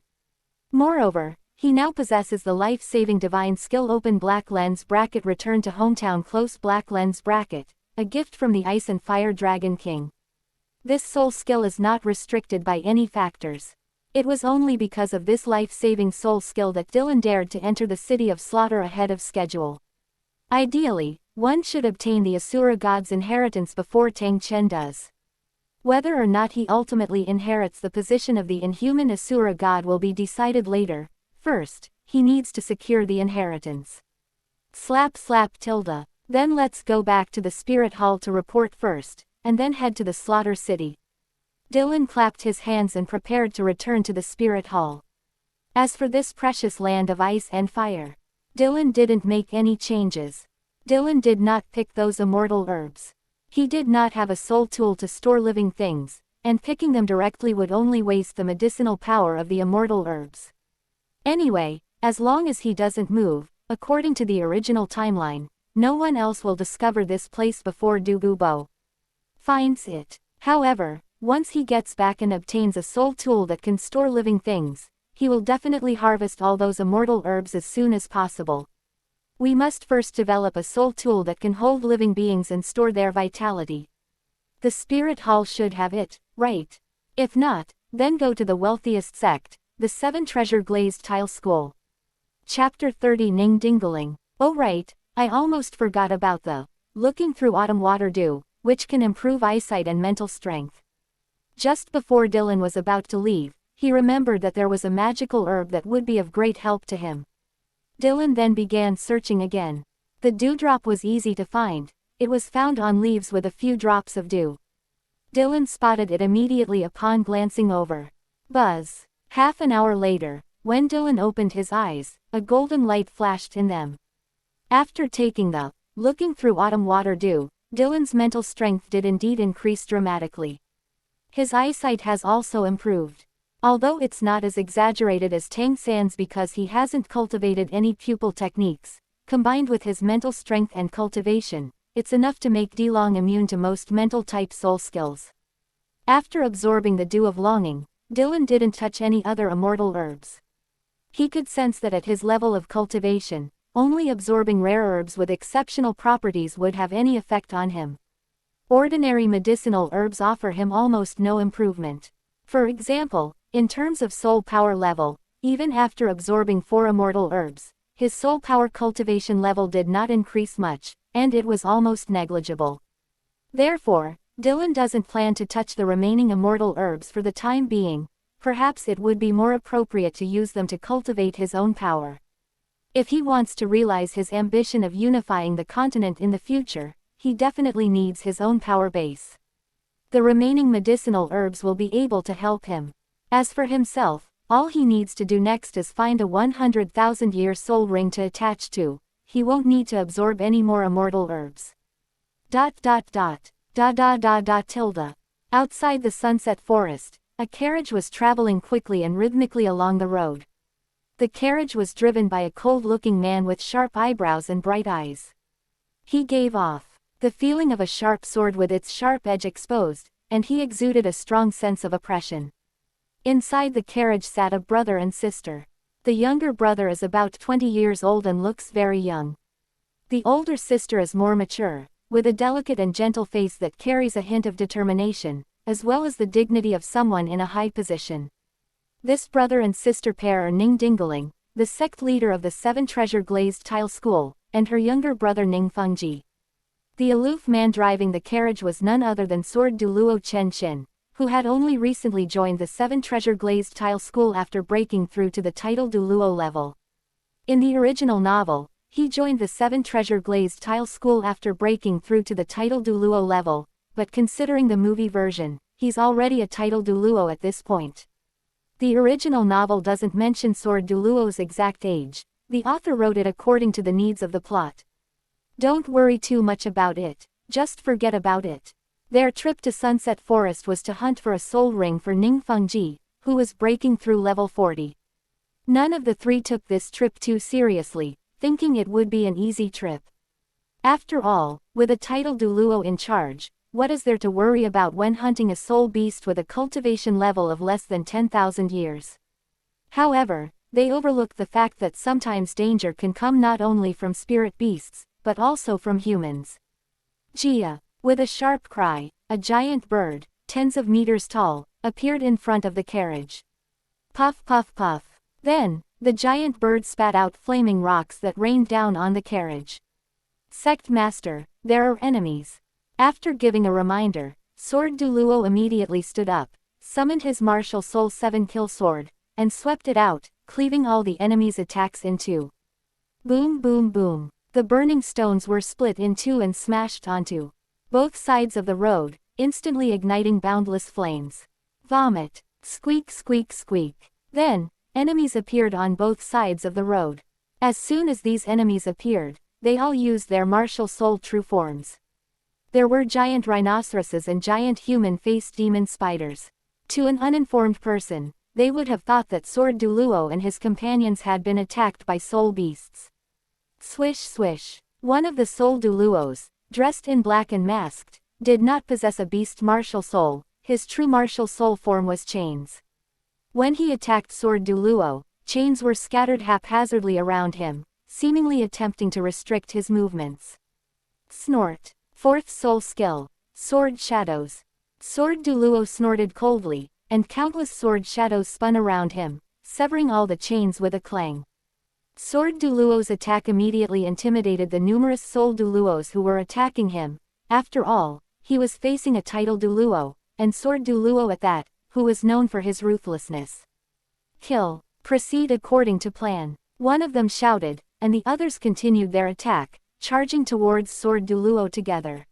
S1: Moreover, he now possesses the life-saving divine skill open black lens bracket return to hometown close black lens bracket, a gift from the Ice and Fire Dragon King. This soul skill is not restricted by any factors. It was only because of this life-saving soul skill that Dylan dared to enter the City of Slaughter ahead of schedule. Ideally, one should obtain the Asura god's inheritance before Tang Chen does. Whether or not he ultimately inherits the position of the inhuman Asura god will be decided later. First, he needs to secure the inheritance. Slap slap tilde. Then let's go back to the Spirit Hall to report first, and then head to the Slaughter City. Dylan clapped his hands and prepared to return to the Spirit Hall. As for this precious land of ice and fire, Dylan didn't make any changes. Dylan did not pick those immortal herbs. He did not have a soul tool to store living things, and picking them directly would only waste the medicinal power of the immortal herbs. Anyway, as long as he doesn't move, according to the original timeline, no one else will discover this place before douluo finds it. However, once he gets back and obtains a soul tool that can store living things, he will definitely harvest all those immortal herbs as soon as possible. We must first develop a soul tool that can hold living beings and store their vitality. The Spirit Hall should have it, right? If not, then go to the wealthiest sect, the 7 Treasure Glazed Tile School. Chapter 30 Ning Dingling. Oh right, I almost forgot about the looking through autumn water dew, which can improve eyesight and mental strength. Just before Dylan was about to leave, he remembered that there was a magical herb that would be of great help to him. Dylan then began searching again. The dewdrop was easy to find. It was found on leaves with a few drops of dew. Dylan spotted it immediately upon glancing over. Buzz. Half an hour later, when Dylan opened his eyes, a golden light flashed in them. After taking the looking through autumn water dew, Dylan's mental strength did indeed increase dramatically. His eyesight has also improved. Although it's not as exaggerated as Tang San's because he hasn't cultivated any pupil techniques, combined with his mental strength and cultivation, it's enough to make Dilong immune to most mental-type soul skills. After absorbing the dew of longing, Dylan didn't touch any other immortal herbs. He could sense that at his level of cultivation, only absorbing rare herbs with exceptional properties would have any effect on him. Ordinary medicinal herbs offer him almost no improvement. For example, in terms of soul power level, even after absorbing 4 immortal herbs, his soul power cultivation level did not increase much, and it was almost negligible. Therefore, Dylan doesn't plan to touch the remaining immortal herbs for the time being. Perhaps it would be more appropriate to use them to cultivate his own power. If he wants to realize his ambition of unifying the continent in the future, he definitely needs his own power base. The remaining medicinal herbs will be able to help him. As for himself, all he needs to do next is find a 100,000-year soul ring to attach to. He won't need to absorb any more immortal herbs. ... tilde. Outside the Sunset Forest, a carriage was traveling quickly and rhythmically along the road. The carriage was driven by a cold-looking man with sharp eyebrows and bright eyes. He gave off the feeling of a sharp sword with its sharp edge exposed, and he exuded a strong sense of oppression. Inside the carriage sat a brother and sister. The younger brother is about 20 years old and looks very young. The older sister is more mature, with a delicate and gentle face that carries a hint of determination, as well as the dignity of someone in a high position. This brother and sister pair are Ning Dingling, the sect leader of the 7 Treasure Glazed Tile School, and her younger brother Ning Fengji. The aloof man driving the carriage was none other than Sword Douluo Chen Xin, who had only recently joined the 7 Treasure Glazed Tile School after breaking through to the title douluo level. In the original novel, he joined the 7 Treasure Glazed Tile School after breaking through to the title douluo level, but considering the movie version, he's already a title douluo at this point. The original novel doesn't mention Sword Douluo's exact age. The author wrote it according to the needs of the plot. Don't worry too much about it, just forget about it. Their trip to Sunset Forest was to hunt for a soul ring for Ning Fengji, who was breaking through level 40. None of the 3 took this trip too seriously, thinking it would be an easy trip. After all, with a title douluo in charge, what is there to worry about when hunting a soul beast with a cultivation level of less than 10,000 years? However, they overlook the fact that sometimes danger can come not only from spirit beasts, but also from humans. Jia, with a sharp cry, a giant bird, tens of meters tall, appeared in front of the carriage. Puff puff puff. Then, the giant bird spat out flaming rocks that rained down on the carriage. Sect Master, there are enemies. After giving a reminder, Sword Douluo immediately stood up, summoned his martial soul 7-kill sword, and swept it out, cleaving all the enemy's attacks in 2. Boom boom boom. The burning stones were split in 2 and smashed onto both sides of the road, instantly igniting boundless flames. Vomit. Squeak squeak squeak. Then, enemies appeared on both sides of the road. As soon as these enemies appeared, they all used their martial soul true forms. There were giant rhinoceroses and giant human-faced demon spiders. To an uninformed person, they would have thought that Sword Douluo and his companions had been attacked by soul beasts. Swish swish. One of the soul douluos, dressed in black and masked, did not possess a beast martial soul. His true martial soul form was chains. When he attacked Sword Douluo, chains were scattered haphazardly around him, seemingly attempting to restrict his movements. Snort. 4th soul skill, Sword Shadows. Sword Douluo snorted coldly, and countless sword shadows spun around him, severing all the chains with a clang. Sword Douluo's attack immediately intimidated the numerous soul douluos who were attacking him. After all, he was facing a title douluo, and Sword Douluo at that, who was known for his ruthlessness. Kill. Proceed according to plan. One of them shouted, and the others continued their attack, charging towards Sword Douluo together.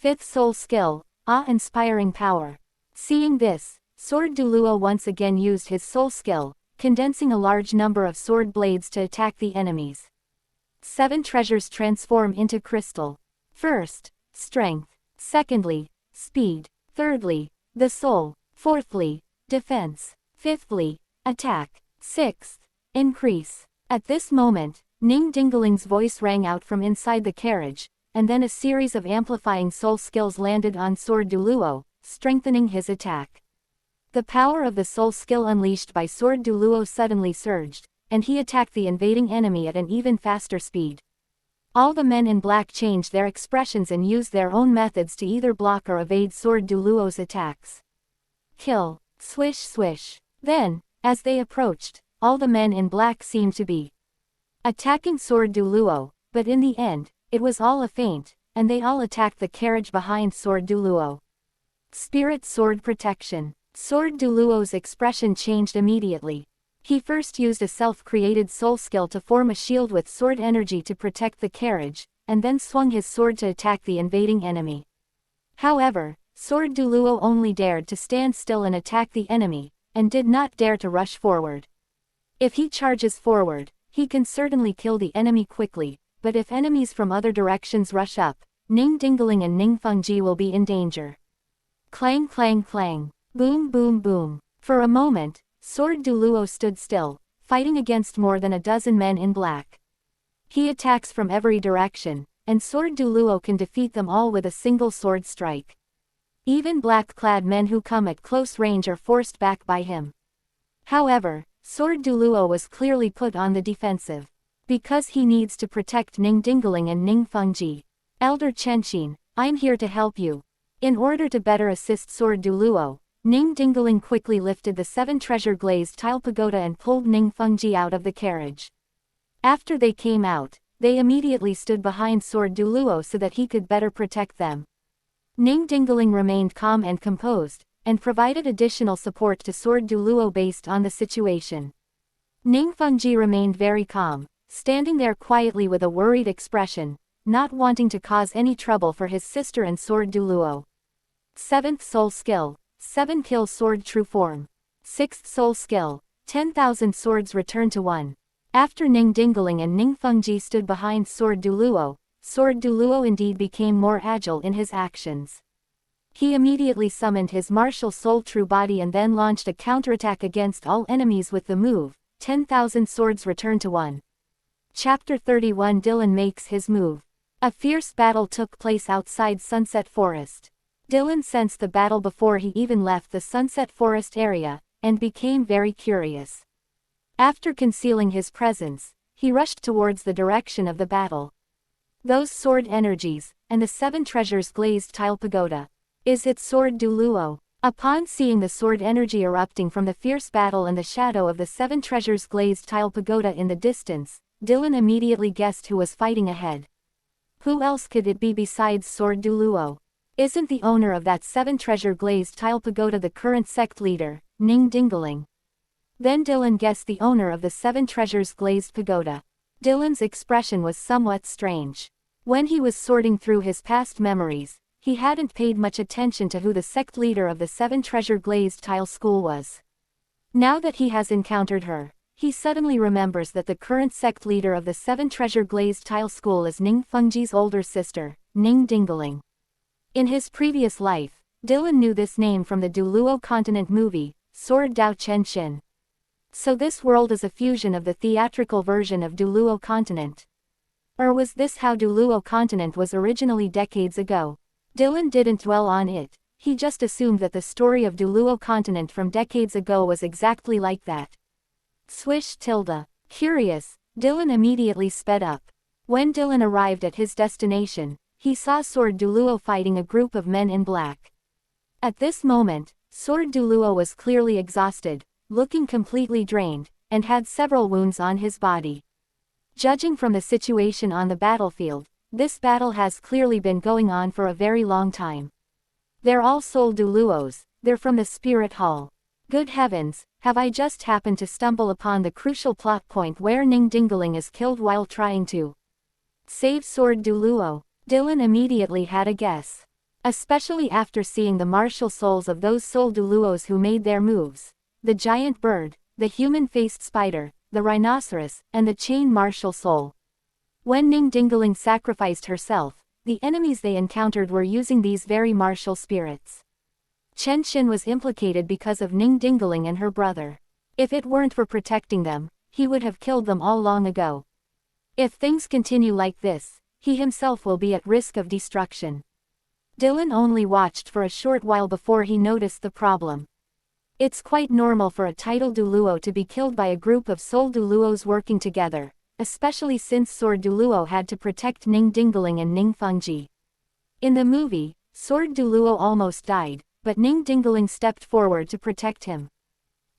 S1: 5th soul skill, awe-inspiring power. Seeing this, Sword Douluo once again used his soul skill, condensing a large number of sword blades to attack the enemies. 7 treasures transform into crystal. First, strength. Secondly, speed. Thirdly, the soul. Fourthly, defense. Fifthly, attack. 6th, increase. At this moment, Ning Dingling's voice rang out from inside the carriage, and then a series of amplifying soul skills landed on Sword Douluo, strengthening his attack. The power of the soul skill unleashed by Sword Douluo suddenly surged, and he attacked the invading enemy at an even faster speed. All the men in black changed their expressions and used their own methods to either block or evade Sword Douluo's attacks. Kill. Swish swish. Then, as they approached, all the men in black seemed to be attacking Sword Douluo, but in the end, it was all a feint, and they all attacked the carriage behind Sword Douluo. Spirit Sword Protection. Sword Douluo's expression changed immediately. He first used a self-created soul skill to form a shield with sword energy to protect the carriage, and then swung his sword to attack the invading enemy. However, Sword Douluo only dared to stand still and attack the enemy, and did not dare to rush forward. If he charges forward, he can certainly kill the enemy quickly, but if enemies from other directions rush up, Ning Dingling and Ning Fengji will be in danger. Clang clang clang. Boom boom boom. For a moment, Sword Douluo stood still, fighting against more than a dozen men in black. He attacks from every direction, and Sword Douluo can defeat them all with a single sword strike. Even black-clad men who come at close range are forced back by him. However, Sword Douluo was clearly put on the defensive. Because he needs to protect Ning Dingling and Ning Fengji. Elder Chenxin, I'm here to help you. In order to better assist Sword Douluo, Ning Dingling quickly lifted the 7 treasure glazed tile pagoda and pulled Ning Fengji out of the carriage. After they came out, they immediately stood behind Sword Douluo so that he could better protect them. Ning Dingling remained calm and composed, and provided additional support to Sword Douluo based on the situation. Ning Fengji remained very calm, standing there quietly with a worried expression, not wanting to cause any trouble for his sister and sword douluo. 7th soul skill, 7 kill sword true form. 6th soul skill, 10,000 swords return to 1. After Ning Dingling and Ning Fengji stood behind sword douluo indeed became more agile in his actions. He immediately summoned his martial soul true body and then launched a counterattack against all enemies with the move, 10,000 swords return to 1. Chapter 31 Dylan makes his move. A fierce battle took place outside Sunset Forest. Dylan sensed the battle before he even left the Sunset Forest area, and became very curious. After concealing his presence, he rushed towards the direction of the battle. Those sword energies, and the 7 treasures glazed tile pagoda. Is it sword douluo? Upon seeing the sword energy erupting from the fierce battle and the shadow of the 7 treasures glazed tile pagoda in the distance, Dylan immediately guessed who was fighting ahead. Who else could it be besides sword douluo? Isn't the owner of that 7 treasure glazed tile pagoda the current sect leader, Ning Dingling? Then Dylan guessed the owner of the 7 treasures glazed pagoda. Dylan's expression was somewhat strange. When he was sorting through his past memories, he hadn't paid much attention to who the sect leader of the 7 treasure glazed tile school was. Now that he has encountered her, he suddenly remembers that the current sect leader of the 7 treasure glazed tile school is Ning Fengji's older sister, Ning Dingling. In his previous life, Dylan knew this name from the Douluo Continent movie, Sword Dao Chen Xin. So this world is a fusion of the theatrical version of Douluo Continent. Or was this how Douluo Continent was originally decades ago? Dylan didn't dwell on it, he just assumed that the story of Douluo Continent from decades ago was exactly like that. Swish tilde. Curious, Dylan immediately sped up. When Dylan arrived at his destination, he saw Sword Douluo fighting a group of men in black. At this moment, Sword Douluo was clearly exhausted, looking completely drained, and had several wounds on his body. Judging from the situation on the battlefield, this battle has clearly been going on for a very long time. They're all soul douluos, they're from the Spirit Hall. Good heavens, have I just happened to stumble upon the crucial plot point where Ning Dingling is killed while trying to save Sword Douluo? Dylan immediately had a guess. Especially after seeing the martial souls of those soul douluos who made their moves. The giant bird, the human-faced spider, the rhinoceros, and the chain martial soul. When Ning Dingling sacrificed herself, the enemies they encountered were using these very martial spirits. Chen Xin was implicated because of Ning Dingling and her brother. If it weren't for protecting them, he would have killed them all long ago. If things continue like this, he himself will be at risk of destruction. Dylan only watched for a short while before he noticed the problem. It's quite normal for a title douluo to be killed by a group of soul douluos working together, especially since Sword Douluo had to protect Ning Dingling and Ning Fengji. In the movie, Sword Douluo almost died, but Ning Dingling stepped forward to protect him.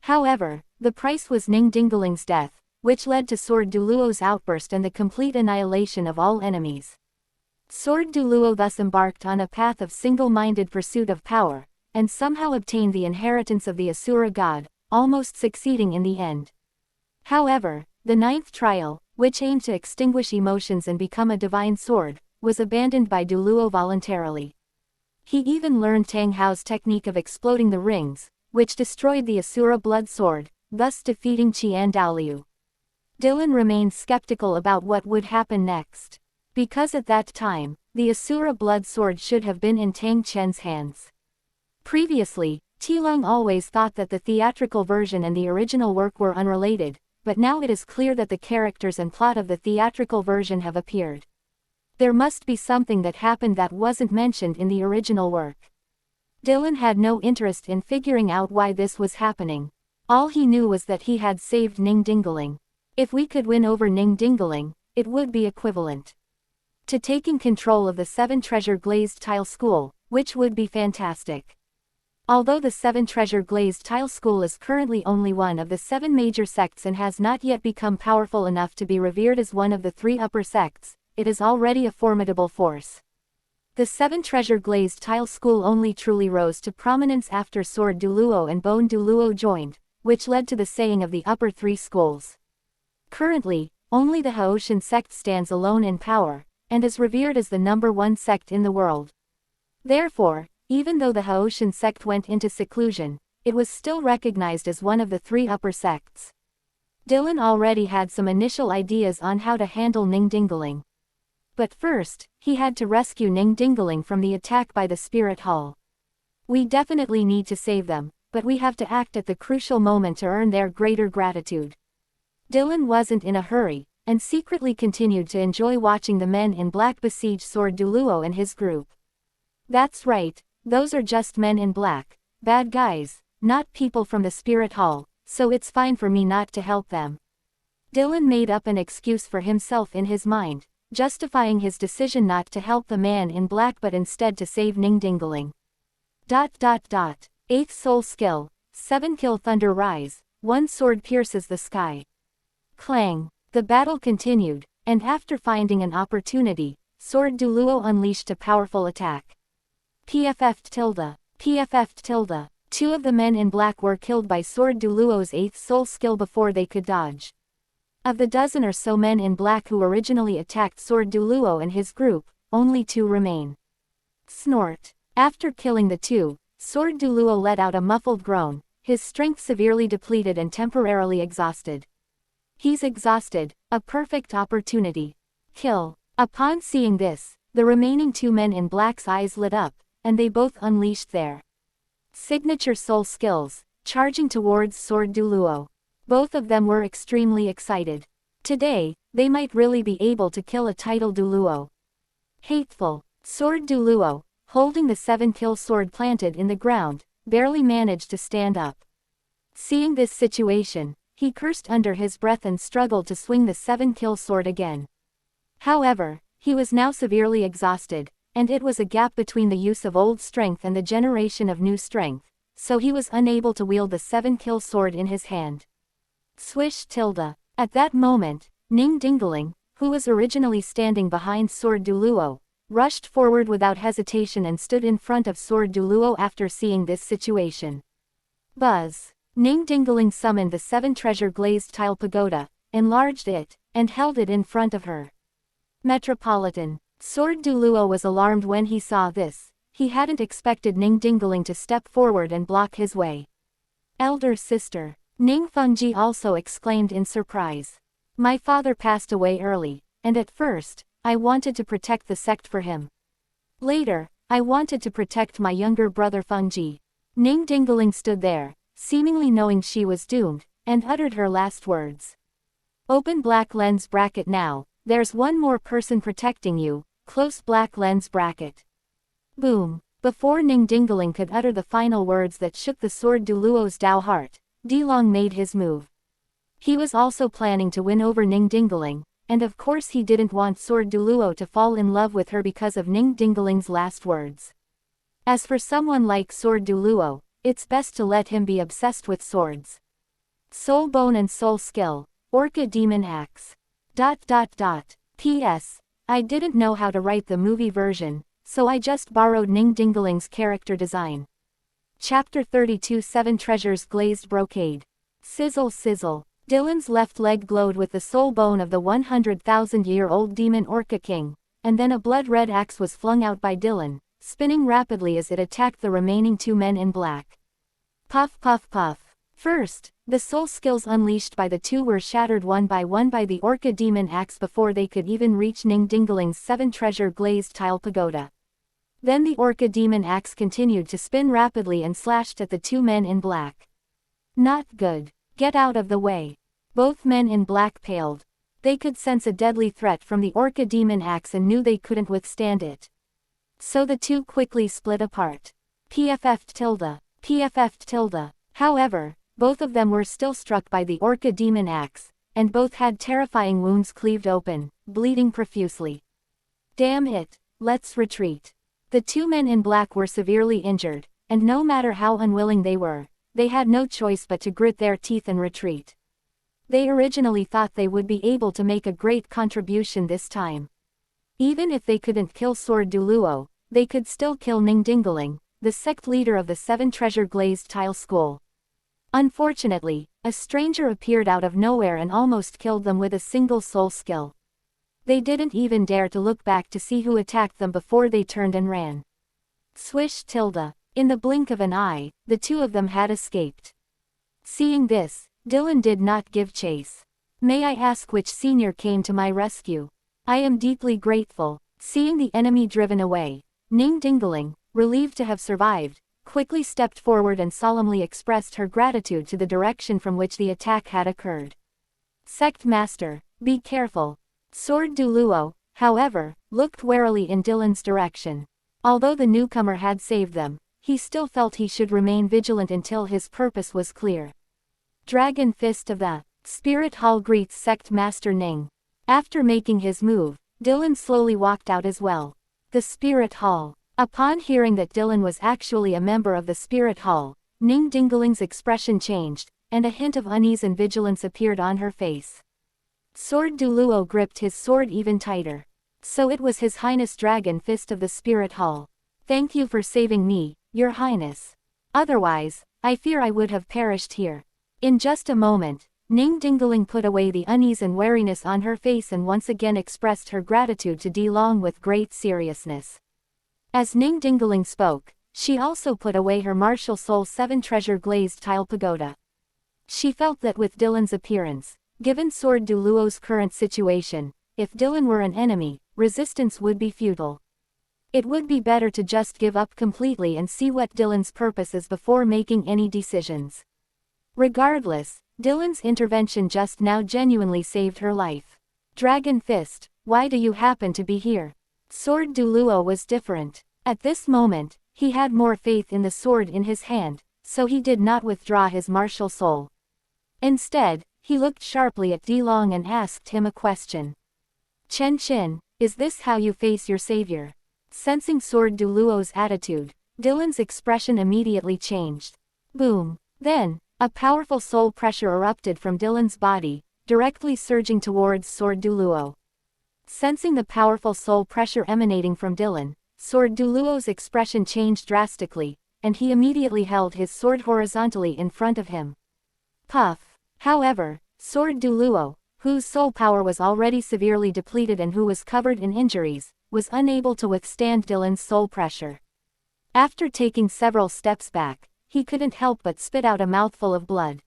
S1: However, the price was Ning Dingling's death, which led to Sword Douluo's outburst and the complete annihilation of all enemies. Sword Douluo thus embarked on a path of single-minded pursuit of power, and somehow obtained the inheritance of the Asura god, almost succeeding in the end. However, the 9th trial, which aimed to extinguish emotions and become a divine sword, was abandoned by Douluo voluntarily. He even learned Tang Hao's technique of exploding the rings, which destroyed the Asura blood sword, thus defeating Qian Dalu. Dylan remained skeptical about what would happen next. Because at that time, the Asura blood sword should have been in Tang Chen's hands. Previously, Tilong always thought that the theatrical version and the original work were unrelated, but now it is clear that the characters and plot of the theatrical version have appeared. There must be something that happened that wasn't mentioned in the original work. Dylan had no interest in figuring out why this was happening. All he knew was that he had saved Ning Dingling. If we could win over Ning Dingling, it would be equivalent to taking control of the 7 treasure glazed tile school, which would be fantastic. Although the 7 treasure glazed tile school is currently only one of the 7 major sects and has not yet become powerful enough to be revered as one of the 3 upper sects, it is already a formidable force. The 7 treasure glazed tile school only truly rose to prominence after Sword Douluo and Bone Douluo joined, which led to the saying of the upper 3 schools. Currently, only the Haoshan sect stands alone in power, and is revered as the #1 sect in the world. Therefore, even though the Haoshan sect went into seclusion, it was still recognized as one of the 3 upper sects. Dylan already had some initial ideas on how to handle Ning Dingaling. But first, he had to rescue Ning Dingaling from the attack by the Spirit Hall. We definitely need to save them, but we have to act at the crucial moment to earn their greater gratitude. Dylan wasn't in a hurry, and secretly continued to enjoy watching the men in black besiege Sword Douluo and his group. That's right, those are just men in black, bad guys, not people from the Spirit Hall, so it's fine for me not to help them. Dylan made up an excuse for himself in his mind, justifying his decision not to help the man in black but instead to save Ning Dingaling. 8th Soul Skill, 7 Kill Thunder Rise, 1 Sword Pierces the Sky. Clang. The battle continued, and after finding an opportunity, Sword Douluo unleashed a powerful attack. PFF. 2 of the men in black were killed by Sword Douluo's 8th Soul Skill before they could dodge. Of the dozen or so men in black who originally attacked Sword Douluo and his group, only 2 remain. Snort. After killing the 2, Sword Douluo let out a muffled groan, his strength severely depleted and temporarily exhausted. He's exhausted, a perfect opportunity. Kill. Upon seeing this, the remaining 2 men in black's eyes lit up, and they both unleashed their signature soul skills, charging towards Sword Douluo. Both of them were extremely excited. Today, they might really be able to kill a title douluo. Hateful. Sword Douluo, holding the 7-kill sword planted in the ground, barely managed to stand up. Seeing this situation, he cursed under his breath and struggled to swing the 7-kill sword again. However, he was now severely exhausted, and it was a gap between the use of old strength and the generation of new strength, so he was unable to wield the 7-kill sword in his hand. Swish. At that moment, Ning Dingaling, who was originally standing behind Sword Douluo, rushed forward without hesitation and stood in front of Sword Douluo after seeing this situation. Buzz. Ning Dingaling summoned the 7-treasure glazed tile pagoda, enlarged it, and held it in front of her. Metropolitan. Sword Douluo was alarmed when he saw this. He hadn't expected Ning Dingaling to step forward and block his way. Elder sister. Ning Fengji also exclaimed in surprise. My father passed away early, and at first, I wanted to protect the sect for him. Later, I wanted to protect my younger brother Fengji. Ning Dingaling stood there, seemingly knowing she was doomed, and uttered her last words. Open black lens bracket now, there's one more person protecting you, close black lens bracket. Boom. Before Ning Dingaling could utter the final words that shook the Sword Douluo's Dao heart, Dilong made his move. He was also planning to win over Ning Dingaling, and of course he didn't want Sword Douluo to fall in love with her because of Ning Dingaling's last words. As for someone like Sword Douluo, it's best to let him be obsessed with swords. Soul Bone and Soul Skill, Orca Demon Axe. P.S. I didn't know how to write the movie version, so I just borrowed Ning Dingaling's character design. Chapter 32 7 Treasures Glazed Brocade. Sizzle sizzle. Dylan's left leg glowed with the soul bone of the 100,000-year-old demon Orca King, and then a blood-red axe was flung out by Dylan, spinning rapidly as it attacked the remaining 2 men in black. Puff puff puff. First, the soul skills unleashed by the 2 were shattered one by the Orca demon axe before they could even reach Ning Dingaling's 7-treasure glazed tile pagoda. Then the Orca demon axe continued to spin rapidly and slashed at the 2 men in black. Not good. Get out of the way. Both men in black paled. They could sense a deadly threat from the Orca demon axe and knew they couldn't withstand it. So the 2 quickly split apart. PFF. However, both of them were still struck by the Orca demon axe, and both had terrifying wounds cleaved open, bleeding profusely. Damn it, let's retreat. The 2 men in black were severely injured, and no matter how unwilling they were, they had no choice but to grit their teeth and retreat. They originally thought they would be able to make a great contribution this time. Even if they couldn't kill Sword Douluo, they could still kill Ning Dingaling, the sect leader of the 7-treasure glazed tile school. Unfortunately, a stranger appeared out of nowhere and almost killed them with a single soul skill. They didn't even dare to look back to see who attacked them before they turned and ran. Swish tilde. In the blink of an eye, the two of them had escaped. Seeing this, Dylan did not give chase. May I ask which senior came to my rescue? I am deeply grateful. Seeing the enemy driven away, Ning Dingaling, relieved to have survived, quickly stepped forward and solemnly expressed her gratitude to the direction from which the attack had occurred. Sect Master, be careful. Sword Douluo, however, looked warily in Dylan's direction. Although the newcomer had saved them, he still felt he should remain vigilant until his purpose was clear. Dragon Fist of the Spirit Hall greets Sect Master Ning. After making his move, Dylan slowly walked out as well. The Spirit Hall. Upon hearing that Dylan was actually a member of the Spirit Hall, Ning Dingaling's expression changed, and a hint of unease and vigilance appeared on her face. Sword Douluo gripped his sword even tighter. So it was His Highness Dragon Fist of the Spirit Hall. Thank you for saving me, Your Highness. Otherwise, I fear I would have perished here. In just a moment, Ning Dingaling put away the unease and wariness on her face and once again expressed her gratitude to Dilong with great seriousness. As Ning Dingaling spoke, she also put away her martial soul 7 treasure glazed tile pagoda. She felt that with Dylan's appearance, given Sword Douluo's current situation, if Dylan were an enemy, resistance would be futile. It would be better to just give up completely and see what Dylan's purpose is before making any decisions. Regardless, Dylan's intervention just now genuinely saved her life. Dragon Fist, why do you happen to be here? Sword Douluo was different. At this moment, he had more faith in the sword in his hand, so he did not withdraw his martial soul. Instead, he looked sharply at Dilong and asked him a question. Chen Qin, is this how you face your savior? Sensing Sword Douluo's attitude, Dylan's expression immediately changed. Boom. Then, a powerful soul pressure erupted from Dylan's body, directly surging towards Sword Douluo. Sensing the powerful soul pressure emanating from Dylan, Sword Douluo's expression changed drastically, and he immediately held his sword horizontally in front of him. Puff. However, Sword Douluo, whose soul power was already severely depleted and who was covered in injuries, was unable to withstand Dylan's soul pressure. After taking several steps back, he couldn't help but spit out a mouthful of blood.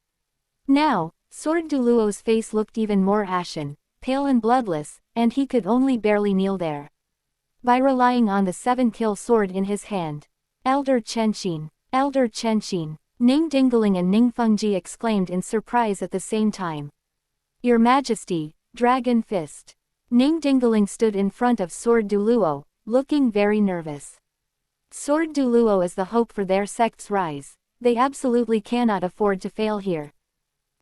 S1: Now, Sword Douluo's face looked even more ashen, pale and bloodless, and he could only barely kneel there. By relying on the 7-kill sword in his hand. Elder Chenxin, Elder Chenxin, Ning Dingaling and Ning Fengji exclaimed in surprise at the same time. Your Majesty, Dragon Fist. Ning Dingaling stood in front of Sword Douluo, looking very nervous. Sword Douluo is the hope for their sect's rise. They absolutely cannot afford to fail here.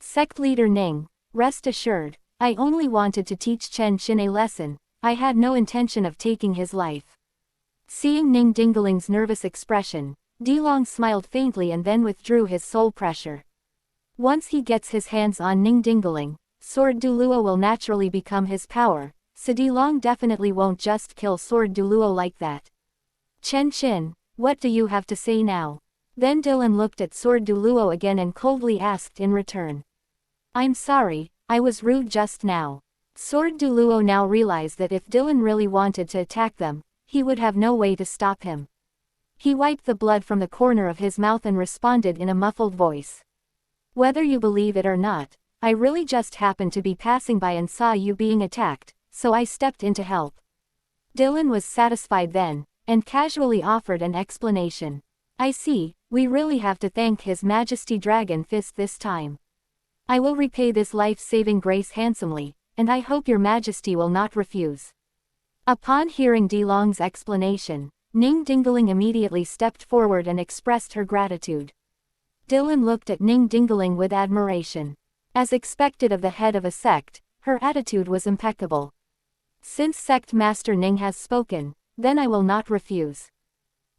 S1: Sect leader Ning, rest assured, I only wanted to teach Chen Qin a lesson. I had no intention of taking his life. Seeing Ning Dingaling's nervous expression, Dilong smiled faintly and then withdrew his soul pressure. Once he gets his hands on Ning Dingaling, Sword Douluo will naturally become his power, so Dilong definitely won't just kill Sword Douluo like that. Chen Qin, what do you have to say now? Then Dylan looked at Sword Douluo again and coldly asked in return. I'm sorry, I was rude just now. Sword Douluo now realized that if Dylan really wanted to attack them, he would have no way to stop him. He wiped the blood from the corner of his mouth and responded in a muffled voice. Whether you believe it or not, I really just happened to be passing by and saw you being attacked, so I stepped in to help. Dylan was satisfied then, and casually offered an explanation. I see, we really have to thank His Majesty Dragon Fist this time. I will repay this life-saving grace handsomely, and I hope your Majesty will not refuse. Upon hearing Dilong's explanation, Ning Dingaling immediately stepped forward and expressed her gratitude. Dylan looked at Ning Dingaling with admiration. As expected of the head of a sect, her attitude was impeccable. Since Sect Master Ning has spoken, then I will not refuse.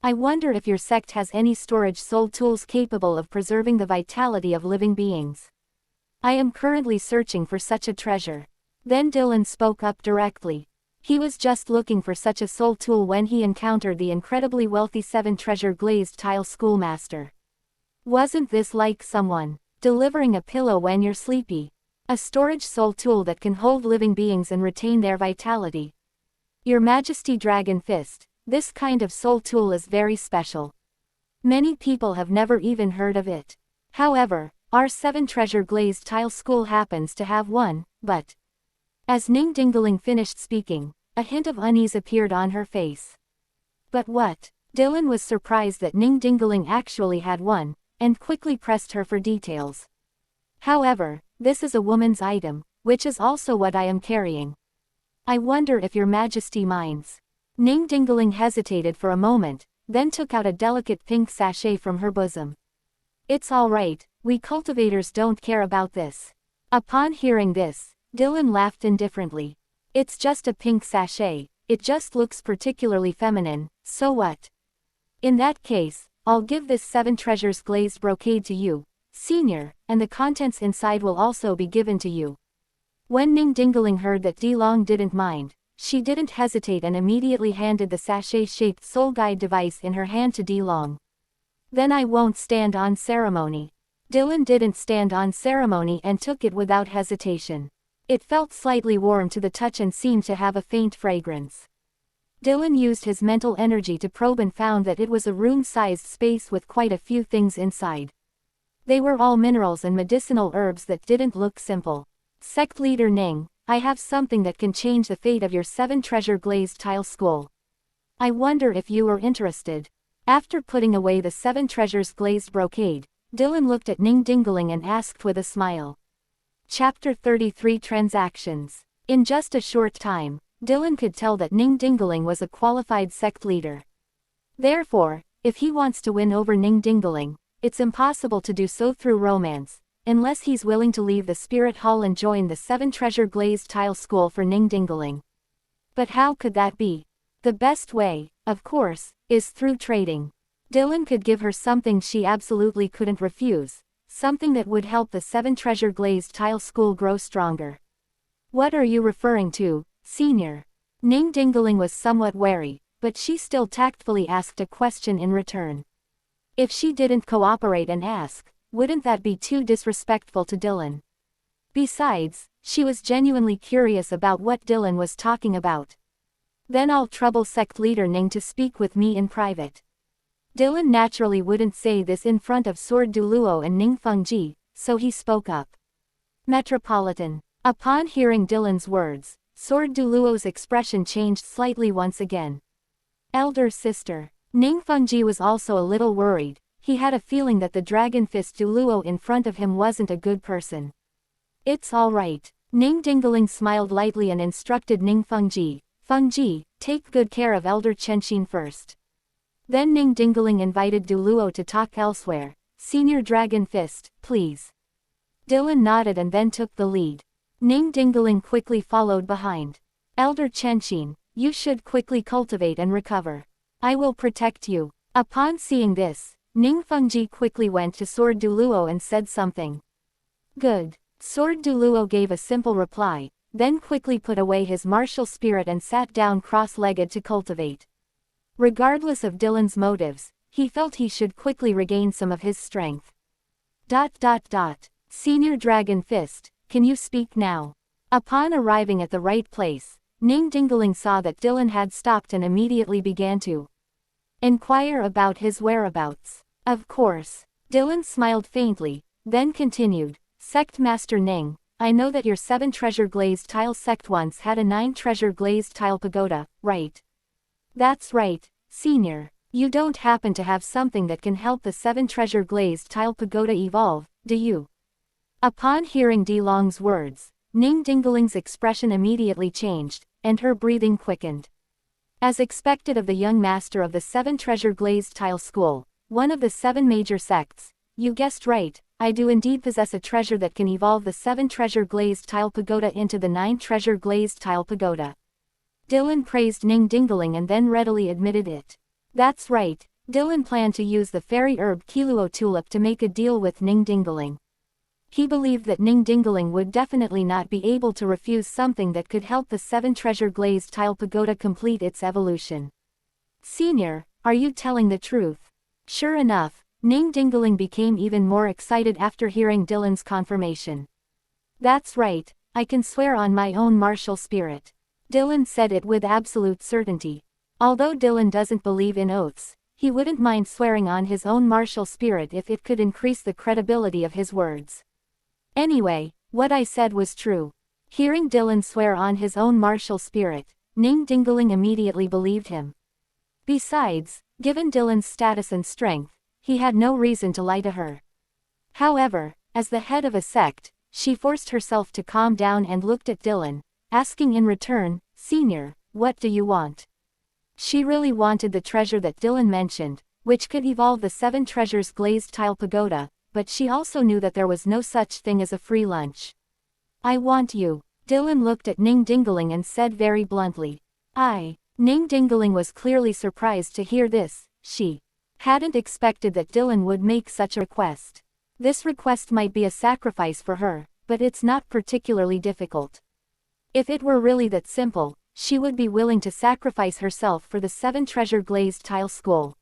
S1: I wonder if your sect has any storage soul tools capable of preserving the vitality of living beings. I am currently searching for such a treasure. Then Dylan spoke up directly. He was just looking for such a soul tool when he encountered the incredibly wealthy 7 treasure glazed tile schoolmaster. Wasn't this like someone delivering a pillow when you're sleepy. A storage soul tool that can hold living beings and retain their vitality. Your Majesty Dragon Fist, this kind of soul tool is very special. Many people have never even heard of it. However, our 7 treasure glazed tile school happens to have one, but... As Ning Dingaling finished speaking, a hint of unease appeared on her face. But what? Dylan was surprised that Ning Dingaling actually had one, and quickly pressed her for details. However, this is a woman's item, which is also what I am carrying. I wonder if your Majesty minds. Ning Dingaling hesitated for a moment, then took out a delicate pink sachet from her bosom. It's all right, we cultivators don't care about this. Upon hearing this, Dylan laughed indifferently. It's just a pink sachet, it just looks particularly feminine, so what? In that case, I'll give this 7 treasures glazed brocade to you, Senior, and the contents inside will also be given to you. When Ning Dingaling heard that Dilong didn't mind, she didn't hesitate and immediately handed the sachet-shaped soul guide device in her hand to Dilong. Then I won't stand on ceremony. Dylan didn't stand on ceremony and took it without hesitation. It felt slightly warm to the touch and seemed to have a faint fragrance. Dylan used his mental energy to probe and found that it was a room-sized space with quite a few things inside. They were all minerals and medicinal herbs that didn't look simple. Sect Leader Ning, I have something that can change the fate of your 7 treasure glazed tile school. I wonder if you are interested. After putting away the 7 treasures glazed brocade, Dylan looked at Ning Dingaling and asked with a smile. Chapter 33 Transactions. In just a short time, Dylan could tell that Ning Dingaling was a qualified sect leader. Therefore, if he wants to win over Ning Dingaling, it's impossible to do so through romance, unless he's willing to leave the Spirit Hall and join the 7 treasure glazed tile school for Ning Dingaling. But how could that be? The best way, of course, is through trading. Dylan could give her something she absolutely couldn't refuse, something that would help the 7 treasure glazed tile school grow stronger. What are you referring to, Senior? Ning Dingaling was somewhat wary, but she still tactfully asked a question in return. If she didn't cooperate and ask, wouldn't that be too disrespectful to Dylan? Besides, she was genuinely curious about what Dylan was talking about. Then I'll trouble Sect Leader Ning to speak with me in private. Dylan naturally wouldn't say this in front of Sword Douluo and Ning Fengji, so he spoke up. Metropolitan. Upon hearing Dylan's words, Sword Douluo's expression changed slightly once again. Elder sister. Ning Fengji was also a little worried. He had a feeling that the Dragon Fist Douluo in front of him wasn't a good person. It's all right. Ning Dingaling smiled lightly and instructed Ning Fengji. Fengji, take good care of Elder Chenxin first. Then Ning Dingaling invited Douluo to talk elsewhere. Senior Dragon Fist, please. Dylan nodded and then took the lead. Ning Dingaling quickly followed behind. Elder Chenxin, you should quickly cultivate and recover. I will protect you. Upon seeing this, Ning Fengji quickly went to Sword Douluo and said something. Good. Sword Douluo gave a simple reply, then quickly put away his martial spirit and sat down cross-legged to cultivate. Regardless of Dylan's motives, he felt he should quickly regain some of his strength. Senior Dragon Fist, can you speak now? Upon arriving at the right place, Ning Dingaling saw that Dylan had stopped and immediately began to inquire about his whereabouts. Of course. Dylan smiled faintly, then continued, Sect Master Ning, I know that your 7 treasure glazed tile sect once had a 9 treasure glazed tile pagoda, right? That's right, Senior. You don't happen to have something that can help the 7 treasure glazed tile pagoda evolve, do you? Upon hearing Dilong's words, Ning Dingaling's expression immediately changed, and her breathing quickened. As expected of the young master of the 7 treasure glazed tile school, one of the 7 major sects, you guessed right, I do indeed possess a treasure that can evolve the 7 treasure glazed tile pagoda into the 9 treasure glazed tile pagoda. Dylan praised Ning Dingaling and then readily admitted it. That's right, Dylan planned to use the fairy herb Kiluo tulip to make a deal with Ning Dingaling. He believed that Ning Dingaling would definitely not be able to refuse something that could help the 7 treasure glazed tile pagoda complete its evolution. Senior, are you telling the truth? Sure enough, Ning Dingaling became even more excited after hearing Dylan's confirmation. That's right, I can swear on my own martial spirit. Dylan said it with absolute certainty. Although Dylan doesn't believe in oaths, he wouldn't mind swearing on his own martial spirit if it could increase the credibility of his words. Anyway, what I said was true. Hearing Dylan swear on his own martial spirit, Ning Dingaling immediately believed him. Besides, given Dylan's status and strength, he had no reason to lie to her. However, as the head of a sect, she forced herself to calm down and looked at Dylan, asking in return, "Senior, what do you want?" She really wanted the treasure that Dylan mentioned, which could evolve the 7 treasures glazed tile pagoda, but she also knew that there was no such thing as a free lunch. "I want you." Dylan looked at Ning Dingaling and said very bluntly. Ning Dingaling was clearly surprised to hear this. She hadn't expected that Dylan would make such a request. This request might be a sacrifice for her, but it's not particularly difficult. If it were really that simple, she would be willing to sacrifice herself for the 7 treasure glazed tile school.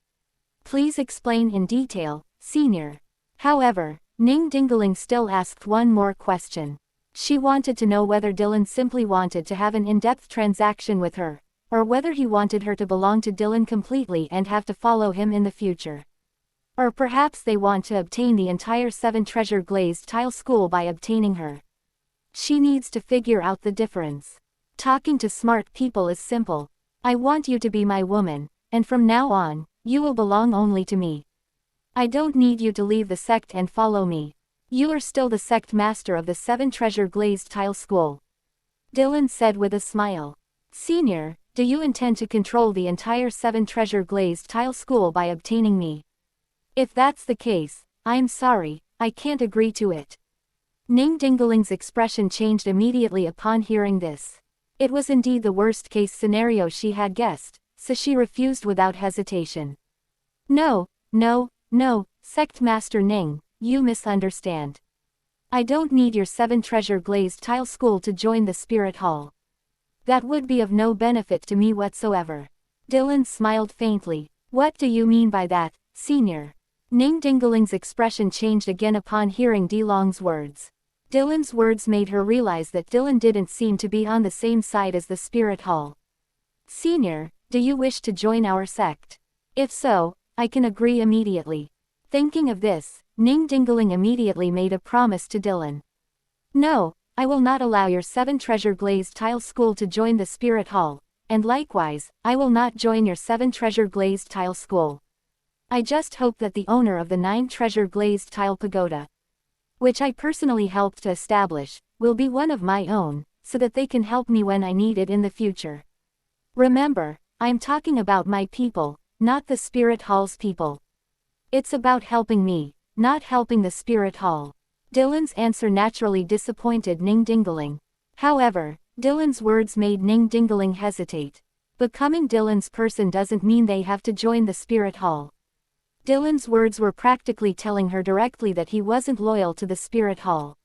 S1: Please explain in detail, Senior. However, Ning Dingaling still asked one more question. She wanted to know whether Dylan simply wanted to have an in-depth transaction with her, or whether he wanted her to belong to Dylan completely and have to follow him in the future. Or perhaps they want to obtain the entire 7 treasure glazed tile school by obtaining her. She needs to figure out the difference. Talking to smart people is simple. I want you to be my woman, and from now on, you will belong only to me. I don't need you to leave the sect and follow me. You are still the sect master of the 7 treasure glazed tile school. Dylan said with a smile. Senior, do you intend to control the entire 7 treasure glazed tile school by obtaining me? If that's the case, I'm sorry, I can't agree to it. Ning Dingaling's expression changed immediately upon hearing this. It was indeed the worst-case scenario she had guessed, so she refused without hesitation. No, Sect Master Ning, you misunderstand. I don't need your 7 treasure glazed tile school to join the Spirit Hall. That would be of no benefit to me whatsoever. Dylan smiled faintly. What do you mean by that, Senior? Ning Dingaling's expression changed again upon hearing Dilong's words. Dylan's words made her realize that Dylan didn't seem to be on the same side as the Spirit Hall. Senior, do you wish to join our sect? If so, I can agree immediately. Thinking of this, Ning Dingaling immediately made a promise to Dylan. No, I will not allow your 7 treasure glazed tile school to join the Spirit Hall, and likewise, I will not join your 7 treasure glazed tile school. I just hope that the owner of the 9 treasure glazed tile pagoda, which I personally helped to establish, will be one of my own, so that they can help me when I need it in the future. Remember, I'm talking about my people, not the Spirit Hall's people. It's about helping me, not helping the Spirit Hall. Dylan's answer naturally disappointed Ning Dingaling. However, Dylan's words made Ning Dingaling hesitate. Becoming Dylan's person doesn't mean they have to join the Spirit Hall. Dylan's words were practically telling her directly that he wasn't loyal to the Spirit Hall.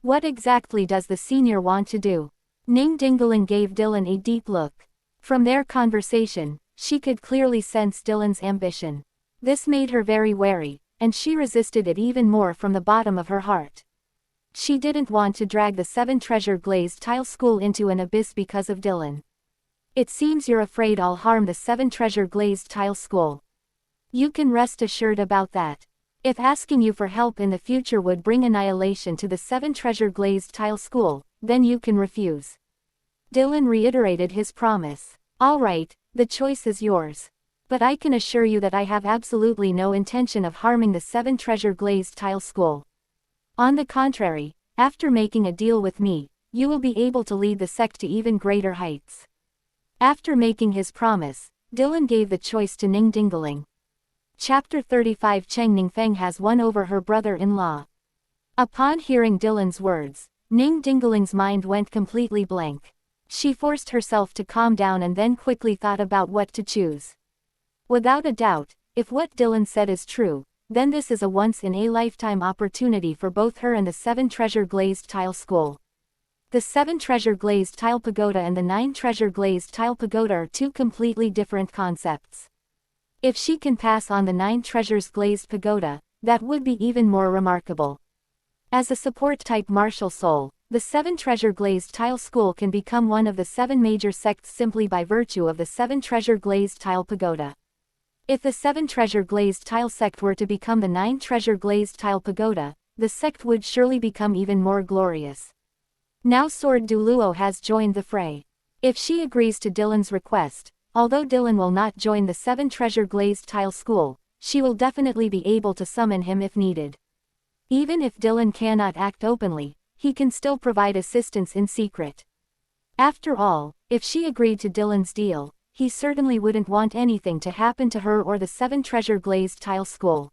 S1: What exactly does the senior want to do? Ning Dingaling gave Dylan a deep look. From their conversation, she could clearly sense Dylan's ambition. This made her very wary, and she resisted it even more from the bottom of her heart. She didn't want to drag the 7 treasure glazed tile school into an abyss because of Dylan. It seems you're afraid I'll harm the 7 treasure glazed tile school. You can rest assured about that. If asking you for help in the future would bring annihilation to the 7 treasure glazed tile school, then you can refuse. Dylan reiterated his promise. All right, the choice is yours. But I can assure you that I have absolutely no intention of harming the 7 treasure glazed tile school. On the contrary, after making a deal with me, you will be able to lead the sect to even greater heights. After making his promise, Dylan gave the choice to Ning Dingaling. Chapter 35 Cheng Ningfeng has won over her brother-in-law. Upon hearing Dylan's words, Ning Dingaling's mind went completely blank. She forced herself to calm down and then quickly thought about what to choose. Without a doubt, if what Dylan said is true, then this is a once-in-a-lifetime opportunity for both her and the 7 treasure glazed tile school. The 7 treasure glazed tile pagoda and the 9 treasure glazed tile pagoda are 2 completely different concepts. If she can pass on the 9 treasures glazed pagoda, that would be even more remarkable. As a support-type martial soul, the 7 treasure glazed tile school can become one of the 7 major sects simply by virtue of the 7 treasure glazed tile pagoda. If the 7 treasure glazed tile sect were to become the 9 treasure glazed tile pagoda, the sect would surely become even more glorious. Now Sword Douluo has joined the fray. If she agrees to Dylan's request, although Dylan will not join the 7 treasure glazed tile school, she will definitely be able to summon him if needed. Even if Dylan cannot act openly, he can still provide assistance in secret. After all, if she agreed to Dylan's deal, he certainly wouldn't want anything to happen to her or the 7 treasure glazed tile school.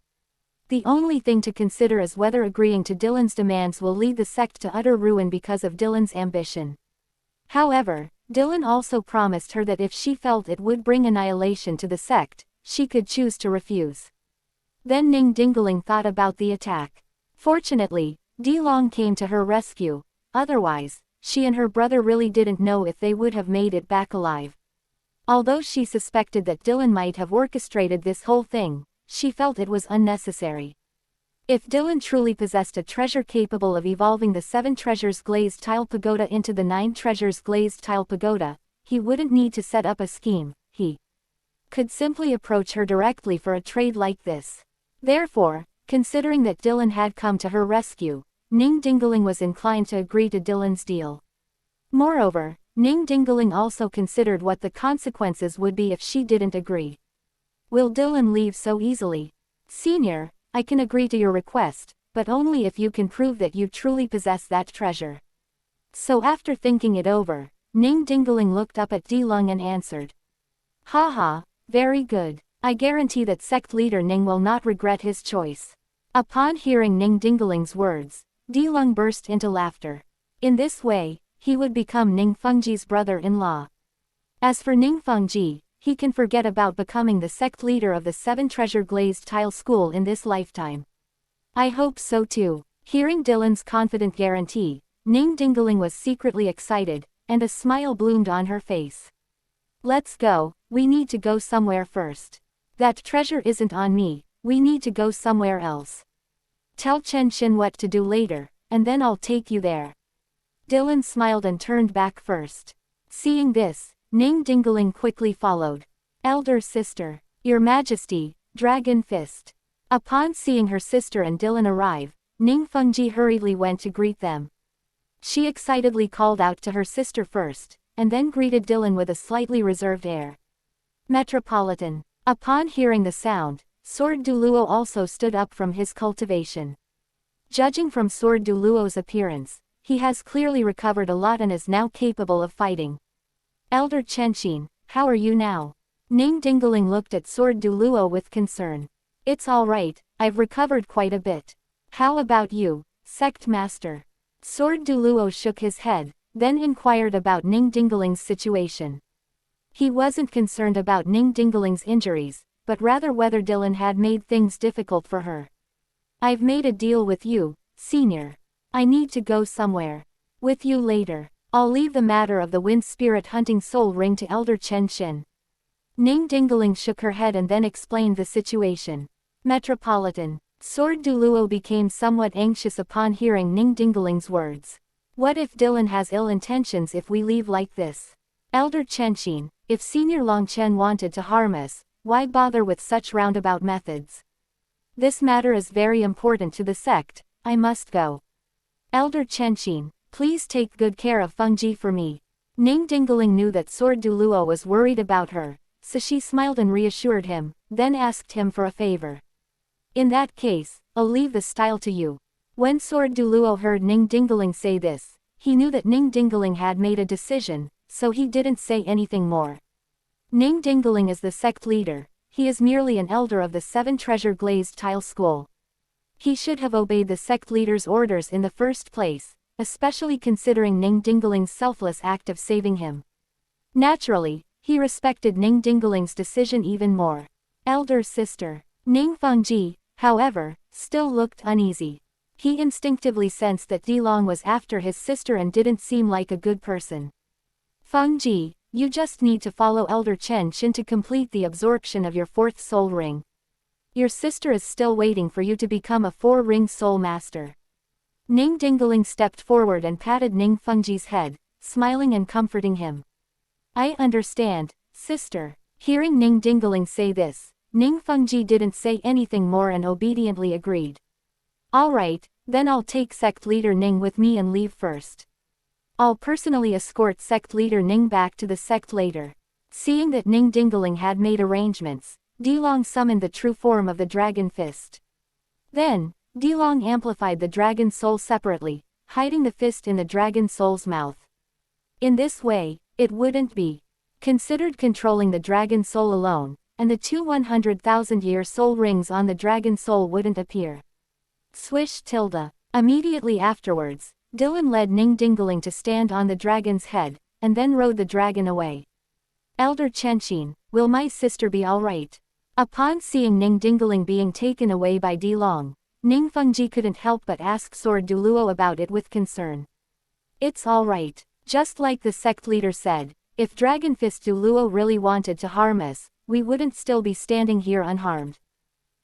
S1: The only thing to consider is whether agreeing to Dylan's demands will lead the sect to utter ruin because of Dylan's ambition. However, Dylan also promised her that if she felt it would bring annihilation to the sect, she could choose to refuse. Then Ning Dingling thought about the attack. Fortunately, Dilong came to her rescue, otherwise, she and her brother really didn't know if they would have made it back alive. Although she suspected that Dylan might have orchestrated this whole thing, she felt it was unnecessary. If Dylan truly possessed a treasure capable of evolving the 7 treasures glazed tile pagoda into the 9 treasures glazed tile pagoda, he wouldn't need to set up a scheme, he could simply approach her directly for a trade like this. Therefore, considering that Dylan had come to her rescue, Ning Dingling was inclined to agree to Dylan's deal. Moreover, Ning Dingling also considered what the consequences would be if she didn't agree. Will Dylan leave so easily? Senior, I can agree to your request, but only if you can prove that you truly possess that treasure. So after thinking it over, Ning Dingling looked up at Dilung and answered. Haha, very good. I guarantee that sect leader Ning will not regret his choice. Upon hearing Ning Dingling's words, Dilung burst into laughter. In this way, he would become Ning Fengji's brother-in-law. As for Ning Fengji, he can forget about becoming the sect leader of the 7 treasure glazed tile school in this lifetime. I hope so too. Hearing Dylan's confident guarantee, Ning Dingling was secretly excited, and a smile bloomed on her face. Let's go, we need to go somewhere first. That treasure isn't on me, we need to go somewhere else. Tell Chen Xin what to do later, and then I'll take you there. Dylan smiled and turned back first. Seeing this, Ning Dingling quickly followed. Elder sister, Your Majesty, Dragon Fist. Upon seeing her sister and Dylan arrive, Ning Fengji hurriedly went to greet them. She excitedly called out to her sister first, and then greeted Dylan with a slightly reserved air. Metropolitan. Upon hearing the sound, Sword Douluo also stood up from his cultivation. Judging from Sword Douluo's appearance, he has clearly recovered a lot and is now capable of fighting. Elder Chenxin, how are you now? Ning Dingling looked at Sword Douluo with concern. It's alright, I've recovered quite a bit. How about you, Sect Master? Sword Douluo shook his head, then inquired about Ning Dingling's situation. He wasn't concerned about Ning Dingling's injuries, but rather whether Dylan had made things difficult for her. I've made a deal with you, Senior. I need to go somewhere. With you later. I'll leave the matter of the wind spirit hunting soul ring to Elder Chen Xin. Ning Dingling shook her head and then explained the situation. Metropolitan. Sword Douluo became somewhat anxious upon hearing Ning Dingling's words. What if Dylan has ill intentions if we leave like this? Elder Chen Xin, if Senior Long Chen wanted to harm us, why bother with such roundabout methods? This matter is very important to the sect, I must go. Elder Chen Xin, please take good care of Fengji for me. Ning Dingling knew that Sword Douluo was worried about her, so she smiled and reassured him, then asked him for a favor. In that case, I'll leave the style to you. When Sword Douluo heard Ning Dingling say this, he knew that Ning Dingling had made a decision, so he didn't say anything more. Ning Dingling is the sect leader, he is merely an elder of the 7 treasure glazed tile school. He should have obeyed the sect leader's orders in the first place, especially considering Ning Dingling's selfless act of saving him. Naturally, he respected Ning Dingling's decision even more. Elder sister. Ning Fengji, however, still looked uneasy. He instinctively sensed that Dilong was after his sister and didn't seem like a good person. Fengji, You just need to follow Elder Chen Shin to complete the absorption of your 4th soul ring. Your sister is still waiting for you to become a 4-ring soul master. Ning Dingling stepped forward and patted Ning Fengji's head, smiling and comforting him. I understand, sister. Hearing Ning Dingling say this, Ning Fengji didn't say anything more and obediently agreed. Alright, then I'll take sect leader Ning with me and leave first. I'll personally escort sect leader Ning back to the sect later. Seeing that Ning Dingling had made arrangements, Dilong summoned the true form of the dragon fist. Then, Dilong amplified the dragon soul separately, hiding the fist in the dragon soul's mouth. In this way, it wouldn't be considered controlling the dragon soul alone, and the 2 100,000-year soul rings on the dragon soul wouldn't appear. Swish tilde. Immediately afterwards, Dylan led Ning Dingling to stand on the dragon's head, and then rode the dragon away. Elder Chenshin, will my sister be alright? Upon seeing Ning Dingling being taken away by Dilong, Ning Fengji couldn't help but ask Sword Douluo about it with concern. It's alright, just like the sect leader said, if Dragon Fist Douluo really wanted to harm us, we wouldn't still be standing here unharmed.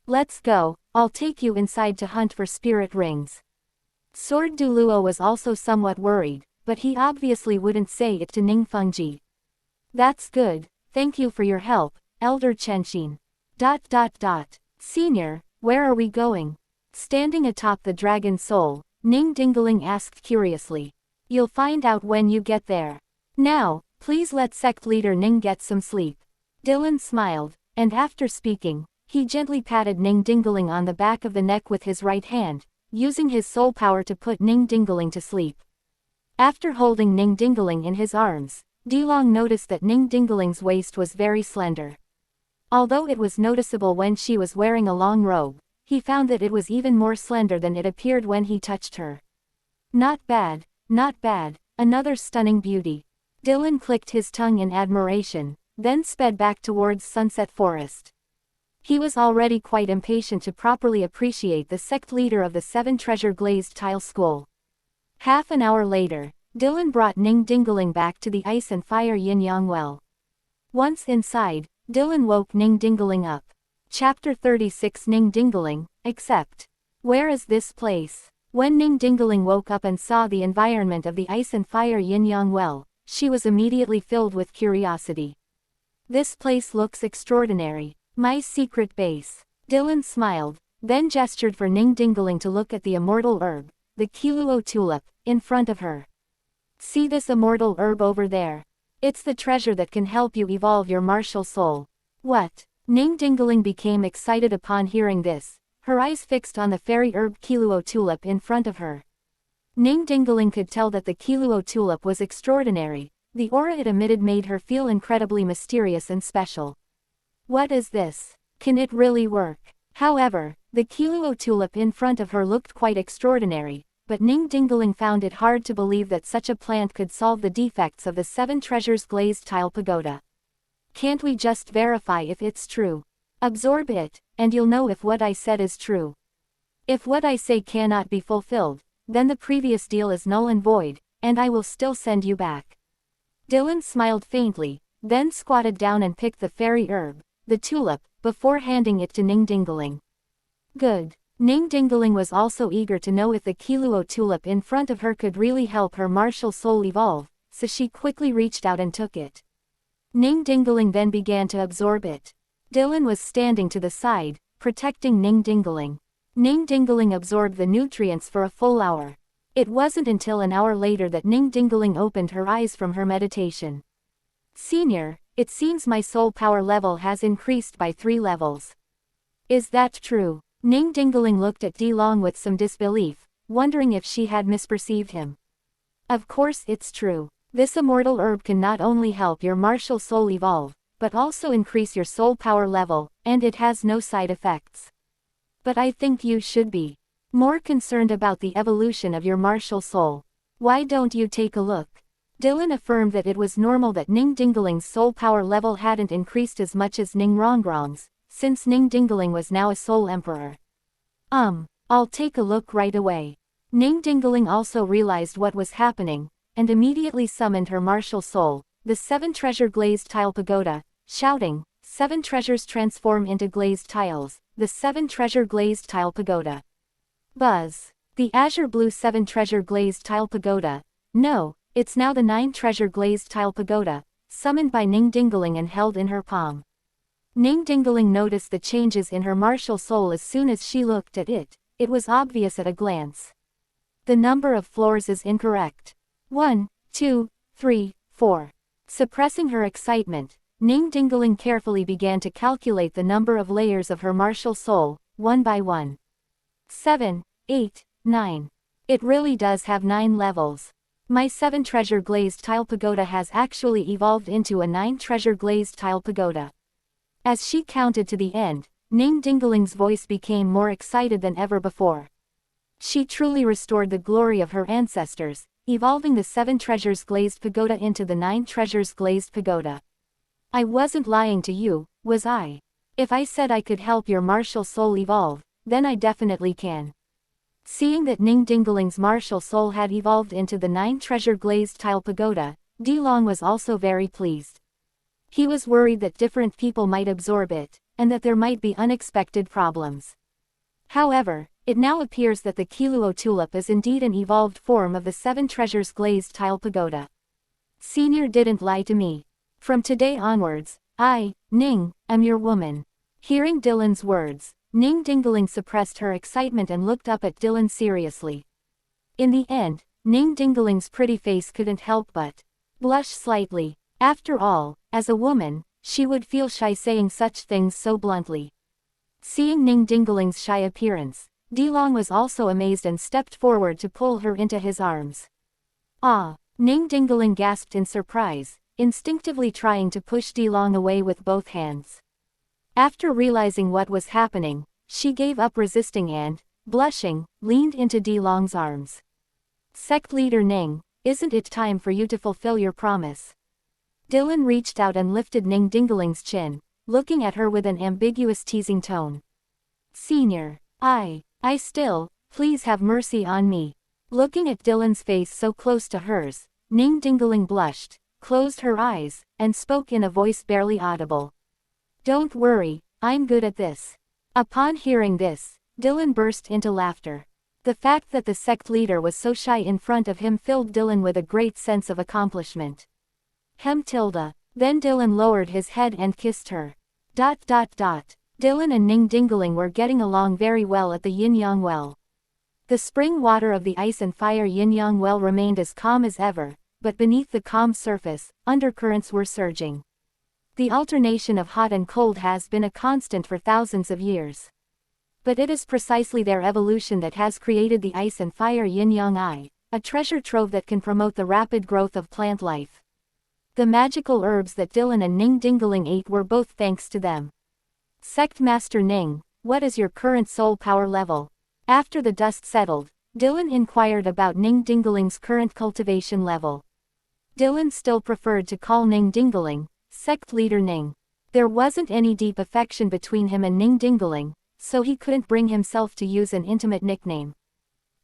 S1: Let's go, I'll take you inside to hunt for spirit rings. Sword Douluo was also somewhat worried, but he obviously wouldn't say it to Ning Fengji. That's good, thank you for your help, Elder Chenshin. Senior, where are we going? Standing atop the dragon soul, Ning Dingling asked curiously. You'll find out when you get there. Now, please let sect leader Ning get some sleep. Dylan smiled, and after speaking, he gently patted Ning Dingling on the back of the neck with his right hand, using his soul power to put Ning Dingling to sleep. After holding Ning Dingling in his arms, Dilong noticed that Ning Dingling's waist was very slender. Although it was noticeable when she was wearing a long robe, he found that it was even more slender than it appeared when he touched her. Not bad, another stunning beauty. Dylan clicked his tongue in admiration, then sped back towards Sunset Forest. He was already quite impatient to properly appreciate the sect leader of the 7 treasure glazed tile school. Half an hour later, Dylan brought Ning Dingling back to the ice and fire yin-yang well. Once inside, Dylan woke Ning Dingling up. Chapter 36 Ning Dingling, except. Where is this place? When Ning Dingling woke up and saw the environment of the ice and fire yin-yang well, she was immediately filled with curiosity. This place looks extraordinary. My secret base. Dylan smiled, then gestured for Ning Dingling to look at the immortal herb, the douluo tulip, in front of her. See this immortal herb over there? It's the treasure that can help you evolve your martial soul. What? Ning Dingling became excited upon hearing this, her eyes fixed on the fairy herb douluo tulip in front of her. Ning Dingling could tell that the douluo tulip was extraordinary, the aura it emitted made her feel incredibly mysterious and special. What is this? Can it really work? However, the douluo tulip in front of her looked quite extraordinary, but Ning Dingling found it hard to believe that such a plant could solve the defects of the 7 treasures glazed tile pagoda. Can't we just verify if it's true? Absorb it, and you'll know if what I said is true. If what I say cannot be fulfilled, then the previous deal is null and void, and I will still send you back. Dylan smiled faintly, then squatted down and picked the fairy herb, the tulip, before handing it to Ning Dingling. Good. Ning Dingling was also eager to know if the douluo tulip in front of her could really help her martial soul evolve, so she quickly reached out and took it. Ning Dingling then began to absorb it. Dylan was standing to the side, protecting Ning Dingling. Ning Dingling absorbed the nutrients for a full hour. It wasn't until an hour later that Ning Dingling opened her eyes from her meditation. Senior, it seems my soul power level has increased by 3 levels. Is that true? Ning Dingling looked at Dilong with some disbelief, wondering if she had misperceived him. Of course it's true. This immortal herb can not only help your martial soul evolve, but also increase your soul power level, and it has no side effects. But I think you should be more concerned about the evolution of your martial soul. Why don't you take a look? Dylan affirmed that it was normal that Ning Dingling's soul power level hadn't increased as much as Ning Rongrong's, since Ning Dingling was now a soul emperor. I'll take a look right away. Ning Dingling also realized what was happening, and immediately summoned her martial soul, the 7 treasure glazed tile pagoda, shouting, 7 treasures transform into glazed tiles, the 7 treasure glazed tile pagoda. Buzz. The azure blue 7 treasure glazed tile pagoda. No, it's now the 9 treasure glazed tile pagoda, summoned by Ning Dingaling and held in her palm. Ning Dingaling noticed the changes in her martial soul as soon as she looked at it. It was obvious at a glance. The number of floors is incorrect. 1, 2, 3, 4. Suppressing her excitement, Ning Dingaling carefully began to calculate the number of layers of her martial soul, one by one. 7, 8, 9. It really does have 9 levels. My 7 treasure glazed tile pagoda has actually evolved into a 9 treasure glazed tile pagoda. As she counted to the end, Ning Dingaling's voice became more excited than ever before. She truly restored the glory of her ancestors, evolving the 7 treasures glazed pagoda into the 9 treasures glazed pagoda. I wasn't lying to you, was I? If I said I could help your martial soul evolve, then I definitely can. Seeing that Ning Dingaling's martial soul had evolved into the 9 treasure glazed tile pagoda, Dilong was also very pleased. He was worried that different people might absorb it, and that there might be unexpected problems. However, it now appears that the Kiluo tulip is indeed an evolved form of the 7 treasures glazed tile pagoda. Senior didn't lie to me. From today onwards, I, Ning, am your woman. Hearing Dylan's words, Ning Dingaling suppressed her excitement and looked up at Dylan seriously. In the end, Ning Dingaling's pretty face couldn't help but blush slightly. After all, as a woman, she would feel shy saying such things so bluntly. Seeing Ning Dingaling's shy appearance, Dilong was also amazed and stepped forward to pull her into his arms. Ah! Ning Dingaling gasped in surprise, instinctively trying to push Dilong away with both hands. After realizing what was happening, she gave up resisting and, blushing, leaned into Dilong's arms. Sect leader Ning, isn't it time for you to fulfill your promise? Dylan reached out and lifted Ning Dingaling's chin, looking at her with an ambiguous teasing tone. Senior, I still, please have mercy on me. Looking at Dylan's face so close to hers, Ning Dingaling blushed, closed her eyes, and spoke in a voice barely audible. Don't worry, I'm good at this. Upon hearing this, Dylan burst into laughter. The fact that the sect leader was so shy in front of him filled Dylan with a great sense of accomplishment. Then Dylan lowered his head and kissed her. Dylan and Ning Dingaling were getting along very well at the Yin-Yang well. The spring water of the ice and fire Yin-Yang well remained as calm as ever, but beneath the calm surface, undercurrents were surging. The alternation of hot and cold has been a constant for thousands of years. But it is precisely their evolution that has created the ice and fire Yin-Yang eye, a treasure trove that can promote the rapid growth of plant life. The magical herbs that Dylan and Ning Dingaling ate were both thanks to them. Sect Master Ning, what is your current soul power level? After the dust settled, Dylan inquired about Ning Dingaling's current cultivation level. Dylan still preferred to call Ning Dingaling, sect leader Ning. There wasn't any deep affection between him and Ning Dingaling, so he couldn't bring himself to use an intimate nickname.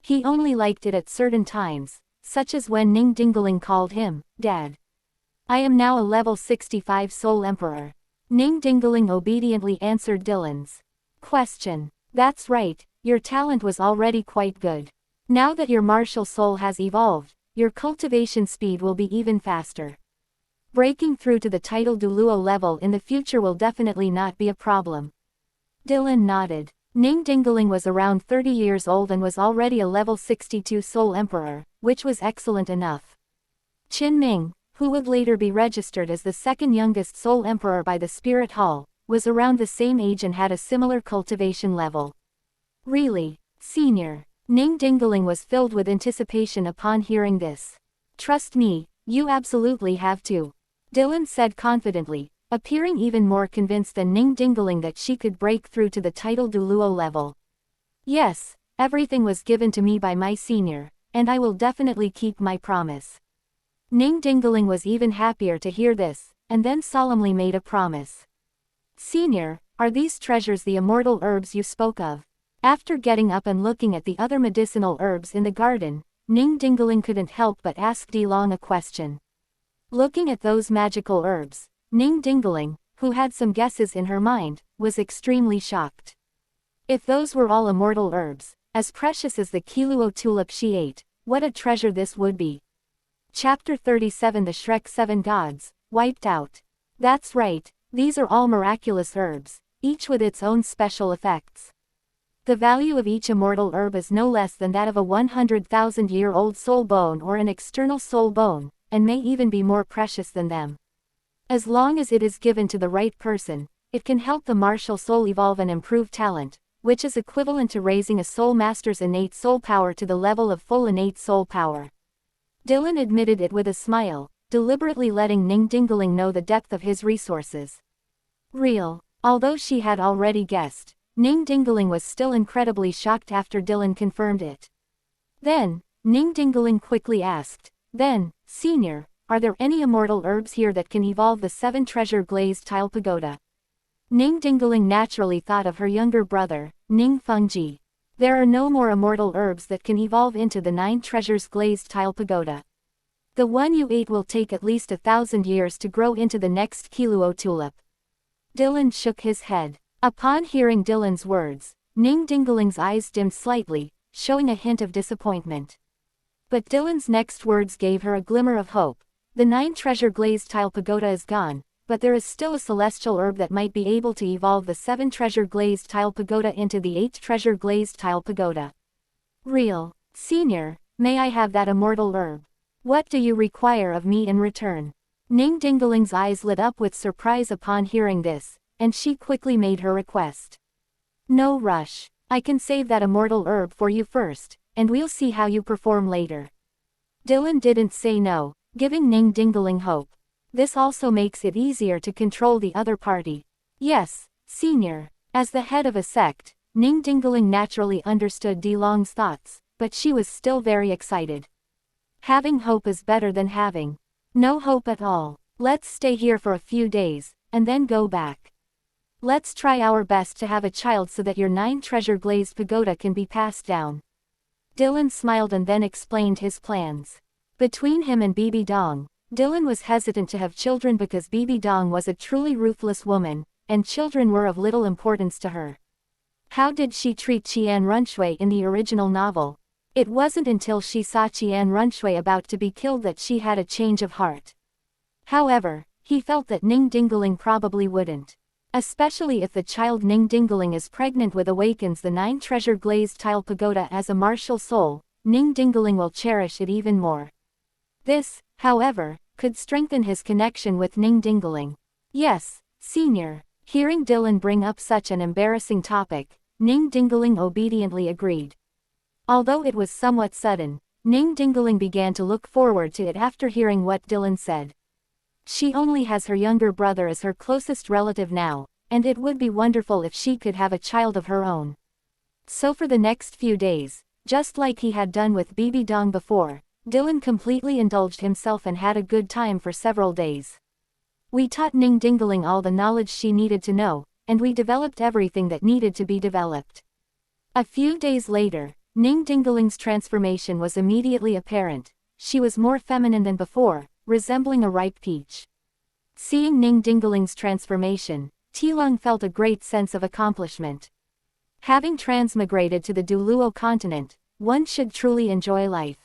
S1: He only liked it at certain times, such as when Ning Dingaling called him, Dad. I am now a level 65 Soul Emperor. Ning Dingaling obediently answered Dylan's question. That's right, your talent was already quite good. Now that your martial soul has evolved, your cultivation speed will be even faster. Breaking through to the title douluo level in the future will definitely not be a problem. Dylan nodded. Ning Dingaling was around 30 years old and was already a level 62 Soul Emperor, which was excellent enough. Qin Ming, who would later be registered as the second youngest Soul Emperor by the Spirit Hall, was around the same age and had a similar cultivation level. Really, Senior? Ning Dingaling was filled with anticipation upon hearing this. Trust me, you absolutely have to. Dylan said confidently, appearing even more convinced than Ning Dingaling that she could break through to the title douluo level. Yes, everything was given to me by my senior, and I will definitely keep my promise. Ning Dingaling was even happier to hear this, and then solemnly made a promise. Senior, are these treasures the immortal herbs you spoke of? After getting up and looking at the other medicinal herbs in the garden, Ning Dingaling couldn't help but ask Dilong a question. Looking at those magical herbs, Ning Dingaling, who had some guesses in her mind, was extremely shocked. If those were all immortal herbs, as precious as the Kiluo tulip she ate, what a treasure this would be. Chapter 37 The Shrek 7 Gods, Wiped Out. That's right, these are all miraculous herbs, each with its own special effects. The value of each immortal herb is no less than that of a 100,000-year-old soul bone or an external soul bone, and may even be more precious than them. As long as it is given to the right person, it can help the martial soul evolve and improve talent, which is equivalent to raising a soul master's innate soul power to the level of full innate soul power. Dylan admitted it with a smile, deliberately letting Ning Dingaling know the depth of his resources. Real. Although she had already guessed, Ning Dingaling was still incredibly shocked after Dylan confirmed it. Then, Ning Dingaling quickly asked, "Then, Senior, are there any immortal herbs here that can evolve the 7 treasure glazed tile pagoda?" Ning Dingaling naturally thought of her younger brother, Ning Fengji. There are no more immortal herbs that can evolve into the 9 treasures glazed tile pagoda. The one you ate will take at least 1,000 years to grow into the next Kiluo tulip. Dylan shook his head. Upon hearing Dylan's words, Ning Dingaling's eyes dimmed slightly, showing a hint of disappointment. But Dylan's next words gave her a glimmer of hope. The 9 treasure glazed tile pagoda is gone, but there is still a celestial herb that might be able to evolve the 7 treasure glazed tile pagoda into the 8 treasure glazed tile pagoda. Real. Senior, may I have that immortal herb? What do you require of me in return? Ning Dingaling's eyes lit up with surprise upon hearing this, and she quickly made her request. No rush. I can save that immortal herb for you first, and we'll see how you perform later. Dylan didn't say no, giving Ning Dingaling hope. This also makes it easier to control the other party. Yes, Senior. As the head of a sect, Ning Dingaling naturally understood Dilong's thoughts, but she was still very excited. Having hope is better than having no hope at all. Let's stay here for a few days, and then go back. Let's try our best to have a child so that your 9 treasure glazed pagoda can be passed down. Dylan smiled and then explained his plans. Between him and Bibi Dong, Dylan was hesitant to have children because Bibi Dong was a truly ruthless woman, and children were of little importance to her. How did she treat Qian Runshui in the original novel? It wasn't until she saw Qian Runshui about to be killed that she had a change of heart. However, he felt that Ning Dingaling probably wouldn't. Especially if the child Ning Dingaling is pregnant with awakens the 9 treasure glazed tile pagoda as a martial soul, Ning Dingaling will cherish it even more. This, however, could strengthen his connection with Ning Dingaling. Yes, Senior. Hearing Dylan bring up such an embarrassing topic, Ning Dingaling obediently agreed. Although it was somewhat sudden, Ning Dingaling began to look forward to it after hearing what Dylan said. She only has her younger brother as her closest relative now, and it would be wonderful if she could have a child of her own. So for the next few days, just like he had done with Bibi Dong before, Dylan completely indulged himself and had a good time for several days. We taught Ning Dingaling all the knowledge she needed to know, and we developed everything that needed to be developed. A few days later, Ning Dingaling's transformation was immediately apparent. She was more feminine than before, resembling a ripe peach. Seeing Ning Dingaling's transformation, Tilong felt a great sense of accomplishment. Having transmigrated to the douluo continent, one should truly enjoy life.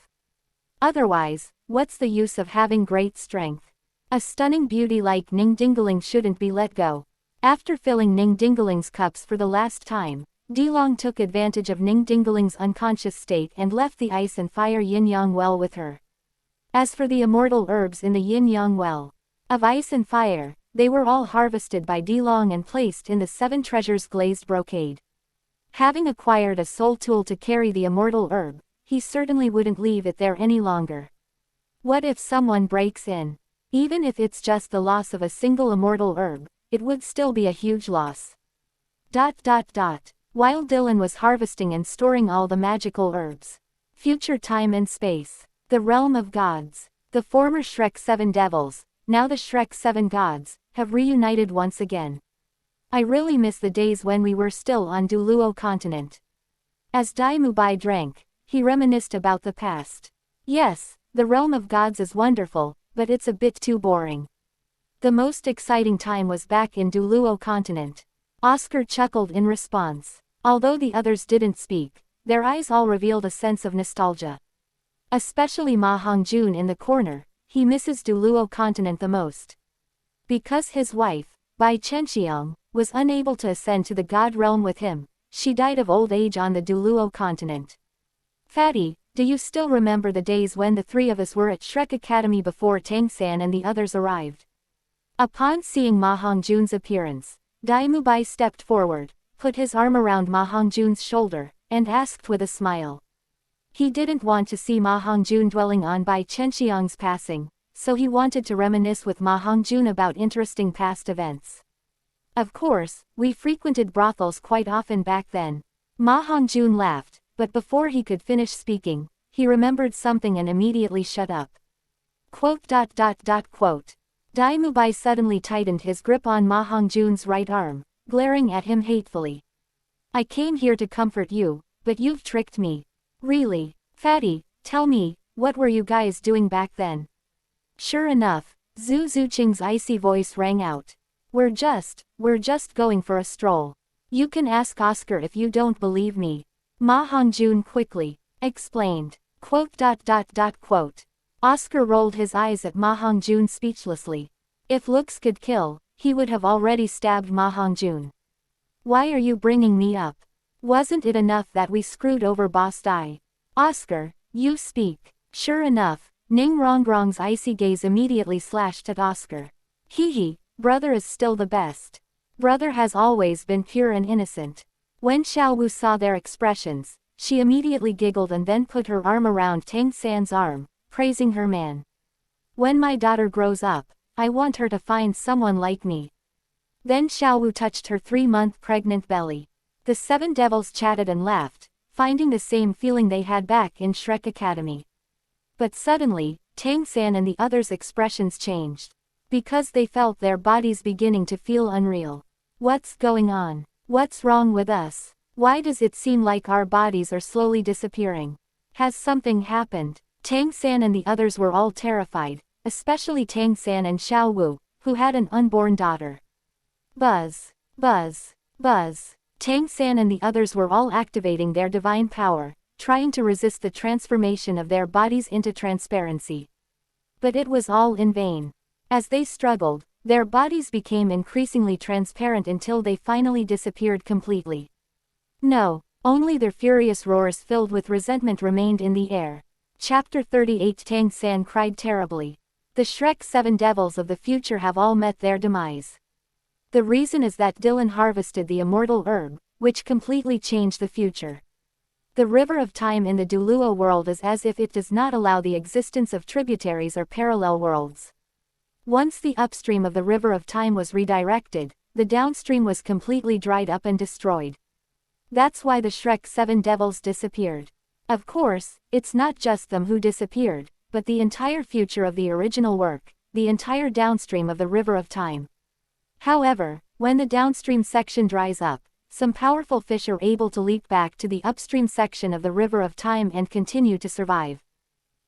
S1: Otherwise, what's the use of having great strength? A stunning beauty like Ning Dingaling shouldn't be let go. After filling Ning Dingaling's cups for the last time, Dilong took advantage of Ning Dingaling's unconscious state and left the ice and fire yin-yang well with her. As for the immortal herbs in the yin-yang well of ice and fire, they were all harvested by Dilong and placed in the 7 treasures glazed brocade. Having acquired a soul tool to carry the immortal herb, he certainly wouldn't leave it there any longer. What if someone breaks in? Even if it's just the loss of a single immortal herb, it would still be a huge loss. While Dylan was harvesting and storing all the magical herbs. Future time and space. The realm of gods. The former Shrek 7 devils, now the Shrek 7 gods, have reunited once again. I really miss the days when we were still on Douluo continent. As Dai Mubai drank, he reminisced about the past. Yes, the realm of gods is wonderful, but it's a bit too boring. The most exciting time was back in Douluo continent. Oscar chuckled in response. Although the others didn't speak, their eyes all revealed a sense of nostalgia. Especially Ma Hongjun in the corner, he misses Douluo continent the most. Because his wife, Bai Chenxiang, was unable to ascend to the god realm with him, she died of old age on the Douluo continent. Fatty, do you still remember the days when the three of us were at Shrek Academy before Tang San and the others arrived? Upon seeing Ma Hongjun's appearance, Dai Mubai stepped forward, put his arm around Ma Hongjun's shoulder, and asked with a smile. He didn't want to see Ma Hongjun dwelling on Bai Chenxiang's passing, so he wanted to reminisce with Ma Hongjun about interesting past events. Of course, we frequented brothels quite often back then. Ma Hongjun laughed, but before he could finish speaking, he remembered something and immediately shut up. Quote. Dai Mubai suddenly tightened his grip on Ma Hongjun's right arm, glaring at him hatefully. I came here to comfort you, but you've tricked me. Really? Fatty, tell me, what were you guys doing back then? Sure enough, Zhu Zuqing's icy voice rang out. We're just going for a stroll. You can ask Oscar if you don't believe me. Ma Hongjun quickly explained. Quote. Oscar rolled his eyes at Ma Hongjun speechlessly. If looks could kill, he would have already stabbed Ma Hongjun. Why are you bringing me up? Wasn't it enough that we screwed over Boss Dai? Oscar, you speak. Sure enough, Ning Rongrong's icy gaze immediately slashed at Oscar. Hee, brother is still the best. Brother has always been pure and innocent. When Xiaowu saw their expressions, she immediately giggled and then put her arm around Tang San's arm, praising her man. When my daughter grows up, I want her to find someone like me. Then Xiaowu touched her 3-month pregnant belly. The 7 devils chatted and laughed, finding the same feeling they had back in Shrek Academy. But suddenly, Tang San and the others' expressions changed. Because they felt their bodies beginning to feel unreal. What's going on? What's wrong with us? Why does it seem like our bodies are slowly disappearing? Has something happened? Tang San and the others were all terrified, especially Tang San and Xiaowu, who had an unborn daughter. Buzz, buzz, buzz. Tang San and the others were all activating their divine power, trying to resist the transformation of their bodies into transparency. But it was all in vain. As they struggled, their bodies became increasingly transparent until they finally disappeared completely. No, only their furious roars filled with resentment remained in the air. Chapter 38. Tang San cried terribly. The Shrek 7 devils of the future have all met their demise. The reason is that Dylan harvested the immortal herb, which completely changed the future. The river of time in the Douluo world is as if it does not allow the existence of tributaries or parallel worlds. Once the upstream of the river of time was redirected, the downstream was completely dried up and destroyed. That's why the Shrek 7 devils disappeared. Of course, it's not just them who disappeared, but the entire future of the original work, the entire downstream of the river of time. However, when the downstream section dries up, some powerful fish are able to leap back to the upstream section of the river of time and continue to survive.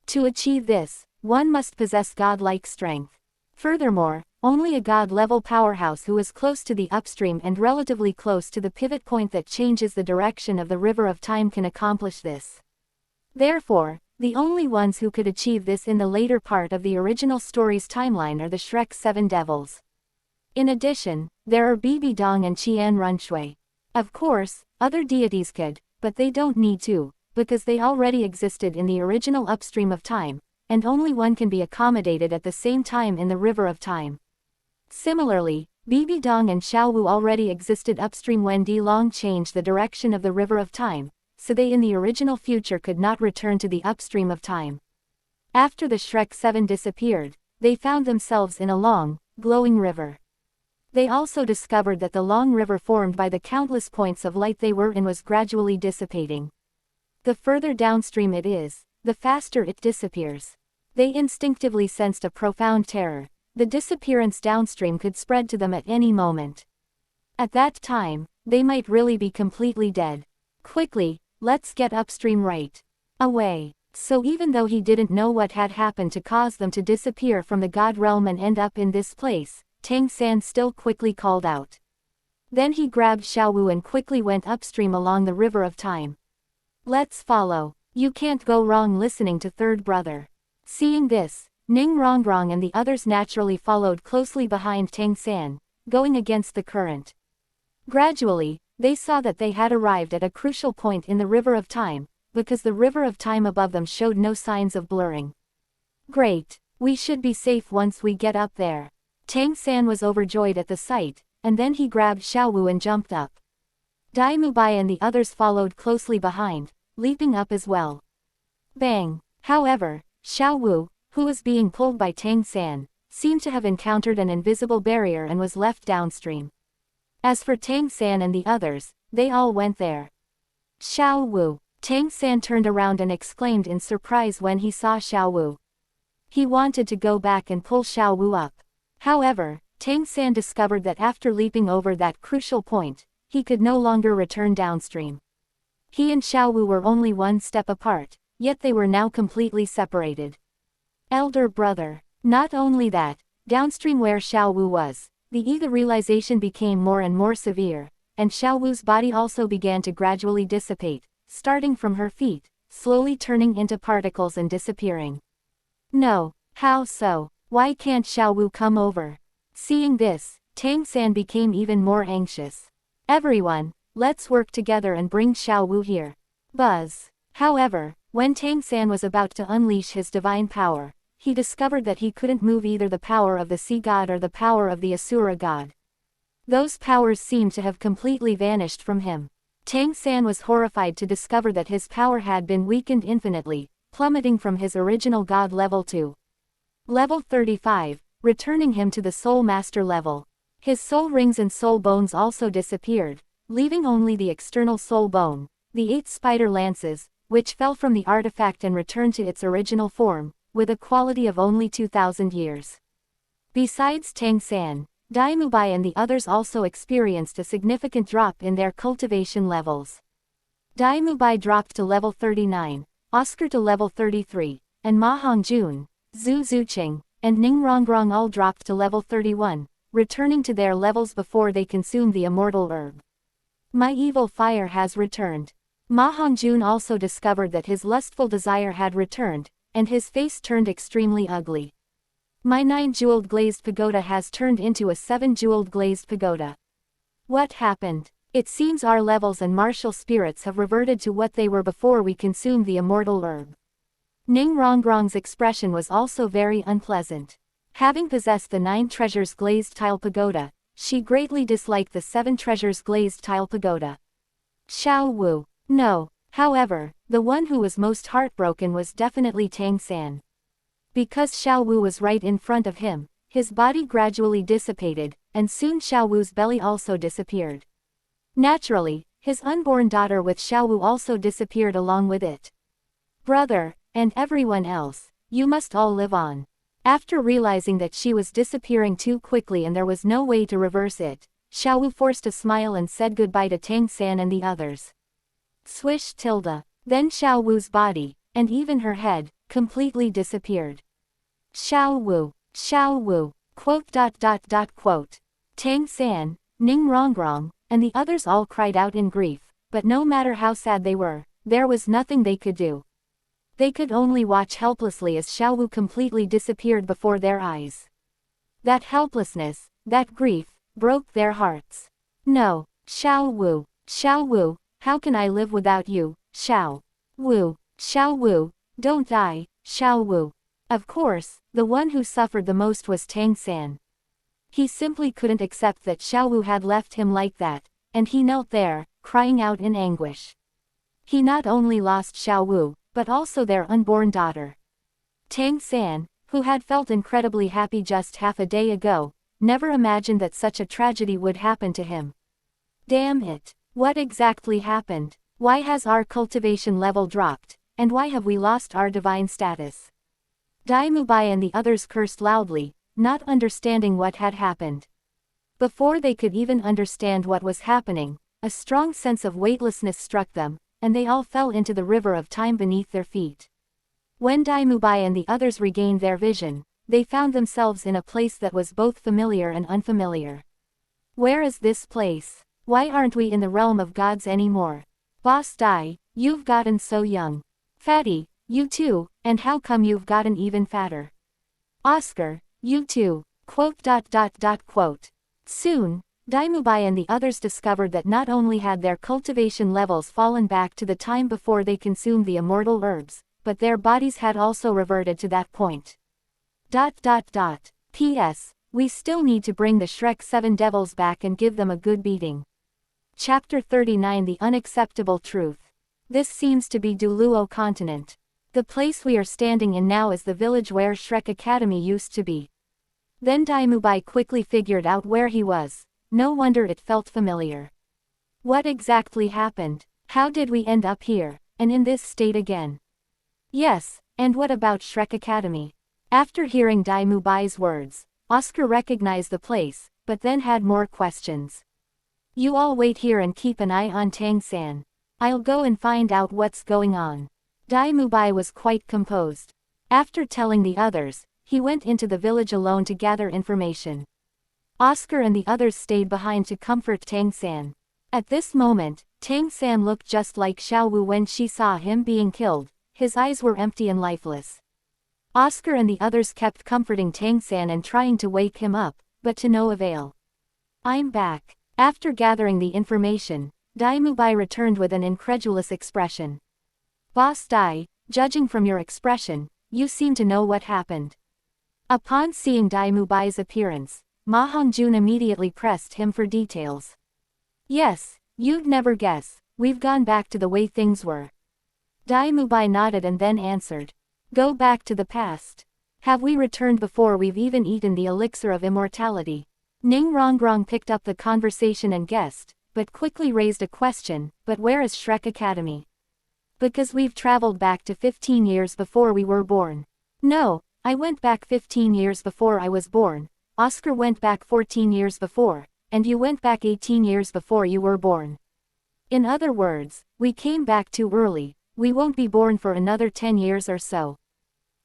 S1: To achieve this, one must possess godlike strength. Furthermore, only a god-level powerhouse who is close to the upstream and relatively close to the pivot point that changes the direction of the river of time can accomplish this. Therefore, the only ones who could achieve this in the later part of the original story's timeline are the Shrek 7 devils. In addition, there are Bibi Dong and Qian Runshui. Of course, other deities could, but they don't need to, because they already existed in the original upstream of time, and only one can be accommodated at the same time in the river of time. Similarly, Bibi Dong and Xiaowu already existed upstream when Di Long changed the direction of the river of time, so they in the original future could not return to the upstream of time. After the Shrek 7 disappeared, they found themselves in a long, glowing river. They also discovered that the long river formed by the countless points of light they were in was gradually dissipating. The further downstream it is, the faster it disappears. They instinctively sensed a profound terror. The disappearance downstream could spread to them at any moment. At that time, they might really be completely dead. Quickly, let's get upstream right away. So even though he didn't know what had happened to cause them to disappear from the god realm and end up in this place, Tang San still quickly called out. Then he grabbed Xiaowu and quickly went upstream along the river of time. Let's follow. You can't go wrong listening to third brother. Seeing this, Ning Rongrong and the others naturally followed closely behind Tang San, going against the current. Gradually, they saw that they had arrived at a crucial point in the river of time, because the river of time above them showed no signs of blurring. Great, we should be safe once we get up there. Tang San was overjoyed at the sight, and then he grabbed Xiaowu and jumped up. Dai Mubai and the others followed closely behind, leaping up as well. Bang! However, Xiaowu, who was being pulled by Tang San, seemed to have encountered an invisible barrier and was left downstream. As for Tang San and the others, they all went there. Xiaowu! Tang San turned around and exclaimed in surprise when he saw Xiaowu. He wanted to go back and pull Xiaowu up. However, Tang San discovered that after leaping over that crucial point, he could no longer return downstream. He and Xiaowu were only one step apart, yet they were now completely separated. Elder brother. Not only that, downstream where Xiaowu was, the realization became more and more severe, and Xiaowu's body also began to gradually dissipate, starting from her feet, slowly turning into particles and disappearing. No, how so? Why can't Xiaowu come over? Seeing this, Tang San became even more anxious. Everyone, let's work together and bring Xiaowu here. Buzz. However, when Tang San was about to unleash his divine power, he discovered that he couldn't move either the power of the sea god or the power of the Asura god. Those powers seemed to have completely vanished from him. Tang San was horrified to discover that his power had been weakened infinitely, plummeting from his original god level to level 35, returning him to the soul master level. His soul rings and soul bones also disappeared, leaving only the external soul bone, the 8 spider lances, which fell from the artifact and returned to its original form, with a quality of only 2,000 years. Besides Tang San, Dai Mubai and the others also experienced a significant drop in their cultivation levels. Dai Mubai dropped to level 39, Oscar to level 33, and Ma Hongjun, Zhu Zuqing, and Ning Rongrong all dropped to level 31, returning to their levels before they consumed the immortal herb. My evil fire has returned. Ma Hongjun also discovered that his lustful desire had returned, and his face turned extremely ugly. My 9-jeweled glazed pagoda has turned into a 7-jeweled glazed pagoda. What happened? It seems our levels and martial spirits have reverted to what they were before we consumed the immortal herb. Ning Rongrong's expression was also very unpleasant. Having possessed the 9 treasures glazed tile pagoda, she greatly disliked the 7 treasures glazed tile pagoda. Xiaowu. No. However, the one who was most heartbroken was definitely Tang San. Because Xiaowu was right in front of him, his body gradually dissipated, and soon Xiaowu's belly also disappeared. Naturally, his unborn daughter with Xiaowu also disappeared along with it. Brother, and everyone else, you must all live on. After realizing that she was disappearing too quickly and there was no way to reverse it, Xiaowu forced a smile and said goodbye to Tang San and the others. Swish tilde. Then Xiaowu's body, and even her head, completely disappeared. Xiaowu, Xiaowu, quote. Tang San, Ning Rongrong, and the others all cried out in grief, but no matter how sad they were, there was nothing they could do. They could only watch helplessly as Xiaowu completely disappeared before their eyes. That helplessness, that grief, broke their hearts. No, Xiaowu, Xiaowu, how can I live without you, Xiaowu, Xiaowu, don't die, Xiaowu. Of course, the one who suffered the most was Tang San. He simply couldn't accept that Xiaowu had left him like that, and he knelt there, crying out in anguish. He not only lost Xiaowu, but also their unborn daughter. Tang San, who had felt incredibly happy just half a day ago, never imagined that such a tragedy would happen to him. Damn it, what exactly happened? Why has our cultivation level dropped, and why have we lost our divine status? Dai Mubai and the others cursed loudly, not understanding what had happened. Before they could even understand what was happening, a strong sense of weightlessness struck them, and they all fell into the river of time beneath their feet. When Daimubai and the others regained their vision, they found themselves in a place that was both familiar and unfamiliar. Where is this place? Why aren't we in the realm of gods anymore? Boss Dai, you've gotten so young. Fatty, you too, and how come you've gotten even fatter? Oscar, you too. Quote. Soon, Daimubai and the others discovered that not only had their cultivation levels fallen back to the time before they consumed the immortal herbs, but their bodies had also reverted to that point. P.S. We still need to bring the Shrek 7 devils back and give them a good beating. Chapter 39 The Unacceptable Truth. This seems to be Douluo continent. The place we are standing in now is the village where Shrek Academy used to be. Then Daimubai quickly figured out where he was. No wonder it felt familiar. What exactly happened? How did we end up here, and in this state again? Yes, and what about Shrek Academy? After hearing Daimubai's words, Oscar recognized the place, but then had more questions. You all wait here and keep an eye on Tang-san. I'll go and find out what's going on. Daimubai was quite composed. After telling the others, he went into the village alone to gather information. Oscar and the others stayed behind to comfort Tang-san. At this moment, Tang-san looked just like Xiaowu when she saw him being killed. His eyes were empty and lifeless. Oscar and the others kept comforting Tang-san and trying to wake him up, but to no avail. I'm back. After gathering the information, Daimubai returned with an incredulous expression. Boss Dai, judging from your expression, you seem to know what happened. Upon seeing Daimubai's appearance, Ma Hongjun immediately pressed him for details. Yes, you'd never guess, we've gone back to the way things were. Daimubai nodded and then answered. Go back to the past. Have we returned before we've even eaten the elixir of immortality? Ning Rongrong picked up the conversation and guessed, but quickly raised a question, but where is Shrek Academy? Because we've traveled back to 15 years before we were born. No, I went back 15 years before I was born, Oscar went back 14 years before, and you went back 18 years before you were born. In other words, we came back too early, we won't be born for another 10 years or so.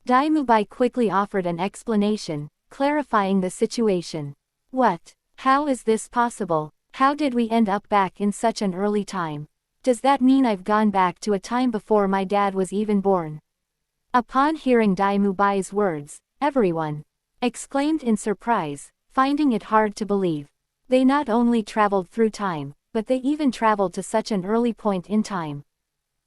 S1: Daimubai quickly offered an explanation, clarifying the situation. What? How is this possible? How did we end up back in such an early time? Does that mean I've gone back to a time before my dad was even born? Upon hearing Daimubai's words, everyone exclaimed in surprise, finding it hard to believe. They not only traveled through time, but they even traveled to such an early point in time.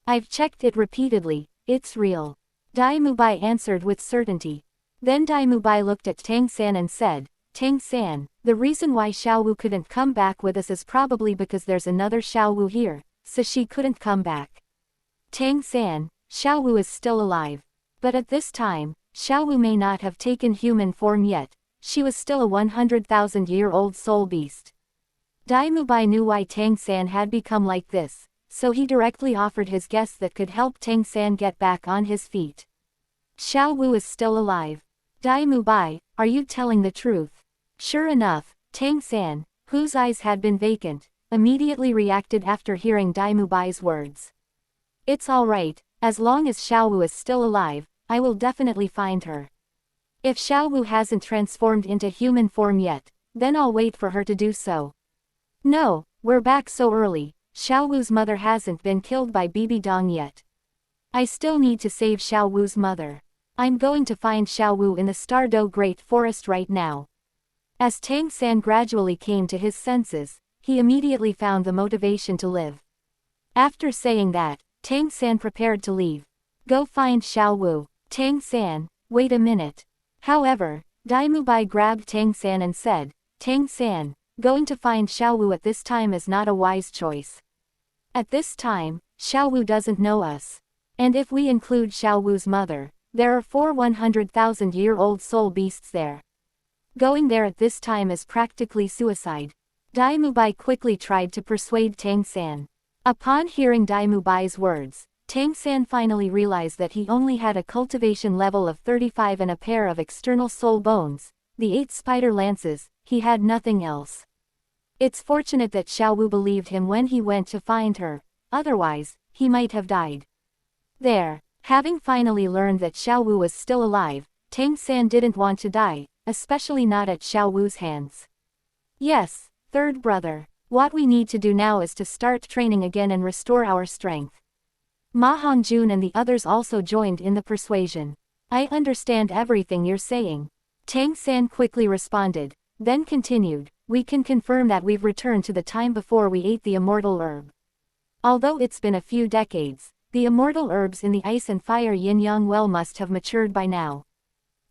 S1: I've checked it repeatedly, it's real. Daimubai answered with certainty. Then Daimubai looked at Tang-san and said, Tang-san, the reason why Xiaowu couldn't come back with us is probably because there's another Xiaowu here, so she couldn't come back. Tang-san, Xiaowu is still alive. But at this time, Xiaowu may not have taken human form yet, she was still a 100,000-year-old soul beast. Daimubai knew why Tang-san had become like this, so he directly offered his guess that could help Tang-san get back on his feet. Xiaowu is still alive. Daimubai, are you telling the truth? Sure enough, Tang-san, whose eyes had been vacant, immediately reacted after hearing Daimubai's words. It's alright, as long as Xiaowu is still alive, I will definitely find her. If Xiaowu hasn't transformed into human form yet, then I'll wait for her to do so. No, we're back so early, Xiaowu's mother hasn't been killed by Bibi Dong yet. I still need to save Xiaowu's mother. I'm going to find Xiaowu in the Stardow Great Forest right now. As Tang-san gradually came to his senses, he immediately found the motivation to live. After saying that, Tang-san prepared to leave. Go find Xiaowu. Tang-san, wait a minute. However, Daimubai grabbed Tang-san and said, Tang-san, going to find Xiaowu at this time is not a wise choice. At this time, Xiaowu doesn't know us. And if we include Xiaowu's mother, there are 4 100,000-year-old soul beasts there. Going there at this time is practically suicide. Daimubai quickly tried to persuade Tang-san. Upon hearing Daimubai's words, Tang-san finally realized that he only had a cultivation level of 35 and a pair of external soul bones, the 8 spider lances, he had nothing else. It's fortunate that Xiaowu believed him when he went to find her, otherwise, he might have died. There, Having finally learned that Xiao Wu was still alive, Tang San didn't want to die, especially not at Xiao Wu's hands. Yes, third brother. What we need to do now is to start training again and restore our strength. Ma Hongjun and the others also joined in the persuasion. I understand everything you're saying. Tang San quickly responded, then continued, we can confirm that we've returned to the time before we ate the immortal herb. Although it's been a few decades, the immortal herbs in the ice and fire yin-yang well must have matured by now.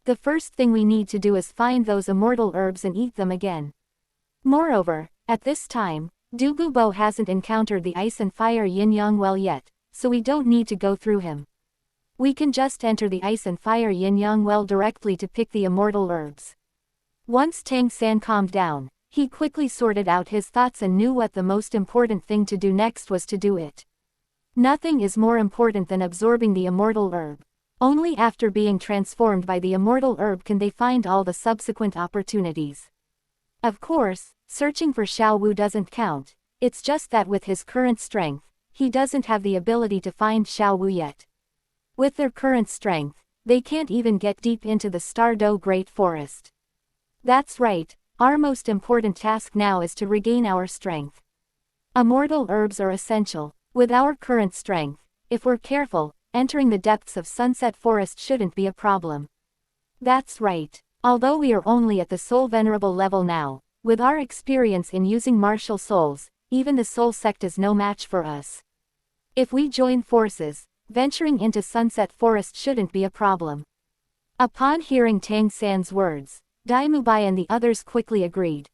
S1: The first thing we need to do is find those immortal herbs and eat them again. Moreover, at this time, Du Gubo hasn't encountered the ice and fire yin-yang well yet, so we don't need to go through him. We can just enter the ice and fire yin-yang well directly to pick the immortal herbs. Once Tang San calmed down, he quickly sorted out his thoughts and knew what the most important thing to do next was to do it. Nothing is more important than absorbing the immortal herb. Only after being transformed by the immortal herb can they find all the subsequent opportunities. Of course, searching for Xiao Wu doesn't count, it's just that with his current strength, he doesn't have the ability to find Xiao Wu yet. With their current strength, they can't even get deep into the Stardow Great Forest. That's right, our most important task now is to regain our strength. Immortal herbs are essential. With our current strength, if we're careful, entering the depths of Sunset Forest shouldn't be a problem. That's right. Although we are only at the Soul Venerable level now, with our experience in using martial souls, even the Soul Sect is no match for us. If we join forces, venturing into Sunset Forest shouldn't be a problem. Upon hearing Tang San's words, Dai Mubai and the others quickly agreed.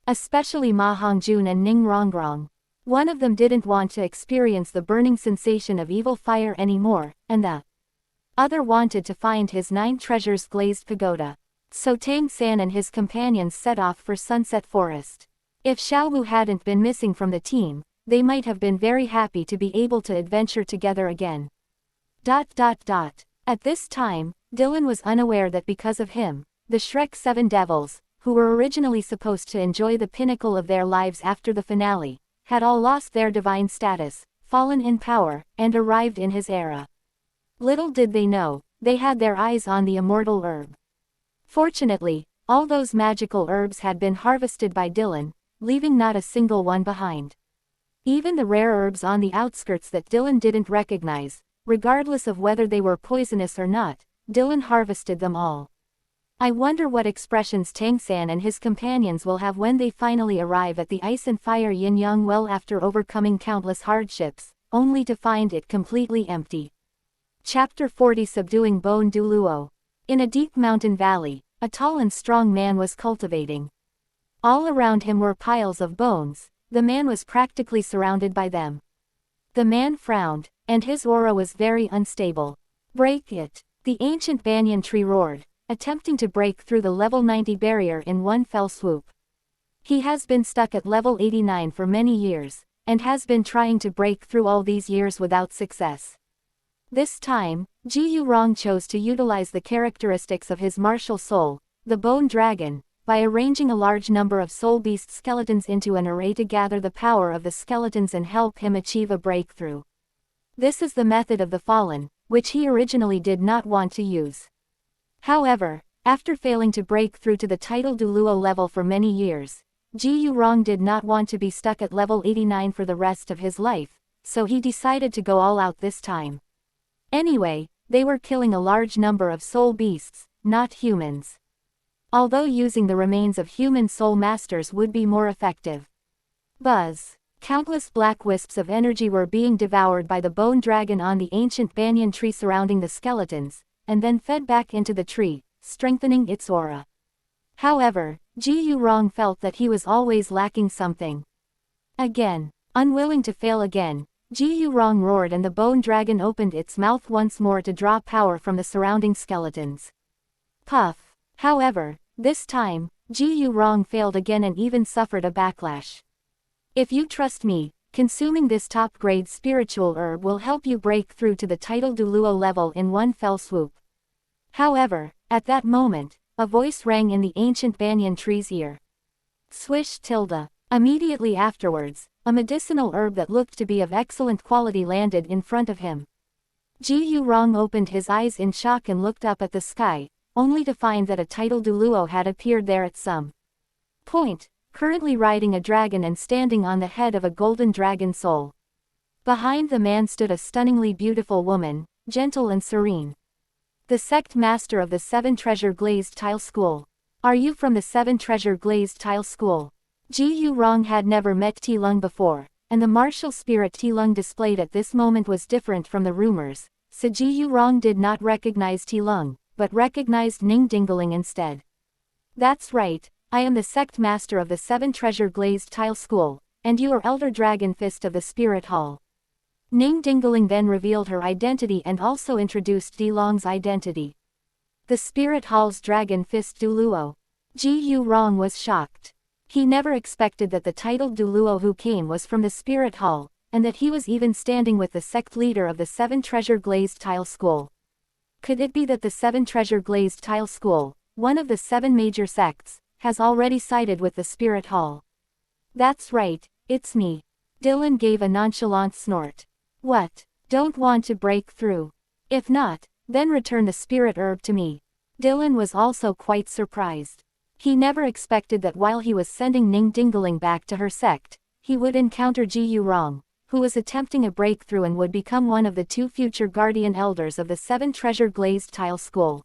S1: Especially Ma Hongjun and Ning Rongrong. One of them didn't want to experience the burning sensation of evil fire anymore, and the other wanted to find his 9 treasures glazed pagoda. So Tang San and his companions set off for Sunset Forest. If Xiao Wu hadn't been missing from the team, they might have been very happy to be able to adventure together again. At this time, Dylan was unaware that because of him, the Shrek 7 Devils, who were originally supposed to enjoy the pinnacle of their lives after the finale, had all lost their divine status, fallen in power, and arrived in his era. Little did they know, they had their eyes on the immortal herb. Fortunately, all those magical herbs had been harvested by Dylan, leaving not a single one behind. Even the rare herbs on the outskirts that Dylan didn't recognize, regardless of whether they were poisonous or not, Dylan harvested them all. I wonder what expressions Tang San and his companions will have when they finally arrive at the ice and fire yin-yang well after overcoming countless hardships, only to find it completely empty. Chapter 40 Subduing Bone Douluo. In a deep mountain valley, a tall and strong man was cultivating. All around him were piles of bones, the man was practically surrounded by them. The man frowned, and his aura was very unstable. Break it! The ancient banyan tree roared, attempting to break through the level 90 barrier in one fell swoop. He has been stuck at level 89 for many years, and has been trying to break through all these years without success. This time, Ji Yurong chose to utilize the characteristics of his martial soul, the Bone Dragon, by arranging a large number of soul beast skeletons into an array to gather the power of the skeletons and help him achieve a breakthrough. This is the method of the Fallen, which he originally did not want to use. However, after failing to break through to the title douluo level for many years, Ji Yurong did not want to be stuck at level 89 for the rest of his life, so he decided to go all out this time. Anyway, they were killing a large number of soul beasts, not humans. Although using the remains of human soul masters would be more effective. Buzz! Countless black wisps of energy were being devoured by the bone dragon on the ancient banyan tree surrounding the skeletons, and then fed back into the tree, strengthening its aura. However, Ji Yurong felt that he was always lacking something. Again, unwilling to fail again, Ji Yurong roared and the bone dragon opened its mouth once more to draw power from the surrounding skeletons. Puff! However, this time, Ji Yurong failed again and even suffered a backlash. If you trust me, consuming this top-grade spiritual herb will help you break through to the title douluo level in one fell swoop. However, at that moment, a voice rang in the ancient banyan tree's ear. Swish tilde. Immediately afterwards, a medicinal herb that looked to be of excellent quality landed in front of him. Ji Yurong opened his eyes in shock and looked up at the sky, only to find that a title douluo had appeared there at some point, currently riding a dragon and standing on the head of a golden dragon soul. Behind the man stood a stunningly beautiful woman, gentle and serene. The sect master of the Seven Treasure Glazed Tile School. Are you from the Seven Treasure Glazed Tile School? Ji Yurong had never met Tilung before, and the martial spirit Tilung displayed at this moment was different from the rumors, so Ji Yurong did not recognize Tilung, but recognized Ning Dingling instead. That's right, I am the sect master of the Seven Treasure Glazed Tile School, and you are Elder Dragon Fist of the Spirit Hall. Ning Dingling then revealed her identity and also introduced Tilung's identity. The Spirit Hall's Dragon Fist douluo. Ji Yurong was shocked. He never expected that the titled douluo who came was from the Spirit Hall, and that he was even standing with the sect leader of the Seven Treasure Glazed Tile School. Could it be that the Seven Treasure Glazed Tile School, one of the 7 major sects, has already sided with the Spirit Hall? That's right, it's me. Dylan gave a nonchalant snort. What? Don't want to break through? If not, then return the spirit herb to me. Dylan was also quite surprised. He never expected that while he was sending Ning Dingling back to her sect, he would encounter Ji Yurong, who was attempting a breakthrough and would become one of the 2 future guardian elders of the Seven Treasure Glazed Tile School.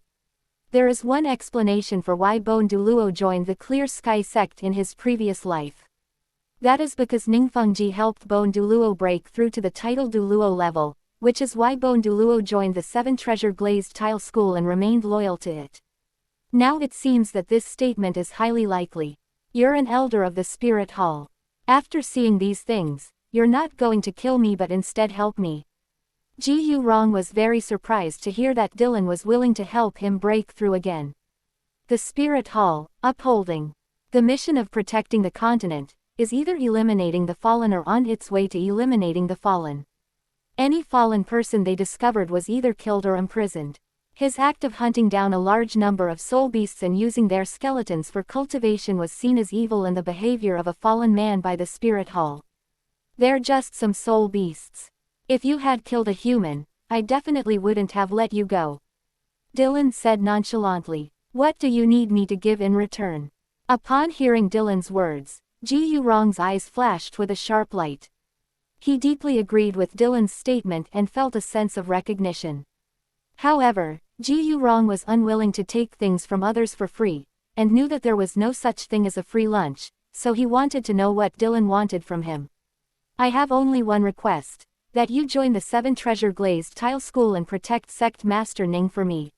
S1: There is one explanation for why Bone Douluo joined the Clear Sky sect in his previous life. That is because Ningfengji helped Bone Douluo break through to the title douluo level, which is why Bone Douluo joined the Seven Treasure Glazed Tile School and remained loyal to it. Now it seems that this statement is highly likely. You're an elder of the Spirit Hall. After seeing these things, you're not going to kill me but instead help me. Ji Yurong was very surprised to hear that Dylan was willing to help him break through again. The Spirit Hall, upholding the mission of protecting the continent, is either eliminating the fallen or on its way to eliminating the fallen. Any fallen person they discovered was either killed or imprisoned. His act of hunting down a large number of soul beasts and using their skeletons for cultivation was seen as evil and the behavior of a fallen man by the Spirit Hall. They're just some soul beasts. If you had killed a human, I definitely wouldn't have let you go. Dylan said nonchalantly. What do you need me to give in return? Upon hearing Dylan's words, Ji Yurong's eyes flashed with a sharp light. He deeply agreed with Dylan's statement and felt a sense of recognition. However, Ji Yurong was unwilling to take things from others for free, and knew that there was no such thing as a free lunch, so he wanted to know what Dylan wanted from him. I have only one request, that you join the Seven Treasure Glazed Tile School and protect Sect Master Ning for me.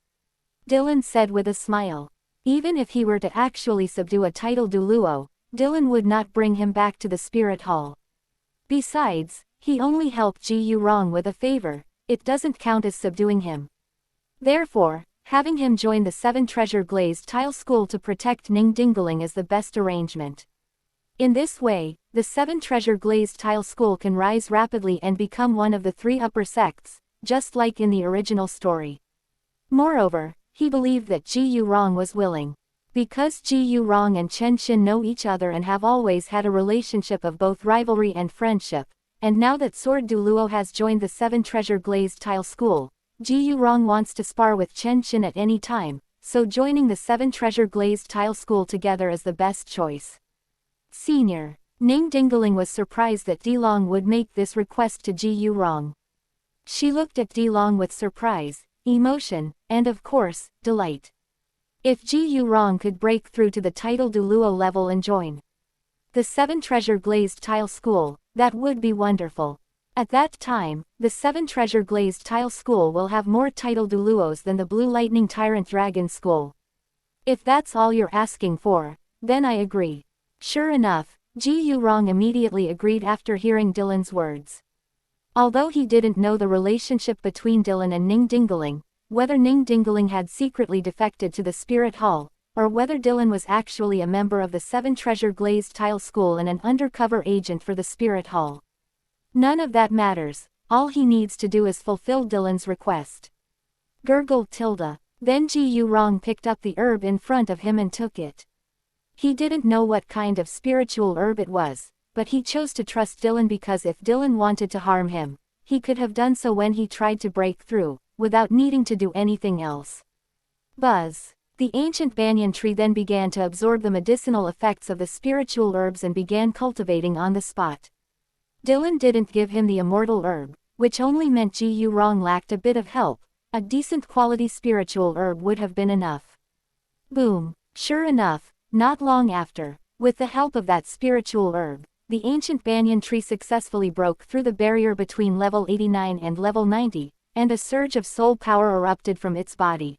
S1: Dylan said with a smile. Even if he were to actually subdue a title douluo, Dylan would not bring him back to the Spirit Hall. Besides, he only helped Ji Yurong with a favor, it doesn't count as subduing him. Therefore, having him join the Seven Treasure Glazed Tile School to protect Ning Dingling is the best arrangement. In this way, the Seven Treasure Glazed Tile School can rise rapidly and become one of the 3 upper sects, just like in the original story. Moreover, he believed that Ji Yurong was willing. Because Ji Yurong and Chen Xin know each other and have always had a relationship of both rivalry and friendship, and now that Sword Douluo has joined the Seven Treasure Glazed Tile School, Ji Yurong wants to spar with Chen Xin at any time, so joining the Seven Treasure Glazed Tile School together is the best choice. Senior. Ning Dingling was surprised that Dilong would make this request to Ji Yurong. She looked at Dilong with surprise, emotion, and of course, delight. If Ji Yurong could break through to the title douluo level and join the Seven Treasure Glazed Tile School, that would be wonderful. At that time, the Seven Treasure Glazed Tile School will have more title douluos than the Blue Lightning Tyrant Dragon School. If that's all you're asking for, then I agree. Sure enough, Ji Yurong immediately agreed after hearing Dylan's words. Although he didn't know the relationship between Dylan and Ning Dingling, whether Ning Dingling had secretly defected to the Spirit Hall, or whether Dylan was actually a member of the Seven Treasure Glazed Tile School and an undercover agent for the Spirit Hall. None of that matters, all he needs to do is fulfill Dylan's request. Gurgled Tilda. Then Ji Yurong picked up the herb in front of him and took it. He didn't know what kind of spiritual herb it was, but he chose to trust Dylan because if Dylan wanted to harm him, he could have done so when he tried to break through, without needing to do anything else. Buzz. The ancient banyan tree then began to absorb the medicinal effects of the spiritual herbs and began cultivating on the spot. Dylan didn't give him the immortal herb, which only meant Ji Yu Rong lacked a bit of help. A decent quality spiritual herb would have been enough. Boom. Sure enough, not long after, with the help of that spiritual herb, the ancient banyan tree successfully broke through the barrier between level 89 and level 90, and a surge of soul power erupted from its body.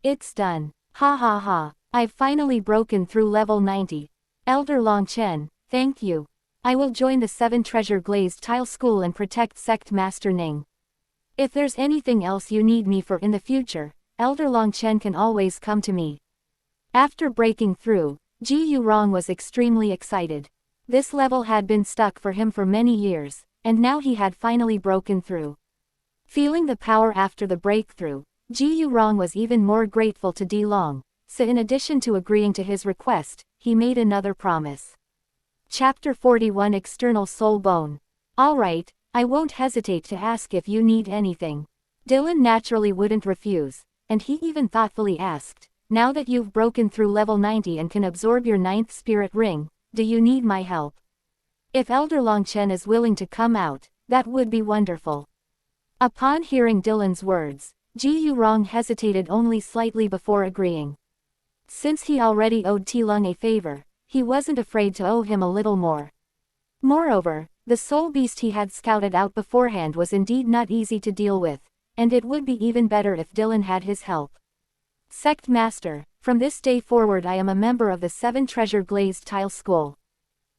S1: It's done. Ha ha ha. I've finally broken through level 90. Elder Longchen, thank you. I will join the 7 Treasure Glazed Tile School and protect Sect Master Ning. If there's anything else you need me for in the future, Elder Longchen can always come to me. After breaking through, Ji Yu Rong was extremely excited. This level had been stuck for him for many years, and now he had finally broken through. Feeling the power after the breakthrough, Ji Yu Rong was even more grateful to Di Long, so in addition to agreeing to his request, he made another promise. Chapter 41 External Soul Bone. Alright, I won't hesitate to ask if you need anything. Dylan naturally wouldn't refuse, and he even thoughtfully asked, now that you've broken through level 90 and can absorb your 9th spirit ring, do you need my help? If Elder Longchen is willing to come out, that would be wonderful. Upon hearing Dylan's words, Ji Yu Rong hesitated only slightly before agreeing. Since he already owed Tilung a favor, he wasn't afraid to owe him a little more. Moreover, the soul beast he had scouted out beforehand was indeed not easy to deal with, and it would be even better if Dylan had his help. Sect Master, from this day forward I am a member of the 7 Treasure Glazed Tile School.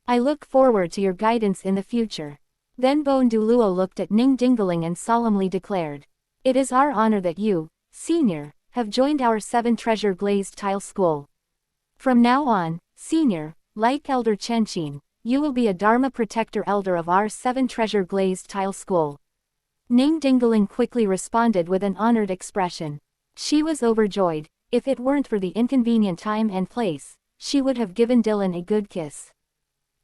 S1: I look forward to your guidance in the future. Then Bone Douluo looked at Ning Dingaling and solemnly declared, it is our honor that you, Senior, have joined our 7 Treasure Glazed Tile School. From now on, Senior, like Elder Chenchin, you will be a Dharma Protector Elder of our 7 Treasure Glazed Tile School. Ning Dingaling quickly responded with an honored expression. She was overjoyed. If it weren't for the inconvenient time and place, she would have given Dylan a good kiss.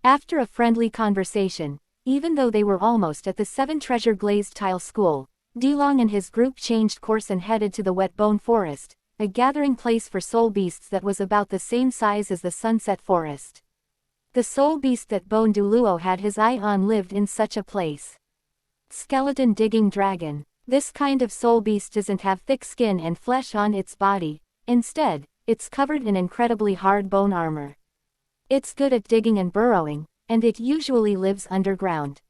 S1: After a friendly conversation, even though they were almost at the 7 Treasure Glazed Tile School, Dilong and his group changed course and headed to the Wet Bone Forest, a gathering place for soul beasts that was about the same size as the Sunset Forest. The soul beast that Bone Douluo had his eye on lived in such a place. Skeleton Digging Dragon. This kind of soul beast doesn't have thick skin and flesh on its body, instead, it's covered in incredibly hard bone armor. It's good at digging and burrowing, and it usually lives underground.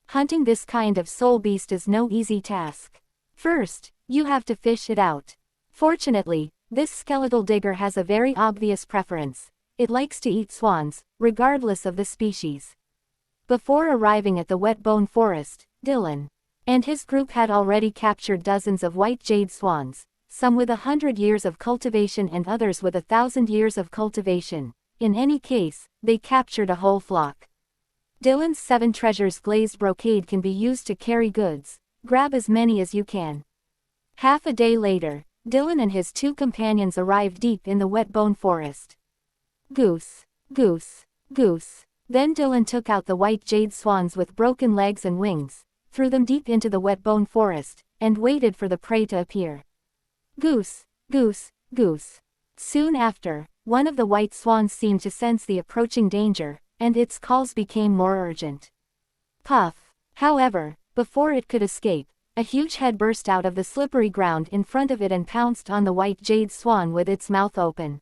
S1: Hunting this kind of soul beast is no easy task. First, you have to fish it out. Fortunately, this skeletal digger has a very obvious preference. It likes to eat swans, regardless of the species. Before arriving at the Wet Bone Forest, Dylan and his group had already captured dozens of white jade swans, some with 100 years of cultivation and others with 1,000 years of cultivation. In any case, they captured a whole flock. Dylan's 7 Treasures Glazed Brocade can be used to carry goods. Grab as many as you can. Half a day later, Dylan and his 2 companions arrived deep in the Wet Bone Forest. Goose, goose, goose. Then Dylan took out the white jade swans with broken legs and wings, threw them deep into the Wet Bone Forest, and waited for the prey to appear. Goose, goose, goose. Soon after, one of the white swans seemed to sense the approaching danger, and its calls became more urgent. Puff. However, before it could escape, a huge head burst out of the slippery ground in front of it and pounced on the white jade swan with its mouth open.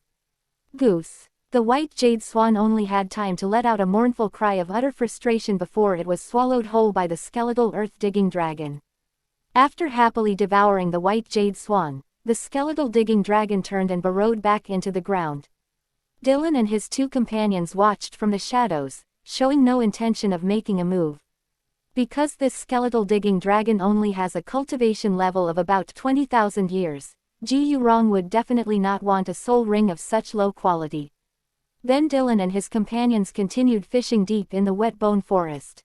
S1: Goose. The white jade swan only had time to let out a mournful cry of utter frustration before it was swallowed whole by the skeletal earth-digging dragon. After happily devouring the white jade swan, the skeletal digging dragon turned and burrowed back into the ground. Dylan and his 2 companions watched from the shadows, showing no intention of making a move. Because this skeletal digging dragon only has a cultivation level of about 20,000 years, Ji Yu Rong would definitely not want a soul ring of such low quality. Then Dylan and his companions continued fishing deep in the Wet Bone Forest.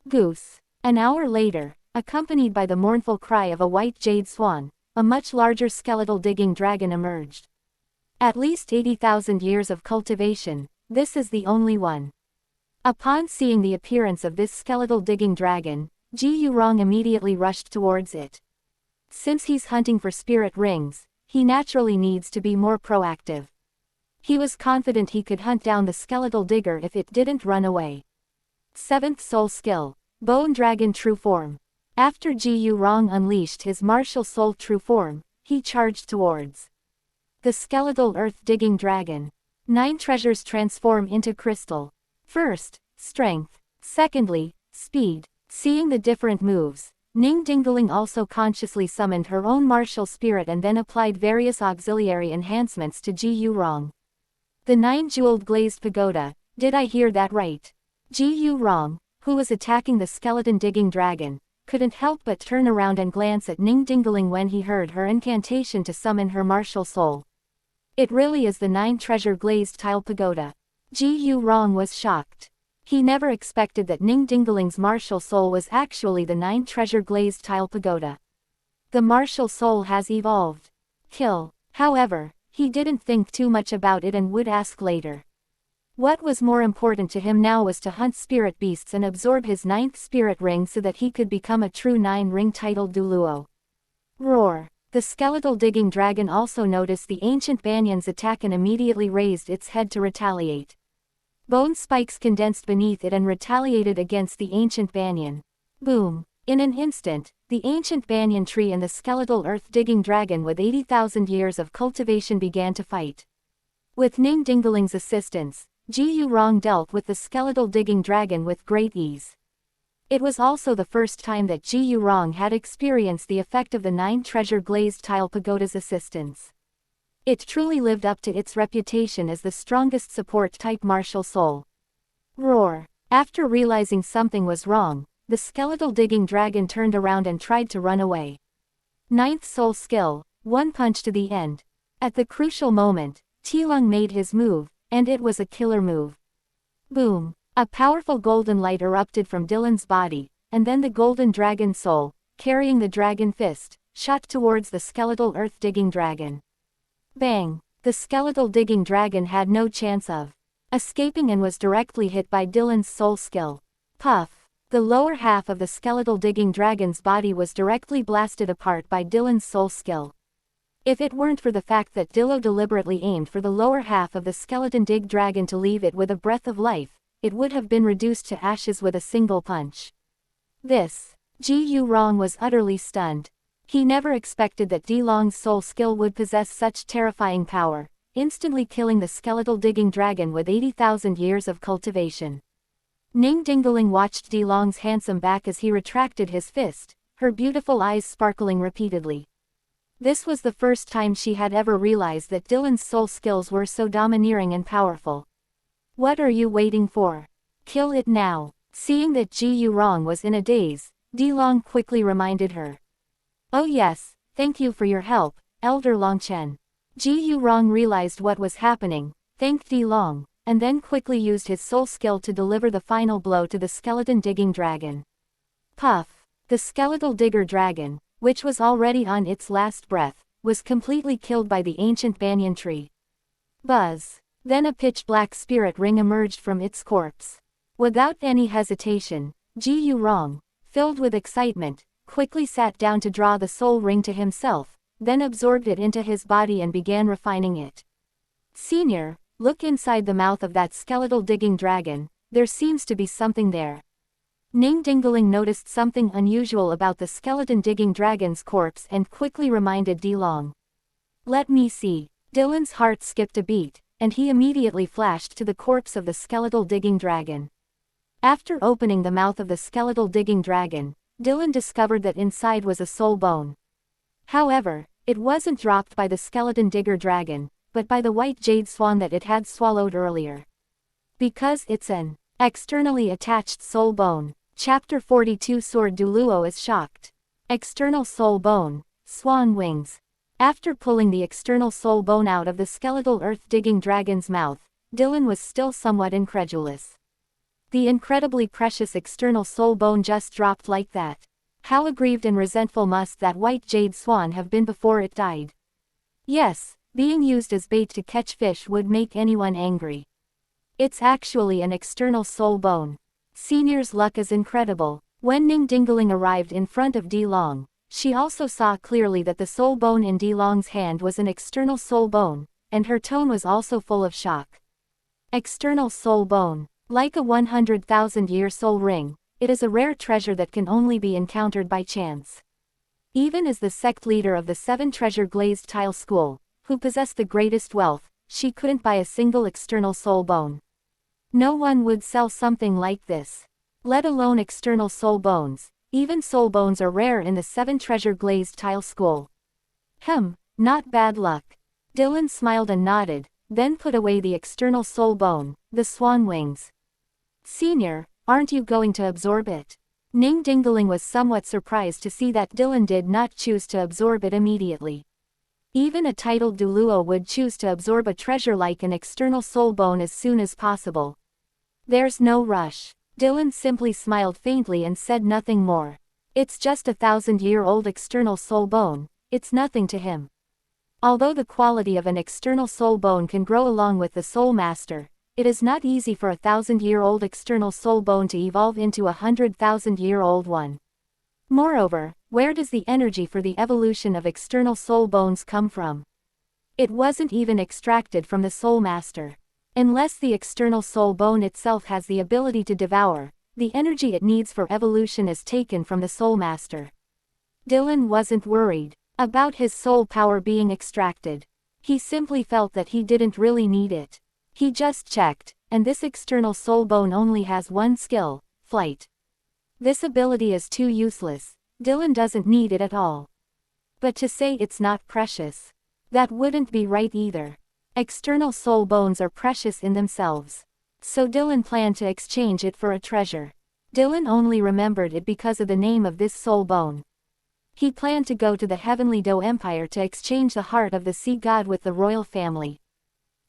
S1: Goose. An hour later, accompanied by the mournful cry of a white jade swan, a much larger skeletal digging dragon emerged. At least 80,000 years of cultivation, this is the only one. Upon seeing the appearance of this skeletal digging dragon, Ji Yurong immediately rushed towards it. Since he's hunting for spirit rings, he naturally needs to be more proactive. He was confident he could hunt down the skeletal digger if it didn't run away. 7th Soul Skill, Bone Dragon True Form. After Ji Yurong unleashed his martial soul true form, he charged towards the skeletal earth-digging dragon. 9 treasures transform into crystal. First, strength. Secondly, speed. Seeing the different moves, Ning Dingling also consciously summoned her own martial spirit and then applied various auxiliary enhancements to Ji Yurong. The 9-jeweled glazed pagoda, did I hear that right? Ji Yurong, who was attacking the skeleton-digging dragon, couldn't help but turn around and glance at Ning Dingling when he heard her incantation to summon her martial soul. It really is the 9-treasure glazed tile pagoda. Ji Yurong was shocked. He never expected that Ning Dingling's martial soul was actually the 9-treasure glazed tile pagoda. The martial soul has evolved. Kill. However, he didn't think too much about it and would ask later. What was more important to him now was to hunt spirit beasts and absorb his 9th spirit ring so that he could become a true 9-ring titled douluo. Roar. The skeletal digging dragon also noticed the ancient banyan's attack and immediately raised its head to retaliate. Bone spikes condensed beneath it and retaliated against the ancient banyan. Boom. In an instant, the ancient banyan tree and the skeletal earth-digging dragon with 80,000 years of cultivation began to fight. With Ning Dingling's assistance, Ji Yurong dealt with the skeletal digging dragon with great ease. It was also the first time that Ji Yurong had experienced the effect of the 9-treasure glazed tile pagoda's assistance. It truly lived up to its reputation as the strongest support-type martial soul. Roar. After realizing something was wrong, the skeletal digging dragon turned around and tried to run away. 9th Soul Skill, One Punch to the End. At the crucial moment, Tilong made his move, and it was a killer move. Boom. A powerful golden light erupted from Dylan's body, and then the golden dragon soul, carrying the dragon fist, shot towards the skeletal earth-digging dragon. Bang! The skeletal digging dragon had no chance of escaping and was directly hit by Dylan's soul skill. Puff! The lower half of the skeletal digging dragon's body was directly blasted apart by Dylan's soul skill. If it weren't for the fact that Dillo deliberately aimed for the lower half of the skeleton dig dragon to leave it with a breath of life, it would have been reduced to ashes with a single punch. Ji Yurong was utterly stunned. He never expected that Dilong's soul skill would possess such terrifying power, instantly killing the skeletal digging dragon with 80,000 years of cultivation. Ning Dingling watched Dilong's handsome back as he retracted his fist, her beautiful eyes sparkling repeatedly. This was the first time she had ever realized that Dylan's soul skills were so domineering and powerful. What are you waiting for? Kill it now. Seeing that Ji Yurong was in a daze, Dilong quickly reminded her. Oh yes, thank you for your help, Elder Longchen. Ji Yurong realized what was happening, thanked Dilong, and then quickly used his soul skill to deliver the final blow to the skeleton digging dragon. Puff! The skeletal digger dragon, which was already on its last breath, was completely killed by the ancient banyan tree. Buzz! Then a pitch-black spirit ring emerged from its corpse. Without any hesitation, Ji Yurong, filled with excitement, quickly sat down to draw the soul ring to himself, then absorbed it into his body and began refining it. Senior, look inside the mouth of that skeletal digging dragon, there seems to be something there. Ning Dingling noticed something unusual about the skeleton digging dragon's corpse and quickly reminded Dilong. Let me see. Dylan's heart skipped a beat, and he immediately flashed to the corpse of the skeletal digging dragon. After opening the mouth of the skeletal digging dragon, Dylan discovered that inside was a soul bone. However, it wasn't dropped by the skeleton digger dragon, but by the white jade swan that it had swallowed earlier. Because it's an externally attached soul bone, Chapter 42 Sword Douluo is shocked. External soul bone, swan wings. After pulling the external soul bone out of the skeletal earth-digging dragon's mouth, Dylan was still somewhat incredulous. The incredibly precious external soul bone just dropped like that. How aggrieved and resentful must that white jade swan have been before it died? Yes, being used as bait to catch fish would make anyone angry. It's actually an external soul bone. Senior's luck is incredible. When Ning Dingling arrived in front of Di Long, she also saw clearly that the soul bone in Di Long's hand was an external soul bone, and her tone was also full of shock. External soul bone. Like a 100,000-year soul ring, it is a rare treasure that can only be encountered by chance. Even as the sect leader of the 7 treasure glazed tile school, who possessed the greatest wealth, she couldn't buy a single external soul bone. No one would sell something like this. Let alone external soul bones. Even soul bones are rare in the 7 treasure glazed tile school. Not bad luck. Dylan smiled and nodded, then put away the external soul bone, the swan wings. Senior, aren't you going to absorb it? Ning Dingling was somewhat surprised to see that Dylan did not choose to absorb it immediately. Even a titled douluo would choose to absorb a treasure like an external soul bone as soon as possible. There's no rush. Dylan simply smiled faintly and said nothing more. It's just a 1,000-year-old external soul bone, it's nothing to him. Although the quality of an external soul bone can grow along with the soul master, it is not easy for a 1,000-year-old external soul bone to evolve into a 100,000-year-old one. Moreover, where does the energy for the evolution of external soul bones come from? It wasn't even extracted from the soul master. Unless the external soul bone itself has the ability to devour, the energy it needs for evolution is taken from the soul master. Dylan wasn't worried about his soul power being extracted. He simply felt that he didn't really need it. He just checked, and this external soul bone only has one skill, flight. This ability is too useless. Dylan doesn't need it at all. But to say it's not precious, that wouldn't be right either. External soul bones are precious in themselves. So Dylan planned to exchange it for a treasure. Dylan only remembered it because of the name of this soul bone. He planned to go to the Heavenly Do Empire to exchange the heart of the sea god with the royal family.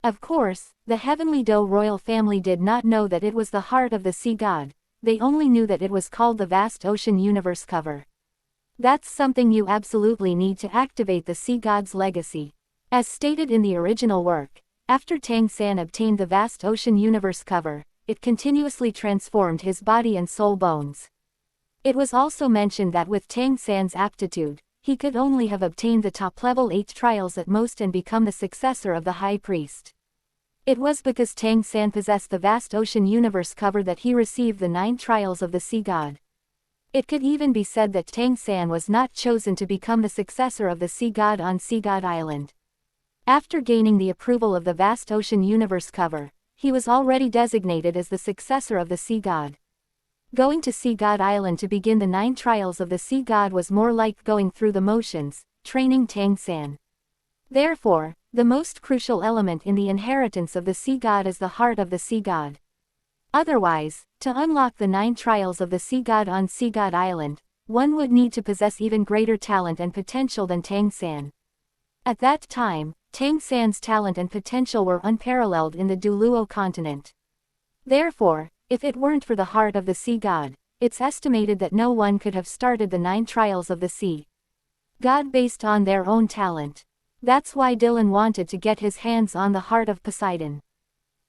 S1: Of course, the Heavenly Do royal family did not know that it was the heart of the sea god, they only knew that it was called the Vast Ocean Universe cover. That's something you absolutely need to activate the sea god's legacy. As stated in the original work, after Tang San obtained the Vast Ocean Universe cover, it continuously transformed his body and soul bones. It was also mentioned that with Tang San's aptitude, he could only have obtained the top-level 8 trials at most and become the successor of the High Priest. It was because Tang San possessed the Vast Ocean Universe cover that he received the 9 trials of the Sea God. It could even be said that Tang San was not chosen to become the successor of the Sea God on Sea God Island. After gaining the approval of the Vast Ocean Universe cover, he was already designated as the successor of the Sea God. Going to Sea God Island to begin the 9 trials of the Sea God was more like going through the motions, training Tang San. Therefore, the most crucial element in the inheritance of the Sea God is the heart of the Sea God. Otherwise, to unlock the 9 trials of the Sea God on Sea God Island, one would need to possess even greater talent and potential than Tang San. At that time, Tang San's talent and potential were unparalleled in the douluo continent. Therefore, if it weren't for the heart of the Sea God, it's estimated that no one could have started the 9 trials of the Sea God based on their own talent. That's why Dylan wanted to get his hands on the heart of Poseidon.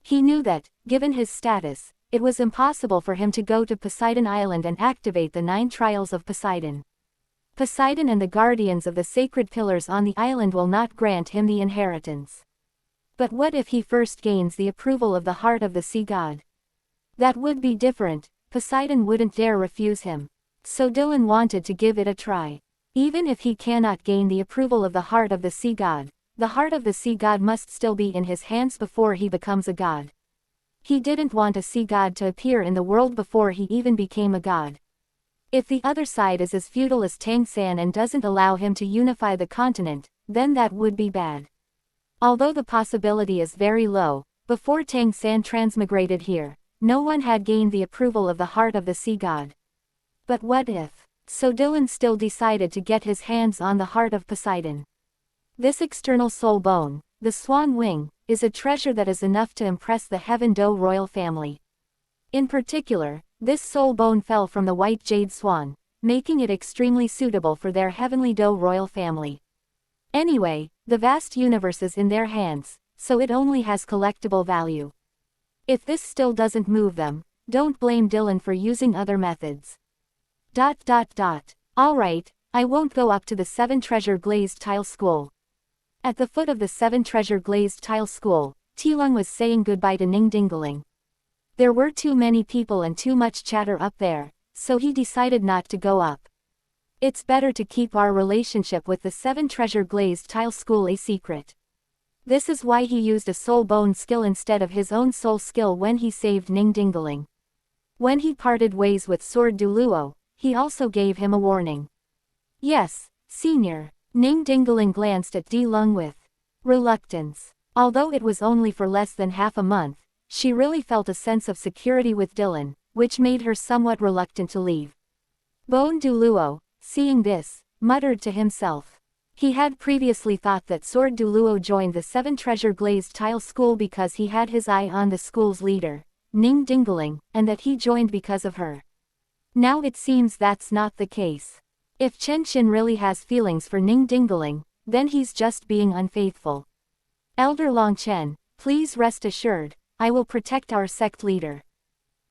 S1: He knew that, given his status, it was impossible for him to go to Poseidon Island and activate the 9 trials of Poseidon. Poseidon and the guardians of the sacred pillars on the island will not grant him the inheritance. But what if he first gains the approval of the heart of the Sea God? That would be different. Poseidon wouldn't dare refuse him. So Dylan wanted to give it a try. Even if he cannot gain the approval of the heart of the Sea God, the heart of the Sea God must still be in his hands before he becomes a god. He didn't want a sea god to appear in the world before he even became a god. If the other side is as feudal as Tang San and doesn't allow him to unify the continent, then that would be bad. Although the possibility is very low, before Tang San transmigrated here, no one had gained the approval of the heart of the Sea God. But what if? So Dylan still decided to get his hands on the heart of Poseidon. This external soul bone, the swan wing, is a treasure that is enough to impress the Heaven Do royal family. In particular, this soul bone fell from the white jade swan, making it extremely suitable for their Heavenly Do royal family. Anyway, the vast universe is in their hands, so it only has collectible value. If this still doesn't move them, don't blame Dylan for using other methods. Alright, I won't go up to the 7 treasure glazed tile school. At the foot of the 7 treasure glazed tile school, Tilung was saying goodbye to Ning Dingling. There were too many people and too much chatter up there, so he decided not to go up. It's better to keep our relationship with the 7 treasure glazed tile school a secret. This is why he used a soul bone skill instead of his own soul skill when he saved Ning Dingling. When he parted ways with Sword Douluo, he also gave him a warning. Yes, Senior. Ning Dingling glanced at Dilung with reluctance. Although it was only for less than half a month, she really felt a sense of security with Dylan, which made her somewhat reluctant to leave. Bone Douluo, seeing this, muttered to himself. He had previously thought that Sword Douluo joined the 7 treasure glazed tile school because he had his eye on the school's leader, Ning Dingling, and that he joined because of her. Now it seems that's not the case. If Chen Xin really has feelings for Ning Dingling, then he's just being unfaithful. Elder Long Chen, please rest assured, I will protect our sect leader.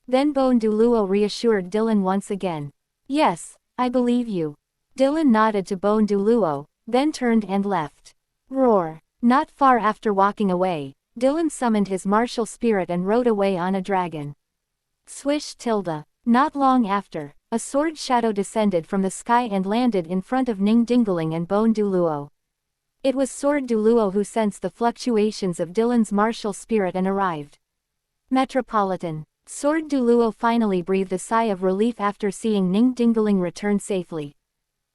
S1: Then Bone Douluo reassured Dylan once again. Yes, I believe you. Dylan nodded to Bone Douluo, then turned and left. Roar. Not far after walking away, Dylan summoned his martial spirit and rode away on a dragon. Swish tilde. Not long after, a sword shadow descended from the sky and landed in front of Ning Dingling and Bone Douluo. It was Sword Douluo who sensed the fluctuations of Dylan's martial spirit and arrived. Metropolitan. Sword Douluo finally breathed a sigh of relief after seeing Ning Dingling return safely.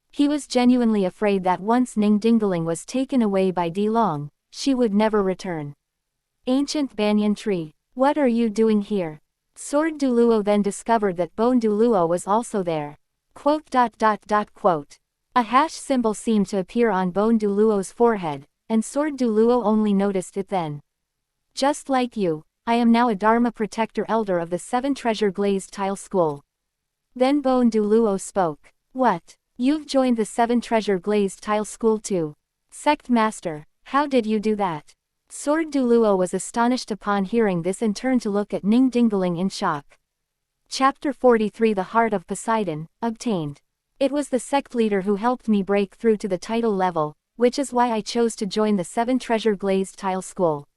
S1: He was genuinely afraid that once Ning Dingling was taken away by Dilong, she would never return. Ancient banyan tree. What are you doing here? Sword Douluo then discovered that Bone Douluo was also there. Quote. A hash symbol seemed to appear on Bone Douluo's forehead, and Sword Douluo only noticed it then. Just like you, I am now a Dharma Protector Elder of the 7 treasure glazed tile school. Then Bone Douluo spoke. What? You've joined the 7 treasure glazed tile school too? Sect Master, how did you do that? Sword Douluo was astonished upon hearing this and turned to look at Ning Dingling in shock. Chapter 43 The Heart of Poseidon, obtained. It was the sect leader who helped me break through to the title level, which is why I chose to join the 7 treasure glazed tile school.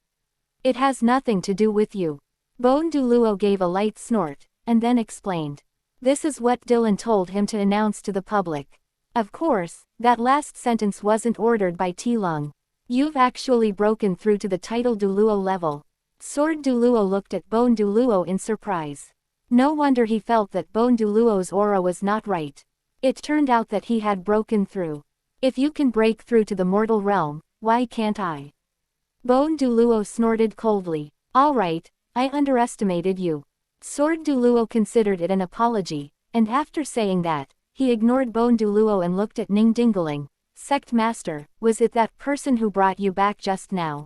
S1: It has nothing to do with you. Bone Douluo gave a light snort, and then explained. This is what Dylan told him to announce to the public. Of course, that last sentence wasn't ordered by Tilung. You've actually broken through to the title Douluo level. Sword Douluo looked at Bone Douluo in surprise. No wonder he felt that Bone Douluo's aura was not right. It turned out that he had broken through. If you can break through to the mortal realm, why can't I? Bone Douluo snorted coldly. Alright, I underestimated you. Sword Douluo considered it an apology, and after saying that, he ignored Bone Douluo and looked at Ning Dingling. Sect Master, was it that person who brought you back just now?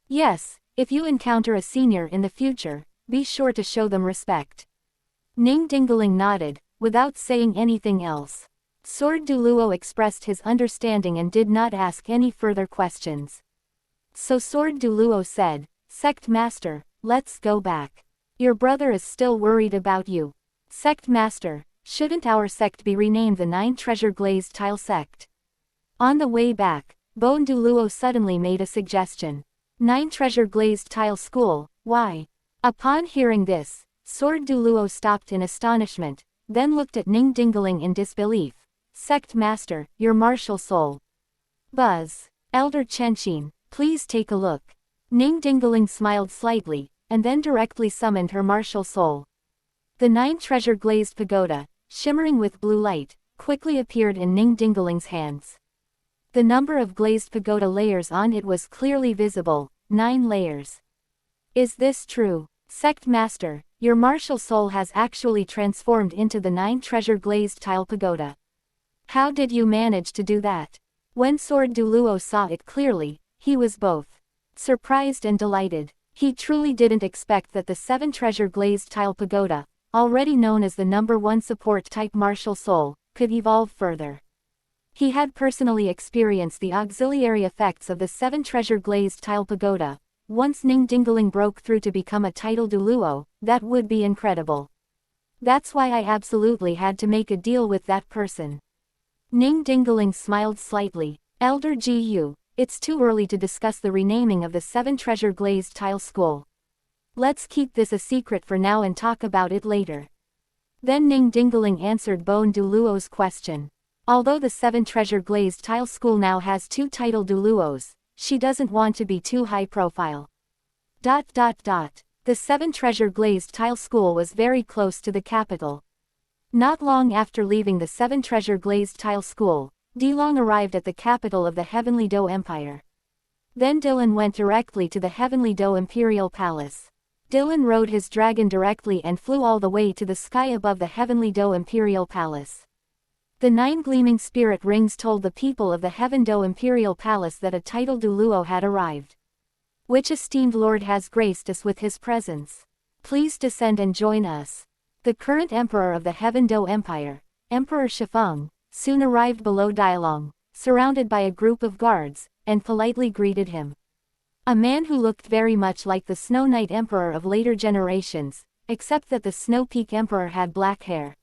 S1: Yes, if you encounter a senior in the future, be sure to show them respect. Ning Dingling nodded, without saying anything else. Sword Douluo expressed his understanding and did not ask any further questions. So Sword Douluo said, Sect Master, let's go back. Your brother is still worried about you. Sect Master, shouldn't our sect be renamed the 9 treasure glazed tile sect? On the way back, Bone Douluo suddenly made a suggestion. 9 treasure glazed tile school, why? Upon hearing this, Sword Douluo stopped in astonishment, then looked at Ning Dingling in disbelief. Sect Master, your martial soul. Buzz. Elder Chenxin, please take a look. Ning Dingling smiled slightly, and then directly summoned her martial soul. The 9 treasure glazed pagoda, shimmering with blue light, quickly appeared in Ning Dingling's hands. The number of glazed pagoda layers on it was clearly visible, 9 layers. Is this true? Sect Master, your martial soul has actually transformed into the 9 treasure glazed tile pagoda. How did you manage to do that? When Sword Douluo saw it clearly, he was both surprised and delighted. He truly didn't expect that the 7 treasure glazed tile pagoda, already known as the number 1 support type martial soul, could evolve further. He had personally experienced the auxiliary effects of the 7 treasure glazed tile pagoda. Once Ning Dingling broke through to become a title Douluo, that would be incredible. That's why I absolutely had to make a deal with that person. Ning Dingaling smiled slightly. Elder Gu, it's too early to discuss the renaming of the 7 treasure glazed tile school. Let's keep this a secret for now and talk about it later. Then Ning Dingaling answered Bone Douluo's question. Although the 7 treasure glazed tile school now has 2 title douluos, she doesn't want to be too high profile. The 7 treasure glazed tile school was very close to the capital. Not long after leaving the 7 treasure glazed tile school, Dilong arrived at the capital of the Heavenly Do Empire. Then Dylan went directly to the Heavenly Do Imperial Palace. Dylan rode his dragon directly and flew all the way to the sky above the Heavenly Do Imperial Palace. The 9 gleaming spirit rings told the people of the Heaven Do Imperial Palace that a title douluo had arrived. Which esteemed lord has graced us with his presence? Please descend and join us. The current emperor of the Heaven Do Empire, Emperor Shifeng, soon arrived below Dilong, surrounded by a group of guards, and politely greeted him. A man who looked very much like the Snow Knight Emperor of later generations, except that the Snow Peak Emperor had black hair.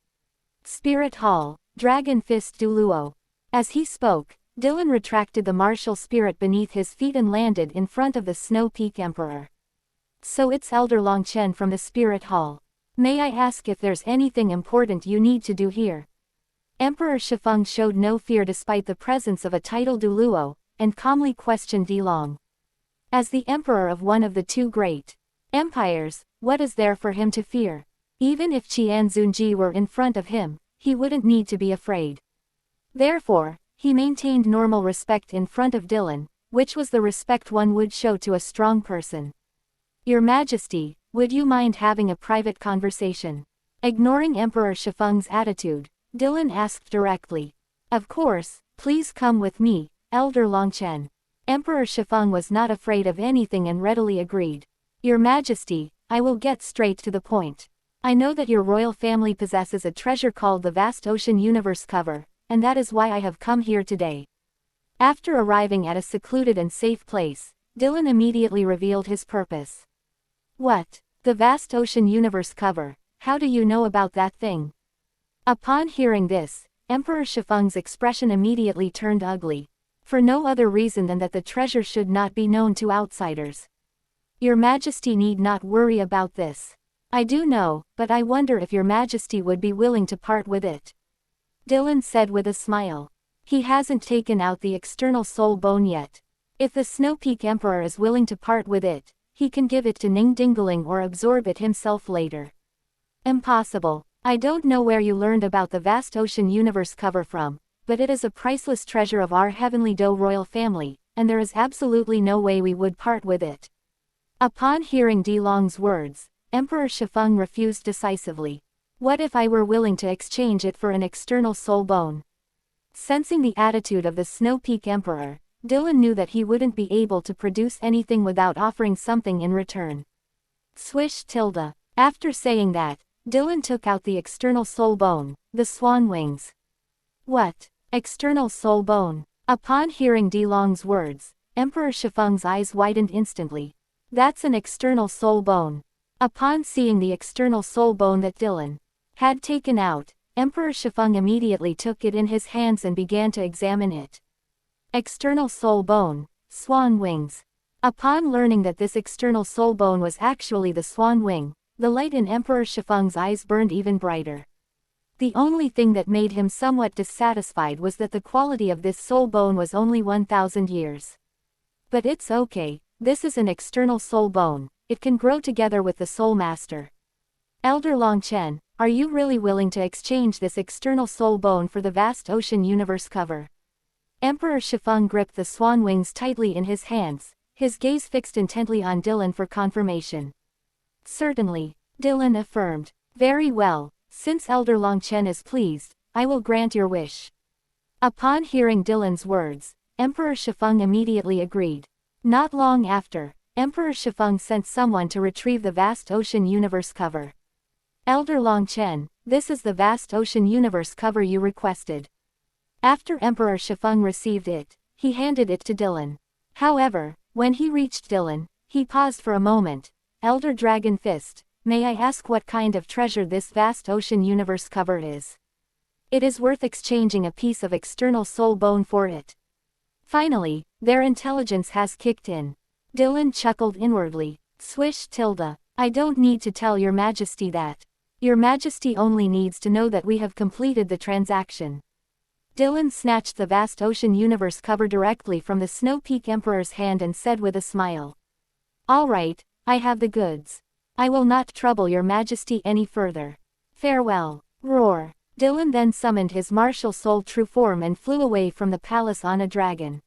S1: Spirit Hall, Dragon Fist Douluo. As he spoke, Dylan retracted the martial spirit beneath his feet and landed in front of the Snow Peak Emperor. So it's Elder Longchen from the Spirit Hall. May I ask if there's anything important you need to do here? Emperor Shifeng showed no fear despite the presence of a title douluo, and calmly questioned Dilong. As the emperor of one of the 2 great empires, what is there for him to fear? Even if Qian Zunji were in front of him, he wouldn't need to be afraid. Therefore, he maintained normal respect in front of Dylan, which was the respect one would show to a strong person. Your Majesty, would you mind having a private conversation? Ignoring Emperor Shifeng's attitude, Dylan asked directly. Of course, please come with me, Elder Longchen. Emperor Shifeng was not afraid of anything and readily agreed. Your Majesty, I will get straight to the point. I know that your royal family possesses a treasure called the Vast Ocean Universe Cover, and that is why I have come here today. After arriving at a secluded and safe place, Dylan immediately revealed his purpose. What? The Vast Ocean Universe Cover, how do you know about that thing? Upon hearing this, Emperor Shifeng's expression immediately turned ugly. For no other reason than that the treasure should not be known to outsiders. Your Majesty need not worry about this. I do know, but I wonder if your Majesty would be willing to part with it. Dylan said with a smile. He hasn't taken out the external soul bone yet. If the Snow Peak Emperor is willing to part with it, he can give it to Ning Dingaling or absorb it himself later. Impossible. I don't know where you learned about the Vast Ocean Universe Cover from, but it is a priceless treasure of our Heavenly Do royal family, and there is absolutely no way we would part with it. Upon hearing Dilong's words, Emperor Shifeng refused decisively. What if I were willing to exchange it for an external soul bone? Sensing the attitude of the Snow Peak Emperor, Dylan knew that he wouldn't be able to produce anything without offering something in return. Swish tilde. After saying that, Dylan took out the external soul bone, the swan wings. What? External soul bone? Upon hearing Dilong's words, Emperor Shifeng's eyes widened instantly. That's an external soul bone. Upon seeing the external soul bone that Dylan had taken out, Emperor Shifeng immediately took it in his hands and began to examine it. External soul bone, swan wings. Upon learning that this external soul bone was actually the swan wing, the light in Emperor Shifeng's eyes burned even brighter. The only thing that made him somewhat dissatisfied was that the quality of this soul bone was only 1,000 years. But it's okay, this is an external soul bone, it can grow together with the soul master. Elder Longchen, are you really willing to exchange this external soul bone for the Vast Ocean Universe Cover? Emperor Shifeng gripped the swan wings tightly in his hands, his gaze fixed intently on Dylan for confirmation. Certainly, Dylan affirmed. Very well, since Elder Longchen is pleased, I will grant your wish. Upon hearing Dylan's words, Emperor Shifeng immediately agreed. Not long after, Emperor Shifeng sent someone to retrieve the Vast Ocean Universe Cover. Elder Longchen, this is the Vast Ocean Universe Cover you requested. After Emperor Shifeng received it, he handed it to Dylan. However, when he reached Dylan, he paused for a moment. Elder Dragon Fist, may I ask what kind of treasure this vast ocean universe cover is? It is worth exchanging a piece of external soul bone for it. Finally, their intelligence has kicked in. Dylan chuckled inwardly. Swish tilde. I don't need to tell your majesty that. Your majesty only needs to know that we have completed the transaction. Dylan snatched the vast ocean universe cover directly from the Snow Peak Emperor's hand and said with a smile. All right, I have the goods. I will not trouble your majesty any further. Farewell. Roar. Dylan then summoned his martial soul true form and flew away from the palace on a dragon.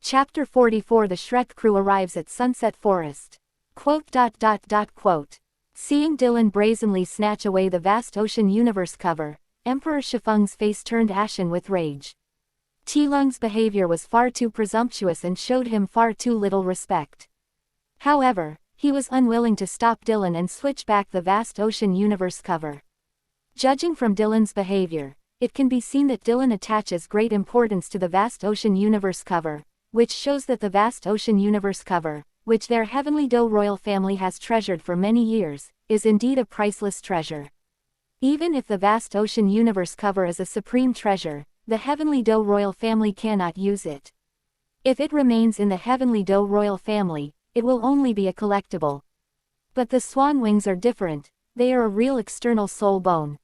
S1: Chapter 44. The Shrek crew arrives at Sunset Forest. Quote. Seeing Dylan brazenly snatch away the vast ocean universe cover, Emperor Shifeng's face turned ashen with rage. Tilung's behavior was far too presumptuous and showed him far too little respect. However, he was unwilling to stop Dylan and switch back the vast ocean universe cover. Judging from Dylan's behavior, it can be seen that Dylan attaches great importance to the vast ocean universe cover, which shows that the vast ocean universe cover, which their heavenly Do royal family has treasured for many years, is indeed a priceless treasure. Even if the vast ocean universe cover is a supreme treasure, the heavenly Do royal family cannot use it. If it remains in the heavenly Do royal family, it will only be a collectible. But the swan wings are different, they are a real external soul bone.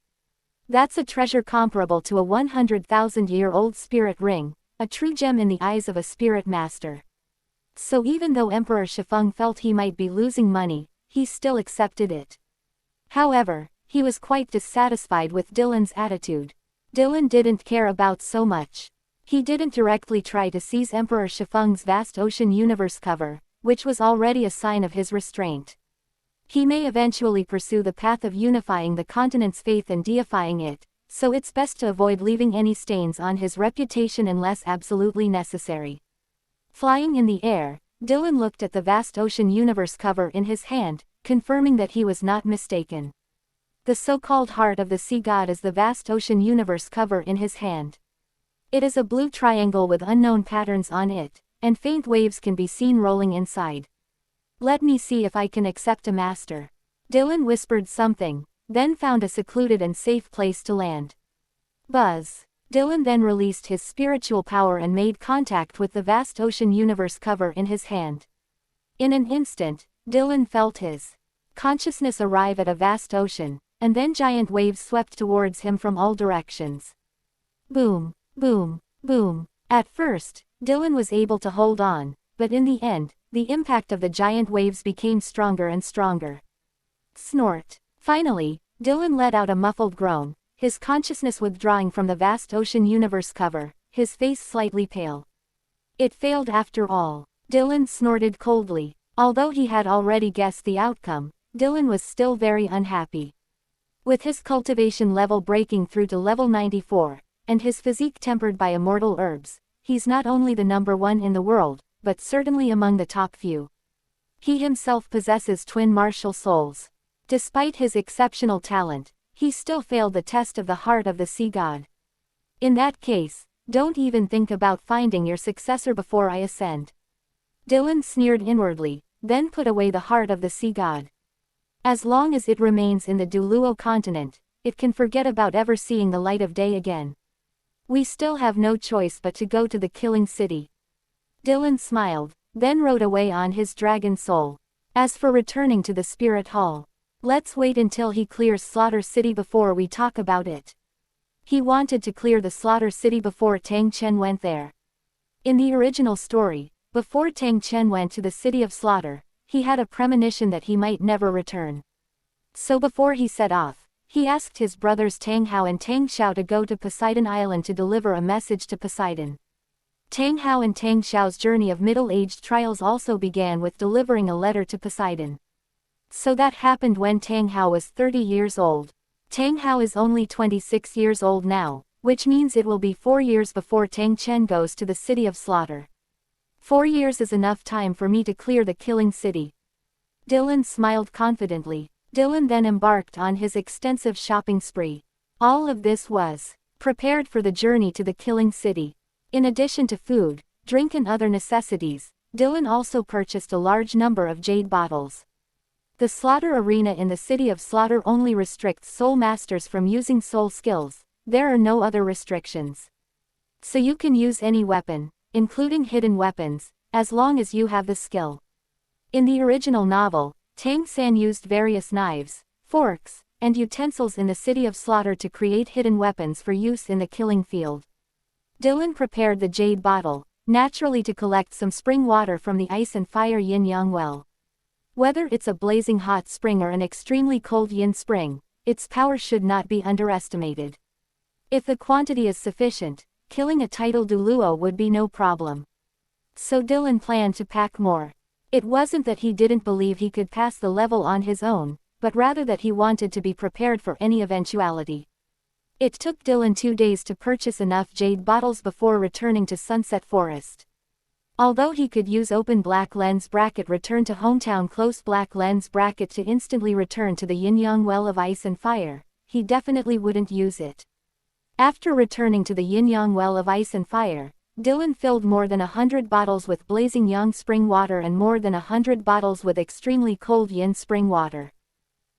S1: That's a treasure comparable to a 100,000-year-old spirit ring, a true gem in the eyes of a spirit master. So even though Emperor Shifeng felt he might be losing money, he still accepted it. However, he was quite dissatisfied with Dylan's attitude. Dylan didn't care about so much. He didn't directly try to seize Emperor Shifeng's vast ocean universe cover, which was already a sign of his restraint. He may eventually pursue the path of unifying the continent's faith and deifying it, so it's best to avoid leaving any stains on his reputation unless absolutely necessary. Flying in the air, Dylan looked at the vast ocean universe cover in his hand, confirming that he was not mistaken. The so-called heart of the sea god is the vast ocean universe cover in his hand. It is a blue triangle with unknown patterns on it, and faint waves can be seen rolling inside. Let me see if I can accept a master. Dylan whispered something, then found a secluded and safe place to land. Buzz. Dylan then released his spiritual power and made contact with the vast ocean universe cover in his hand. In an instant, Dylan felt his consciousness arrive at a vast ocean, and then giant waves swept towards him from all directions. Boom, boom, boom. At first, Dylan was able to hold on, but in the end, the impact of the giant waves became stronger and stronger. Snort. Finally, Dylan let out a muffled groan, his consciousness withdrawing from the vast ocean universe cover, his face slightly pale. It failed after all. Dylan snorted coldly. Although he had already guessed the outcome, Dylan was still very unhappy. With his cultivation level breaking through to level 94, and his physique tempered by immortal herbs, he's not only the number one in the world, but certainly among the top few. He himself possesses twin martial souls. Despite his exceptional talent, he still failed the test of the heart of the sea god. In that case, don't even think about finding your successor before I ascend. Dylan sneered inwardly, then put away the heart of the sea god. As long as it remains in the douluo continent, it can forget about ever seeing the light of day again. We still have no choice but to go to the killing city. Dylan smiled, then rode away on his dragon soul. As for returning to the spirit hall, let's wait until he clears Slaughter City before we talk about it. He wanted to clear the Slaughter City before Tang Chen went there. In the original story, before Tang Chen went to the City of Slaughter, he had a premonition that he might never return. So before he set off, he asked his brothers Tang Hao and Tang Xiao to go to Poseidon Island to deliver a message to Poseidon. Tang Hao and Tang Xiao's journey of middle-aged trials also began with delivering a letter to Poseidon. So that happened when Tang Hao was 30 years old. Tang Hao is only 26 years old now, which means it will be 4 years before Tang Chen goes to the City of Slaughter. 4 years is enough time for me to clear the killing city. Dylan smiled confidently. Dylan then embarked on his extensive shopping spree. All of this was prepared for the journey to the killing city. In addition to food, drink and other necessities, Dylan also purchased a large number of jade bottles. The slaughter arena in the city of Slaughter only restricts soul masters from using soul skills. There are no other restrictions. So you can use any weapon, including hidden weapons, as long as you have the skill. In the original novel, Tang San used various knives, forks, and utensils in the city of Slaughter to create hidden weapons for use in the killing field. Dylan prepared the jade bottle, naturally to collect some spring water from the ice and fire yin-yang well. Whether it's a blazing hot spring or an extremely cold yin spring, its power should not be underestimated. If the quantity is sufficient, killing a tidal douluo would be no problem. So Dylan planned to pack more. It wasn't that he didn't believe he could pass the level on his own, but rather that he wanted to be prepared for any eventuality. It took Dylan 2 days to purchase enough jade bottles before returning to Sunset Forest. Although he could use open black lens bracket return to hometown close black lens bracket to instantly return to the yin-yang well of ice and fire, he definitely wouldn't use it. After returning to the yin-yang well of ice and fire, Dylan filled more than 100 bottles with blazing yang spring water and more than 100 bottles with extremely cold yin spring water.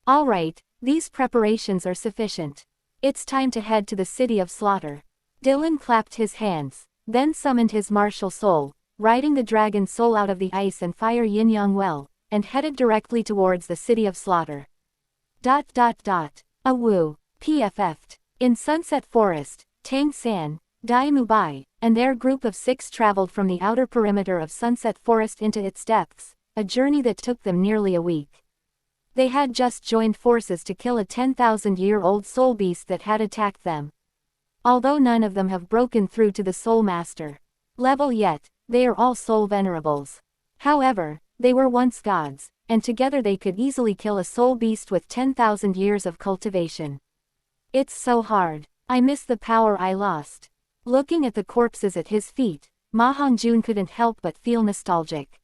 S1: Alright, these preparations are sufficient. It's time to head to the city of Slaughter. Dylan clapped his hands, then summoned his martial soul, riding the dragon soul out of the ice and fire yin-yang well, and headed directly towards the city of Slaughter. Awoo, PFF'd. In Sunset Forest, Tang San, Dai Mubai, and their group of 6 traveled from the outer perimeter of Sunset Forest into its depths, a journey that took them nearly a week. They had just joined forces to kill a 10,000-year-old soul beast that had attacked them. Although none of them have broken through to the Soul Master level yet, they are all soul venerables. However, they were once gods, and together they could easily kill a soul beast with 10,000 years of cultivation. It's so hard. I miss the power I lost. Looking at the corpses at his feet, Ma Hongjun couldn't help but feel nostalgic.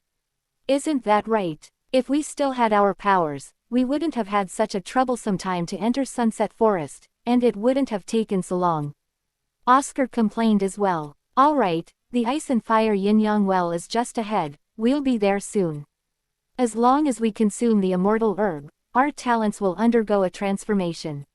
S1: Isn't that right? If we still had our powers, we wouldn't have had such a troublesome time to enter Sunset Forest, and it wouldn't have taken so long. Oscar complained as well. Alright, the ice and fire yin-yang well is just ahead, we'll be there soon. As long as we consume the immortal herb, our talents will undergo a transformation.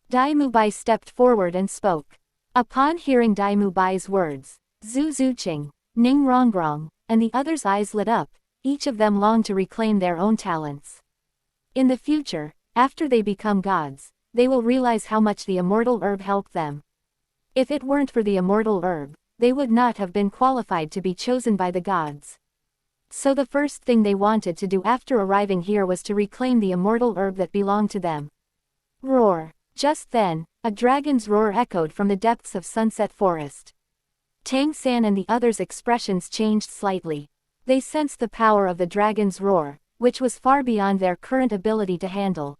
S1: Dai Mubai stepped forward and spoke. Upon hearing Dai Mubai's words, Zhu Zuqing, Ning Rongrong, and the others' eyes lit up, each of them longed to reclaim their own talents. In the future, after they become gods, they will realize how much the immortal herb helped them. If it weren't for the immortal herb, they would not have been qualified to be chosen by the gods. So the first thing they wanted to do after arriving here was to reclaim the immortal herb that belonged to them. Roar! Just then, a dragon's roar echoed from the depths of Sunset Forest. Tang San and the others' expressions changed slightly. They sensed the power of the dragon's roar, which was far beyond their current ability to handle.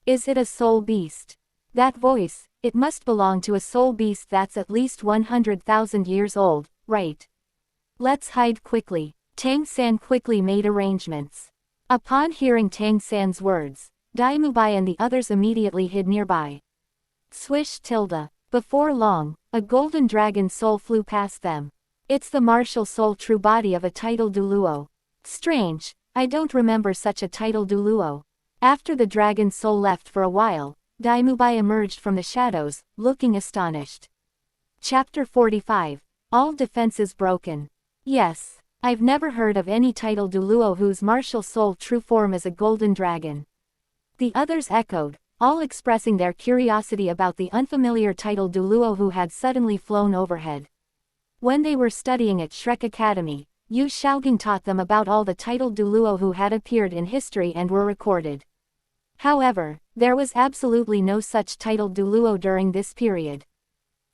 S1: Is it a soul beast? That voice, it must belong to a soul beast that's at least 100,000 years old, right? Let's hide quickly. Tang San quickly made arrangements. Upon hearing Tang San's words, Dai Mubai and the others immediately hid nearby. Swish tilde. Before long, a golden dragon soul flew past them. It's the martial soul true body of a tidal douluo. Strange, I don't remember such a tidal douluo. After the dragon soul left for a while, Dai Mubai emerged from the shadows, looking astonished. Chapter 45. All defenses broken. Yes, I've never heard of any tidal douluo whose martial soul true form is a golden dragon. The others echoed, all expressing their curiosity about the unfamiliar tidal douluo who had suddenly flown overhead. When they were studying at Shrek Academy, Yu Shaogang taught them about all the tidal douluo who had appeared in history and were recorded. However, there was absolutely no such tidal douluo during this period.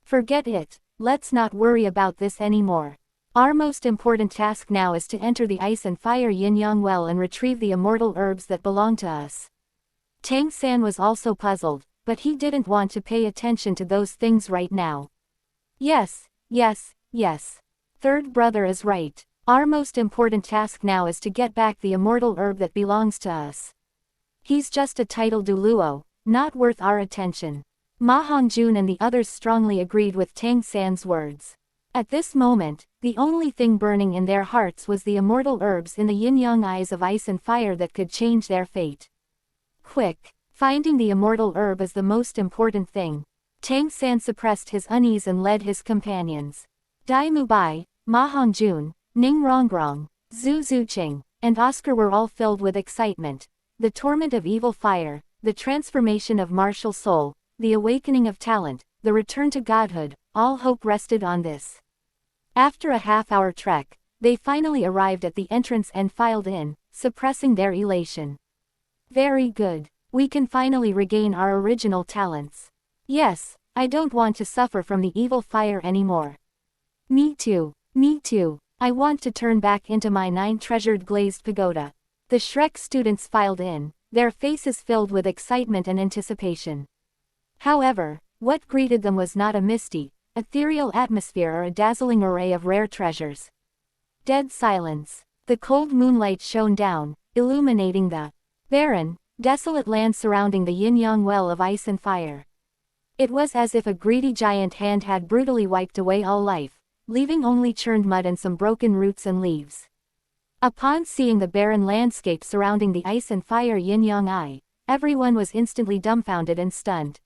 S1: Forget it, let's not worry about this anymore. Our most important task now is to enter the ice and fire yin-yang well and retrieve the immortal herbs that belong to us. Tang San was also puzzled, but he didn't want to pay attention to those things right now. Yes. Third brother is right. Our most important task now is to get back the immortal herb that belongs to us. He's just a tidal douluo, not worth our attention. Ma Hongjun and the others strongly agreed with Tang San's words. At this moment, The only thing burning in their hearts was the immortal herbs in the yin-yang eyes of ice and fire that could change their fate. Quick! Finding the immortal herb is the most important thing. Tang San suppressed his unease and led his companions. Dai Mubai, Ma Hongjun, Ning Rongrong, Zhu Zuqing, and Oscar were all filled with excitement. The torment of evil fire, the transformation of martial soul, the awakening of talent, the return to godhood, all hope rested on this. After a half-hour trek, they finally arrived at the entrance and filed in, suppressing their elation. Very good. We can finally regain our original talents. Yes, I don't want to suffer from the evil fire anymore. Me too. Me too. I want to turn back into my 9 treasured glazed pagoda. The Shrek students filed in, their faces filled with excitement and anticipation. However, what greeted them was not a misty, ethereal atmosphere or a dazzling array of rare treasures. Dead silence. The cold moonlight shone down, illuminating the barren, desolate land surrounding the yin-yang well of ice and fire. It was as if a greedy giant hand had brutally wiped away all life, leaving only churned mud and some broken roots and leaves. Upon seeing the barren landscape surrounding the ice and fire yin-yang eye, everyone was instantly dumbfounded and stunned.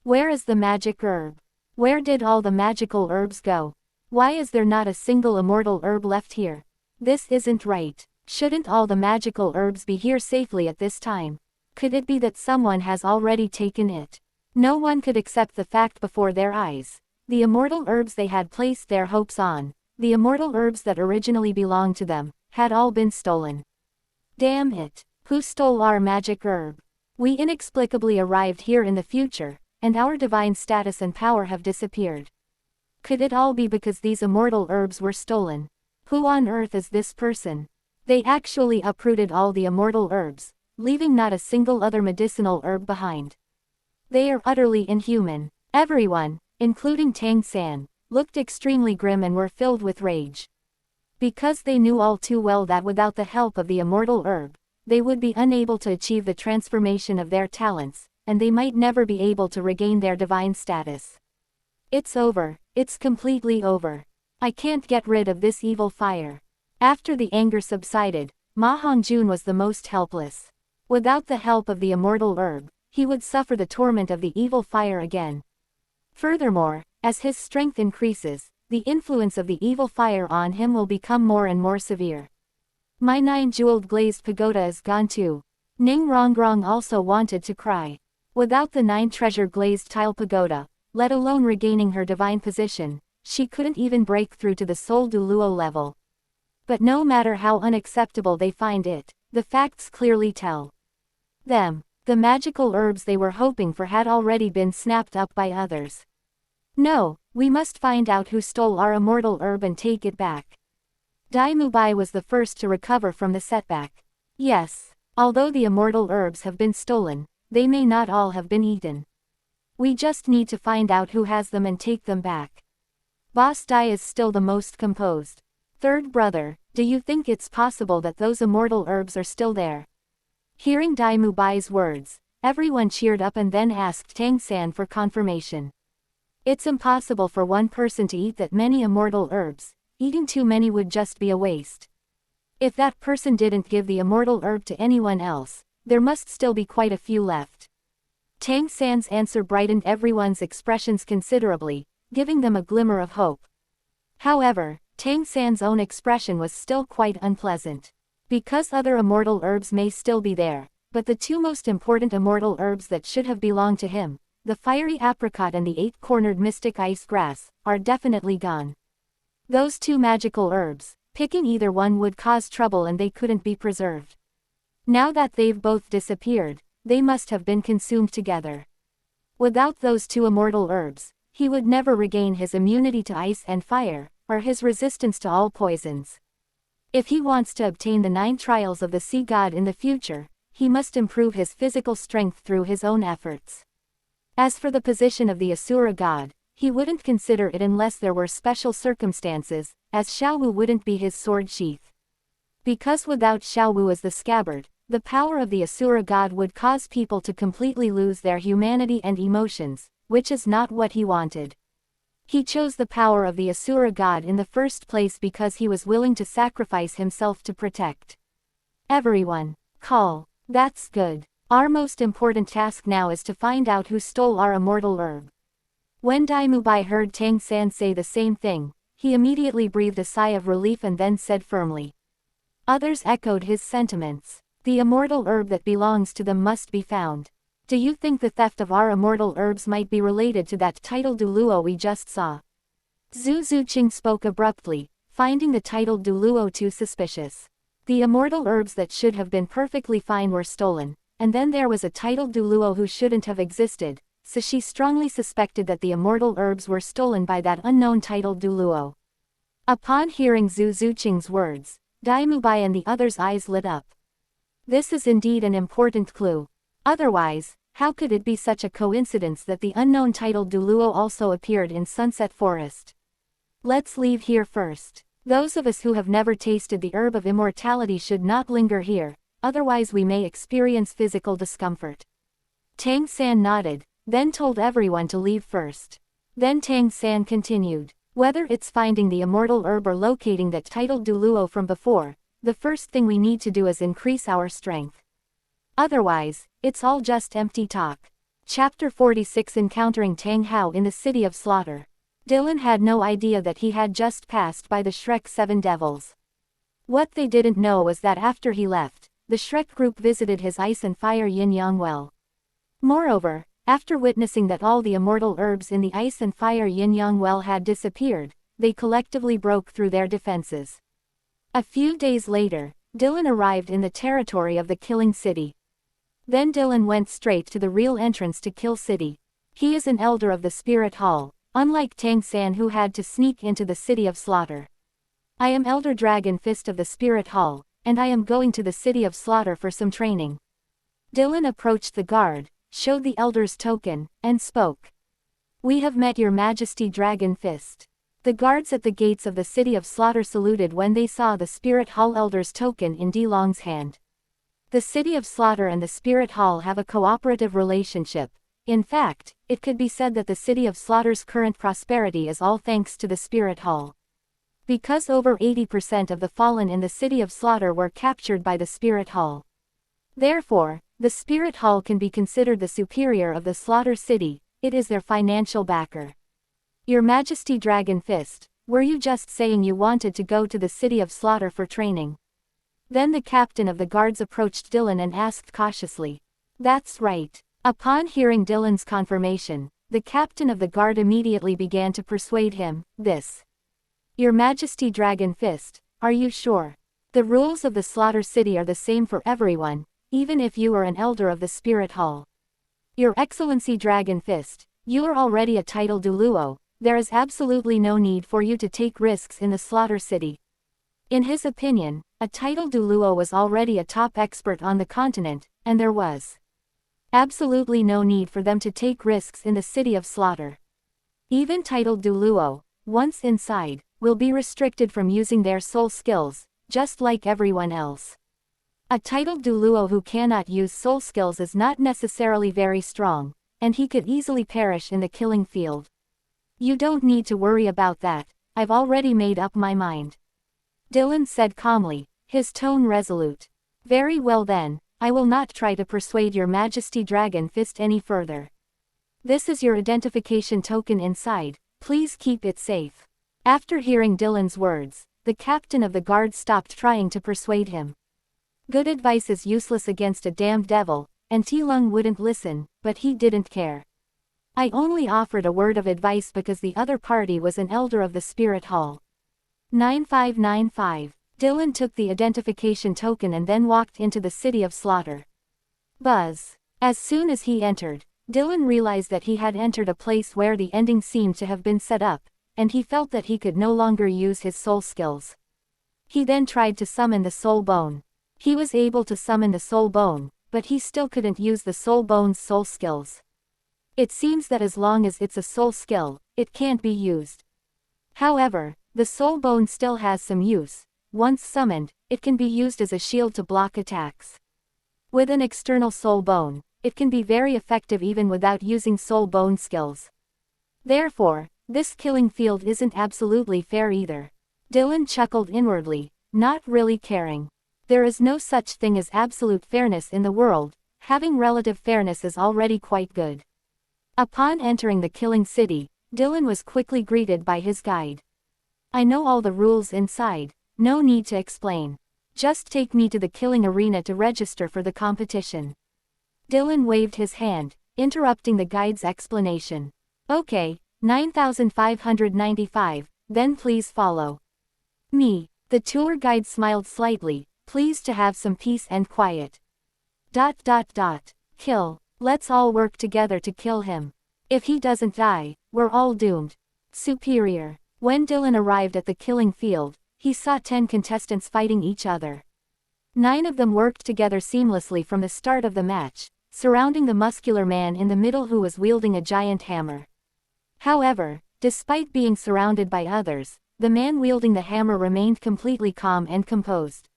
S1: Where is the magic herb? Where did all the magical herbs go? Why is there not a single immortal herb left here? This isn't right. Shouldn't all the magical herbs be here safely at this time? Could it be that someone has already taken it? No one could accept the fact before their eyes. The immortal herbs they had placed their hopes on, the immortal herbs that originally belonged to them, had all been stolen. Damn it! Who stole our magic herb? We inexplicably arrived here in the future, and our divine status and power have disappeared. Could it all be because these immortal herbs were stolen? Who on earth is this person? They actually uprooted all the immortal herbs, leaving not a single other medicinal herb behind. They are utterly inhuman. Everyone, including Tang San, looked extremely grim and were filled with rage. Because they knew all too well that without the help of the immortal herb, they would be unable to achieve the transformation of their talents, and they might never be able to regain their divine status. It's over. It's completely over. I can't get rid of this evil fire. After the anger subsided, Ma Hongjun was the most helpless. Without the help of the immortal herb, he would suffer the torment of the evil fire again. Furthermore, as his strength increases, the influence of the evil fire on him will become more and more severe. My 9-jeweled glazed pagoda is gone too. Ning Rongrong also wanted to cry. Without the 9-treasure glazed tile pagoda, let alone regaining her divine position, she couldn't even break through to the soul douluo level. But no matter how unacceptable they find it, the facts clearly tell them. The magical herbs they were hoping for had already been snapped up by others. No, we must find out who stole our immortal herb and take it back. Dai Mubai was the first to recover from the setback. Yes, although the immortal herbs have been stolen, they may not all have been eaten. We just need to find out who has them and take them back. Boss Dai is still the most composed. Third brother, do you think it's possible that those immortal herbs are still there? Hearing Dai Mubai's words, everyone cheered up and then asked Tang San for confirmation. It's impossible for one person to eat that many immortal herbs. Eating too many would just be a waste. If that person didn't give the immortal herb to anyone else, there must still be quite a few left. Tang San's answer brightened everyone's expressions considerably, giving them a glimmer of hope. However, Tang San's own expression was still quite unpleasant. Because other immortal herbs may still be there, but the two most important immortal herbs that should have belonged to him, the fiery apricot and the 8-cornered mystic ice grass, are definitely gone. Those two magical herbs, picking either one would cause trouble and they couldn't be preserved. Now that they've both disappeared, they must have been consumed together. Without those two immortal herbs, he would never regain his immunity to ice and fire, or his resistance to all poisons. If he wants to obtain the 9 trials of the sea god in the future, he must improve his physical strength through his own efforts. As for the position of the Asura god, he wouldn't consider it unless there were special circumstances, as Xiaowu wouldn't be his sword sheath. Because without Xiaowu as the scabbard, the power of the Asura god would cause people to completely lose their humanity and emotions, which is not what he wanted. He chose the power of the Asura god in the first place because he was willing to sacrifice himself to protect everyone. Call. That's good. Our most important task now is to find out who stole our immortal herb. When Daimubai heard Tang San say the same thing, he immediately breathed a sigh of relief and then said firmly. Others echoed his sentiments. The immortal herb that belongs to them must be found. Do you think the theft of our immortal herbs might be related to that titled douluo we just saw? Zhu Zuqing spoke abruptly, finding the titled douluo too suspicious. The immortal herbs that should have been perfectly fine were stolen, and then there was a titled douluo who shouldn't have existed, so she strongly suspected that the immortal herbs were stolen by that unknown titled douluo. Upon hearing Zhu Zuqing's words, Daimubai and the others' eyes lit up. This is indeed an important clue. Otherwise, how could it be such a coincidence that the unknown titled douluo also appeared in Sunset Forest? Let's leave here first. Those of us who have never tasted the herb of immortality should not linger here, otherwise we may experience physical discomfort. Tang San nodded, then told everyone to leave first. Then Tang San continued, whether it's finding the immortal herb or locating that titled douluo from before, the first thing we need to do is increase our strength. Otherwise, it's all just empty talk. Chapter 46 Encountering Tang Hao in the City of Slaughter. Dylan had no idea that he had just passed by the Shrek 7 Devils. What they didn't know was that after he left, the Shrek group visited his ice and fire yin-yang well. Moreover, after witnessing that all the immortal herbs in the ice and fire yin-yang well had disappeared, they collectively broke through their defenses. A few days later, Dylan arrived in the territory of the Killing City. Then Dylan went straight to the real entrance to Kill City. He is an elder of the Spirit Hall, unlike Tang San who had to sneak into the City of Slaughter. I am Elder Dragon Fist of the Spirit Hall, and I am going to the City of Slaughter for some training. Dylan approached the guard, showed the elder's token, and spoke. We have met your Majesty Dragon Fist. The guards at the gates of the City of Slaughter saluted when they saw the Spirit Hall elder's token in Delong's hand. The City of Slaughter and the Spirit Hall have a cooperative relationship. In fact, it could be said that the City of Slaughter's current prosperity is all thanks to the Spirit Hall. Because over 80% of the fallen in the City of Slaughter were captured by the Spirit Hall. Therefore, the Spirit Hall can be considered the superior of the Slaughter City, it is their financial backer. Your Majesty Dragon Fist, were you just saying you wanted to go to the City of Slaughter for training? Then the captain of the guards approached Dylan and asked cautiously. That's right. Upon hearing Dylan's confirmation, the captain of the guard immediately began to persuade him, Your Majesty Dragon Fist, are you sure? The rules of the Slaughter City are the same for everyone, even if you are an elder of the Spirit Hall. Your Excellency Dragon Fist, you are already a titled douluo, there is absolutely no need for you to take risks in the Slaughter City. In his opinion, a titled douluo was already a top expert on the continent, and there was absolutely no need for them to take risks in the City of Slaughter. Even titled douluo, once inside, will be restricted from using their soul skills, just like everyone else. A titled douluo who cannot use soul skills is not necessarily very strong, and he could easily perish in the killing field. You don't need to worry about that, I've already made up my mind. Dylan said calmly, his tone resolute. Very well then, I will not try to persuade your Majesty Dragon Fist any further. This is your identification token inside, please keep it safe. After hearing Dylan's words, the captain of the guard stopped trying to persuade him. Good advice is useless against a damned devil, and Tilung wouldn't listen, but he didn't care. I only offered a word of advice because the other party was an elder of the Spirit Hall. 9595. Dylan took the identification token and then walked into the City of Slaughter. Buzz. As soon as he entered, Dylan realized that he had entered a place where the ending seemed to have been set up, and he felt that he could no longer use his soul skills. He then tried to summon the soul bone. He was able to summon the soul bone, but he still couldn't use the soul bone's soul skills. It seems that as long as it's a soul skill, it can't be used. However, the soul bone still has some use. Once summoned, it can be used as a shield to block attacks. With an external soul bone, it can be very effective even without using soul bone skills. Therefore, This killing field isn't absolutely fair either. Dylan chuckled inwardly, not really caring. There is no such thing as absolute fairness in the world, having relative fairness is already quite good. Upon entering the killing city, Dylan was quickly greeted by his guide. I know all the rules inside, no need to explain. Just take me to the killing arena to register for the competition. Dylan waved his hand, interrupting the guide's explanation. Okay, 9595, then please follow me. The tour guide smiled slightly, pleased to have some peace and quiet. Kill. Let's all work together to kill him. If he doesn't die, we're all doomed. Superior. When Dylan arrived at the killing field, he saw 10 contestants fighting each other. 9 of them worked together seamlessly from the start of the match, surrounding the muscular man in the middle who was wielding a giant hammer. However, despite being surrounded by others, the man wielding the hammer remained completely calm and composed.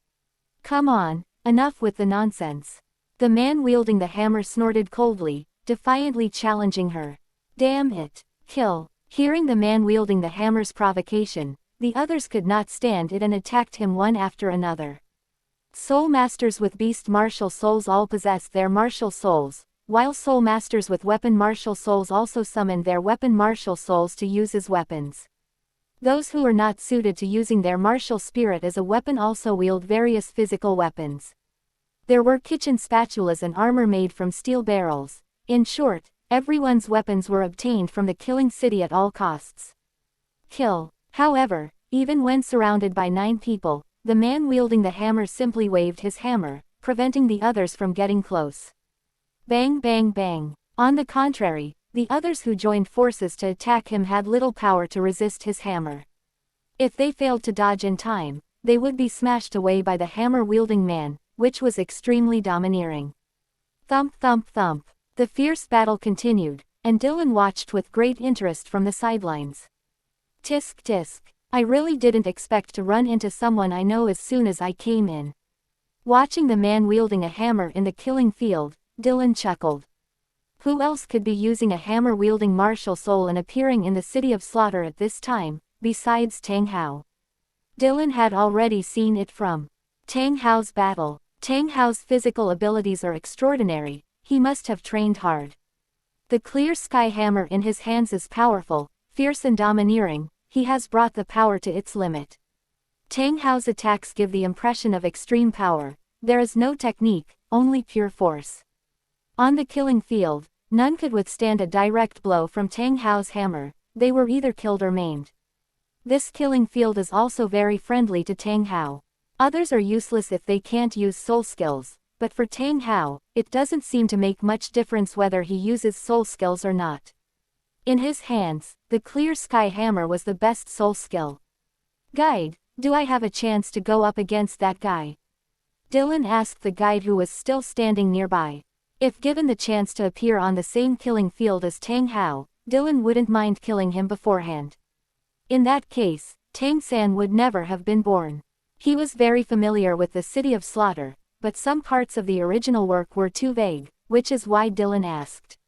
S1: Come on, enough with the nonsense. The man wielding the hammer snorted coldly, defiantly challenging her. Damn it, kill. Hearing the man wielding the hammer's provocation, the others could not stand it and attacked him one after another. Soul Masters with Beast Martial Souls all possessed their martial souls, while Soul Masters with Weapon Martial Souls also summoned their Weapon Martial Souls to use as weapons. Those who were not suited to using their martial spirit as a weapon also wield various physical weapons. There were kitchen spatulas and armor made from steel barrels. In short, everyone's weapons were obtained from the killing city at all costs. Kill. However, even when surrounded by 9 people, the man wielding the hammer simply waved his hammer, preventing the others from getting close. Bang bang bang. On the contrary, the others who joined forces to attack him had little power to resist his hammer. If they failed to dodge in time, they would be smashed away by the hammer-wielding man, which was extremely domineering. Thump thump thump. The fierce battle continued, and Dylan watched with great interest from the sidelines. Tisk tisk. I really didn't expect to run into someone I know as soon as I came in. Watching the man wielding a hammer in the killing field, Dylan chuckled. Who else could be using a hammer-wielding martial soul and appearing in the City of Slaughter at this time, besides Tang Hao? Dylan had already seen it from Tang Hao's battle. Tang Hao's physical abilities are extraordinary, he must have trained hard. The clear sky hammer in his hands is powerful, fierce and domineering, he has brought the power to its limit. Tang Hao's attacks give the impression of extreme power, there is no technique, only pure force. On the killing field, none could withstand a direct blow from Tang Hao's hammer, they were either killed or maimed. This killing field is also very friendly to Tang Hao. Others are useless if they can't use soul skills, but for Tang Hao, it doesn't seem to make much difference whether he uses soul skills or not. In his hands, the clear sky hammer was the best soul skill. Guide, do I have a chance to go up against that guy? Dylan asked the guide who was still standing nearby. If given the chance to appear on the same killing field as Tang Hao, Dylan wouldn't mind killing him beforehand. In that case, Tang San would never have been born. He was very familiar with the City of Slaughter, but some parts of the original work were too vague, which is why Dylan asked.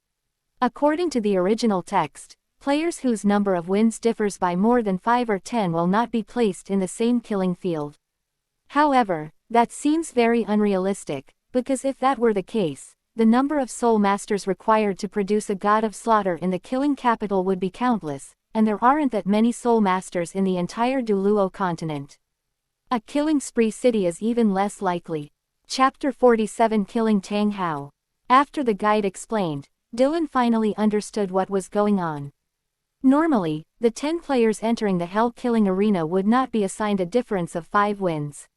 S1: According to the original text, players whose number of wins differs by more than 5 or 10 will not be placed in the same killing field. However, that seems very unrealistic, because if that were the case, the number of soul masters required to produce a god of slaughter in the killing capital would be countless, and there aren't that many soul masters in the entire douluo continent. A killing spree city is even less likely. Chapter 47 Killing Tang Hao. After the guide explained, Dylan finally understood what was going on. Normally, the 10 players entering the Hell Killing Arena would not be assigned a difference of 5 wins.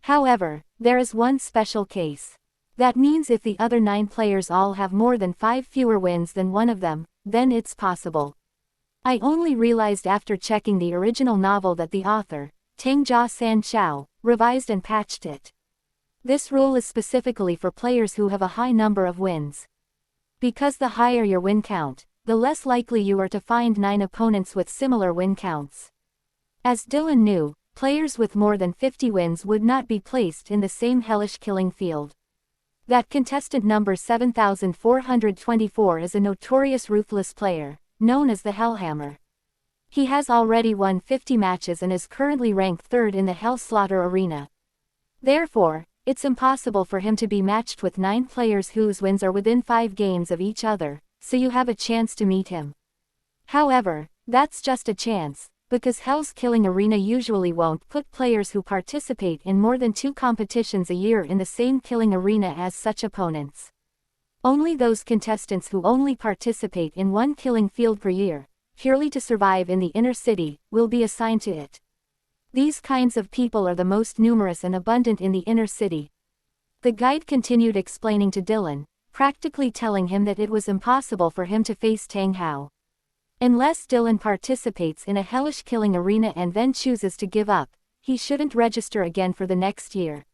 S1: However, there is one special case. That means if the other 9 players all have more than 5 fewer wins than one of them, then it's possible. I only realized after checking the original novel that the author, Tangjia San Chao, revised and patched it. This rule is specifically for players who have a high number of wins. Because the higher your win count, the less likely you are to find 9 opponents with similar win counts. As Dylan knew, players with more than 50 wins would not be placed in the same hellish killing field. That contestant number 7424 is a notorious ruthless player, known as the Hellhammer. He has already won 50 matches and is currently ranked 3rd in the Hell Slaughter arena. Therefore, it's impossible for him to be matched with 9 players whose wins are within 5 games of each other, so you have a chance to meet him. However, that's just a chance, because Hell's Killing Arena usually won't put players who participate in more than 2 competitions a year in the same killing arena as such opponents. Only those contestants who only participate in 1 killing field per year, purely to survive in the inner city, will be assigned to it. These kinds of people are the most numerous and abundant in the inner city. The guide continued explaining to Dylan, practically telling him that it was impossible for him to face Tang Hao. Unless Dylan participates in a hellish killing arena and then chooses to give up, he shouldn't register again for the next year.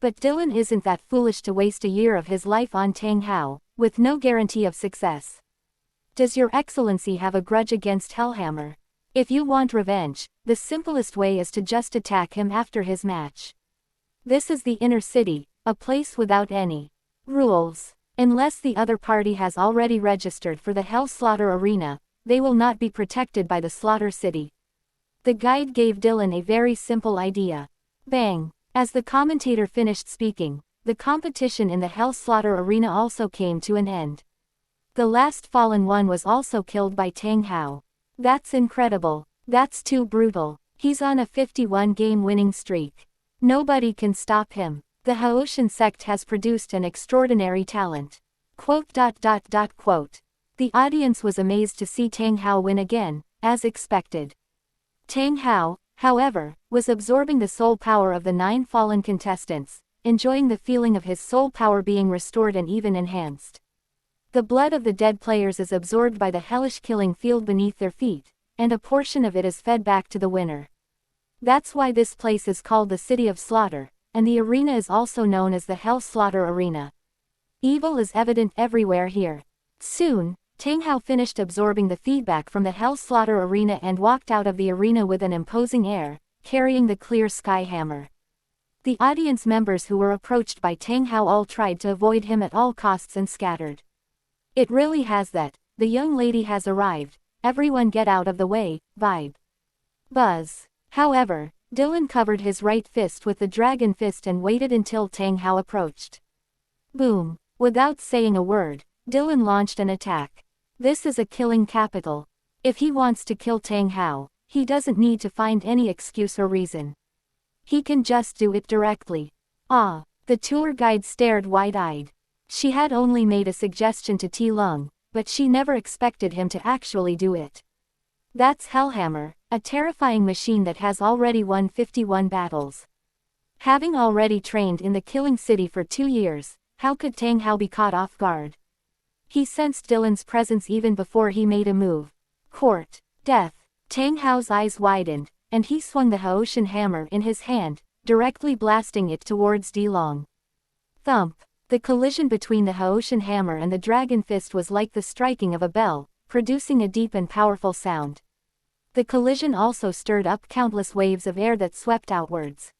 S1: But Dylan isn't that foolish to waste a year of his life on Tang Hao, with no guarantee of success. Does Your Excellency have a grudge against Hellhammer? If you want revenge, the simplest way is to just attack him after his match. This is the inner city, a place without any rules. Unless the other party has already registered for the Hell Slaughter arena, they will not be protected by the Slaughter City. The guide gave Dylan a very simple idea. Bang! As the commentator finished speaking, the competition in the Hell Slaughter arena also came to an end. The last fallen one was also killed by Tang Hao. That's incredible. That's too brutal. He's on a 51-game winning streak. Nobody can stop him. The Haoshan sect has produced an extraordinary talent. Quote. The audience was amazed to see Tang Hao win again, as expected. Tang Hao, however, was absorbing the soul power of the 9 fallen contestants, enjoying the feeling of his soul power being restored and even enhanced. The blood of the dead players is absorbed by the hellish killing field beneath their feet, and a portion of it is fed back to the winner. That's why this place is called the City of Slaughter, and the arena is also known as the Hell Slaughter Arena. Evil is evident everywhere here. Soon, Tang Hao finished absorbing the feedback from the Hell Slaughter Arena and walked out of the arena with an imposing air, carrying the clear sky hammer. The audience members who were approached by Tang Hao all tried to avoid him at all costs and scattered. It really has that, the young lady has arrived, everyone get out of the way, vibe. Buzz. However, Dylan covered his right fist with the dragon fist and waited until Tang Hao approached. Boom. Without saying a word, Dylan launched an attack. This is a killing capital. If he wants to kill Tang Hao, he doesn't need to find any excuse or reason. He can just do it directly. Ah, the tour guide stared wide-eyed. She had only made a suggestion to T Lung, but she never expected him to actually do it. That's Hellhammer, a terrifying machine that has already won 51 battles. Having already trained in the Killing City for 2 years, how could Tang Hao be caught off guard? He sensed Dylan's presence even before he made a move. Court. Death. Tang Hao's eyes widened, and he swung the Haoshan hammer in his hand, directly blasting it towards D Long. Thump. The collision between the Haoshan hammer and the dragon fist was like the striking of a bell, producing a deep and powerful sound. The collision also stirred up countless waves of air that swept outwards.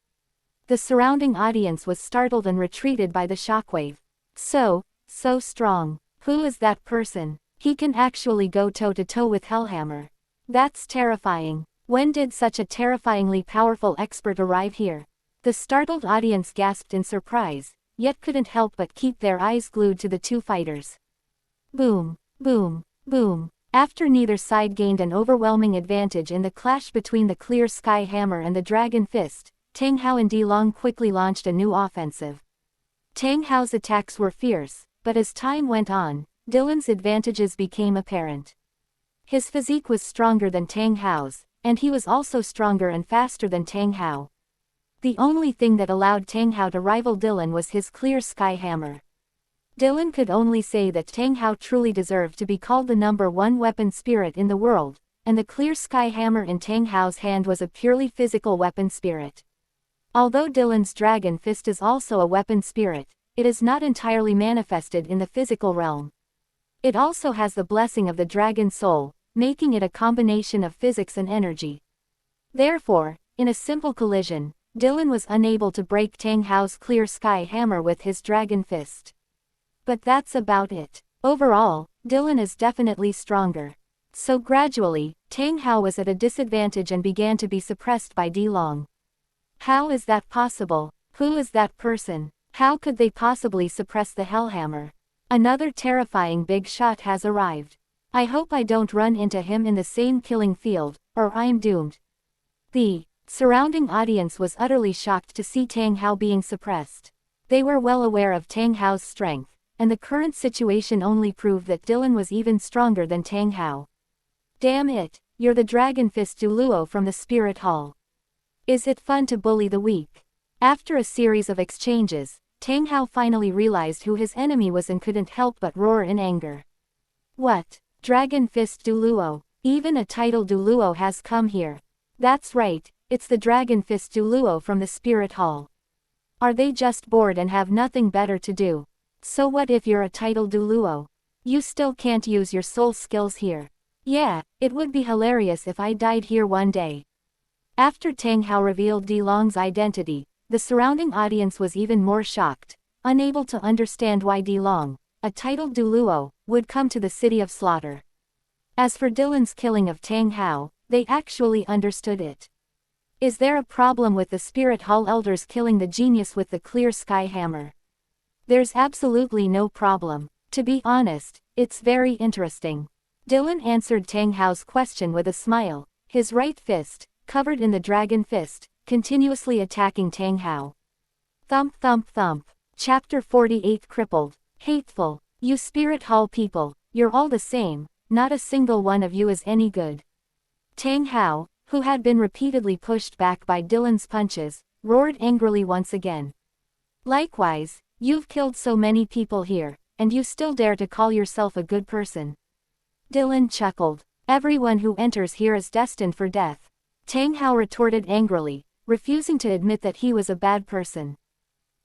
S1: The surrounding audience was startled and retreated by the shockwave. So strong. Who is that person? He can actually go toe-to-toe with Hellhammer. That's terrifying. When did such a terrifyingly powerful expert arrive here? The startled audience gasped in surprise, yet couldn't help but keep their eyes glued to the 2 fighters. Boom, boom, boom. After neither side gained an overwhelming advantage in the clash between the clear sky hammer and the dragon fist, Tang Hao and D Long quickly launched a new offensive. Tang Hao's attacks were fierce, but as time went on, Dylan's advantages became apparent. His physique was stronger than Tang Hao's, and he was also stronger and faster than Tang Hao. The only thing that allowed Tang Hao to rival Dylan was his clear sky hammer. Dylan could only say that Tang Hao truly deserved to be called the #1 weapon spirit in the world, and the clear sky hammer in Tang Hao's hand was a purely physical weapon spirit. Although Dylan's dragon fist is also a weapon spirit, it is not entirely manifested in the physical realm. It also has the blessing of the dragon soul, making it a combination of physics and energy. Therefore, in a simple collision, Dylan was unable to break Tang Hao's clear sky hammer with his dragon fist. But that's about it. Overall, Dylan is definitely stronger. So gradually, Tang Hao was at a disadvantage and began to be suppressed by Dilong. How is that possible? Who is that person? How could they possibly suppress the Hellhammer? Another terrifying big shot has arrived. I hope I don't run into him in the same killing field, or I'm doomed. The surrounding audience was utterly shocked to see Tang Hao being suppressed. They were well aware of Tang Hao's strength, and the current situation only proved that Dylan was even stronger than Tang Hao. Damn it, you're the Dragon Fist douluo from the Spirit Hall. Is it fun to bully the weak? After a series of exchanges, Tang Hao finally realized who his enemy was and couldn't help but roar in anger. What? Dragon Fist douluo? Even a title douluo has come here. That's right, it's the Dragon Fist douluo from the Spirit Hall. Are they just bored and have nothing better to do? So what if you're a title douluo? You still can't use your soul skills here. Yeah, it would be hilarious if I died here one day. After Tang Hao revealed Dilong's identity, the surrounding audience was even more shocked, unable to understand why Dilong, a titled douluo, would come to the city of slaughter. As for Dylan's killing of Tang Hao, they actually understood it. Is there a problem with the Spirit Hall elders killing the genius with the clear sky hammer? There's absolutely no problem. To be honest, it's very interesting. Dylan answered Tang Hao's question with a smile, his right fist, covered in the dragon fist, continuously attacking Tang Hao. Thump thump thump. Chapter 48 Crippled. Hateful. You Spirit Hall people, you're all the same, not a single one of you is any good. Tang Hao, who had been repeatedly pushed back by Dylan's punches, roared angrily once again. Likewise, you've killed so many people here, and you still dare to call yourself a good person. Dylan chuckled. Everyone who enters here is destined for death. Tang Hao retorted angrily, refusing to admit that he was a bad person.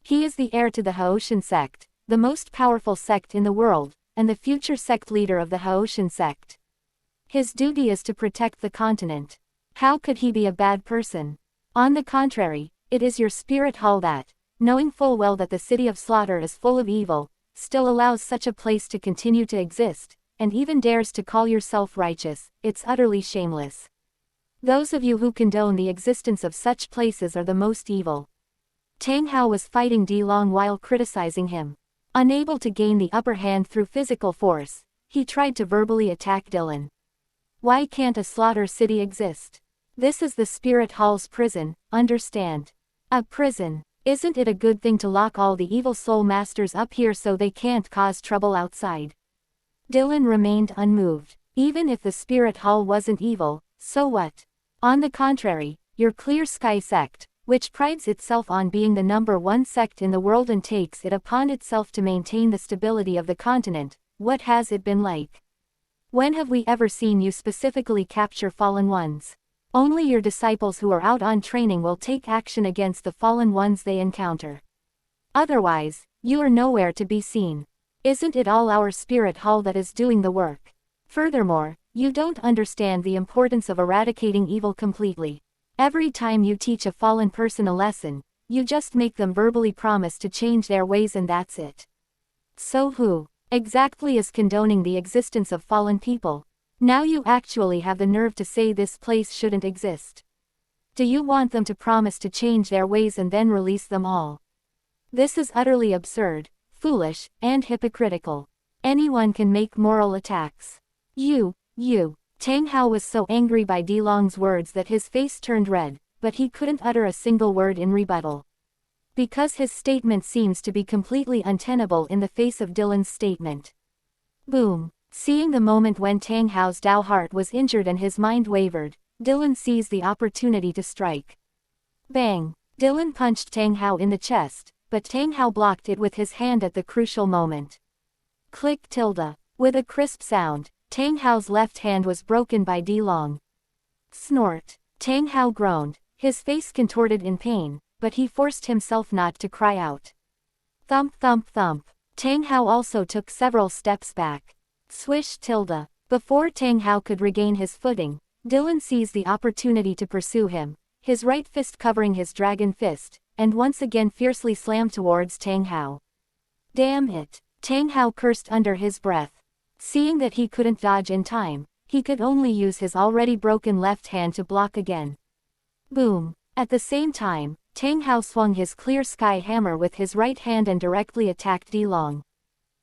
S1: He is the heir to the Haoshan sect, the most powerful sect in the world, and the future sect leader of the Haoshan sect. His duty is to protect the continent. How could he be a bad person? On the contrary, it is your Spirit Hall that, knowing full well that the city of slaughter is full of evil, still allows such a place to continue to exist, and even dares to call yourself righteous. It's utterly shameless. Those of you who condone the existence of such places are the most evil. Tang Hao was fighting Dilong while criticizing him. Unable to gain the upper hand through physical force, he tried to verbally attack Dylan. Why can't a slaughter city exist? This is the Spirit Hall's prison, understand? A prison. Isn't it a good thing to lock all the evil soul masters up here so they can't cause trouble outside? Dylan remained unmoved. Even if the Spirit Hall wasn't evil, so what? On the contrary, your Clear Sky sect, which prides itself on being the #1 sect in the world and takes it upon itself to maintain the stability of the continent, what has it been like? When have we ever seen you specifically capture fallen ones? Only your disciples who are out on training will take action against the fallen ones they encounter. Otherwise, you are nowhere to be seen. Isn't it all our Spirit Hall that is doing the work? Furthermore, you don't understand the importance of eradicating evil completely. Every time you teach a fallen person a lesson, you just make them verbally promise to change their ways and that's it. So who exactly is condoning the existence of fallen people? Now you actually have the nerve to say this place shouldn't exist. Do you want them to promise to change their ways and then release them all? This is utterly absurd, foolish, and hypocritical. Anyone can make moral attacks. You. Tang Hao was so angry by Dilong's words that his face turned red, but he couldn't utter a single word in rebuttal. Because his statement seems to be completely untenable in the face of Dylan's statement. Boom. Seeing the moment when Tang Hao's Dao heart was injured and his mind wavered, Dylan seized the opportunity to strike. Bang! Dylan punched Tang Hao in the chest, but Tang Hao blocked it with his hand at the crucial moment. Click tilde. With a crisp sound, Tang Hao's left hand was broken by Dilong. Snort. Tang Hao groaned, his face contorted in pain, but he forced himself not to cry out. Thump thump thump. Tang Hao also took several steps back. Swish tilde. Before Tang Hao could regain his footing, Dylan seized the opportunity to pursue him, his right fist covering his dragon fist, and once again fiercely slammed towards Tang Hao. Damn it! Tang Hao cursed under his breath. Seeing that he couldn't dodge in time, he could only use his already broken left hand to block again. Boom! At the same time, Tang Hao swung his clear sky hammer with his right hand and directly attacked Dilong.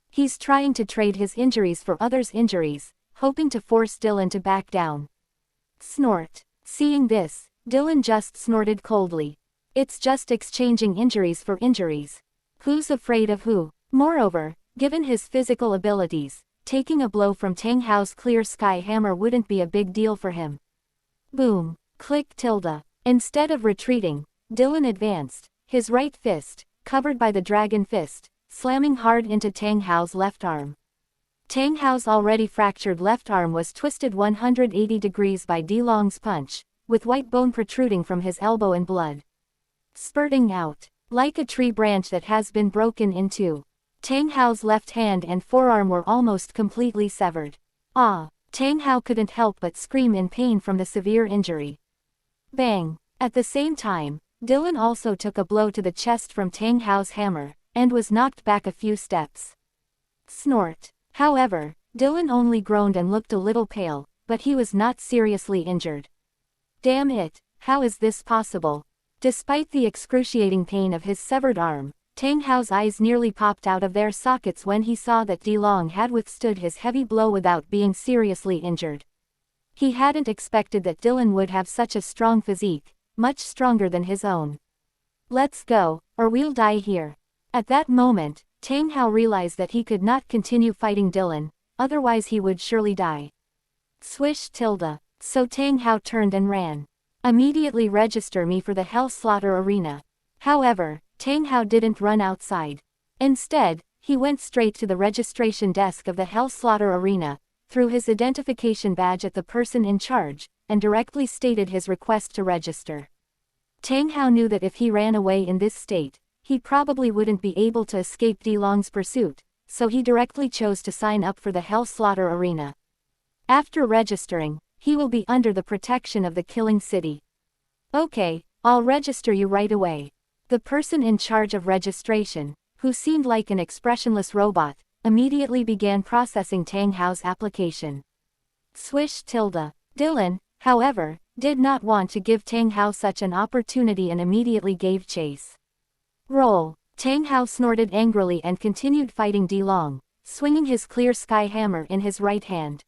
S1: He's trying to trade his injuries for others' injuries, hoping to force Dylan to back down. Snort. Seeing this, Dylan just snorted coldly. It's just exchanging injuries for injuries. Who's afraid of who? Moreover, given his physical abilities, taking a blow from Tang Hao's clear sky hammer wouldn't be a big deal for him. Boom. Click tilde. Instead of retreating, Dylan advanced, his right fist, covered by the dragon fist, slamming hard into Tang Hao's left arm. Tang Hao's already fractured left arm was twisted 180 degrees by Dilong's punch, with white bone protruding from his elbow and blood spurting out, like a tree branch that has been broken in two. Tang Hao's left hand and forearm were almost completely severed. Ah! Tang Hao couldn't help but scream in pain from the severe injury. Bang! At the same time, Dylan also took a blow to the chest from Tang Hao's hammer, and was knocked back a few steps. Snort. However, Dylan only groaned and looked a little pale, but he was not seriously injured. Damn it, how is this possible? Despite the excruciating pain of his severed arm, Tang Hao's eyes nearly popped out of their sockets when he saw that Dilong had withstood his heavy blow without being seriously injured. He hadn't expected that Dylan would have such a strong physique, much stronger than his own. Let's go, or we'll die here. At that moment, Tang Hao realized that he could not continue fighting Dylan, otherwise he would surely die. Swish tilde. So Tang Hao turned and ran. Immediately register me for the Hell Slaughter Arena. However, Tang Hao didn't run outside. Instead, he went straight to the registration desk of the Hell Slaughter Arena, threw his identification badge at the person in charge, and directly stated his request to register. Tang Hao knew that if he ran away in this state, he probably wouldn't be able to escape Dilong's pursuit, so he directly chose to sign up for the Hell Slaughter Arena. After registering, he will be under the protection of the Killing City. Okay, I'll register you right away. The person in charge of registration, who seemed like an expressionless robot, immediately began processing Tang Hao's application. Swish tilde. Dylan, however, did not want to give Tang Hao such an opportunity and immediately gave chase. Roll. Tang Hao snorted angrily and continued fighting Dilong, swinging his clear sky hammer in his right hand.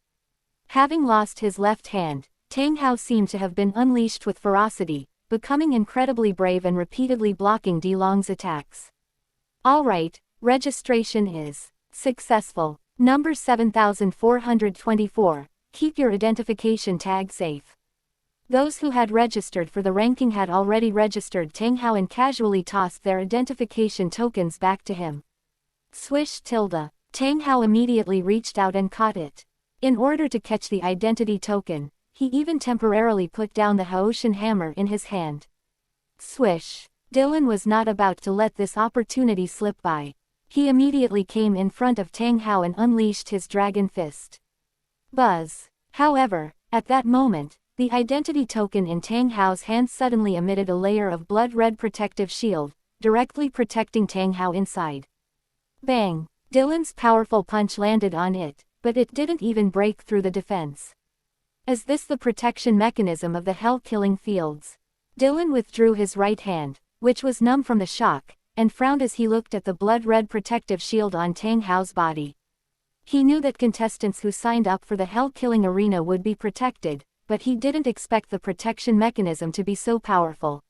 S1: Having lost his left hand, Tang Hao seemed to have been unleashed with ferocity, becoming incredibly brave and repeatedly blocking Dilong's attacks. Alright, registration is successful. Number 7424, keep your identification tag safe. Those who had registered for the ranking had already registered Tang Hao and casually tossed their identification tokens back to him. Swish tilde. Tang Hao immediately reached out and caught it. In order to catch the identity token, he even temporarily put down the Haoshan hammer in his hand. Swish. Dylan was not about to let this opportunity slip by. He immediately came in front of Tang Hao and unleashed his dragon fist. Buzz. However, at that moment, the identity token in Tang Hao's hand suddenly emitted a layer of blood-red protective shield, directly protecting Tang Hao inside. Bang! Dylan's powerful punch landed on it, but it didn't even break through the defense. Is this the protection mechanism of the hell-killing fields? Dylan withdrew his right hand, which was numb from the shock, and frowned as he looked at the blood-red protective shield on Tang Hao's body. He knew that contestants who signed up for the hell-killing arena would be protected, but he didn't expect the protection mechanism to be so powerful.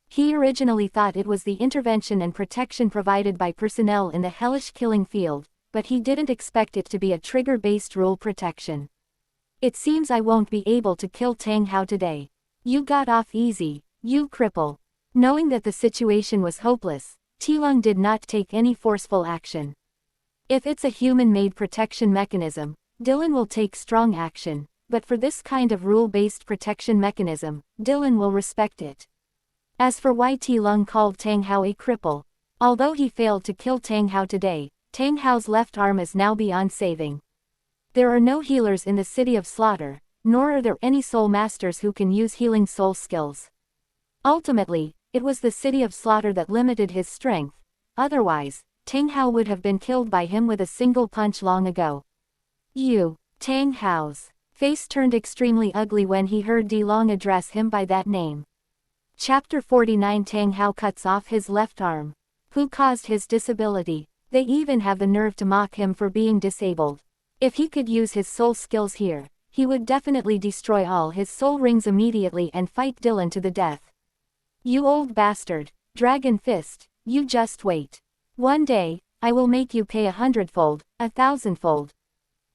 S1: He originally thought it was the intervention and protection provided by personnel in the hellish killing field, but he didn't expect it to be a trigger-based rule protection. It seems I won't be able to kill Tang Hao today. You got off easy, you cripple. Knowing that the situation was hopeless, Tilong did not take any forceful action. If it's a human-made protection mechanism, Dylan will take strong action, but for this kind of rule-based protection mechanism, Dylan will respect it. As for why Tilong called Tang Hao a cripple, although he failed to kill Tang Hao today, Tang Hao's left arm is now beyond saving. There are no healers in the City of Slaughter, nor are there any soul masters who can use healing soul skills. Ultimately, it was the City of Slaughter that limited his strength, otherwise, Tang Hao would have been killed by him with a single punch long ago. Tang Hao's face turned extremely ugly when he heard Dilong address him by that name. Chapter 49. Tang Hao cuts off his left arm. Who caused his disability? They even have the nerve to mock him for being disabled. If he could use his soul skills here, he would definitely destroy all his soul rings immediately and fight Dylan to the death. You old bastard, Dragon Fist, you just wait. One day, I will make you pay 100-fold, 1,000-fold.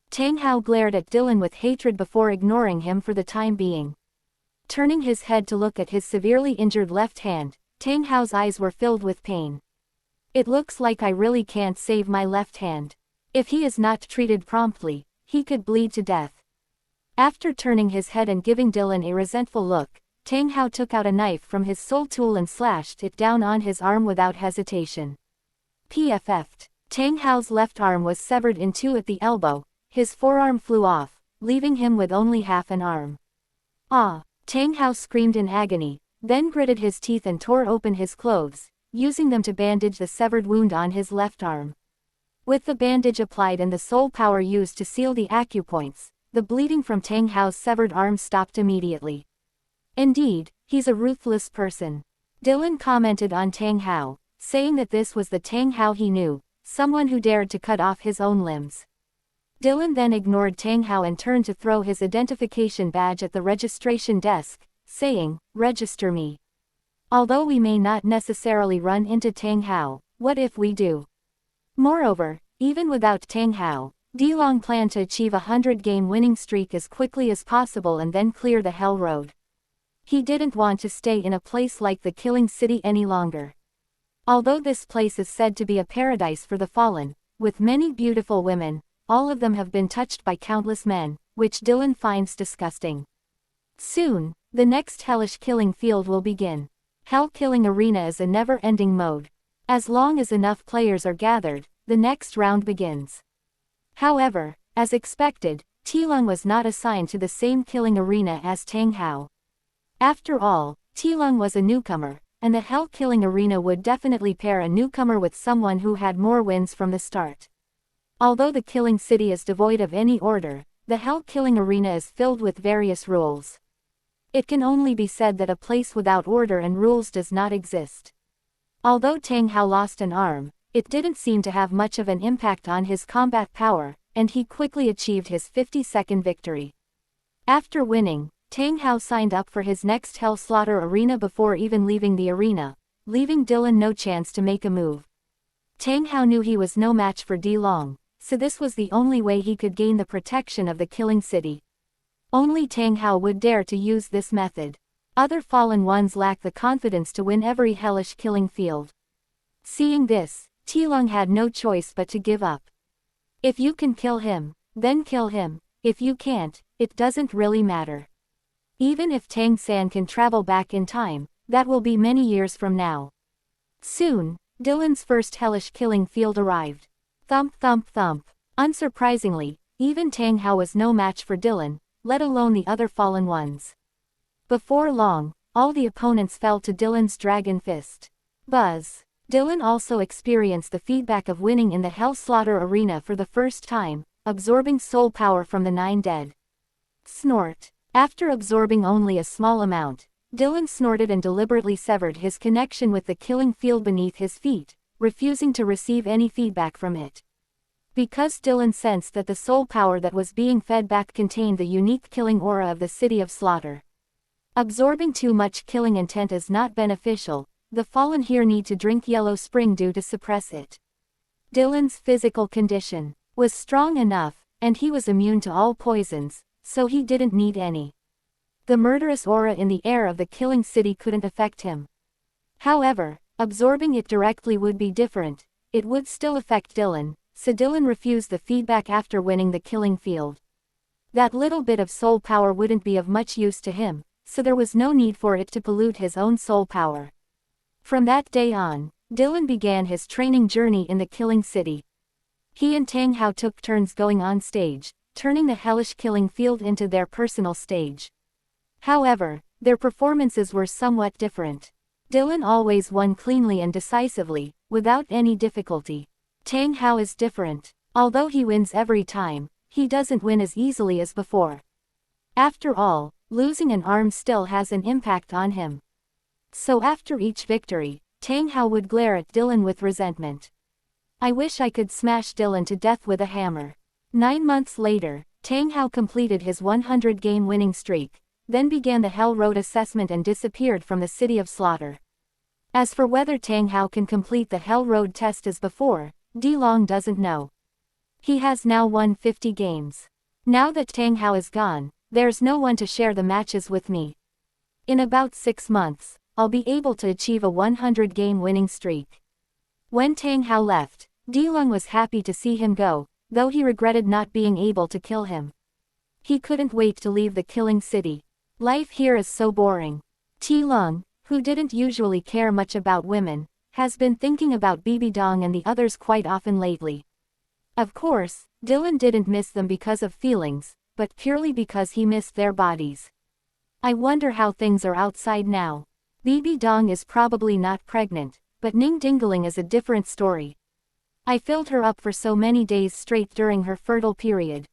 S1: Tang Hao glared at Dylan with hatred before ignoring him for the time being. Turning his head to look at his severely injured left hand, Tang Hao's eyes were filled with pain. It looks like I really can't save my left hand. If he is not treated promptly, he could bleed to death. After turning his head and giving Dylan a resentful look, Tang Hao took out a knife from his soul tool and slashed it down on his arm without hesitation. PFF'd. Tang Hao's left arm was severed in two at the elbow, his forearm flew off, leaving him with only half an arm. Ah! Tang Hao screamed in agony, then gritted his teeth and tore open his clothes, using them to bandage the severed wound on his left arm. With the bandage applied and the soul power used to seal the acupoints, the bleeding from Tang Hao's severed arm stopped immediately. Indeed, he's a ruthless person. Dylan commented on Tang Hao, saying that this was the Tang Hao he knew, someone who dared to cut off his own limbs. Dylan then ignored Tang Hao and turned to throw his identification badge at the registration desk, saying, "Register me." Although we may not necessarily run into Tang Hao, what if we do? Moreover, even without Tang Hao, Dilong planned to achieve a 100-game winning streak as quickly as possible and then clear the Hell Road. He didn't want to stay in a place like the Killing City any longer. Although this place is said to be a paradise for the fallen, with many beautiful women, all of them have been touched by countless men, which Dylan finds disgusting. Soon, the next hellish killing field will begin. Hell Killing Arena is a never-ending mode. As long as enough players are gathered, the next round begins. However, as expected, Tilong was not assigned to the same killing arena as Tang Hao. After all, Tilong was a newcomer, and the Hell Killing Arena would definitely pair a newcomer with someone who had more wins from the start. Although the Killing City is devoid of any order, the Hell Killing Arena is filled with various rules. It can only be said that a place without order and rules does not exist. Although Tang Hao lost an arm, it didn't seem to have much of an impact on his combat power, and he quickly achieved his 50-second victory. After winning, Tang Hao signed up for his next Hell Slaughter Arena before even leaving the arena, leaving Dylan no chance to make a move. Tang Hao knew he was no match for Dilong, so this was the only way he could gain the protection of the Killing City. Only Tang Hao would dare to use this method. Other fallen ones lack the confidence to win every hellish killing field. Seeing this, Tilong had no choice but to give up. If you can kill him, then kill him. If you can't, it doesn't really matter. Even if Tang San can travel back in time, that will be many years from now. Soon, Dylan's first hellish killing field arrived. Thump thump thump. Unsurprisingly, even Tang Hao was no match for Dylan, let alone the other fallen ones. Before long, all the opponents fell to Dylan's Dragon Fist. Buzz. Dylan also experienced the feedback of winning in the Hell Slaughter Arena for the first time, absorbing soul power from the 9 dead. Snort. After absorbing only a small amount, Dylan snorted and deliberately severed his connection with the killing field beneath his feet, refusing to receive any feedback from it. Because Dylan sensed that the soul power that was being fed back contained the unique killing aura of the City of Slaughter. Absorbing too much killing intent is not beneficial, the fallen here need to drink yellow spring dew to suppress it. Dylan's physical condition was strong enough, and he was immune to all poisons, so he didn't need any. The murderous aura in the air of the Killing City couldn't affect him. However, absorbing it directly would be different, it would still affect Dylan, so Dylan refused the feedback after winning the killing field. That little bit of soul power wouldn't be of much use to him, so there was no need for it to pollute his own soul power. From that day on, Dylan began his training journey in the Killing City. He and Tang Hao took turns going on stage, turning the hellish killing field into their personal stage. However, their performances were somewhat different. Dylan always won cleanly and decisively, without any difficulty. Tang Hao is different. Although he wins every time, he doesn't win as easily as before. After all, losing an arm still has an impact on him. So after each victory, Tang Hao would glare at Dylan with resentment. I wish I could smash Dylan to death with a hammer. 9 months later, Tang Hao completed his 100-game winning streak, then began the Hell Road assessment and disappeared from the City of Slaughter. As for whether Tang Hao can complete the Hell Road test as before, Di Long doesn't know. He has now won 50 games. Now that Tang Hao is gone, there's no one to share the matches with me. In about 6 months, I'll be able to achieve a 100-game winning streak. When Tang Hao left, Di Long was happy to see him go, though he regretted not being able to kill him. He couldn't wait to leave the killing city. Life here is so boring. Ti Lung, who didn't usually care much about women, has been thinking about Bibi Dong and the others quite often lately. Of course, Dylan didn't miss them because of feelings, but purely because he missed their bodies. I wonder how things are outside now. Bibi Dong is probably not pregnant, but Ning Dingaling is a different story. I filled her up for so many days straight during her fertile period.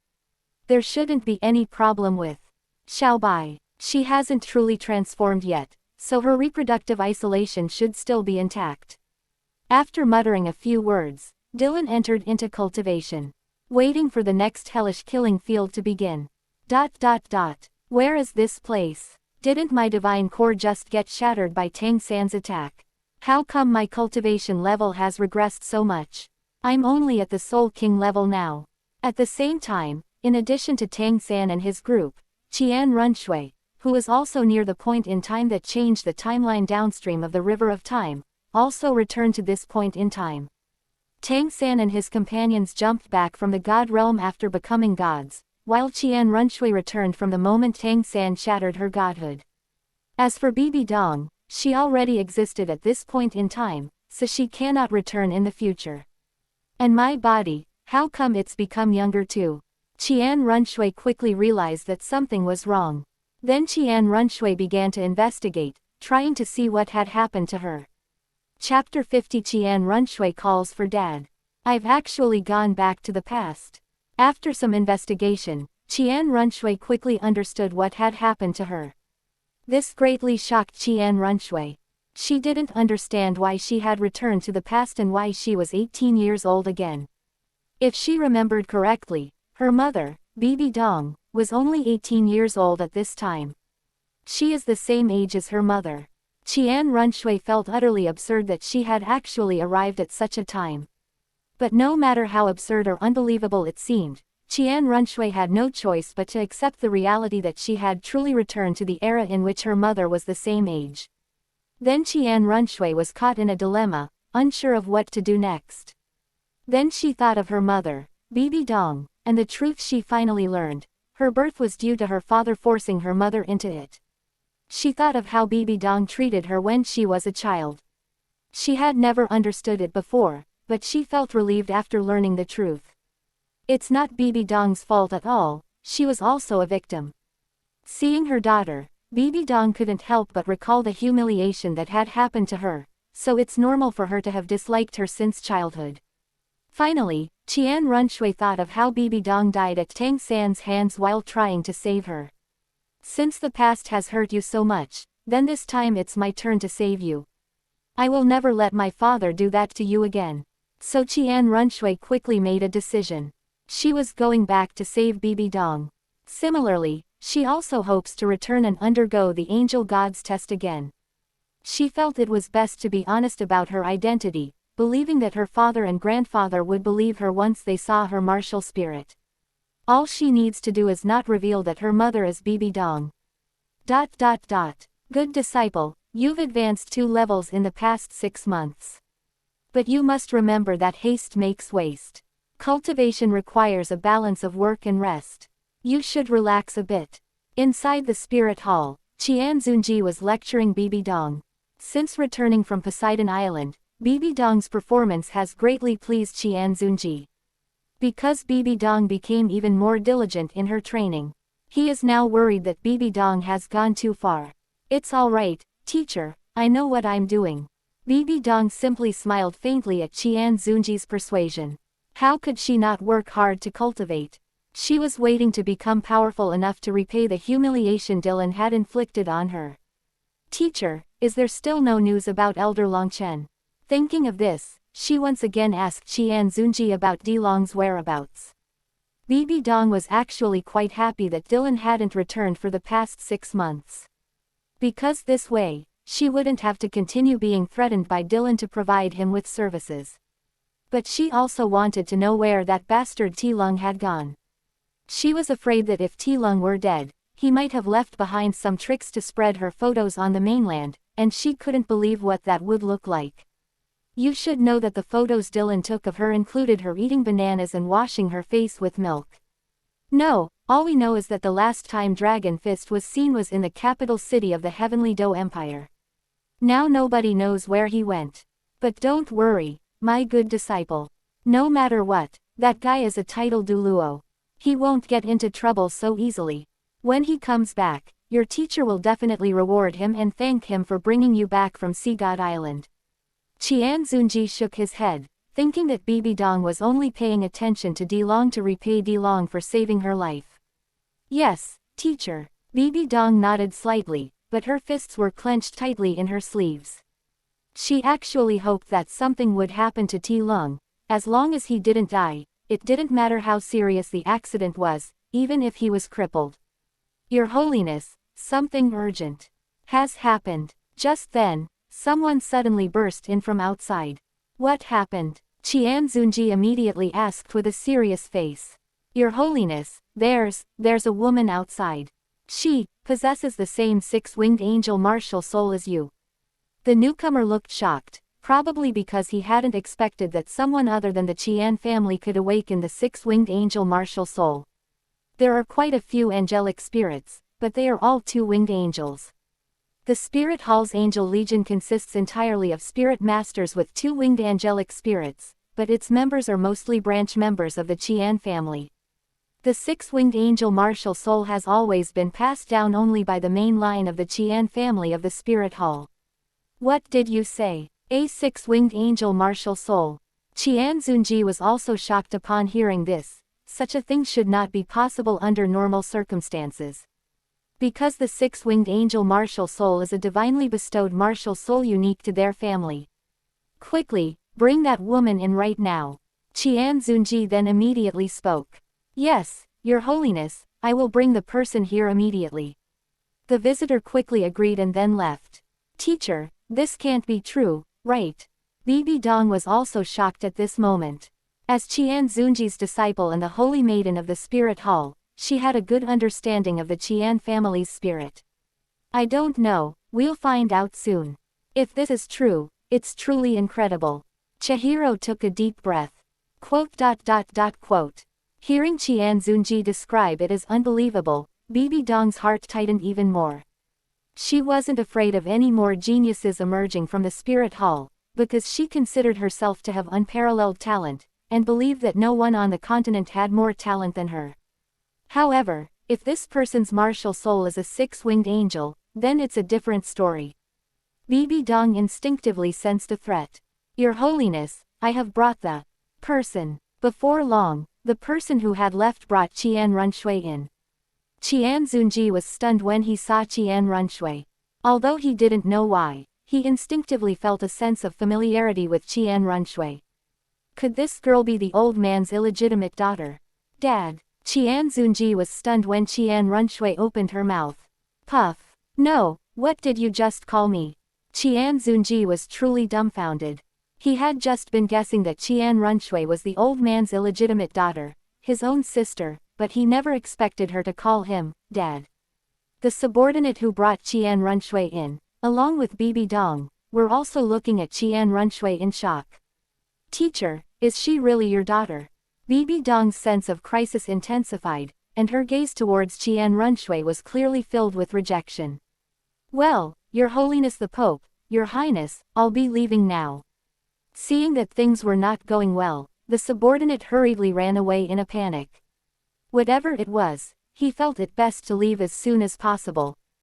S1: There shouldn't be any problem with Xiaobai. She hasn't truly transformed yet, so her reproductive isolation should still be intact. After muttering a few words, Dylan entered into cultivation, waiting for the next hellish killing field to begin. Where is this place? Didn't my divine core just get shattered by Tang San's attack? How come my cultivation level has regressed so much? I'm only at the Soul King level now. At the same time, in addition to Tang San and his group, Qian Runshui, who is also near the point in time that changed the timeline downstream of the River of Time, also returned to this point in time. Tang San and his companions jumped back from the God realm after becoming gods, while Qian Runshui returned from the moment Tang San shattered her godhood. As for Bibi Dong, she already existed at this point in time, so she cannot return in the future. And my body, how come it's become younger too? Qian Runshui quickly realized that something was wrong. Then Qian Runshui began to investigate, trying to see what had happened to her. Chapter 50 Qian Runshui calls for Dad. I've actually gone back to the past. After some investigation, Qian Runshui quickly understood what had happened to her. This greatly shocked Qian Runshui. She didn't understand why she had returned to the past and why she was 18 years old again. If she remembered correctly, her mother, Bibi Dong, was only 18 years old at this time. She is the same age as her mother. Qian Runshui felt utterly absurd that she had actually arrived at such a time. But no matter how absurd or unbelievable it seemed, Qian Runshui had no choice but to accept the reality that she had truly returned to the era in which her mother was the same age. Then Qian Runshui was caught in a dilemma, unsure of what to do next. Then she thought of her mother, Bibi Dong, and the truth she finally learned. Her birth was due to her father forcing her mother into it. She thought of how Bibi Dong treated her when she was a child. She had never understood it before, but she felt relieved after learning the truth. It's not Bibi Dong's fault at all, she was also a victim. Seeing her daughter, Bibi Dong couldn't help but recall the humiliation that had happened to her, so it's normal for her to have disliked her since childhood. Finally, Qian Runshui thought of how Bibi Dong died at Tang San's hands while trying to save her. Since the past has hurt you so much, then this time it's my turn to save you. I will never let my father do that to you again. So Qian Runshui quickly made a decision. She was going back to save Bibi Dong. Similarly, she also hopes to return and undergo the Angel God's test again. She felt it was best to be honest about her identity, believing that her father and grandfather would believe her once they saw her martial spirit. All she needs to do is not reveal that her mother is Bibi Dong. Good disciple, you've advanced 2 levels in the past 6 months. But you must remember that haste makes waste. Cultivation requires a balance of work and rest. You should relax a bit. Inside the spirit hall, Qian Zunji was lecturing Bibi Dong. Since returning from Poseidon Island, Bibi Dong's performance has greatly pleased Qian Zunji. Because Bibi Dong became even more diligent in her training, he is now worried that Bibi Dong has gone too far. It's all right, teacher, I know what I'm doing. Bibi Dong simply smiled faintly at Qian Zunji's persuasion. How could she not work hard to cultivate? She was waiting to become powerful enough to repay the humiliation Dylan had inflicted on her. Teacher, is there still no news about Elder Longchen? Thinking of this, she once again asked Qian Zunji about Dilong's whereabouts. Bibi Dong was actually quite happy that Dylan hadn't returned for the past 6 months. Because this way, she wouldn't have to continue being threatened by Dylan to provide him with services. But she also wanted to know where that bastard Tilong had gone. She was afraid that if Tilong were dead, he might have left behind some tricks to spread her photos on the mainland, and she couldn't believe what that would look like. You should know that the photos Dylan took of her included her eating bananas and washing her face with milk. No, all we know is that the last time Dragon Fist was seen was in the capital city of the Heavenly Do Empire. Now nobody knows where he went. But don't worry, my good disciple. No matter what, that guy is a titled douluo. He won't get into trouble so easily. When he comes back, your teacher will definitely reward him and thank him for bringing you back from Sea God Island. Qian Zunji shook his head, thinking that Bibi Dong was only paying attention to Dilong to repay Dilong for saving her life. Yes, teacher. Bibi Dong nodded slightly, but her fists were clenched tightly in her sleeves. She actually hoped that something would happen to Tilong. As long as he didn't die, it didn't matter how serious the accident was, even if he was crippled. Your Holiness, something urgent has happened. Just then, someone suddenly burst in from outside. What happened? Qian Zunji immediately asked with a serious face. Your Holiness, there's a woman outside. She possesses the same 6-winged angel martial soul as you. The newcomer looked shocked, probably because he hadn't expected that someone other than the Qian family could awaken the 6-winged angel martial soul. There are quite a few angelic spirits, but they are all 2-winged angels. The Spirit Hall's Angel Legion consists entirely of spirit masters with 2-winged angelic spirits, but its members are mostly branch members of the Qian family. The 6-winged angel martial soul has always been passed down only by the main line of the Qian family of the Spirit Hall. What did you say? A 6-winged angel martial soul. Qian Zunji was also shocked upon hearing this. Such a thing should not be possible under normal circumstances. Because the 6-winged angel martial soul is a divinely bestowed martial soul unique to their family. Quickly, bring that woman in right now. Qian Zunji then immediately spoke. Yes, Your Holiness, I will bring the person here immediately. The visitor quickly agreed and then left. Teacher, this can't be true, right? Bibi Dong was also shocked at this moment. As Qian Zunji's disciple and the Holy Maiden of the Spirit Hall, she had a good understanding of the Qian family's spirit. I don't know, we'll find out soon. If this is true, it's truly incredible. Chihiro took a deep breath. Quote. Hearing Qian Zunji describe it as unbelievable, Bibi Dong's heart tightened even more. She wasn't afraid of any more geniuses emerging from the Spirit Hall, because she considered herself to have unparalleled talent, and believed that no one on the continent had more talent than her. However, if this person's martial soul is a 6-winged angel, then it's a different story. Bibi Dong instinctively sensed a threat. Your Holiness, I have brought the person. Before long, the person who had left brought Qian Runshui in. Qian Zunji was stunned when he saw Qian Runshui. Although he didn't know why, he instinctively felt a sense of familiarity with Qian Runshui. Could this girl be the old man's illegitimate daughter? Dad. Qian Zunji was stunned when Qian Runshui opened her mouth. Puff. No, what did you just call me? Qian Zunji was truly dumbfounded. He had just been guessing that Qian Runshui was the old man's illegitimate daughter, his own sister, but he never expected her to call him Dad. The subordinate who brought Qian Runshui in, along with Bibi Dong, were also looking at Qian Runshui in shock. Teacher, is she really your daughter? Bibi Dong's sense of crisis intensified, and her gaze towards Qian Runshui was clearly filled with rejection. Well, Your Holiness the Pope, Your Highness, I'll be leaving now. Seeing that things were not going well, the subordinate hurriedly ran away in a panic. Whatever it was, he felt it best to leave as soon as possible,